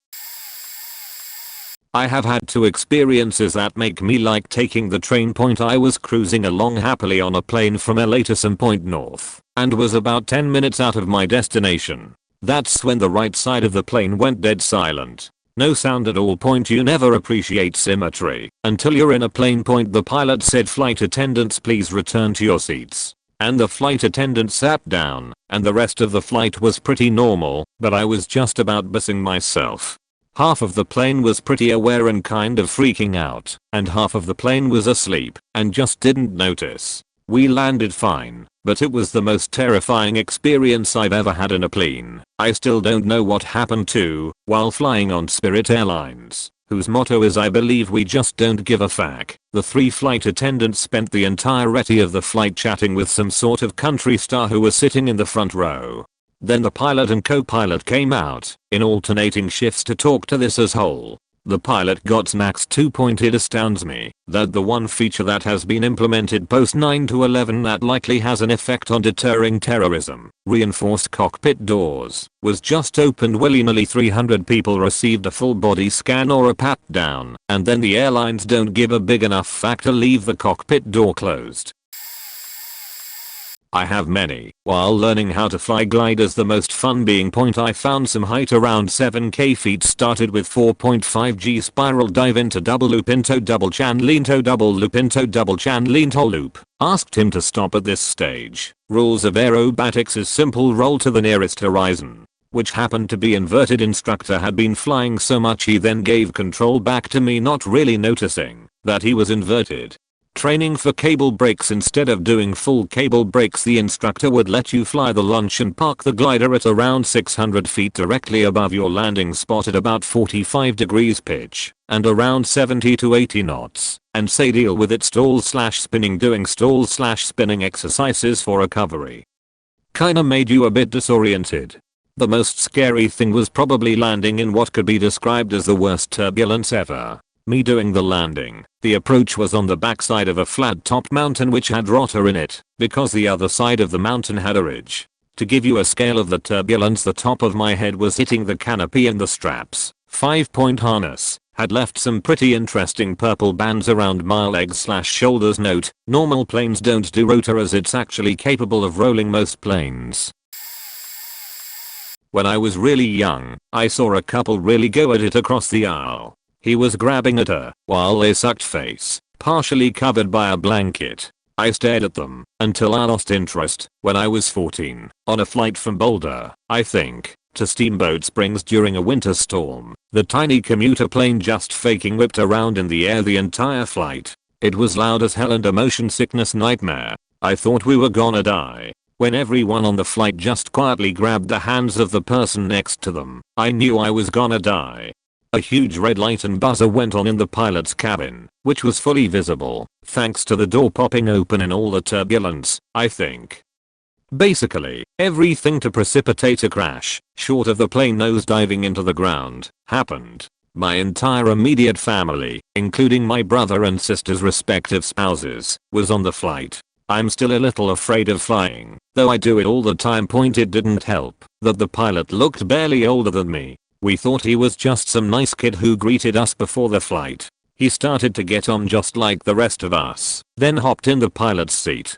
I have had two experiences that make me like taking the train. I was cruising along happily on a plane from LA to some point north and was about 10 minutes out of my destination. That's when the right side of the plane went dead silent. No sound at all. You never appreciate symmetry until you're in a plane. The pilot said, "Flight attendants, please return to your seats." And the flight attendant sat down and the rest of the flight was pretty normal, but I was just about pissing myself. Half of the plane was pretty aware and kind of freaking out, and half of the plane was asleep and just didn't notice. We landed fine, but it was the most terrifying experience I've ever had in a plane. I still don't know what happened to while flying on Spirit Airlines, whose motto is "I believe we just don't give a fuck." The three flight attendants spent the entirety of the flight chatting with some sort of country star who was sitting in the front row. Then the pilot and co-pilot came out in alternating shifts to talk to this asshole. The pilot got snacks too. It astounds me that the one feature that has been implemented post 9/11 that likely has an effect on deterring terrorism, reinforced cockpit doors, was just opened willy-nilly. 300 people received a full body scan or a pat down, and then the airlines don't give a big enough fuck to leave the cockpit door closed. I have many. While learning how to fly gliders, the most fun being I found some height around 7k feet. Started with 4.5g spiral dive into double loop into double chan lean to double loop into double chan lean to loop. Asked him to stop at this stage. Rules of aerobatics is simple: roll to the nearest horizon, which happened to be inverted. Instructor had been flying so much he then gave control back to me, not really noticing that he was inverted. Training for cable breaks: instead of doing full cable breaks, the instructor would let you fly the launch and park the glider at around 600 feet directly above your landing spot at about 45 degrees pitch and around 70 to 80 knots, and say deal with it stall/spinning, doing stall/spinning exercises for recovery. Kinda made you a bit disoriented. The most scary thing was probably landing in what could be described as the worst turbulence ever. Me doing the landing. The approach was on the backside of a flat-topped mountain which had rotor in it, because the other side of the mountain had a ridge. To give you a scale of the turbulence, the top of my head was hitting the canopy and the straps, 5-point harness, had left some pretty interesting purple bands around my legs/shoulders. Note: normal planes don't do rotor as it's actually capable of rolling most planes. When I was really young, I saw a couple really go at it across the aisle. He was grabbing at her while they sucked face, partially covered by a blanket. I stared at them until I lost interest when I was 14 on a flight from Boulder, I think, to Steamboat Springs during a winter storm. The tiny commuter plane just faking whipped around in the air the entire flight. It was loud as hell and a motion sickness nightmare. I thought we were gonna die. When everyone on the flight just quietly grabbed the hands of the person next to them, I knew I was gonna die. A huge red light and buzzer went on in the pilot's cabin, which was fully visible, thanks to the door popping open in all the turbulence, I think. Basically, everything to precipitate a crash, short of the plane nose diving into the ground, happened. My entire immediate family, including my brother and sister's respective spouses, was on the flight. I'm still a little afraid of flying, though I do it all the time. It didn't help that the pilot looked barely older than me. We thought he was just some nice kid who greeted us before the flight. He started to get on just like the rest of us, then hopped in the pilot's seat.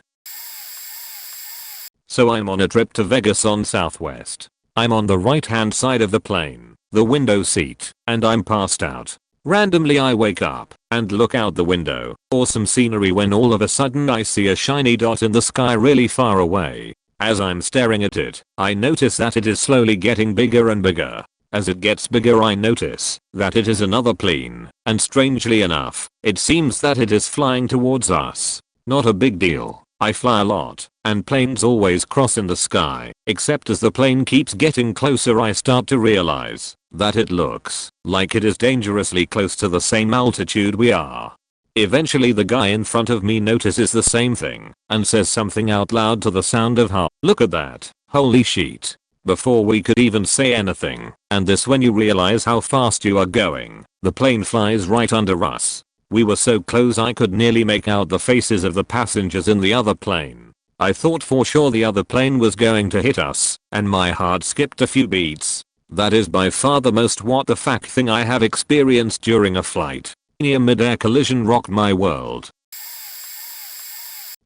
So I'm on a trip to Vegas on Southwest. I'm on the right hand side of the plane, the window seat, and I'm passed out. Randomly I wake up and look out the window. Awesome scenery when all of a sudden I see a shiny dot in the sky really far away. As I'm staring at it, I notice that it is slowly getting bigger and bigger. As it gets bigger I notice that it is another plane, and strangely enough, it seems that it is flying towards us. Not a big deal. I fly a lot, and planes always cross in the sky, except as the plane keeps getting closer I start to realize that it looks like it is dangerously close to the same altitude we are. Eventually the guy in front of me notices the same thing, and says something out loud to the sound of "Ha, look at that, holy shit." Before we could even say anything, and this when you realize how fast you are going, the plane flies right under us. We were so close I could nearly make out the faces of the passengers in the other plane. I thought for sure the other plane was going to hit us, and my heart skipped a few beats. That is by far the most what the fuck thing I have experienced during a flight. Near mid-air collision rocked my world.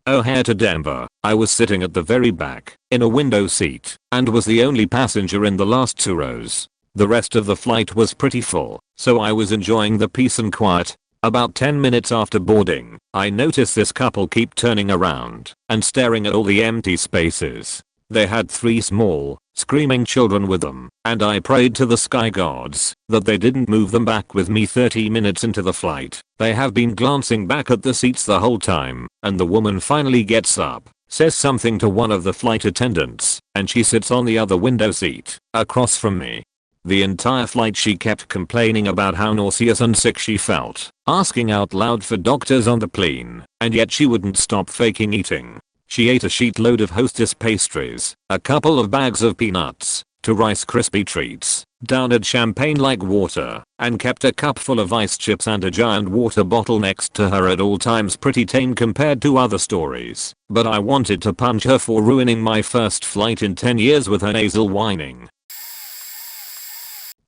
O'Hare to Denver, I was sitting at the very back, in a window seat, and was the only passenger in the last 2 rows. The rest of the flight was pretty full, so I was enjoying the peace and quiet. About 10 minutes after boarding, I noticed this couple keep turning around and staring at all the empty spaces. They had 3 small, screaming children with them, and I prayed to the sky gods that they didn't move them back with me. 30 minutes into the flight, they have been glancing back at the seats the whole time, and the woman finally gets up, says something to one of the flight attendants, and she sits on the other window seat, across from me. The entire flight she kept complaining about how nauseous and sick she felt, asking out loud for doctors on the plane, and yet she wouldn't stop faking eating. She ate a sheet-load of Hostess pastries, a couple of bags of peanuts, 2 Rice Krispie treats, downed champagne like water, and kept a cup full of ice chips and a giant water bottle next to her at all times. Pretty tame compared to other stories, but I wanted to punch her for ruining my first flight in 10 years with her nasal whining.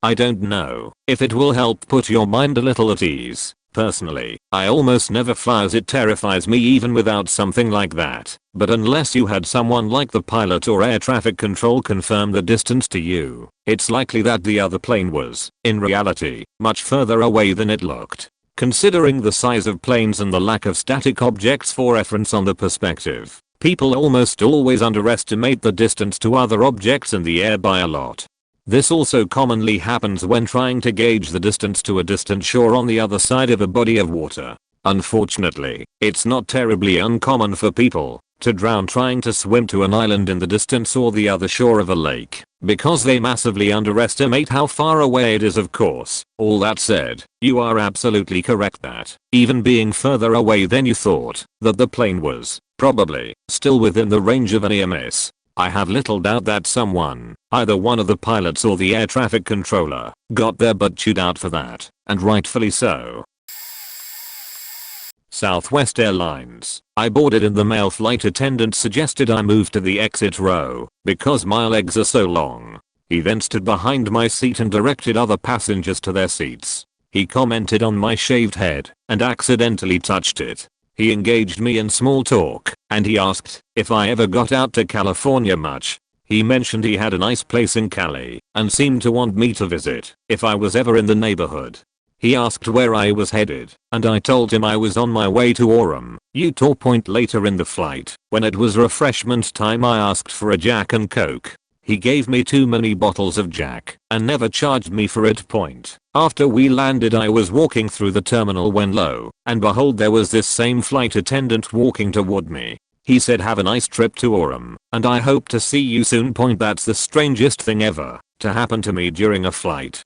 I don't know if it will help put your mind a little at ease. Personally, I almost never fly as it terrifies me even without something like that, but unless you had someone like the pilot or air traffic control confirm the distance to you, it's likely that the other plane was, in reality, much further away than it looked. Considering the size of planes and the lack of static objects for reference on the perspective, people almost always underestimate the distance to other objects in the air by a lot. This also commonly happens when trying to gauge the distance to a distant shore on the other side of a body of water. Unfortunately, it's not terribly uncommon for people to drown trying to swim to an island in the distance or the other shore of a lake, because they massively underestimate how far away it is. Of course, all that said, you are absolutely correct that, even being further away than you thought, that the plane was, probably, still within the range of an near miss. I have little doubt that someone, either one of the pilots or the air traffic controller, got their butt chewed out for that, and rightfully so. Southwest Airlines. I boarded and the male flight attendant suggested I move to the exit row because my legs are so long. He then stood behind my seat and directed other passengers to their seats. He commented on my shaved head and accidentally touched it. He engaged me in small talk, and he asked if I ever got out to California much. He mentioned he had a nice place in Cali, and seemed to want me to visit if I was ever in the neighborhood. He asked where I was headed, and I told him I was on my way to Orem, Utah. Later in the flight, when it was refreshment time, I asked for a Jack and Coke. He gave me too many bottles of Jack, and never charged me for it. After we landed, I was walking through the terminal when lo and behold there was this same flight attendant walking toward me. He said have a nice trip to Orem, and I hope to see you soon. That's the strangest thing ever to happen to me during a flight.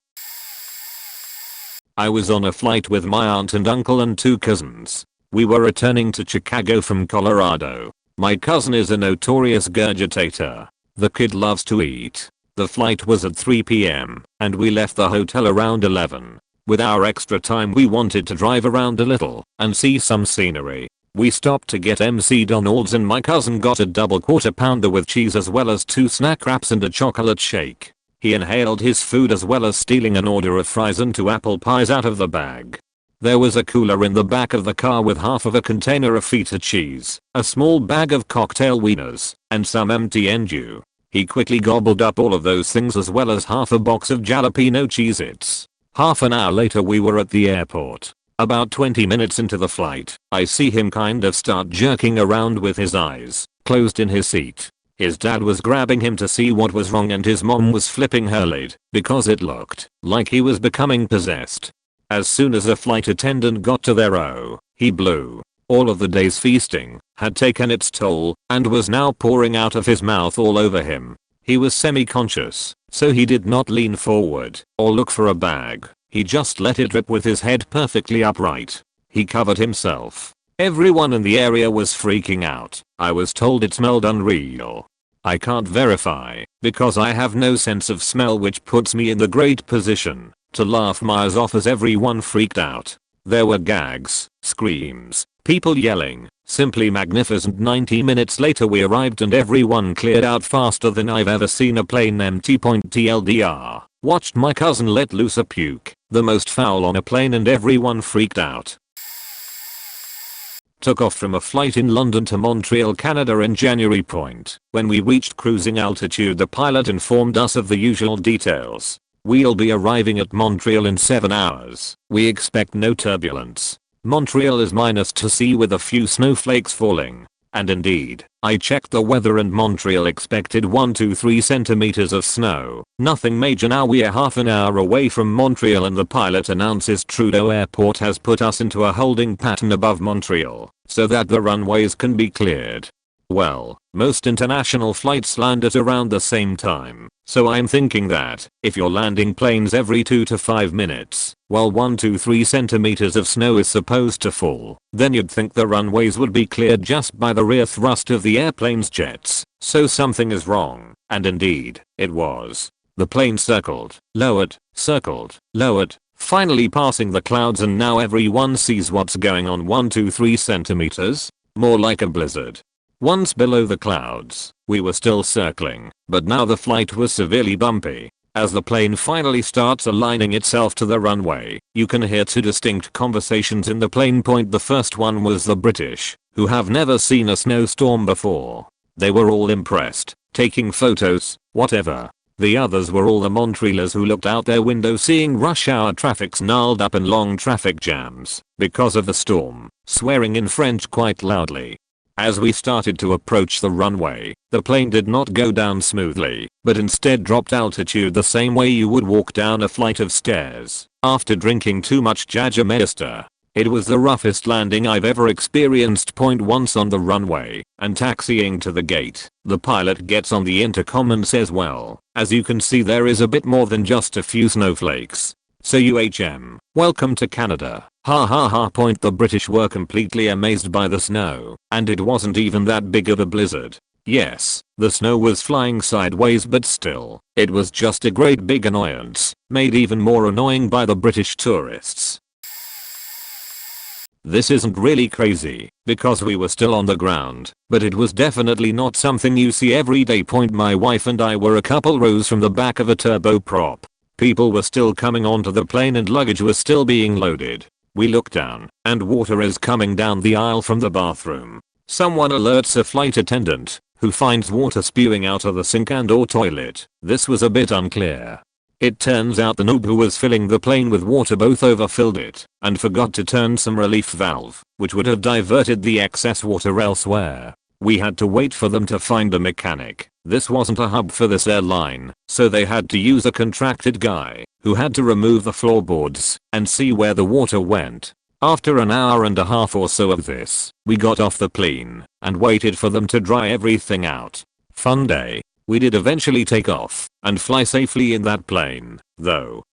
I was on a flight with my aunt and uncle and 2 cousins. We were returning to Chicago from Colorado. My cousin is a notorious gurgitator. The kid loves to eat. The flight was at 3 p.m. and we left the hotel around 11. With our extra time we wanted to drive around a little and see some scenery. We stopped to get MC Donald's and my cousin got a double quarter pounder with cheese as well as 2 snack wraps and a chocolate shake. He inhaled his food as well as stealing an order of fries and 2 apple pies out of the bag. There was a cooler in the back of the car with half of a container of feta cheese, a small bag of cocktail wieners, and some MTNU. He quickly gobbled up all of those things as well as half a box of jalapeno Cheez-Its. Half an hour later we were at the airport. About 20 minutes into the flight, I see him kind of start jerking around with his eyes closed in his seat. His dad was grabbing him to see what was wrong and his mom was flipping her lid because it looked like he was becoming possessed. As soon as a flight attendant got to their row, he blew. All of the day's feasting had taken its toll and was now pouring out of his mouth all over him. He was semi-conscious, so he did not lean forward or look for a bag. He just let it drip with his head perfectly upright. He covered himself. Everyone in the area was freaking out. I was told it smelled unreal. I can't verify because I have no sense of smell, which puts me in the great position to laugh my ass off as everyone freaked out. There were gags, screams, people yelling, simply magnificent. 90 minutes later we arrived and everyone cleared out faster than I've ever seen a plane empty. TLDR. Watched my cousin let loose a puke, the most foul on a plane, and everyone freaked out. Took off from a flight in London to Montreal, Canada in January. When we reached cruising altitude the pilot informed us of the usual details. We'll be arriving at Montreal in 7 hours. We expect no turbulence. Montreal is -2°C with a few snowflakes falling. And indeed, I checked the weather and Montreal expected 1 to 3 centimeters of snow. Nothing major. Now we are half an hour away from Montreal and the pilot announces Trudeau Airport has put us into a holding pattern above Montreal so that the runways can be cleared. Well, most international flights land at around the same time, so I'm thinking that if you're landing planes every 2 to 5 minutes, while 1 to 3 centimeters of snow is supposed to fall, then you'd think the runways would be cleared just by the rear thrust of the airplane's jets. So something is wrong, and indeed, it was. The plane circled, lowered, finally passing the clouds, and now everyone sees what's going on. 1 to 3 centimeters? More like a blizzard. Once below the clouds, we were still circling, but now the flight was severely bumpy. As the plane finally starts aligning itself to the runway, you can hear 2 distinct conversations in the plane. The first one was the British, who have never seen a snowstorm before. They were all impressed, taking photos, whatever. The others were all the Montrealers who looked out their window seeing rush hour traffic snarled up and long traffic jams because of the storm, swearing in French quite loudly. As we started to approach the runway, the plane did not go down smoothly, but instead dropped altitude the same way you would walk down a flight of stairs after drinking too much Jägermeister. It was the roughest landing I've ever experienced. Once on the runway and taxiing to the gate, the pilot gets on the intercom and says, well, as you can see there is a bit more than just a few snowflakes. So welcome to Canada. Ha ha ha. The British were completely amazed by the snow, and it wasn't even that big of a blizzard. Yes, the snow was flying sideways, but still, it was just a great big annoyance, made even more annoying by the British tourists. This isn't really crazy, because we were still on the ground, but it was definitely not something you see every day. My wife and I were a couple rows from the back of a turboprop. People were still coming onto the plane and luggage was still being loaded. We look down, and water is coming down the aisle from the bathroom. Someone alerts a flight attendant, who finds water spewing out of the sink and/or toilet. This was a bit unclear. It turns out the noob who was filling the plane with water both overfilled it and forgot to turn some relief valve, which would have diverted the excess water elsewhere. We had to wait for them to find a mechanic. This wasn't a hub for this airline, so they had to use a contracted guy who had to remove the floorboards and see where the water went. After an hour and a half or so of this, we got off the plane and waited for them to dry everything out. Fun day. We did eventually take off and fly safely in that plane, though.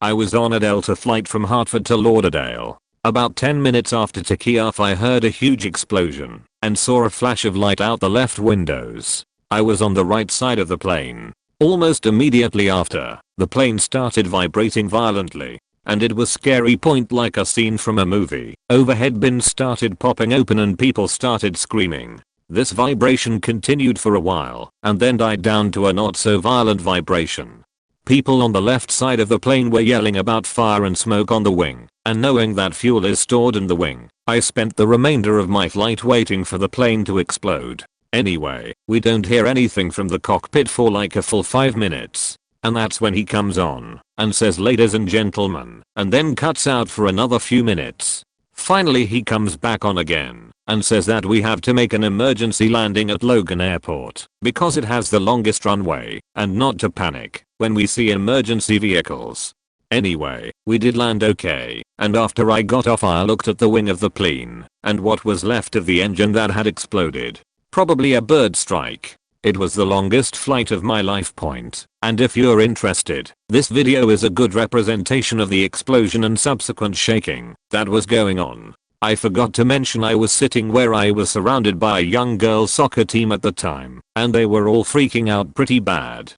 I was on a Delta flight from Hartford to Lauderdale. About 10 minutes after takeoff I heard a huge explosion and saw a flash of light out the left windows. I was on the right side of the plane. Almost immediately after, the plane started vibrating violently. And it was scary point like a scene from a movie. Overhead bins started popping open and people started screaming. This vibration continued for a while and then died down to a not so violent vibration. People on the left side of the plane were yelling about fire and smoke on the wing, and knowing that fuel is stored in the wing, I spent the remainder of my flight waiting for the plane to explode. Anyway, we don't hear anything from the cockpit for like a full 5 minutes. And that's when he comes on and says ladies and gentlemen, and then cuts out for another few minutes. Finally he comes back on again and says that we have to make an emergency landing at Logan Airport because it has the longest runway and not to panic when we see emergency vehicles. Anyway, we did land okay, and after I got off I looked at the wing of the plane and what was left of the engine that had exploded. Probably a bird strike. It was the longest flight of my life point, and if you're interested, this video is a good representation of the explosion and subsequent shaking that was going on. I forgot to mention I was sitting where I was surrounded by a young girls soccer team at the time, and they were all freaking out pretty bad.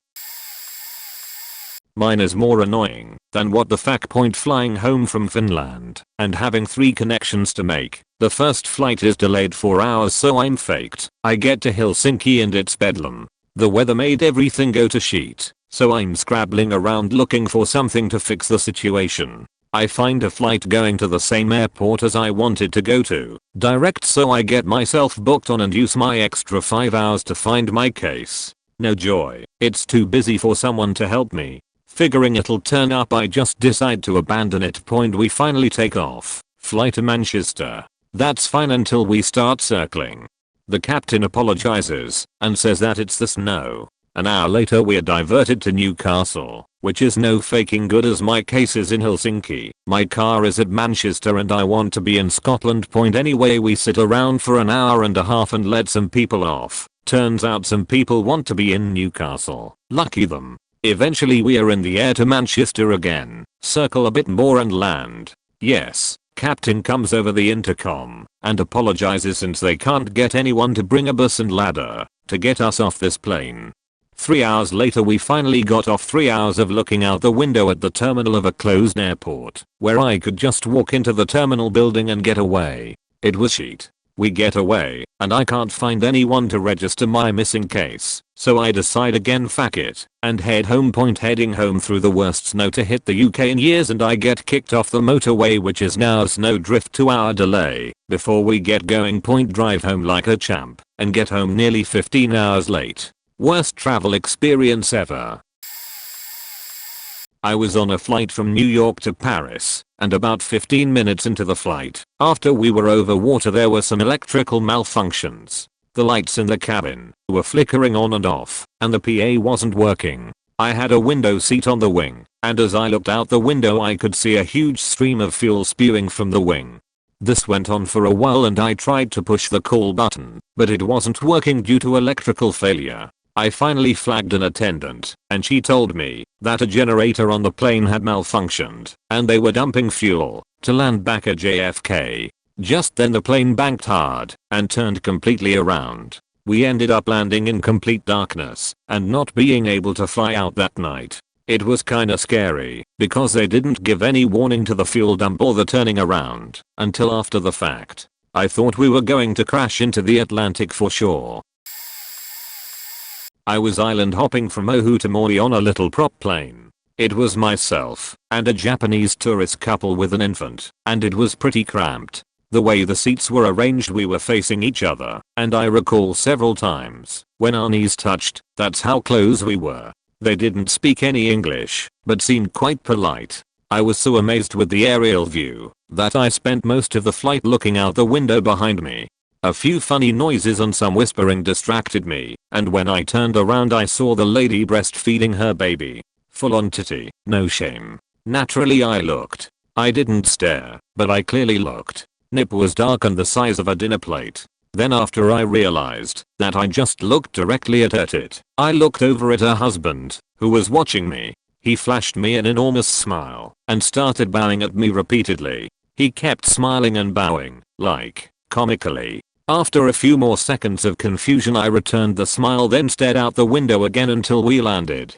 Mine is more annoying than what the fact point flying home from Finland and having 3 connections to make. The first flight is delayed 4 hours so I'm faked. I get to Helsinki and it's bedlam. The weather made everything go to shit, so I'm scrabbling around looking for something to fix the situation. I find a flight going to the same airport as I wanted to go to, direct, so I get myself booked on and use my extra 5 hours to find my case. No joy, it's too busy for someone to help me. Figuring it'll turn up I just decide to abandon it. Point we finally take off. Fly to Manchester. That's fine until we start circling. The captain apologizes and says that it's the snow. An hour later we're diverted to Newcastle, which is no faking good as my case is in Helsinki. My car is at Manchester and I want to be in Scotland. Point anyway we sit around for an hour and a half and let some people off. Turns out some people want to be in Newcastle. Lucky them. Eventually we are in the air to Manchester again, circle a bit more and land. Yes, captain comes over the intercom and apologizes since they can't get anyone to bring a bus and ladder to get us off this plane. 3 hours later we finally got off. 3 hours of looking out the window at the terminal of a closed airport where I could just walk into the terminal building and get away. It was shit. We get away and I can't find anyone to register my missing case, so I decide again fuck it and head home. Point heading home through the worst snow to hit the UK in years and I get kicked off the motorway, which is now a snowdrift 2-hour delay before we get going. Point drive home like a champ and get home nearly 15 hours late. Worst travel experience ever. I was on a flight from New York to Paris, and about 15 minutes into the flight, after we were over water, there were some electrical malfunctions. The lights in the cabin were flickering on and off, and the PA wasn't working. I had a window seat on the wing, and as I looked out the window I could see a huge stream of fuel spewing from the wing. This went on for a while and I tried to push the call button, but it wasn't working due to electrical failure. I finally flagged an attendant, and she told me that a generator on the plane had malfunctioned, and they were dumping fuel to land back at JFK. Just then the plane banked hard and turned completely around. We ended up landing in complete darkness and not being able to fly out that night. It was kinda scary because they didn't give any warning to the fuel dump or the turning around until after the fact. I thought we were going to crash into the Atlantic for sure. I was island hopping from Oahu to Maui on a little prop plane. It was myself and a Japanese tourist couple with an infant, and it was pretty cramped. The way the seats were arranged, we were facing each other, and I recall several times when our knees touched. That's how close we were. They didn't speak any English, but seemed quite polite. I was so amazed with the aerial view that I spent most of the flight looking out the window behind me. A few funny noises and some whispering distracted me, and when I turned around I saw the lady breastfeeding her baby. Full on titty, no shame. Naturally I looked. I didn't stare, but I clearly looked. Nip was dark and the size of a dinner plate. Then after I realized that I just looked directly at it, I looked over at her husband, who was watching me. He flashed me an enormous smile and started bowing at me repeatedly. He kept smiling and bowing, like, comically. After a few more seconds of confusion I returned the smile then stared out the window again until we landed.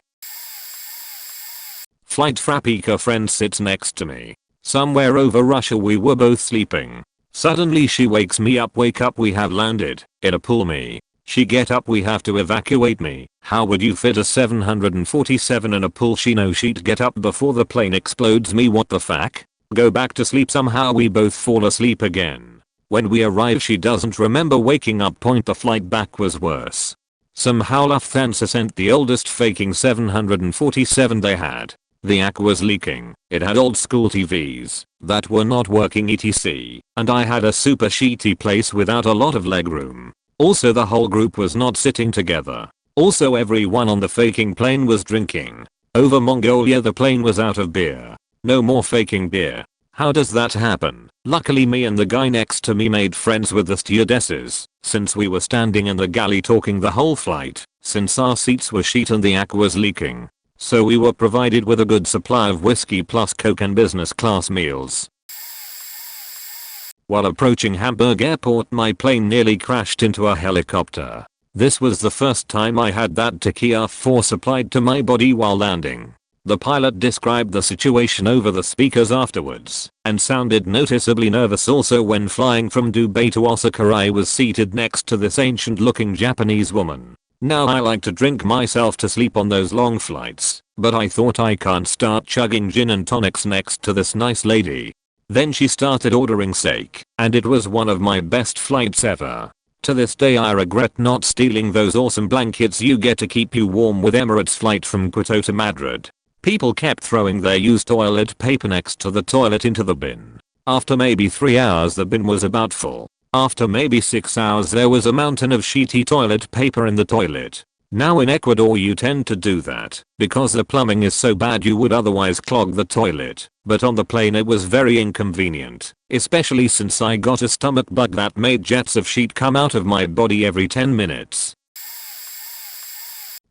Flight Frapika friend sits next to me. Somewhere over Russia we were both sleeping. Suddenly she wakes me up, wake up, we have landed. In a pool me. She get up, we have to evacuate me. How would you fit a 747 in a pool? She know she'd get up before the plane explodes me, what the fuck? Go back to sleep. Somehow we both fall asleep again. When we arrive she doesn't remember waking up. The flight back was worse. Somehow Lufthansa sent the oldest faking 747 they had. The AC was leaking, it had old school TVs that were not working etc. And I had a super shitty place without a lot of legroom. Also the whole group was not sitting together. Also everyone on the faking plane was drinking. Over Mongolia the plane was out of beer. No more faking beer. How does that happen? Luckily me and the guy next to me made friends with the stewardesses, since we were standing in the galley talking the whole flight, since our seats were shit and the AC was leaking. So we were provided with a good supply of whiskey plus coke and business class meals. While approaching Hamburg airport my plane nearly crashed into a helicopter. This was the first time I had that Tachia 4 supplied to my body while landing. The pilot described the situation over the speakers afterwards and sounded noticeably nervous. Also when flying from Dubai to Osaka I was seated next to this ancient looking Japanese woman. Now I like to drink myself to sleep on those long flights, but I thought I can't start chugging gin and tonics next to this nice lady. Then she started ordering steak, and it was one of my best flights ever. To this day I regret not stealing those awesome blankets you get to keep you warm with Emirates flight from Quito to Madrid. People kept throwing their used toilet paper next to the toilet into the bin. After maybe 3 hours the bin was about full. After maybe 6 hours there was a mountain of sheety toilet paper in the toilet. Now in Ecuador you tend to do that because the plumbing is so bad you would otherwise clog the toilet, but on the plane it was very inconvenient, especially since I got a stomach bug that made jets of sheet come out of my body every 10 minutes.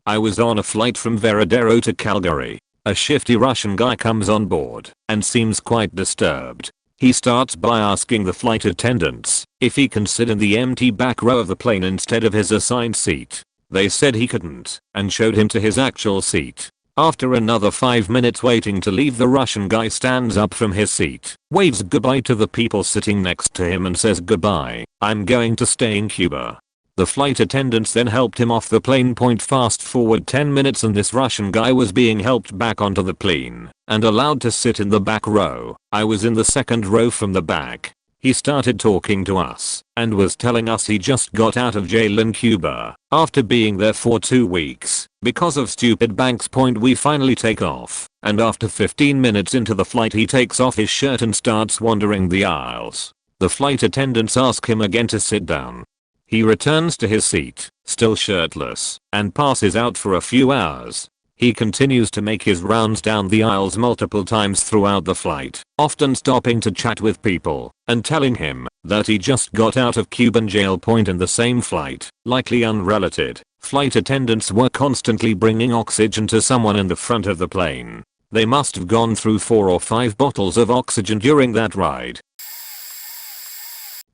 I was on a flight from Veradero to Calgary. A shifty Russian guy comes on board and seems quite disturbed. He starts by asking the flight attendants if he can sit in the empty back row of the plane instead of his assigned seat. They said he couldn't and showed him to his actual seat. After another 5 minutes waiting to leave, the Russian guy stands up from his seat, waves goodbye to the people sitting next to him and says, "Goodbye, I'm going to stay in Cuba." The flight attendants then helped him off the plane. Fast forward 10 minutes and this Russian guy was being helped back onto the plane and allowed to sit in the back row. I was in the second row from the back. He started talking to us and was telling us he just got out of jail in Cuba after being there for 2 weeks because of stupid banks. We finally take off, and after 15 minutes into the flight he takes off his shirt and starts wandering the aisles. The flight attendants ask him again to sit down. He returns to his seat, still shirtless, and passes out for a few hours. He continues to make his rounds down the aisles multiple times throughout the flight, often stopping to chat with people and telling him that he just got out of Cuban jail. In the same flight, likely unrelated, flight attendants were constantly bringing oxygen to someone in the front of the plane. They must have gone through 4 or 5 bottles of oxygen during that ride.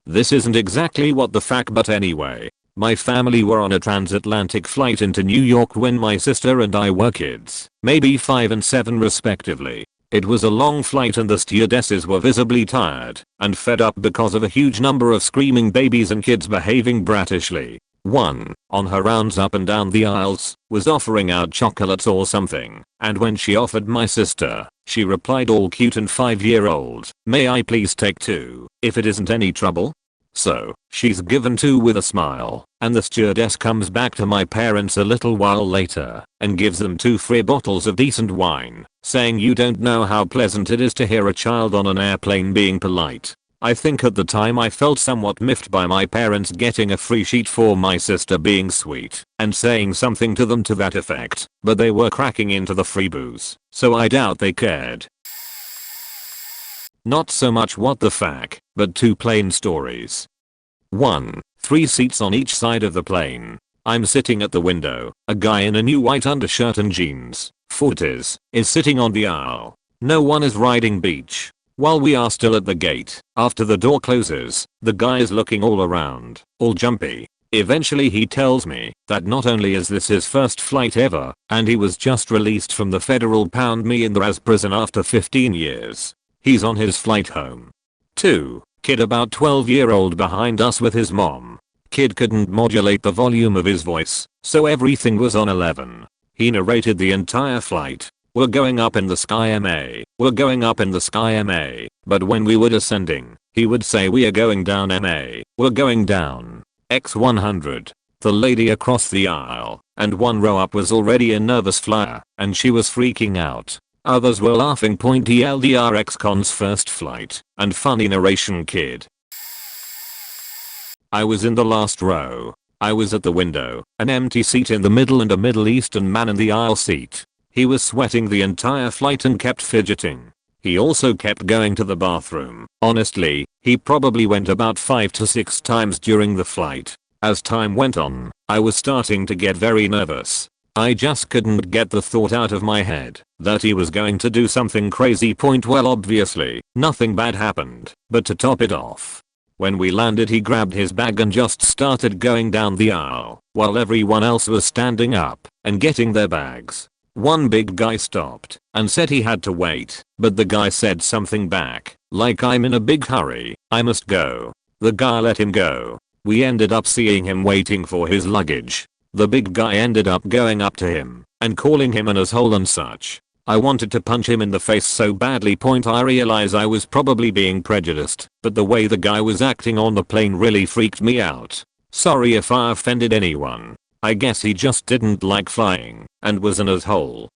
This isn't exactly what the fuck, but anyway. My family were on a transatlantic flight into New York when my sister and I were kids, maybe 5 and 7 respectively. It was a long flight and the stewardesses were visibly tired and fed up because of a huge number of screaming babies and kids behaving bratishly. One, on her rounds up and down the aisles, was offering out chocolates or something, and when she offered my sister, she replied all cute and 5-year-old, "May I please take 2, if it isn't any trouble?" So, she's given 2 with a smile, and the stewardess comes back to my parents a little while later and gives them 2 free bottles of decent wine, saying, "You don't know how pleasant it is to hear a child on an airplane being polite." I think at the time I felt somewhat miffed by my parents getting a free sheet for my sister being sweet and saying something to them to that effect, but they were cracking into the free booze, so I doubt they cared. Not so much what the fuck, but 2 plain stories. 1. 3 seats on each side of the plane. I'm sitting at the window. A guy in a new white undershirt and jeans, footies, is sitting on the aisle. No one is riding beach. While we are still at the gate, after the door closes, the guy is looking all around, all jumpy. Eventually he tells me that not only is this his first flight ever, and he was just released from the federal pound me in the Ras prison after 15 years. He's on his flight home. 2. Kid about 12-year-old behind us with his mom. Kid couldn't modulate the volume of his voice, so everything was on 11. He narrated the entire flight. We're going up in the sky MA, we're going up in the sky MA, but when we were descending, he would say we are going down MA, we're going down. X100. The lady across the aisle, and 1 row up was already a nervous flyer, and she was freaking out. Others were laughing. TLDR ex-con's first flight, and funny narration kid. I was in the last row. I was at the window, an empty seat in the middle and a Middle Eastern man in the aisle seat. He was sweating the entire flight and kept fidgeting. He also kept going to the bathroom. Honestly, he probably went about 5 to 6 times during the flight. As time went on, I was starting to get very nervous. I just couldn't get the thought out of my head that he was going to do something crazy. Well, obviously, nothing bad happened, but to top it off, when we landed he grabbed his bag and just started going down the aisle while everyone else was standing up and getting their bags. One big guy stopped and said he had to wait, but the guy said something back, like I'm in a big hurry, I must go. The guy let him go. We ended up seeing him waiting for his luggage. The big guy ended up going up to him and calling him an asshole and such. I wanted to punch him in the face so badly. I realize I was probably being prejudiced, but the way the guy was acting on the plane really freaked me out. Sorry if I offended anyone. I guess he just didn't like flying and was an asshole.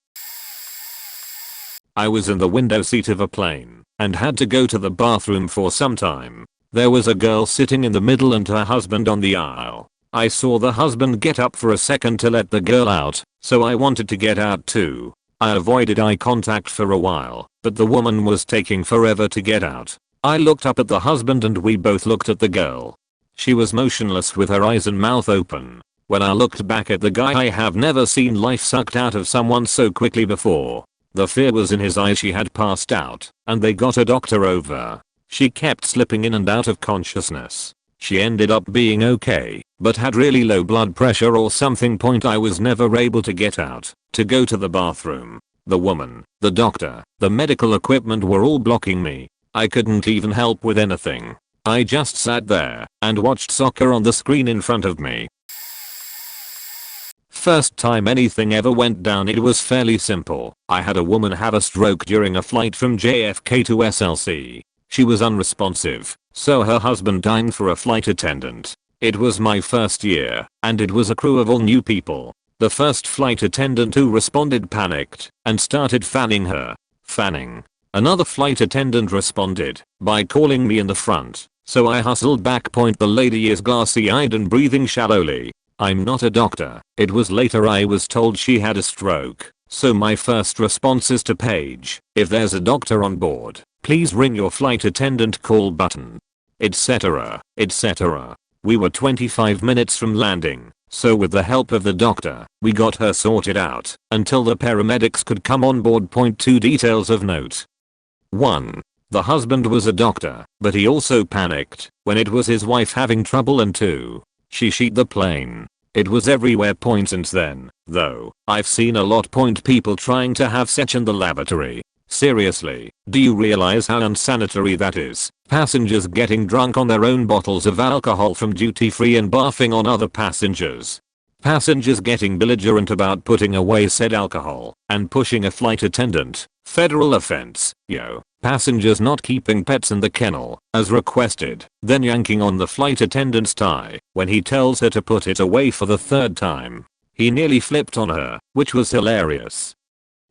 I was in the window seat of a plane and had to go to the bathroom for some time. There was a girl sitting in the middle and her husband on the aisle. I saw the husband get up for a second to let the girl out, so I wanted to get out too. I avoided eye contact for a while, but the woman was taking forever to get out. I looked up at the husband and we both looked at the girl. She was motionless with her eyes and mouth open. When I looked back at the guy, I have never seen life sucked out of someone so quickly before. The fear was in his eyes. She had passed out, and they got a doctor over. She kept slipping in and out of consciousness. She ended up being okay, but had really low blood pressure or something. I was never able to get out to go to the bathroom. The woman, the doctor, the medical equipment were all blocking me. I couldn't even help with anything. I just sat there and watched soccer on the screen in front of me. First time anything ever went down, it was fairly simple. I had a woman have a stroke during a flight from JFK to SLC. She was unresponsive, so her husband dined for a flight attendant. It was my first year, and it was a crew of all new people. The first flight attendant who responded panicked and started fanning her. Fanning. Another flight attendant responded by calling me in the front, so I hustled back. The lady is glassy-eyed and breathing shallowly. I'm not a doctor. It was later I was told she had a stroke, so my first response is to page, if there's a doctor on board, please ring your flight attendant call button, etc., etc. We were 25 minutes from landing, so with the help of the doctor, we got her sorted out until the paramedics could come on board. 2 details of note. 1. The husband was a doctor, but he also panicked when it was his wife having trouble, and 2. She sheet the plane. It was everywhere. Since then, though, I've seen a lot. People trying to have sex in the lavatory. Seriously, do you realize how unsanitary that is? Passengers getting drunk on their own bottles of alcohol from duty free and barfing on other passengers. Passengers getting belligerent about putting away said alcohol and pushing a flight attendant. Federal offense, yo. Passengers not keeping pets in the kennel as requested, then yanking on the flight attendant's tie when he tells her to put it away for the 3rd time. He nearly flipped on her, which was hilarious.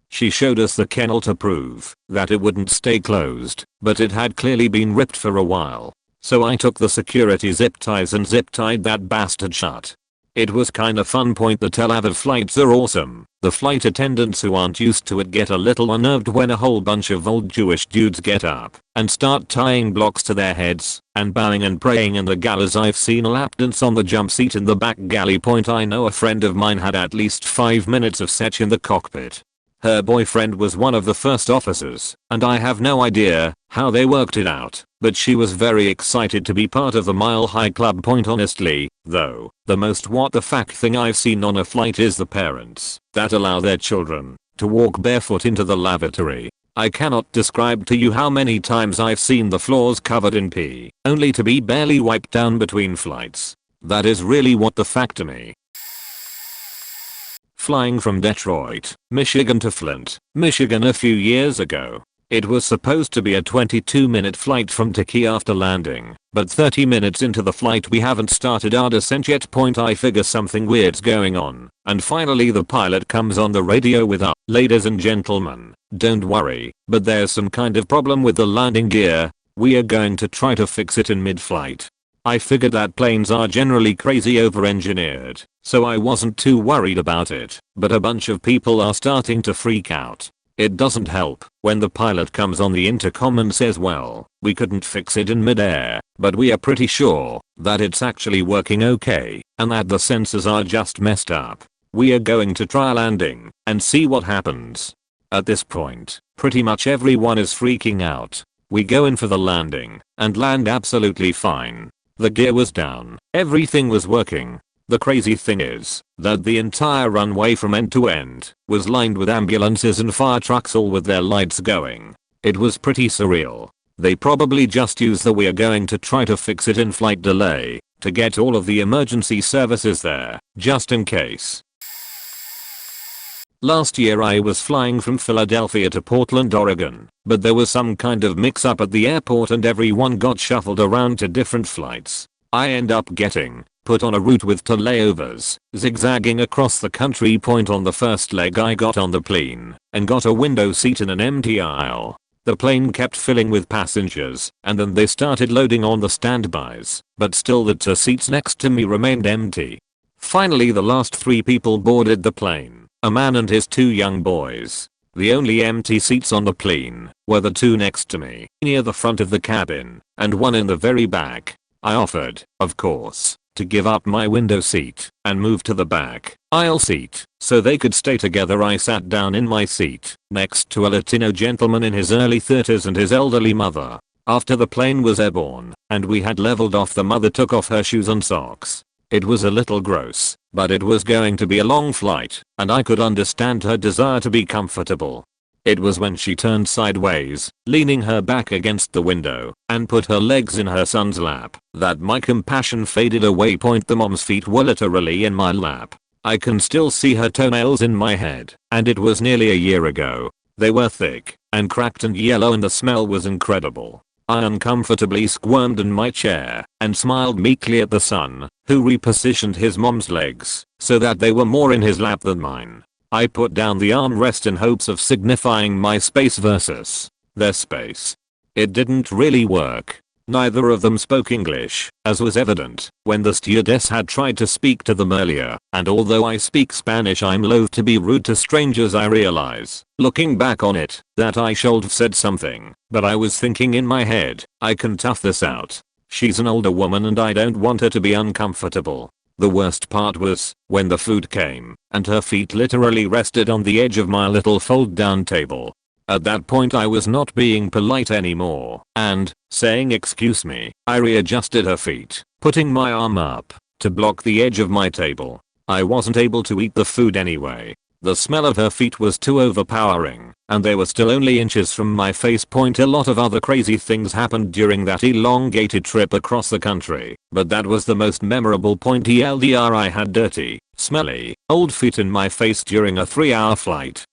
She showed us the kennel to prove that it wouldn't stay closed, but it had clearly been ripped for a while. So I took the security zip ties and zip tied that bastard shut. It was kinda fun. The Tel Aviv flights are awesome. The flight attendants who aren't used to it get a little unnerved when a whole bunch of old Jewish dudes get up and start tying blocks to their heads and bowing and praying in the galleys. I've seen a lap dance on the jump seat in the back galley. I know a friend of mine had at least 5 minutes of sex in the cockpit. Her boyfriend was one of the first officers, and I have no idea how they worked it out, but she was very excited to be part of the Mile High Club. Honestly, though, the most what the fuck thing I've seen on a flight is the parents that allow their children to walk barefoot into the lavatory. I cannot describe to you how many times I've seen the floors covered in pee, only to be barely wiped down between flights. That is really what the fuck to me. Flying from Detroit, Michigan to Flint, Michigan a few years ago. It was supposed to be a 22-minute flight from Turkey after landing, but 30 minutes into the flight we haven't started our descent yet. I figure something weird's going on, and finally the pilot comes on the radio with ladies and gentlemen, don't worry, but there's some kind of problem with the landing gear. We are going to try to fix it in mid-flight. I figured that planes are generally crazy over-engineered, so I wasn't too worried about it, but a bunch of people are starting to freak out. It doesn't help when the pilot comes on the intercom and says, well, we couldn't fix it in mid-air, but we are pretty sure that it's actually working okay, and that the sensors are just messed up. We are going to try landing and see what happens. At this point, pretty much everyone is freaking out. We go in for the landing and land absolutely fine. The gear was down, everything was working. The crazy thing is that the entire runway from end to end was lined with ambulances and fire trucks, all with their lights going. It was pretty surreal. They probably just used the "we are going to try to fix it in flight" delay to get all of the emergency services there, just in case. Last year I was flying from Philadelphia to Portland, Oregon, but there was some kind of mix-up at the airport and everyone got shuffled around to different flights. I end up getting put on a route with 2 layovers, zigzagging across the country. On the first leg I got on the plane and got a window seat in an empty aisle. The plane kept filling with passengers, and then they started loading on the standbys, but still the 2 seats next to me remained empty. Finally the last 3 people boarded the plane. A man and his 2 young boys. The only empty seats on the plane were the 2 next to me, near the front of the cabin, and one in the very back. I offered, of course, to give up my window seat and move to the back aisle seat so they could stay together. I sat down in my seat next to a Latino gentleman in his early 30s and his elderly mother. After the plane was airborne and we had leveled off, the mother took off her shoes and socks. It was a little gross, but it was going to be a long flight, and I could understand her desire to be comfortable. It was when she turned sideways, leaning her back against the window, and put her legs in her son's lap, that my compassion faded away. The mom's feet were literally in my lap. I can still see her toenails in my head, and it was nearly a year ago. They were thick, and cracked and yellow, and the smell was incredible. I uncomfortably squirmed in my chair and smiled meekly at the son, who repositioned his mom's legs so that they were more in his lap than mine. I put down the armrest in hopes of signifying my space versus their space. It didn't really work. Neither of them spoke English, as was evident when the stewardess had tried to speak to them earlier, and although I speak Spanish, I'm loath to be rude to strangers. I realize, looking back on it, that I should have said something, but I was thinking in my head, I can tough this out. She's an older woman and I don't want her to be uncomfortable. The worst part was when the food came and her feet literally rested on the edge of my little fold-down table. At that point I was not being polite anymore, and, saying excuse me, I readjusted her feet, putting my arm up to block the edge of my table. I wasn't able to eat the food anyway. The smell of her feet was too overpowering, and they were still only inches from my face. A lot of other crazy things happened during that elongated trip across the country, but that was the most memorable. TLDR, I had dirty, smelly, old feet in my face during a 3-hour flight.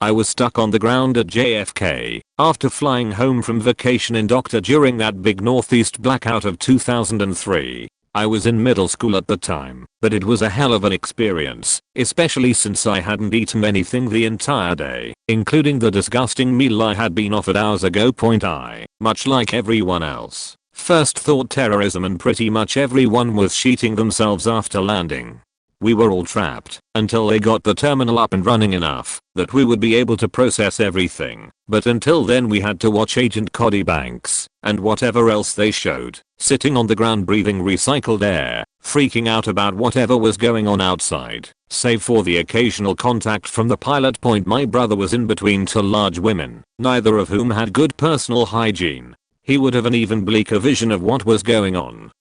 I was stuck on the ground at JFK after flying home from vacation in Doctor during that big Northeast blackout of 2003. I was in middle school at the time, but it was a hell of an experience, especially since I hadn't eaten anything the entire day, including the disgusting meal I had been offered hours ago. I, much like everyone else, First thought terrorism and pretty much everyone was sheeting themselves after landing. We were all trapped until they got the terminal up and running enough that we would be able to process everything, but until then we had to watch Agent Cody Banks and whatever else they showed, sitting on the ground breathing recycled air, freaking out about whatever was going on outside. Save for the occasional contact from the pilot point, my brother was in between two large women, neither of whom had good personal hygiene. He would have an even bleaker vision of what was going on.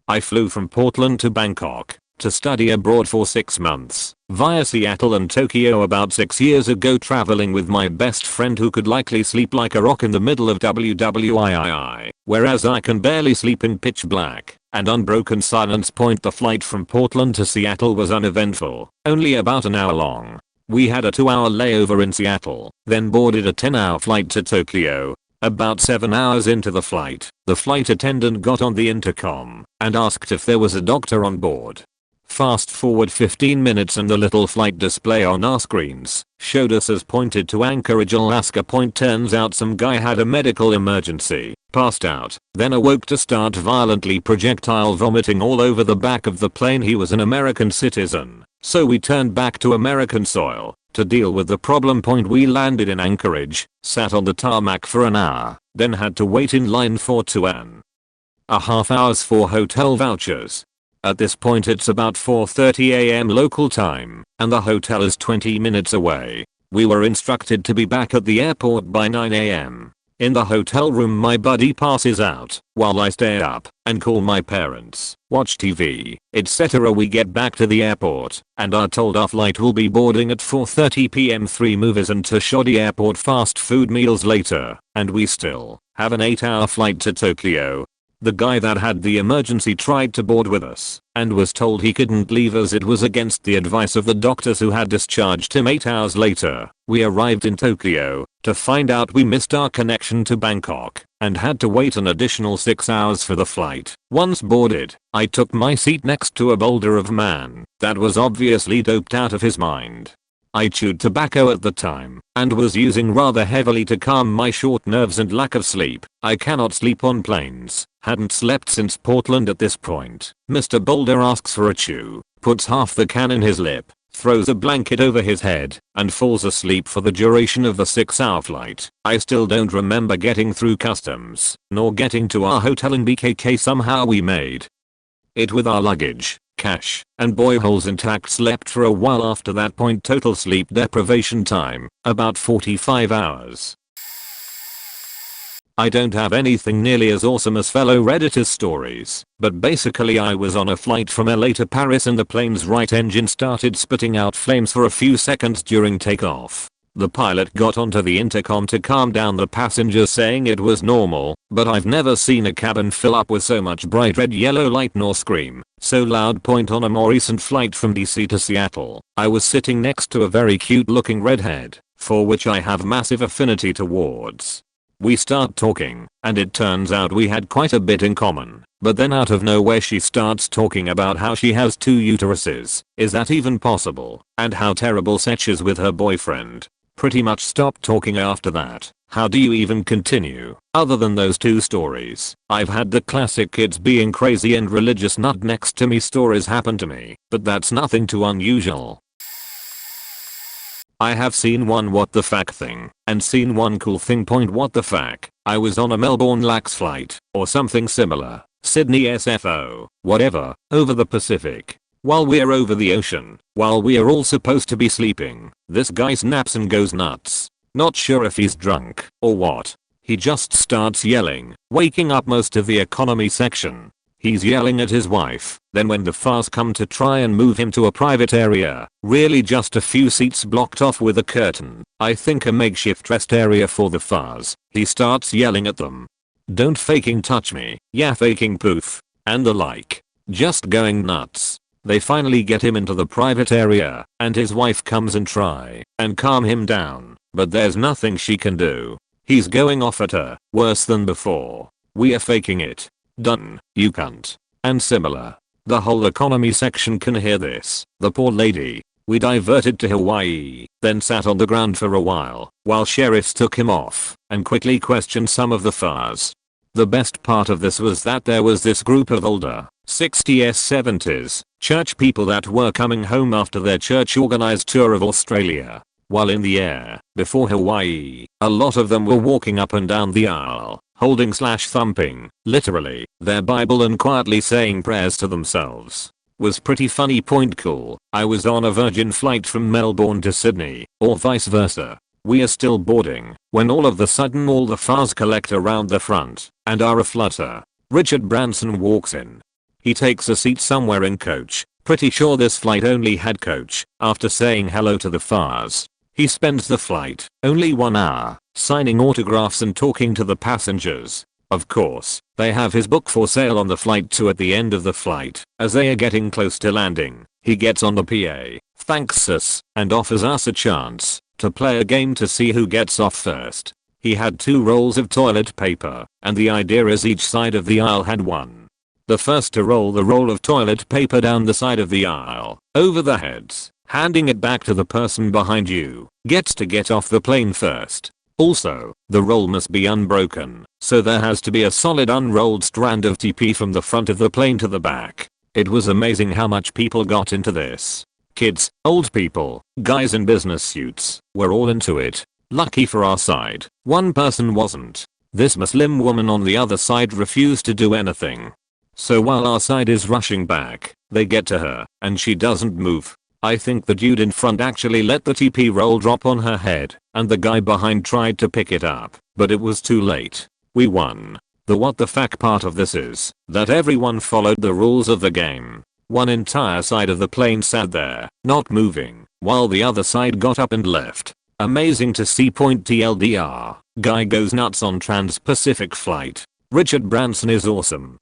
I flew from Portland to Bangkok to study abroad for 6 months via Seattle and Tokyo about 6 years ago, traveling with my best friend who could likely sleep like a rock in the middle of WWII, whereas I can barely sleep in pitch black and unbroken silence. The flight from Portland to Seattle was uneventful, only about an hour long. We had a 2-hour layover in Seattle, then boarded a 10-hour flight to Tokyo. About 7 hours into the flight, the flight attendant got on the intercom and asked if there was a doctor on board. Fast forward 15 minutes and the little flight display on our screens showed us as pointed to Anchorage, Alaska. Turns out some guy had a medical emergency, passed out, then awoke to start violently projectile vomiting all over the back of the plane. He was an American citizen, so we turned back to American soil to deal with the problem. We landed in Anchorage, sat on the tarmac for an hour, then had to wait in line for 2.5 hours for hotel vouchers. At this point it's about 4:30 AM local time, and the hotel is 20 minutes away. We were instructed to be back at the airport by 9 AM. In the hotel room my buddy passes out while I stay up and call my parents, watch TV, etc. We get back to the airport and are told our flight will be boarding at 4:30 PM. 3 movies and two shoddy airport fast food meals later, and we still have an 8-hour flight to Tokyo. The guy that had the emergency tried to board with us and was told he couldn't leave as it was against the advice of the doctors who had discharged him 8 hours later. We arrived in Tokyo to find out we missed our connection to Bangkok and had to wait an additional 6 hours for the flight. Once boarded, I took my seat next to a boulder of man that was obviously doped out of his mind. I chewed tobacco at the time and was using rather heavily to calm my short nerves and lack of sleep. I cannot sleep on planes. Hadn't slept since Portland at this point. Mr. Boulder asks for a chew, puts half the can in his lip, throws a blanket over his head, and falls asleep for the duration of the 6-hour flight. I still don't remember getting through customs, nor getting to our hotel in BKK. Somehow we made it with our luggage, cash, and boy holes intact. Slept for a while after that point. Total sleep deprivation time, about 45 hours. I don't have anything nearly as awesome as fellow Redditors' stories, but basically I was on a flight from LA to Paris and the plane's right engine started spitting out flames for a few seconds during takeoff. The pilot got onto the intercom to calm down the passengers, saying it was normal, but I've never seen a cabin fill up with so much bright red yellow light nor scream so loud. On a more recent flight from DC to Seattle, I was sitting next to a very cute looking redhead, for which I have massive affinity towards. We start talking, and it turns out we had quite a bit in common, but then out of nowhere she starts talking about how she has 2 uteruses, is that even possible, and how terrible sex is with her boyfriend. Pretty much stopped talking after that. How do you even continue? Other than those 2 stories, I've had the classic kids being crazy and religious nut next to me stories happen to me, but that's nothing too unusual. I have seen one what the fuck thing, and seen one cool thing. What the fuck, I was on a Melbourne lax flight, or something similar, Sydney SFO, whatever, over the Pacific. While we're over the ocean, while we're all supposed to be sleeping, this guy snaps and goes nuts. Not sure if he's drunk, or what. He just starts yelling, waking up most of the economy section. He's yelling at his wife, then when the FARs come to try and move him to a private area, really just a few seats blocked off with a curtain, I think a makeshift rest area for the FARs, he starts yelling at them. Don't faking touch me, yeah faking poof, and the like. Just going nuts. They finally get him into the private area, and his wife comes and try and calm him down, but there's nothing she can do. He's going off at her, worse than before. We are faking it. Done, you cunt. And similar. The whole economy section can hear this. The poor lady. We diverted to Hawaii, then sat on the ground for a while sheriffs took him off and quickly questioned some of the FARs. The best part of this was that there was this group of older, 60s 70s, church people that were coming home after their church organized tour of Australia. While in the air, before Hawaii, a lot of them were walking up and down the aisle, holding/thumping, literally, their Bible and quietly saying prayers to themselves. Was pretty funny. Cool. I was on a Virgin flight from Melbourne to Sydney, or vice versa. We are still boarding, when all of a sudden all the FARs collect around the front, and are aflutter. Richard Branson walks in. He takes a seat somewhere in coach, pretty sure this flight only had coach, after saying hello to the FARs. He spends the flight, only 1 hour, signing autographs and talking to the passengers. Of course, they have his book for sale on the flight too. At the end of the flight, as they are getting close to landing, he gets on the PA, thanks us, and offers us a chance to play a game to see who gets off first. He had 2 rolls of toilet paper, and the idea is each side of the aisle had one. The first to roll the roll of toilet paper down the side of the aisle, over the heads, handing it back to the person behind you, gets to get off the plane first. Also, the roll must be unbroken, so there has to be a solid unrolled strand of TP from the front of the plane to the back. It was amazing how much people got into this. Kids, old people, guys in business suits, were all into it. Lucky for our side, one person wasn't. This Muslim woman on the other side refused to do anything. So while our side is rushing back, they get to her, and she doesn't move. I think the dude in front actually let the TP roll drop on her head, and the guy behind tried to pick it up, but it was too late. We won. The what the fuck part of this is that everyone followed the rules of the game. One entire side of the plane sat there, not moving, while the other side got up and left. Amazing to see. TLDR, guy goes nuts on Trans-Pacific flight. Richard Branson is awesome.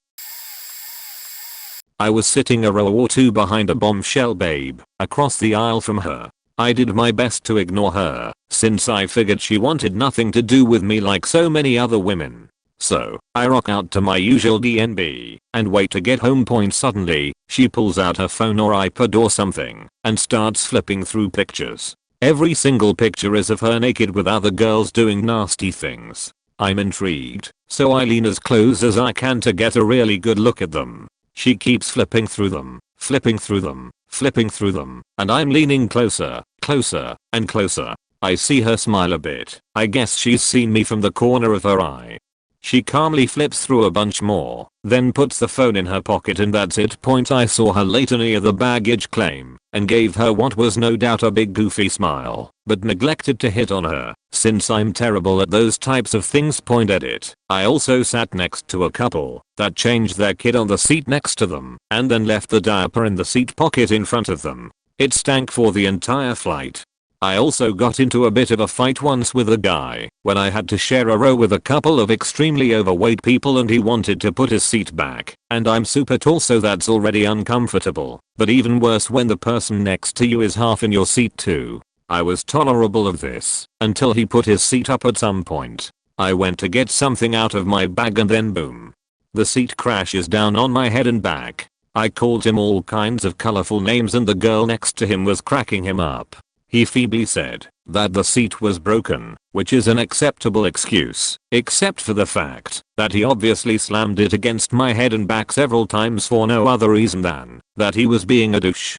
I was sitting a row or 2 behind a bombshell babe, across the aisle from her. I did my best to ignore her, since I figured she wanted nothing to do with me like so many other women. So, I rock out to my usual DNB, and wait to get home. Suddenly, she pulls out her phone or iPad or something, and starts flipping through pictures. Every single picture is of her naked with other girls doing nasty things. I'm intrigued, so I lean as close as I can to get a really good look at them. She keeps flipping through them, flipping through them, flipping through them, and I'm leaning closer, closer, and closer. I see her smile a bit. I guess she's seen me from the corner of her eye. She calmly flips through a bunch more, then puts the phone in her pocket, and that's it. I saw her later near the baggage claim, and gave her what was no doubt a big goofy smile, but neglected to hit on her, since I'm terrible at those types of things. Edit. I also sat next to a couple that changed their kid on the seat next to them, and then left the diaper in the seat pocket in front of them. It stank for the entire flight. I also got into a bit of a fight once with a guy when I had to share a row with a couple of extremely overweight people, and he wanted to put his seat back, and I'm super tall, so that's already uncomfortable, but even worse when the person next to you is half in your seat too. I was tolerable of this until he put his seat up at some point. I went to get something out of my bag, and then boom. The seat crashes down on my head and back. I called him all kinds of colorful names, and the girl next to him was cracking him up. He feebly said that the seat was broken, which is an acceptable excuse, except for the fact that he obviously slammed it against my head and back several times for no other reason than that he was being a douche.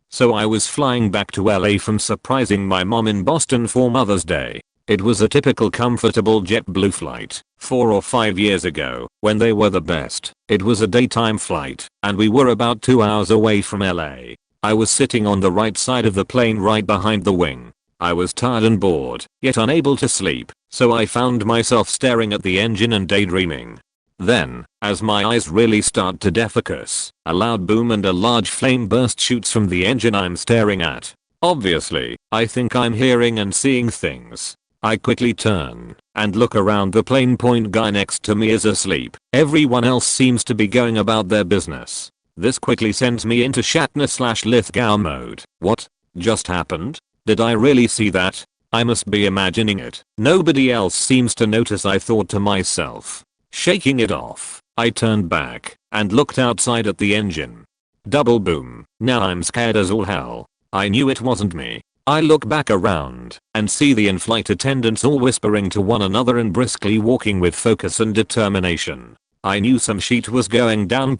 So I was flying back to LA from surprising my mom in Boston for Mother's Day. It was a typical comfortable JetBlue flight. 4 or 5 years ago, when they were the best, it was a daytime flight, and we were about 2 hours away from LA. I was sitting on the right side of the plane right behind the wing. I was tired and bored, yet unable to sleep, so I found myself staring at the engine and daydreaming. Then, as my eyes really start to defocus, a loud boom and a large flame burst shoots from the engine I'm staring at. Obviously, I think I'm hearing and seeing things. I quickly turn and look around the plane. Guy next to me is asleep. Everyone else seems to be going about their business. This quickly sends me into Shatner/Lithgow mode. What just happened? Did I really see that? I must be imagining it. Nobody else seems to notice, I thought to myself. Shaking it off, I turned back and looked outside at the engine. Double boom. Now I'm scared as all hell. I knew it wasn't me. I look back around and see the in-flight attendants all whispering to one another and briskly walking with focus and determination. I knew some shit was going down.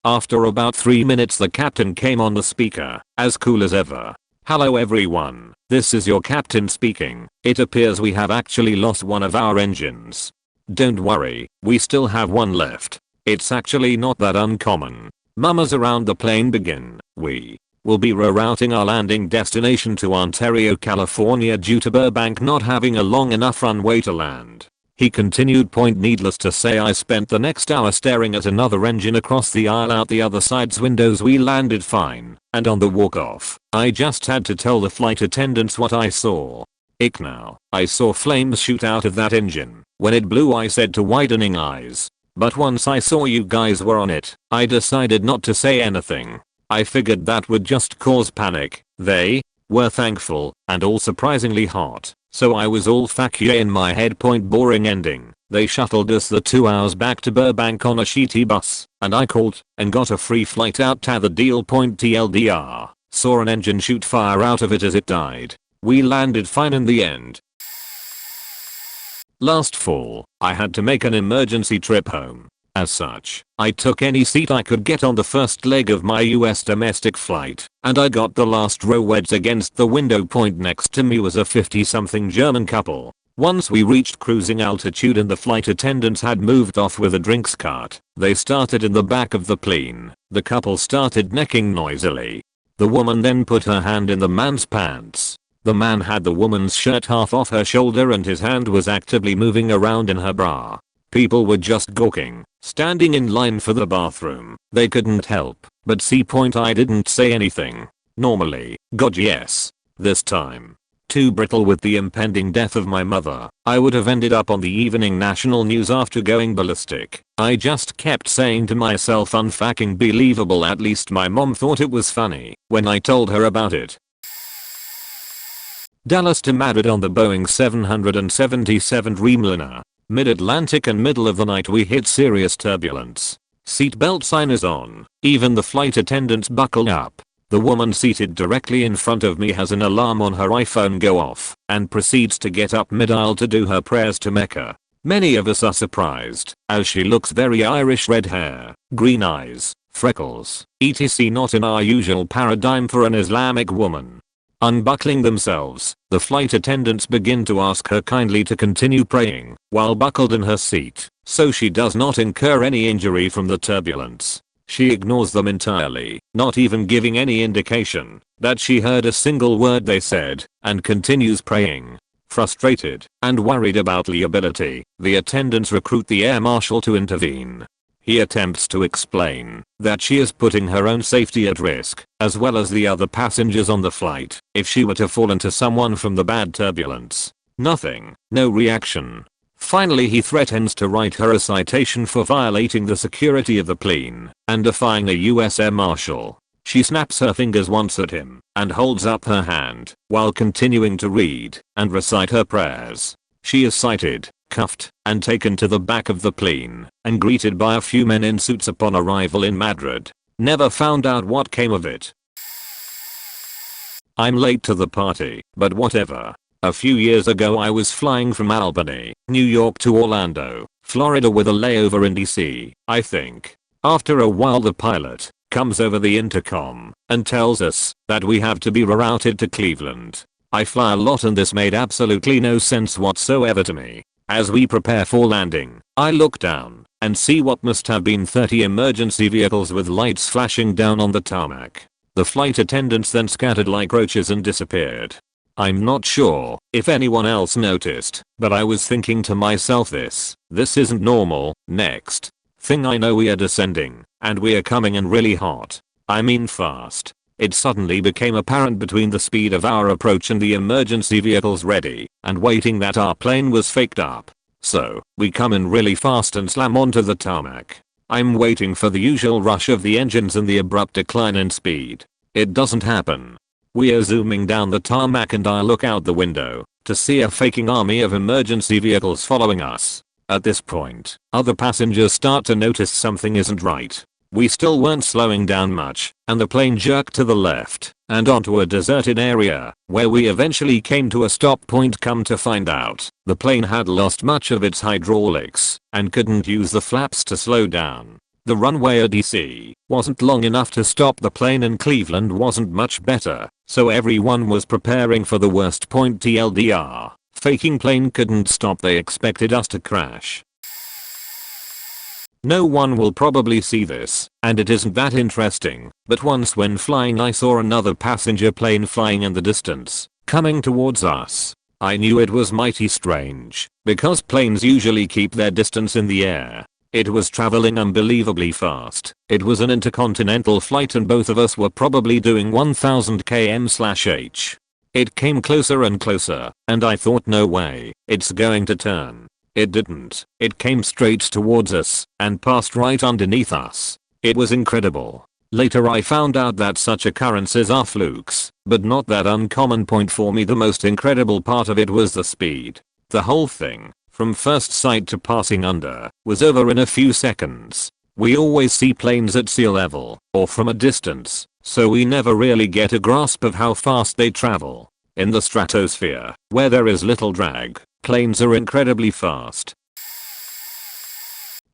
After about 3 minutes the captain came on the speaker, as cool as ever. "Hello everyone, this is your captain speaking. It appears we have actually lost one of our engines. Don't worry, we still have one left. It's actually not that uncommon. Mamas around the plane begin. We will be rerouting our landing destination to Ontario, California due to Burbank not having a long enough runway to land." He continued. Needless to say, I spent the next hour staring at another engine across the aisle out the other side's windows. We landed fine, and on the walk off, I just had to tell the flight attendants what I saw. Ick now, I saw flames shoot out of that engine. When it blew I said to widening eyes. But once I saw you guys were on it, I decided not to say anything. I figured that would just cause panic. They were thankful and all surprisingly hot. So I was all fuck yeah in my head. Boring ending. They shuttled us the 2 hours back to Burbank on a shitty bus, and I called and got a free flight out to the deal. TLDR. Saw an engine shoot fire out of it as it died. We landed fine in the end. Last fall, I had to make an emergency trip home. As such, I took any seat I could get on the first leg of my US domestic flight, and I got the last row wedged against the window. Next to me was a 50-something German couple. Once we reached cruising altitude and the flight attendants had moved off with a drinks cart, they started in the back of the plane. The couple started necking noisily. The woman then put her hand in the man's pants. The man had the woman's shirt half off her shoulder and his hand was actively moving around in her bra. People were just gawking, standing in line for the bathroom. They couldn't help but see. I didn't say anything. Normally, God yes. This time, too brittle with the impending death of my mother, I would have ended up on the evening national news after going ballistic. I just kept saying to myself, unfucking believable. At least my mom thought it was funny when I told her about it. Dallas to Madrid on the Boeing 777 Dreamliner. Mid-Atlantic and middle of the night we hit serious turbulence. Seatbelt sign is on. Even the flight attendants buckle up. The woman seated directly in front of me has an alarm on her iPhone go off and proceeds to get up mid-aisle to do her prayers to Mecca. Many of us are surprised as she looks very Irish, red hair, green eyes, freckles, etc. Not in our usual paradigm for an Islamic woman. Unbuckling themselves, the flight attendants begin to ask her kindly to continue praying while buckled in her seat so she does not incur any injury from the turbulence. She ignores them entirely, not even giving any indication that she heard a single word they said, and continues praying. Frustrated and worried about liability, the attendants recruit the air marshal to intervene. He attempts to explain that she is putting her own safety at risk, as well as the other passengers on the flight, if she were to fall into someone from the bad turbulence. Nothing, no reaction. Finally he threatens to write her a citation for violating the security of the plane and defying a US air marshal. She snaps her fingers once at him and holds up her hand while continuing to read and recite her prayers. She is cited, cuffed, and taken to the back of the plane and greeted by a few men in suits upon arrival in Madrid. Never found out what came of it. I'm late to the party, but whatever. A few years ago I was flying from Albany, New York to Orlando, Florida with a layover in DC, I think. After a while the pilot comes over the intercom and tells us that we have to be rerouted to Cleveland. I fly a lot and this made absolutely no sense whatsoever to me. As we prepare for landing, I look down and see what must have been 30 emergency vehicles with lights flashing down on the tarmac. The flight attendants then scattered like roaches and disappeared. I'm not sure if anyone else noticed, but I was thinking to myself this isn't normal. Next thing I know we are descending, and we are coming in really hot. I mean fast. It suddenly became apparent between the speed of our approach and the emergency vehicles ready and waiting that our plane was faked up. So, we come in really fast and slam onto the tarmac. I'm waiting for the usual rush of the engines and the abrupt decline in speed. It doesn't happen. We are zooming down the tarmac and I look out the window to see a faking army of emergency vehicles following us. At this point, other passengers start to notice something isn't right. We still weren't slowing down much, and the plane jerked to the left and onto a deserted area, where we eventually came to a stop point. Come to find out, the plane had lost much of its hydraulics and couldn't use the flaps to slow down. The runway at DC wasn't long enough to stop the plane, and Cleveland wasn't much better, so everyone was preparing for the worst point. TLDR, faking plane couldn't stop, they expected us to crash. No one will probably see this, and it isn't that interesting, but once when flying I saw another passenger plane flying in the distance, coming towards us. I knew it was mighty strange, because planes usually keep their distance in the air. It was traveling unbelievably fast. It was an intercontinental flight and both of us were probably doing 1000 km/h. It came closer and closer, and I thought, no way, it's going to turn. It didn't. It came straight towards us and passed right underneath us. It was incredible. Later I found out that such occurrences are flukes, but not that uncommon. Point for me, the most incredible part of it was the speed. The whole thing, from first sight to passing under, was over in a few seconds. We always see planes at sea level or from a distance, so we never really get a grasp of how fast they travel. In the stratosphere, where there is little drag, planes are incredibly fast.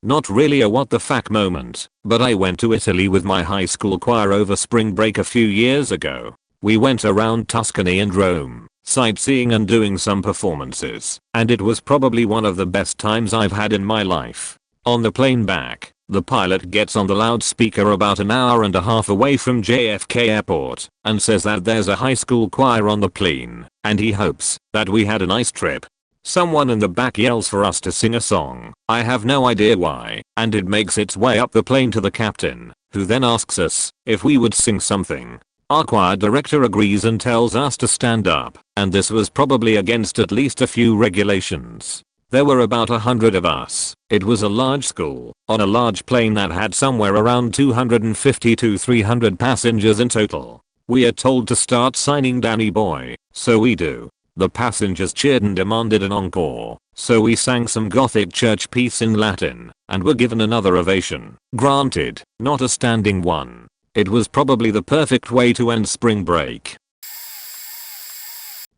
Not really a what the fuck moment, but I went to Italy with my high school choir over spring break a few years ago. We went around Tuscany and Rome, sightseeing and doing some performances, and it was probably one of the best times I've had in my life. On the plane back, the pilot gets on the loudspeaker about an hour and a half away from JFK Airport and says that there's a high school choir on the plane, and he hopes that we had a nice trip. Someone in the back yells for us to sing a song. I have no idea why, and it makes its way up the plane to the captain, who then asks us if we would sing something. Our choir director agrees and tells us to stand up, and this was probably against at least a few regulations. There were about 100 of us. It was a large school, on a large plane that had somewhere around 250 to 300 passengers in total. We are told to start signing Danny Boy, so we do. The passengers cheered and demanded an encore, so we sang some gothic church piece in Latin, and were given another ovation. Granted, not a standing one. It was probably the perfect way to end spring break.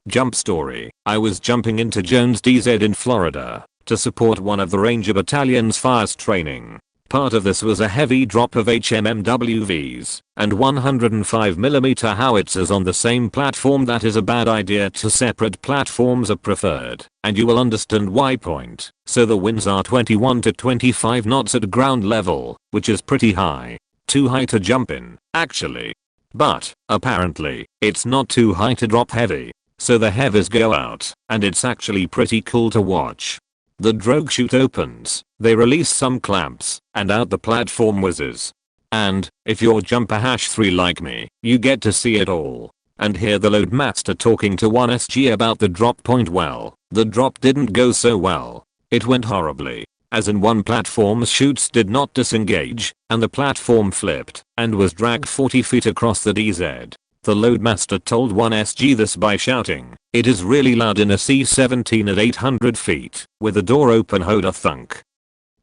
Jump story. I was jumping into Jones DZ in Florida to support one of the Ranger Battalion's fires training. Part of this was a heavy drop of HMMWVs and 105mm howitzers on the same platform. That is a bad idea. Two separate platforms are preferred, and you will understand why. Point. So the winds are 21 to 25 knots at ground level, which is pretty high. Too high to jump in, actually. But, apparently, it's not too high to drop heavy. So the heavies go out, and it's actually pretty cool to watch. The drogue chute opens, they release some clamps, and out the platform whizzes. And, if you're jumper #3 like me, you get to see it all. And hear the loadmaster talking to 1SG about the drop. Point. Well, the drop didn't go so well. It went horribly. As in, one platform's chutes did not disengage, and the platform flipped, and was dragged 40 feet across the DZ. The loadmaster told 1SG this by shouting, "It is really loud in a C-17 at 800 feet, with the door open." Hoda thunk.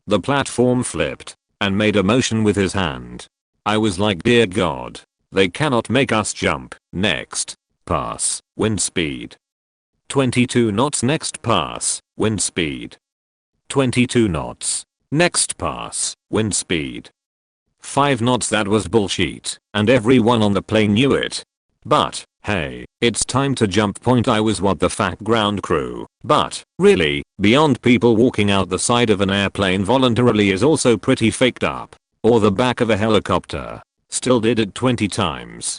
The platform flipped, and made a motion with his hand. I was like, dear God, they cannot make us jump. Next. Pass. Wind speed. 22 knots. Next pass. Wind speed. 22 knots. Next pass. Wind speed. 5 knots. That was bullshit, and everyone on the plane knew it. But, hey, it's time to jump. Point. I was what the fuck ground crew. But, really, beyond people walking out the side of an airplane voluntarily is also pretty faked up. Or the back of a helicopter. Still did it 20 times.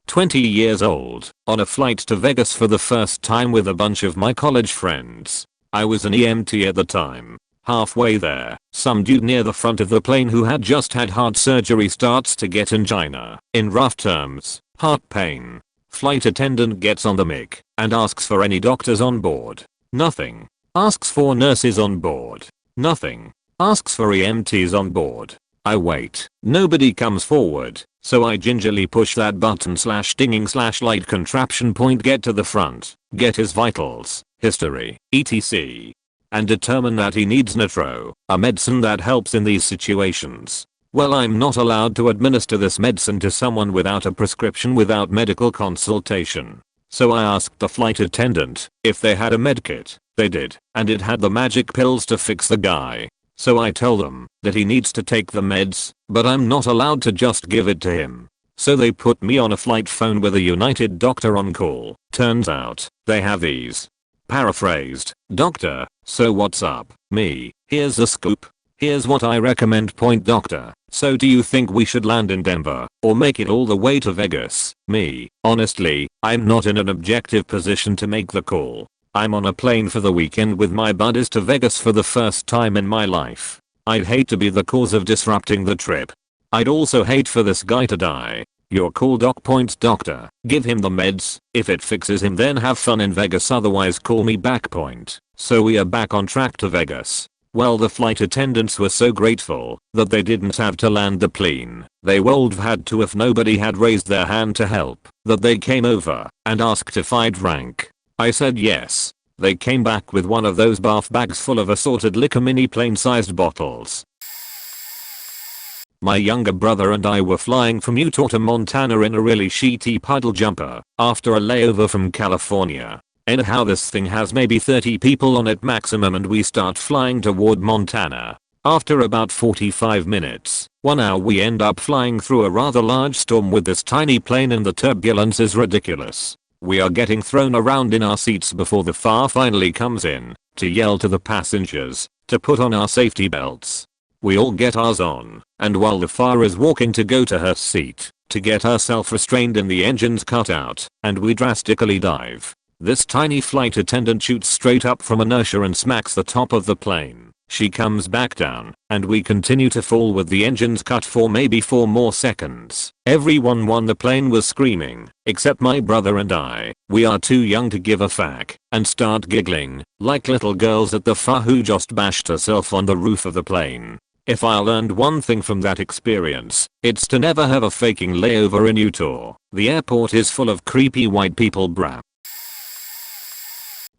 20 years old, on a flight to Vegas for the first time with a bunch of my college friends. I was an EMT at the time. Halfway there, some dude near the front of the plane who had just had heart surgery starts to get angina. In rough terms, heart pain. Flight attendant gets on the mic and asks for any doctors on board. Nothing. Asks for nurses on board. Nothing. Asks for EMTs on board. I wait. Nobody comes forward, so I gingerly push that button /dinging/light contraption. Point. Get to the front. Get his vitals, history, etc. and determine that he needs nitro, a medicine that helps in these situations. Well, I'm not allowed to administer this medicine to someone without a prescription without medical consultation. So I asked the flight attendant if they had a medkit. They did, and it had the magic pills to fix the guy. So I tell them that he needs to take the meds, but I'm not allowed to just give it to him. So they put me on a flight phone with a United doctor on call. Turns out, they have these. Paraphrased, "Doctor, so what's up?" Me, "Here's the scoop. Here's what I recommend. Doctor, so do you think we should land in Denver, or make it all the way to Vegas?" Me, "Honestly, I'm not in an objective position to make the call. I'm on a plane for the weekend with my buddies to Vegas for the first time in my life. I'd hate to be the cause of disrupting the trip. I'd also hate for this guy to die. Your call, Doc. Doctor, give him the meds. If it fixes him, then have fun in Vegas, otherwise call me back. So we are back on track to Vegas. Well, the flight attendants were so grateful that they didn't have to land the plane. They would have had to if nobody had raised their hand to help. That they came over and asked if I'd drank. I said yes. They came back with one of those bath bags full of assorted liquor, mini plane-sized bottles. My younger brother and I were flying from Utah to Montana in a really shitty puddle jumper after a layover from California. Anyhow, this thing has maybe 30 people on it maximum, and we start flying toward Montana. After about 45 minutes, 1 hour, we end up flying through a rather large storm with this tiny plane, and the turbulence is ridiculous. We are getting thrown around in our seats before the FAR finally comes in to yell to the passengers to put on our safety belts. We all get ours on, and while the FAR is walking to go to her seat to get herself restrained and the engines cut out, and we drastically dive, this tiny flight attendant shoots straight up from inertia and smacks the top of the plane. She comes back down, and we continue to fall with the engines cut for maybe 4 more seconds. Everyone on the plane was screaming, except my brother and I. We are too young to give a fuck, and start giggling like little girls at the FAR who just bashed herself on the roof of the plane. If I learned one thing from that experience, it's to never have a faking layover in Utah. The airport is full of creepy white people, bruh.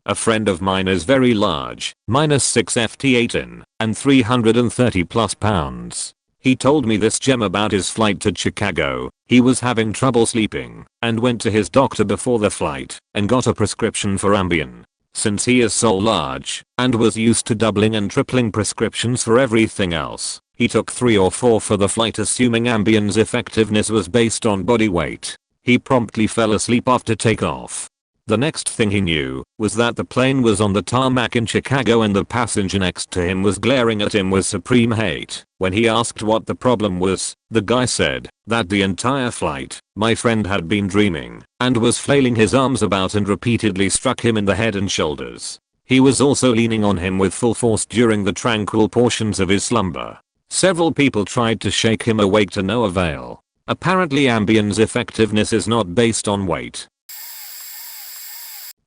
A friend of mine is very large, -6 ft 8 and 330 plus pounds. He told me this gem about his flight to Chicago. He was having trouble sleeping and went to his doctor before the flight and got a prescription for Ambien. Since he is so large and was used to doubling and tripling prescriptions for everything else, he took 3 or 4 for the flight, assuming Ambien's effectiveness was based on body weight. He promptly fell asleep after takeoff. The next thing he knew was that the plane was on the tarmac in Chicago, and the passenger next to him was glaring at him with supreme hate. When he asked what the problem was, the guy said that the entire flight, my friend had been dreaming and was flailing his arms about and repeatedly struck him in the head and shoulders. He was also leaning on him with full force during the tranquil portions of his slumber. Several people tried to shake him awake to no avail. Apparently Ambien's effectiveness is not based on weight.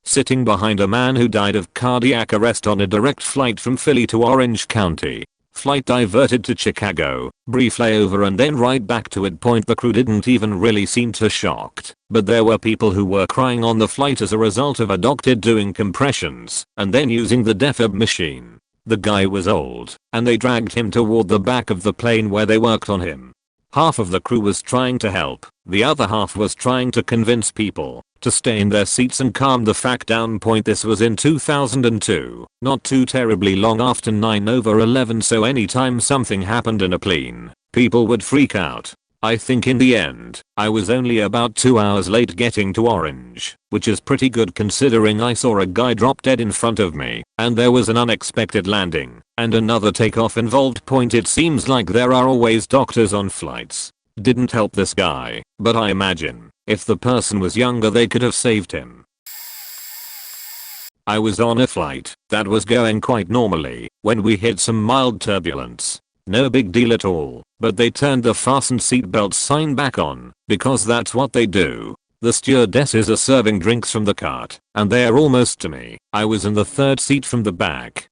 Sitting behind a man who died of cardiac arrest on a direct flight from Philly to Orange County. Flight diverted to Chicago, brief layover, and then right back to it. The crew didn't even really seem too shocked, but there were people who were crying on the flight as a result of a doctor doing compressions and then using the defib machine. The guy was old, and they dragged him toward the back of the plane where they worked on him. Half of the crew was trying to help, the other half was trying to convince people to stay in their seats and calm the fuck down. This was in 2002, not too terribly long after 9/11, so anytime something happened in a plane, people would freak out. I think in the end, I was only about 2 hours late getting to Orange, which is pretty good considering I saw a guy drop dead in front of me, and there was an unexpected landing and another takeoff involved. It seems like there are always doctors on flights. Didn't help this guy, but I imagine if the person was younger they could have saved him. I was on a flight that was going quite normally when we hit some mild turbulence. No big deal at all, but they turned the fasten seatbelt sign back on because that's what they do. The stewardesses are serving drinks from the cart, and they're almost to me. I was in the third seat from the back.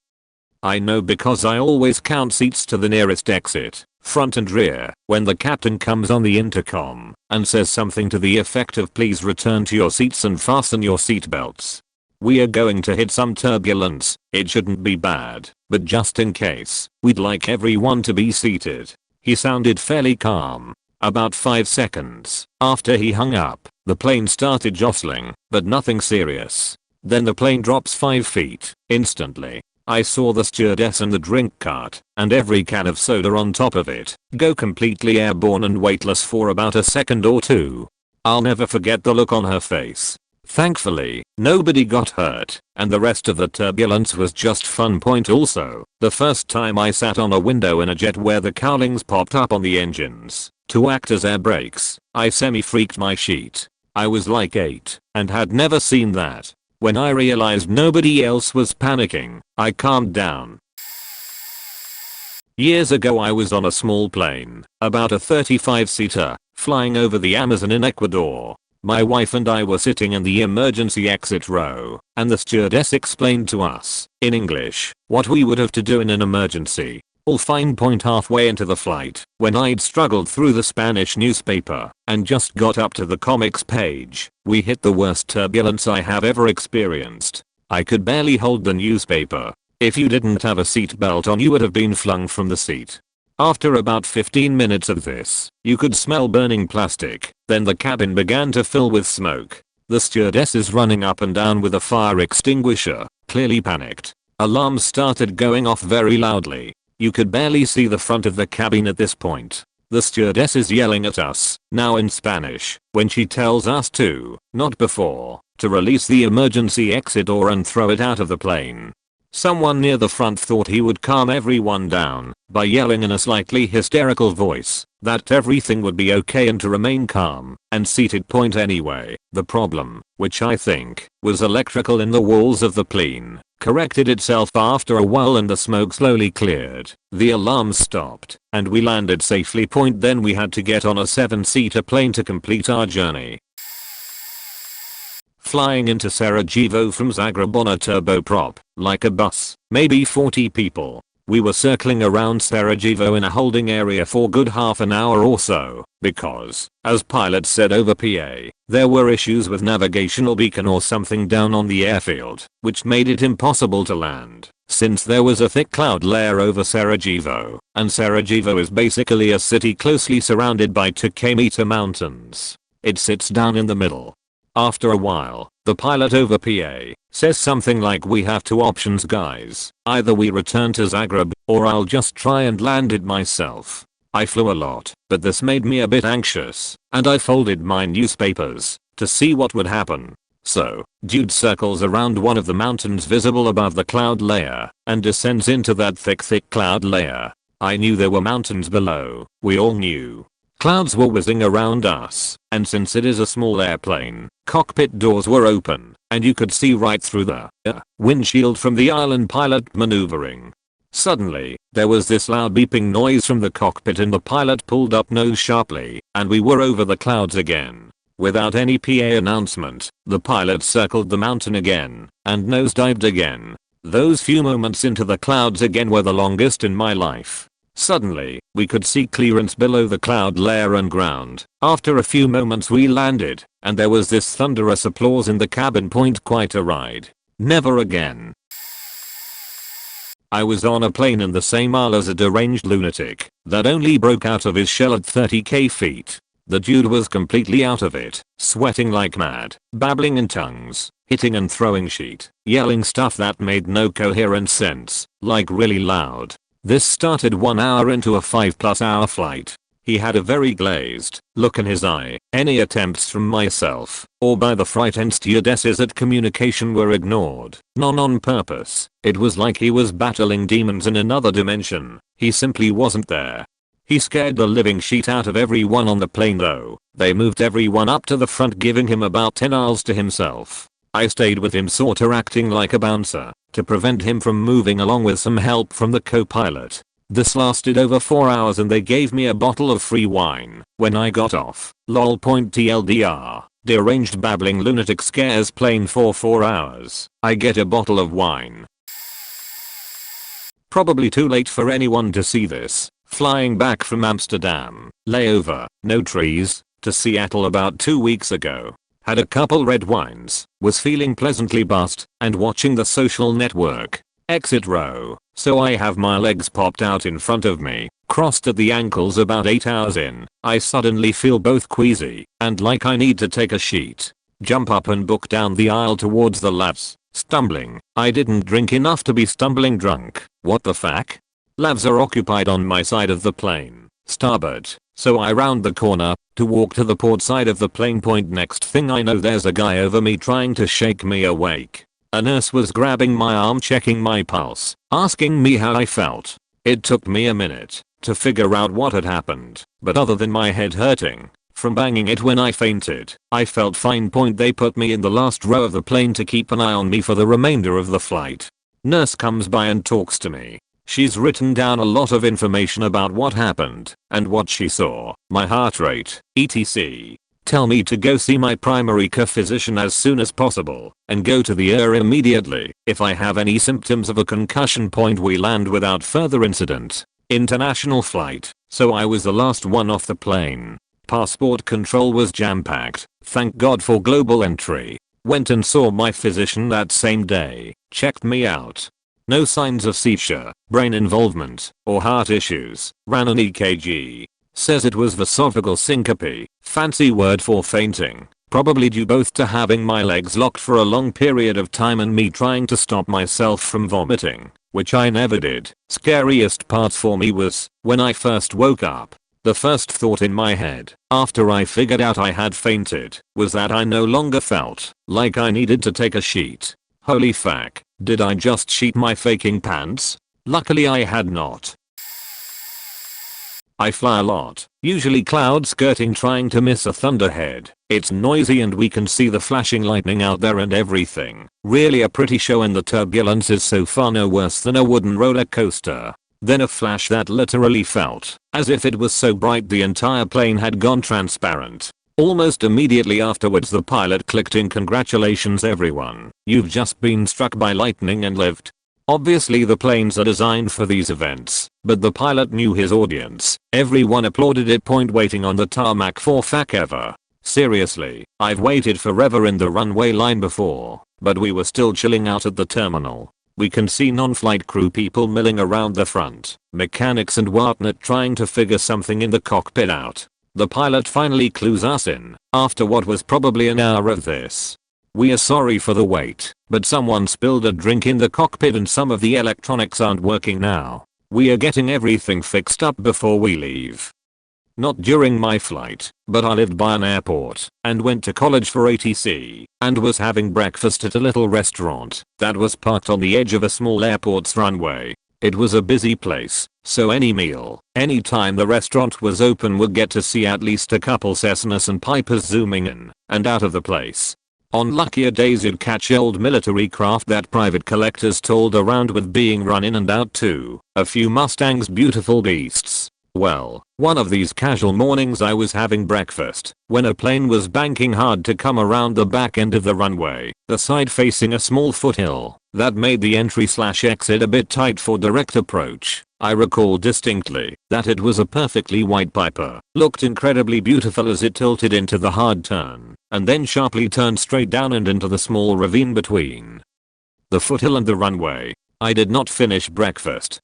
I know because I always count seats to the nearest exit, front and rear, when the captain comes on the intercom and says something to the effect of "Please return to your seats and fasten your seatbelts." We are going to hit some turbulence. It shouldn't be bad, but just in case, we'd like everyone to be seated." He sounded fairly calm. About 5 seconds after he hung up, the plane started jostling, but nothing serious. Then the plane drops 5 feet. Instantly, I saw the stewardess and the drink cart, and every can of soda on top of it, go completely airborne and weightless for about a second or two. I'll never forget the look on her face. Thankfully, nobody got hurt, and the rest of the turbulence was just fun. Also, the first time I sat on a window in a jet where the cowlings popped up on the engines to act as air brakes, I semi-freaked my sheet. I was like 8 and had never seen that. When I realized nobody else was panicking, I calmed down. Years ago I was on a small plane, about a 35-seater, flying over the Amazon in Ecuador. My wife and I were sitting in the emergency exit row, and the stewardess explained to us, in English, what we would have to do in an emergency. All fine. Halfway into the flight, when I'd struggled through the Spanish newspaper and just got up to the comics page, we hit the worst turbulence I have ever experienced. I could barely hold the newspaper. If you didn't have a seatbelt on, you would have been flung from the seat. After about 15 minutes of this, you could smell burning plastic. Then the cabin began to fill with smoke. The stewardess is running up and down with a fire extinguisher, clearly panicked. Alarms started going off very loudly. You could barely see the front of the cabin at this point. The stewardess is yelling at us, now in Spanish, when she tells us to, not before, to release the emergency exit door and throw it out of the plane. Someone near the front thought he would calm everyone down by yelling in a slightly hysterical voice that everything would be okay and to remain calm and seated. Anyway, the problem, which I think was electrical in the walls of the plane, corrected itself after a while and the smoke slowly cleared. The alarms stopped and we landed safely. Then we had to get on a 7-seater plane to complete our journey. Flying into Sarajevo from Zagreb on a turboprop, like a bus, maybe 40 people. We were circling around Sarajevo in a holding area for good half an hour or so, because, as pilots said over PA, there were issues with navigational beacon or something down on the airfield, which made it impossible to land, since there was a thick cloud layer over Sarajevo, and Sarajevo is basically a city closely surrounded by 2-kilometer mountains. It sits down in the middle. After a while, the pilot over PA says something like, "We have 2 options guys, either we return to Zagreb, or I'll just try and land it myself." I flew a lot, but this made me a bit anxious, and I folded my newspapers to see what would happen. So, dude circles around one of the mountains visible above the cloud layer, and descends into that thick cloud layer. I knew there were mountains below, we all knew. Clouds were whizzing around us, and since it is a small airplane, cockpit doors were open, and you could see right through the windshield from the island pilot maneuvering. Suddenly, there was this loud beeping noise from the cockpit and the pilot pulled up nose sharply, and we were over the clouds again. Without any PA announcement, the pilot circled the mountain again, and nosedived again. Those few moments into the clouds again were the longest in my life. Suddenly, we could see clearance below the cloud layer and ground. After a few moments we landed, and there was this thunderous applause in the cabin. Quite a ride. Never again. I was on a plane in the same aisle as a deranged lunatic that only broke out of his shell at 30k feet. The dude was completely out of it, sweating like mad, babbling in tongues, hitting and throwing shit, yelling stuff that made no coherent sense, like really loud. This started 1 hour into a 5+ hour flight. He had a very glazed look in his eye. Any attempts from myself or by the frightened stewardesses at communication were ignored. Not on purpose. It was like he was battling demons in another dimension. He simply wasn't there. He scared the living shit out of everyone on the plane though. They moved everyone up to the front, giving him about 10 aisles to himself. I stayed with him, sorta acting like a bouncer, to prevent him from moving, along with some help from the co-pilot. This lasted over 4 hours and they gave me a bottle of free wine when I got off. Lol. TLDR. Deranged babbling lunatic scares plane for 4 hours. I get a bottle of wine. Probably too late for anyone to see this. Flying back from Amsterdam, layover, no trees, to Seattle about 2 weeks ago. Had a couple red wines, was feeling pleasantly buzzed, and watching The Social Network. Exit row. So I have my legs popped out in front of me, crossed at the ankles. About 8 hours in, I suddenly feel both queasy and like I need to take a sheet. Jump up and book down the aisle towards the lavs, stumbling. I didn't drink enough to be stumbling drunk. What the fuck? Lavs are occupied on my side of the plane, starboard, so I round the corner to walk to the port side of the plane. Next thing I know, there's a guy over me trying to shake me awake. A nurse was grabbing my arm, checking my pulse, asking me how I felt. It took me a minute to figure out what had happened, but other than my head hurting from banging it when I fainted, I felt fine. They put me in the last row of the plane to keep an eye on me for the remainder of the flight. Nurse comes by and talks to me. She's written down a lot of information about what happened and what she saw, my heart rate, etc. Tell me to go see my primary care physician as soon as possible and go to the ER immediately if I have any symptoms of a concussion. We land without further incident. International flight, so I was the last one off the plane. Passport control was jam-packed, thank God for global entry. Went and saw my physician that same day, checked me out. No signs of seizure, brain involvement, or heart issues. Ran an EKG. Says it was esophageal syncope, fancy word for fainting. Probably due both to having my legs locked for a long period of time and me trying to stop myself from vomiting, which I never did. Scariest part for me was when I first woke up. The first thought in my head, after I figured out I had fainted, was that I no longer felt like I needed to take a sheet. Holy fuck, did I just sheet my faking pants? Luckily I had not. I fly a lot, usually cloud skirting, trying to miss a thunderhead. It's noisy and we can see the flashing lightning out there and everything. Really a pretty show, and the turbulence is so far no worse than a wooden roller coaster. Then a flash that literally felt as if it was so bright the entire plane had gone transparent. Almost immediately afterwards the pilot clicked in, "Congratulations everyone, you've just been struck by lightning and lived." Obviously the planes are designed for these events, but the pilot knew his audience. Everyone applauded it. Waiting on the tarmac for fuck ever. Seriously, I've waited forever in the runway line before, but we were still chilling out at the terminal. We can see non-flight crew people milling around the front, mechanics and whatnot trying to figure something in the cockpit out. The pilot finally clues us in, after what was probably an hour of this. "We are sorry for the wait, but someone spilled a drink in the cockpit and some of the electronics aren't working now. We are getting everything fixed up before we leave." Not during my flight, but I lived by an airport and went to college for ATC and was having breakfast at a little restaurant that was parked on the edge of a small airport's runway. It was a busy place, so any meal, any time the restaurant was open would get to see at least a couple Cessnas and Pipers zooming in and out of the place. On luckier days you'd catch old military craft that private collectors told around with being run in and out too. A few Mustangs, beautiful beasts. Well, one of these casual mornings I was having breakfast when a plane was banking hard to come around the back end of the runway, the side facing a small foothill that made the entry/exit a bit tight for direct approach. I recall distinctly that it was a perfectly white Piper, looked incredibly beautiful as it tilted into the hard turn, and then sharply turned straight down and into the small ravine between the foothill and the runway. I did not finish breakfast.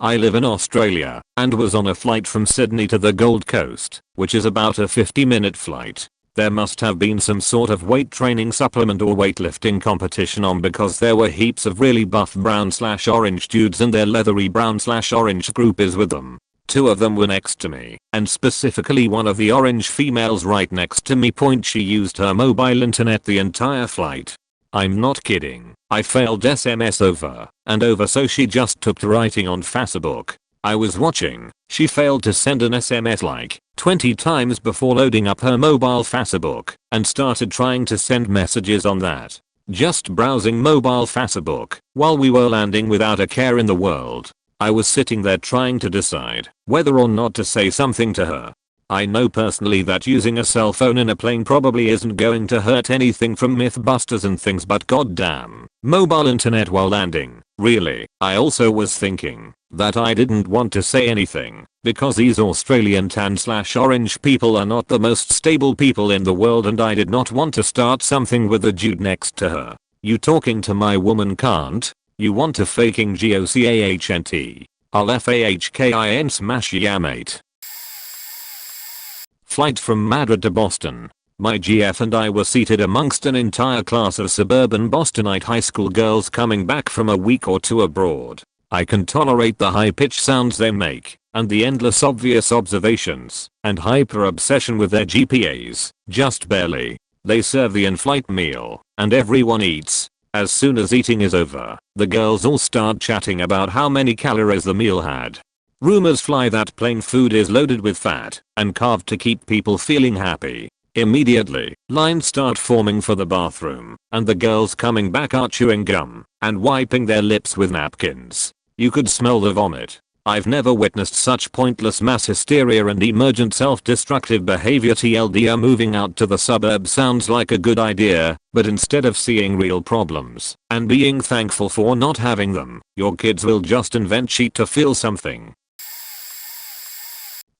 I live in Australia and was on a flight from Sydney to the Gold Coast, which is about a 50-minute flight. There must have been some sort of weight training supplement or weightlifting competition on, because there were heaps of really buff brown/orange dudes and their leathery brown/orange groupies with them. Two of them were next to me, and specifically one of the orange females right next to me. She used her mobile internet the entire flight. I'm not kidding. I failed SMS over and over, so she just took to writing on Facebook. I was watching. She failed to send an SMS like 20 times before loading up her mobile Facebook and started trying to send messages on that. Just browsing mobile Facebook while we were landing without a care in the world. I was sitting there trying to decide whether or not to say something to her. I know personally that using a cell phone in a plane probably isn't going to hurt anything from Mythbusters and things, but goddamn, mobile internet while landing, really? I also was thinking that I didn't want to say anything because these Australian tan/orange people are not the most stable people in the world, and I did not want to start something with the dude next to her. You talking to my woman can't? You want to faking GOCAHNT? I'll FAHKIN smash ya mate. Flight from Madrid to Boston. My GF and I were seated amongst an entire class of suburban Bostonite high school girls coming back from a week or two abroad. I can tolerate the high-pitched sounds they make, and the endless obvious observations, and hyper-obsession with their GPAs, just barely. They serve the in-flight meal, and everyone eats. As soon as eating is over, the girls all start chatting about how many calories the meal had. Rumors fly that plane food is loaded with fat and carved to keep people feeling happy. Immediately, lines start forming for the bathroom, and the girls coming back are chewing gum and wiping their lips with napkins. You could smell the vomit. I've never witnessed such pointless mass hysteria and emergent self-destructive behavior. TLDR, moving out to the suburbs sounds like a good idea, but instead of seeing real problems and being thankful for not having them, your kids will just invent shit to feel something.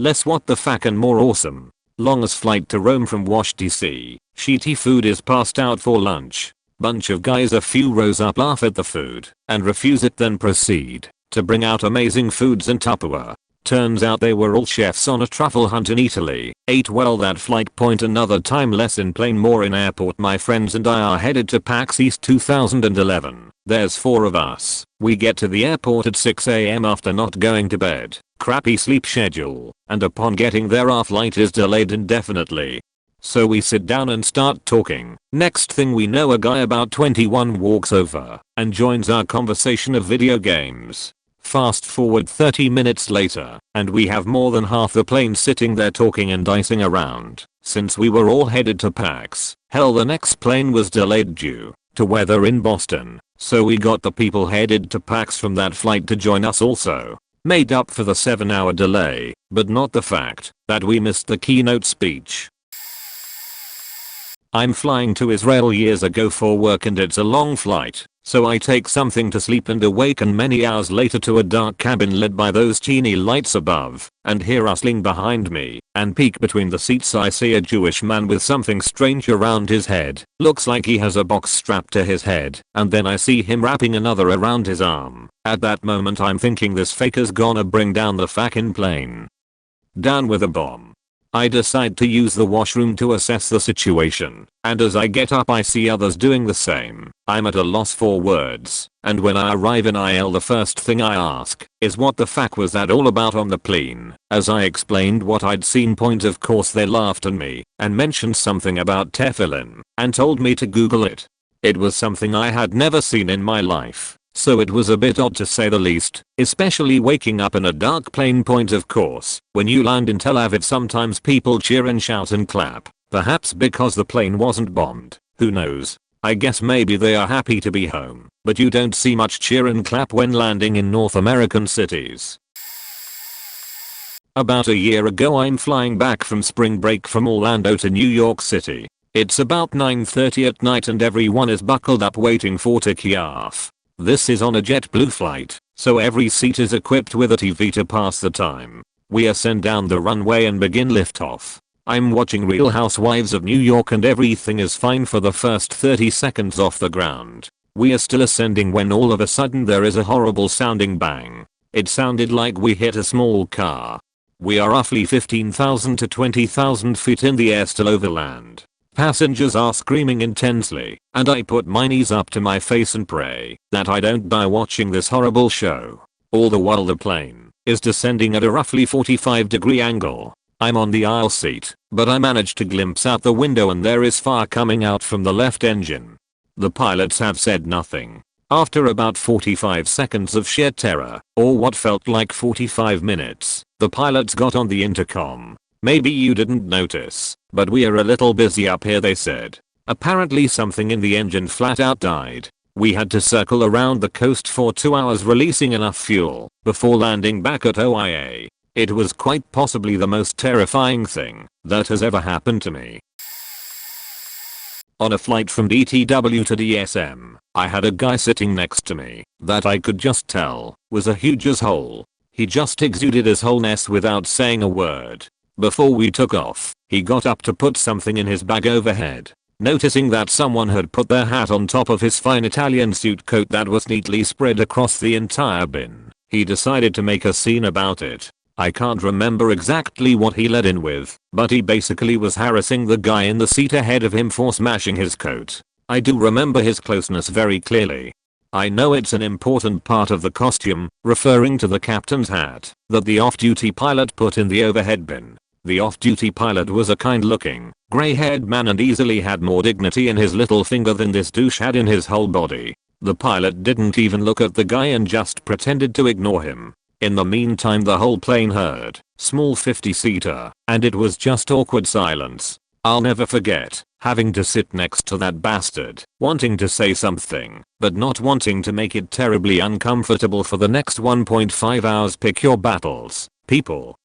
Less what the fuck and more awesome. Longest flight to Rome from Wash DC. Shitty food is passed out for lunch. Bunch of guys a few rows up laugh at the food and refuse it, then proceed to bring out amazing foods in Tupperware. Turns out they were all chefs on a truffle hunt in Italy. Ate well that flight. Point another time, less in plane more in airport. My friends and I are headed to PAX East 2011. There's 4 of us. We get to the airport at 6 AM after not going to bed. Crappy sleep schedule, and upon getting there our flight is delayed indefinitely. So we sit down and start talking. Next thing we know, a guy about 21 walks over and joins our conversation of video games. Fast forward 30 minutes later, and we have more than half the plane sitting there talking and dicing around, since we were all headed to PAX. Hell, the next plane was delayed due to weather in Boston, so we got the people headed to PAX from that flight to join us also. Made up for the 7-hour delay, but not the fact that we missed the keynote speech. I'm flying to Israel years ago for work, and it's a long flight, so I take something to sleep and awaken many hours later to a dark cabin lit by those teeny lights above, and hear rustling behind me, and peek between the seats. I see a Jewish man with something strange around his head. Looks like he has a box strapped to his head, and then I see him wrapping another around his arm. At that moment I'm thinking this faker's gonna bring down the fucking plane. Down with a bomb. I decide to use the washroom to assess the situation, and as I get up I see others doing the same. I'm at a loss for words, and when I arrive in IL the first thing I ask is what the fuck was that all about on the plane. As I explained what I'd seen, of course they laughed at me and mentioned something about tefillin and told me to Google it. It was something I had never seen in my life. So it was a bit odd to say the least, especially waking up in a dark plane. Of course, when you land in Tel Aviv sometimes people cheer and shout and clap, perhaps because the plane wasn't bombed, who knows. I guess maybe they are happy to be home, but you don't see much cheer and clap when landing in North American cities. About a year ago I'm flying back from spring break from Orlando to New York City. It's about 9:30 at night and everyone is buckled up waiting for takeoff. This is on a JetBlue flight, so every seat is equipped with a TV to pass the time. We ascend down the runway and begin liftoff. I'm watching Real Housewives of New York and everything is fine for the first 30 seconds off the ground. We are still ascending when all of a sudden there is a horrible sounding bang. It sounded like we hit a small car. We are roughly 15,000 to 20,000 feet in the air, still over land. Passengers are screaming intensely, and I put my knees up to my face and pray that I don't die watching this horrible show. All the while the plane is descending at a roughly 45-degree angle. I'm on the aisle seat, but I manage to glimpse out the window and there is fire coming out from the left engine. The pilots have said nothing. After about 45 seconds of sheer terror, or what felt like 45 minutes, the pilots got on the intercom. "Maybe you didn't notice, but we are a little busy up here," they said. Apparently something in the engine flat out died. We had to circle around the coast for 2 hours releasing enough fuel before landing back at OIA. It was quite possibly the most terrifying thing that has ever happened to me. On a flight from DTW to DSM, I had a guy sitting next to me that I could just tell was a huge asshole. He just exuded assholeness without saying a word. Before we took off, he got up to put something in his bag overhead. Noticing that someone had put their hat on top of his fine Italian suit coat that was neatly spread across the entire bin, he decided to make a scene about it. I can't remember exactly what he led in with, but he basically was harassing the guy in the seat ahead of him for smashing his coat. I do remember his closeness very clearly. I know it's an important part of the costume, referring to the captain's hat, that the off-duty pilot put in the overhead bin. The off-duty pilot was a kind-looking, grey-haired man and easily had more dignity in his little finger than this douche had in his whole body. The pilot didn't even look at the guy and just pretended to ignore him. In the meantime the whole plane heard, small 50-seater, and it was just awkward silence. I'll never forget having to sit next to that bastard, wanting to say something, but not wanting to make it terribly uncomfortable for the next 1.5 hours. Pick your battles, people.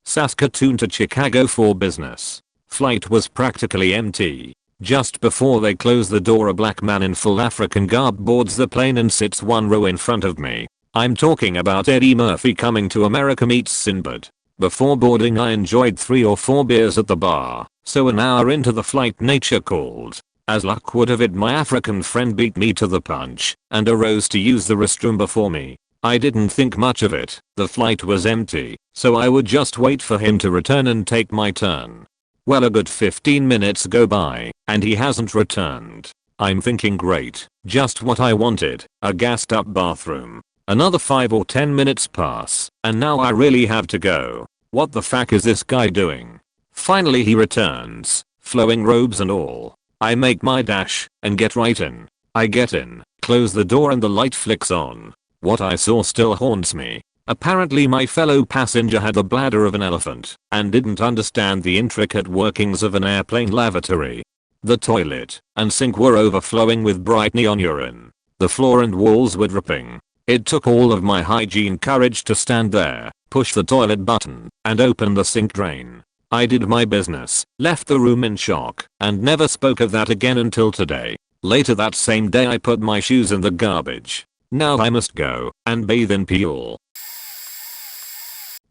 Saskatoon to Chicago for business. Flight was practically empty. Just before they close the door, a black man in full African garb boards the plane and sits one row in front of me. I'm talking about Eddie Murphy Coming to America meets Sinbad. Before boarding I enjoyed 3 or 4 beers at the bar, so an hour into the flight nature called. As luck would have it, my African friend beat me to the punch and arose to use the restroom before me. I didn't think much of it, the flight was empty, so I would just wait for him to return and take my turn. Well, a good 15 minutes go by, and he hasn't returned. I'm thinking great, just what I wanted, a gassed up bathroom. Another 5 or 10 minutes pass, and now I really have to go. What the fuck is this guy doing? Finally he returns, flowing robes and all. I make my dash, and get right in. I get in, close the door and the light flicks on. What I saw still haunts me. Apparently my fellow passenger had the bladder of an elephant, and didn't understand the intricate workings of an airplane lavatory. The toilet and sink were overflowing with bright neon urine. The floor and walls were dripping. It took all of my hygiene courage to stand there, push the toilet button, and open the sink drain. I did my business, left the room in shock, and never spoke of that again until today. Later that same day I put my shoes in the garbage. Now I must go and bathe in Peel.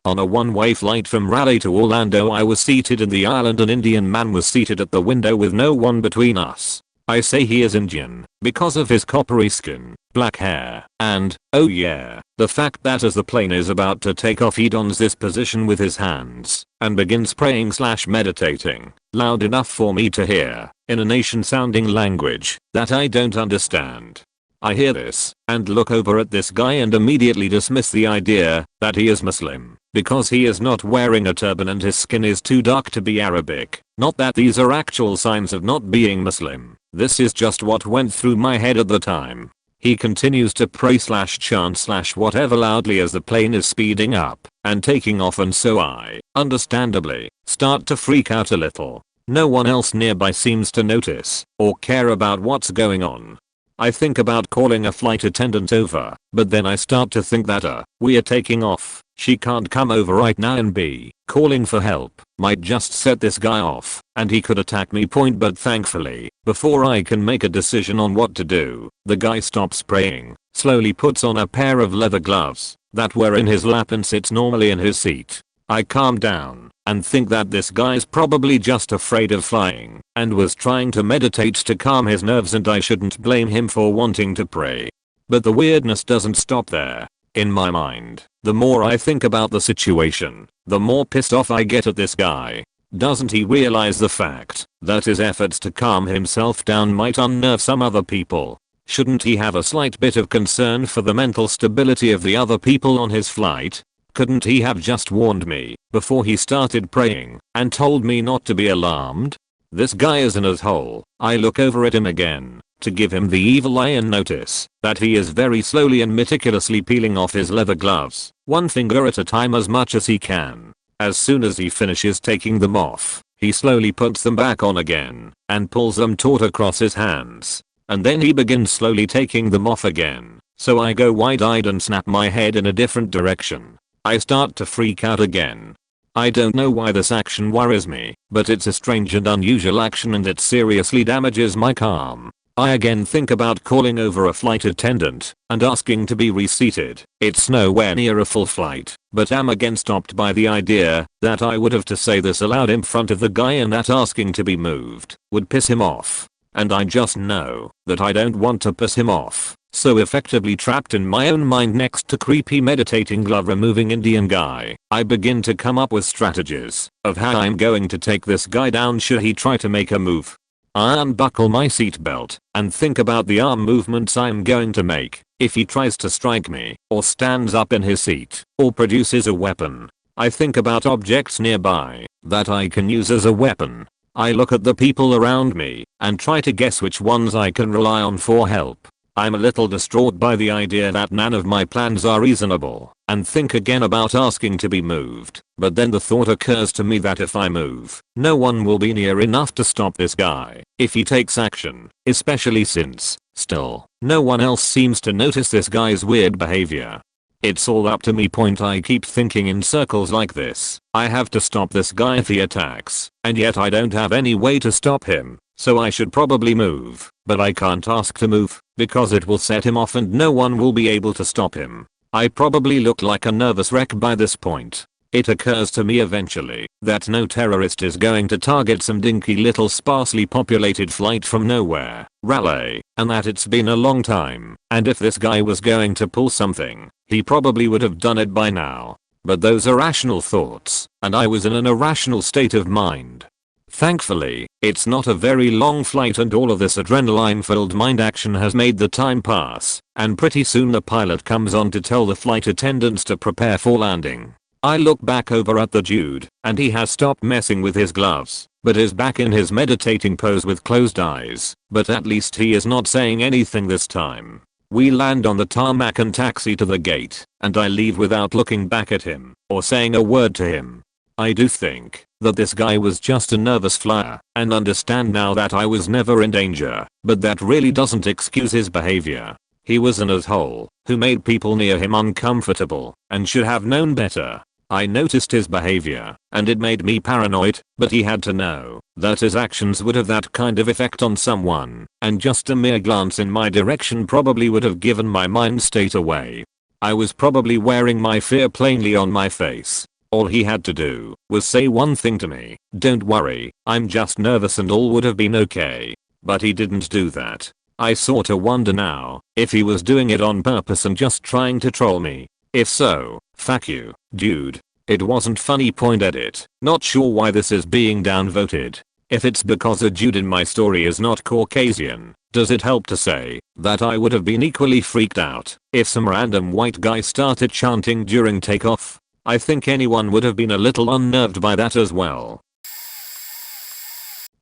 On a one-way flight from Raleigh to Orlando I was seated in the aisle and an Indian man was seated at the window with no one between us. I say he is Indian because of his coppery skin, black hair, and, oh yeah, the fact that as the plane is about to take off he dons this position with his hands and begins praying/meditating, loud enough for me to hear, in a nation-sounding language that I don't understand. I hear this and look over at this guy and immediately dismiss the idea that he is Muslim because he is not wearing a turban and his skin is too dark to be Arabic. Not that these are actual signs of not being Muslim. This is just what went through my head at the time. He continues to pray/chant/whatever loudly as the plane is speeding up and taking off, and so I, understandably, start to freak out a little. No one else nearby seems to notice or care about what's going on. I think about calling a flight attendant over, but then I start to think that we are taking off, she can't come over right now, and b, calling for help might just set this guy off and he could attack me point. But thankfully, before I can make a decision on what to do, the guy stops praying, slowly puts on a pair of leather gloves that were in his lap and sits normally in his seat. I calm down and think that this guy's probably just afraid of flying and was trying to meditate to calm his nerves, and I shouldn't blame him for wanting to pray. But the weirdness doesn't stop there. In my mind, the more I think about the situation, the more pissed off I get at this guy. Doesn't he realize the fact that his efforts to calm himself down might unnerve some other people? Shouldn't he have a slight bit of concern for the mental stability of the other people on his flight? Couldn't he have just warned me before he started praying and told me not to be alarmed? This guy is an asshole. I look over at him again to give him the evil eye and notice that he is very slowly and meticulously peeling off his leather gloves, one finger at a time, as much as he can. As soon as he finishes taking them off, he slowly puts them back on again and pulls them taut across his hands. And then he begins slowly taking them off again. So I go wide-eyed and snap my head in a different direction. I start to freak out again. I don't know why this action worries me, but it's a strange and unusual action and it seriously damages my calm. I again think about calling over a flight attendant and asking to be reseated. It's nowhere near a full flight, but am again stopped by the idea that I would have to say this aloud in front of the guy and that asking to be moved would piss him off. And I just know that I don't want to piss him off. So effectively trapped in my own mind next to creepy meditating glove removing Indian guy, I begin to come up with strategies of how I'm going to take this guy down should he try to make a move. I unbuckle my seatbelt and think about the arm movements I'm going to make if he tries to strike me or stands up in his seat or produces a weapon. I think about objects nearby that I can use as a weapon. I look at the people around me and try to guess which ones I can rely on for help. I'm a little distraught by the idea that none of my plans are reasonable and think again about asking to be moved, but then the thought occurs to me that if I move, no one will be near enough to stop this guy if he takes action, especially since, still, no one else seems to notice this guy's weird behavior. It's all up to me point. I keep thinking in circles like this. I have to stop this guy if he attacks, and yet I don't have any way to stop him, so I should probably move, but I can't ask to move because it will set him off and no one will be able to stop him. I probably look like a nervous wreck by this point. It occurs to me eventually that no terrorist is going to target some dinky little sparsely populated flight from nowhere, Raleigh, and that it's been a long time, and if this guy was going to pull something, he probably would have done it by now. But those are rational thoughts, and I was in an irrational state of mind. Thankfully, it's not a very long flight and all of this adrenaline-filled mind action has made the time pass, and pretty soon the pilot comes on to tell the flight attendants to prepare for landing. I look back over at the dude, and he has stopped messing with his gloves, but is back in his meditating pose with closed eyes, but at least he is not saying anything this time. We land on the tarmac and taxi to the gate, and I leave without looking back at him or saying a word to him. I do think that this guy was just a nervous flyer and understand now that I was never in danger, but that really doesn't excuse his behavior. He was an asshole who made people near him uncomfortable and should have known better. I noticed his behavior and it made me paranoid, but he had to know that his actions would have that kind of effect on someone, and just a mere glance in my direction probably would have given my mind state away. I was probably wearing my fear plainly on my face. All he had to do was say one thing to me, "Don't worry, I'm just nervous," and all would have been okay. But he didn't do that. I sorta wonder now if he was doing it on purpose and just trying to troll me. If so, fuck you, dude. It wasn't funny. Edit. Not sure why this is being downvoted. If it's because a dude in my story is not Caucasian, does it help to say that I would have been equally freaked out if some random white guy started chanting during takeoff? I think anyone would have been a little unnerved by that as well.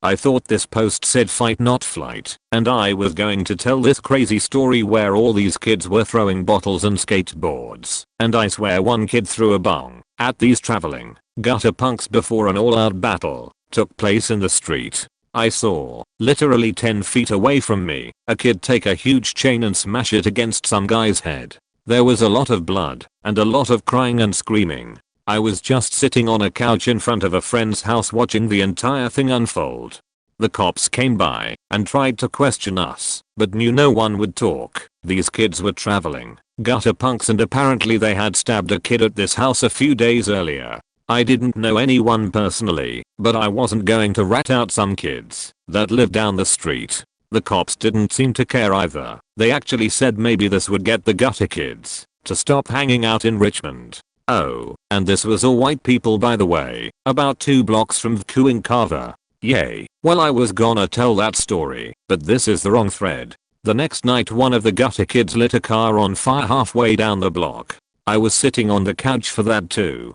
I thought this post said fight not flight, and I was going to tell this crazy story where all these kids were throwing bottles and skateboards, and I swear one kid threw a bong at these traveling gutter punks before an all-out battle took place in the street. I saw, literally 10 feet away from me, a kid take a huge chain and smash it against some guy's head. There was a lot of blood and a lot of crying and screaming. I was just sitting on a couch in front of a friend's house watching the entire thing unfold. The cops came by and tried to question us, but knew no one would talk. These kids were traveling gutter punks and apparently they had stabbed a kid at this house a few days earlier. I didn't know anyone personally, but I wasn't going to rat out some kids that lived down the street. The cops didn't seem to care either. They actually said maybe this would get the gutter kids to stop hanging out in Richmond. Oh, and this was all white people by the way, about 2 blocks from Carver. Yay. Well, I was gonna tell that story, but this is the wrong thread. The next night one of the gutter kids lit a car on fire halfway down the block. I was sitting on the couch for that too.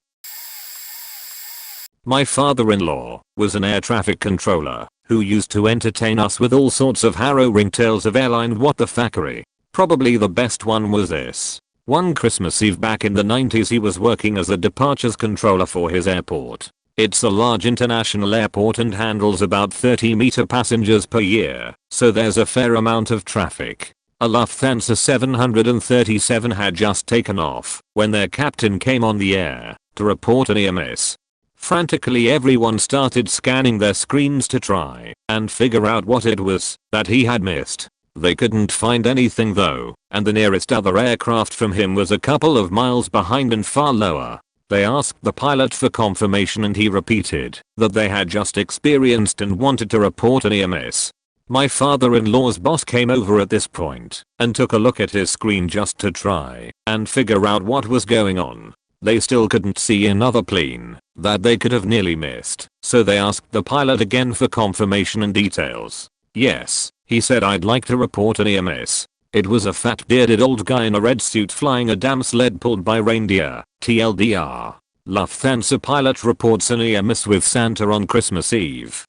My father-in-law was an air traffic controller who used to entertain us with all sorts of harrowing tales of airline what the fuckery. Probably the best one was this. One Christmas Eve back in the 90s he was working as a departures controller for his airport. It's a large international airport and handles about 30 meter passengers per year, so there's a fair amount of traffic. A Lufthansa 737 had just taken off when their captain came on the air to report an near miss. Frantically everyone started scanning their screens to try and figure out what it was that he had missed. They couldn't find anything though, and the nearest other aircraft from him was a couple of miles behind and far lower. They asked the pilot for confirmation and he repeated that they had just experienced and wanted to report a near miss. My father-in-law's boss came over at this point and took a look at his screen just to try and figure out what was going on. They still couldn't see another plane that they could have nearly missed, so they asked the pilot again for confirmation and details. Yes, he said, I'd like to report a near miss. It was a fat bearded old guy in a red suit flying a damn sled pulled by reindeer, TLDR. Lufthansa pilot reports a near miss with Santa on Christmas Eve.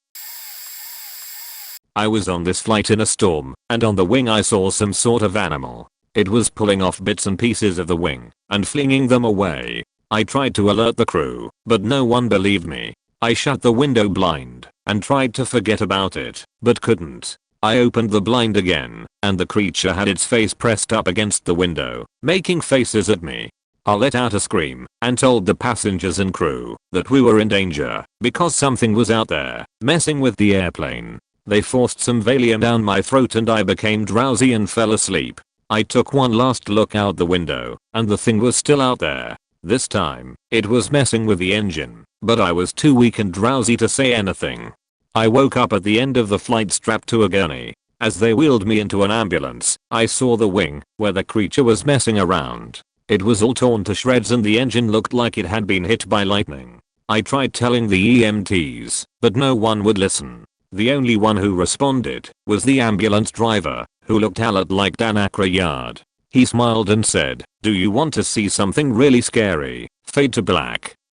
I was on this flight in a storm, and on the wing I saw some sort of animal. It was pulling off bits and pieces of the wing and flinging them away. I tried to alert the crew, but no one believed me. I shut the window blind and tried to forget about it, but couldn't. I opened the blind again, and the creature had its face pressed up against the window, making faces at me. I let out a scream and told the passengers and crew that we were in danger because something was out there messing with the airplane. They forced some Valium down my throat and I became drowsy and fell asleep. I took one last look out the window, and the thing was still out there. This time, it was messing with the engine, but I was too weak and drowsy to say anything. I woke up at the end of the flight strapped to a gurney. As they wheeled me into an ambulance, I saw the wing, where the creature was messing around. It was all torn to shreds and the engine looked like it had been hit by lightning. I tried telling the EMTs, but no one would listen. The only one who responded was the ambulance driver, who looked a lot like Dan Aykroyd. He smiled and said, "Do you want to see something really scary? Fade to black."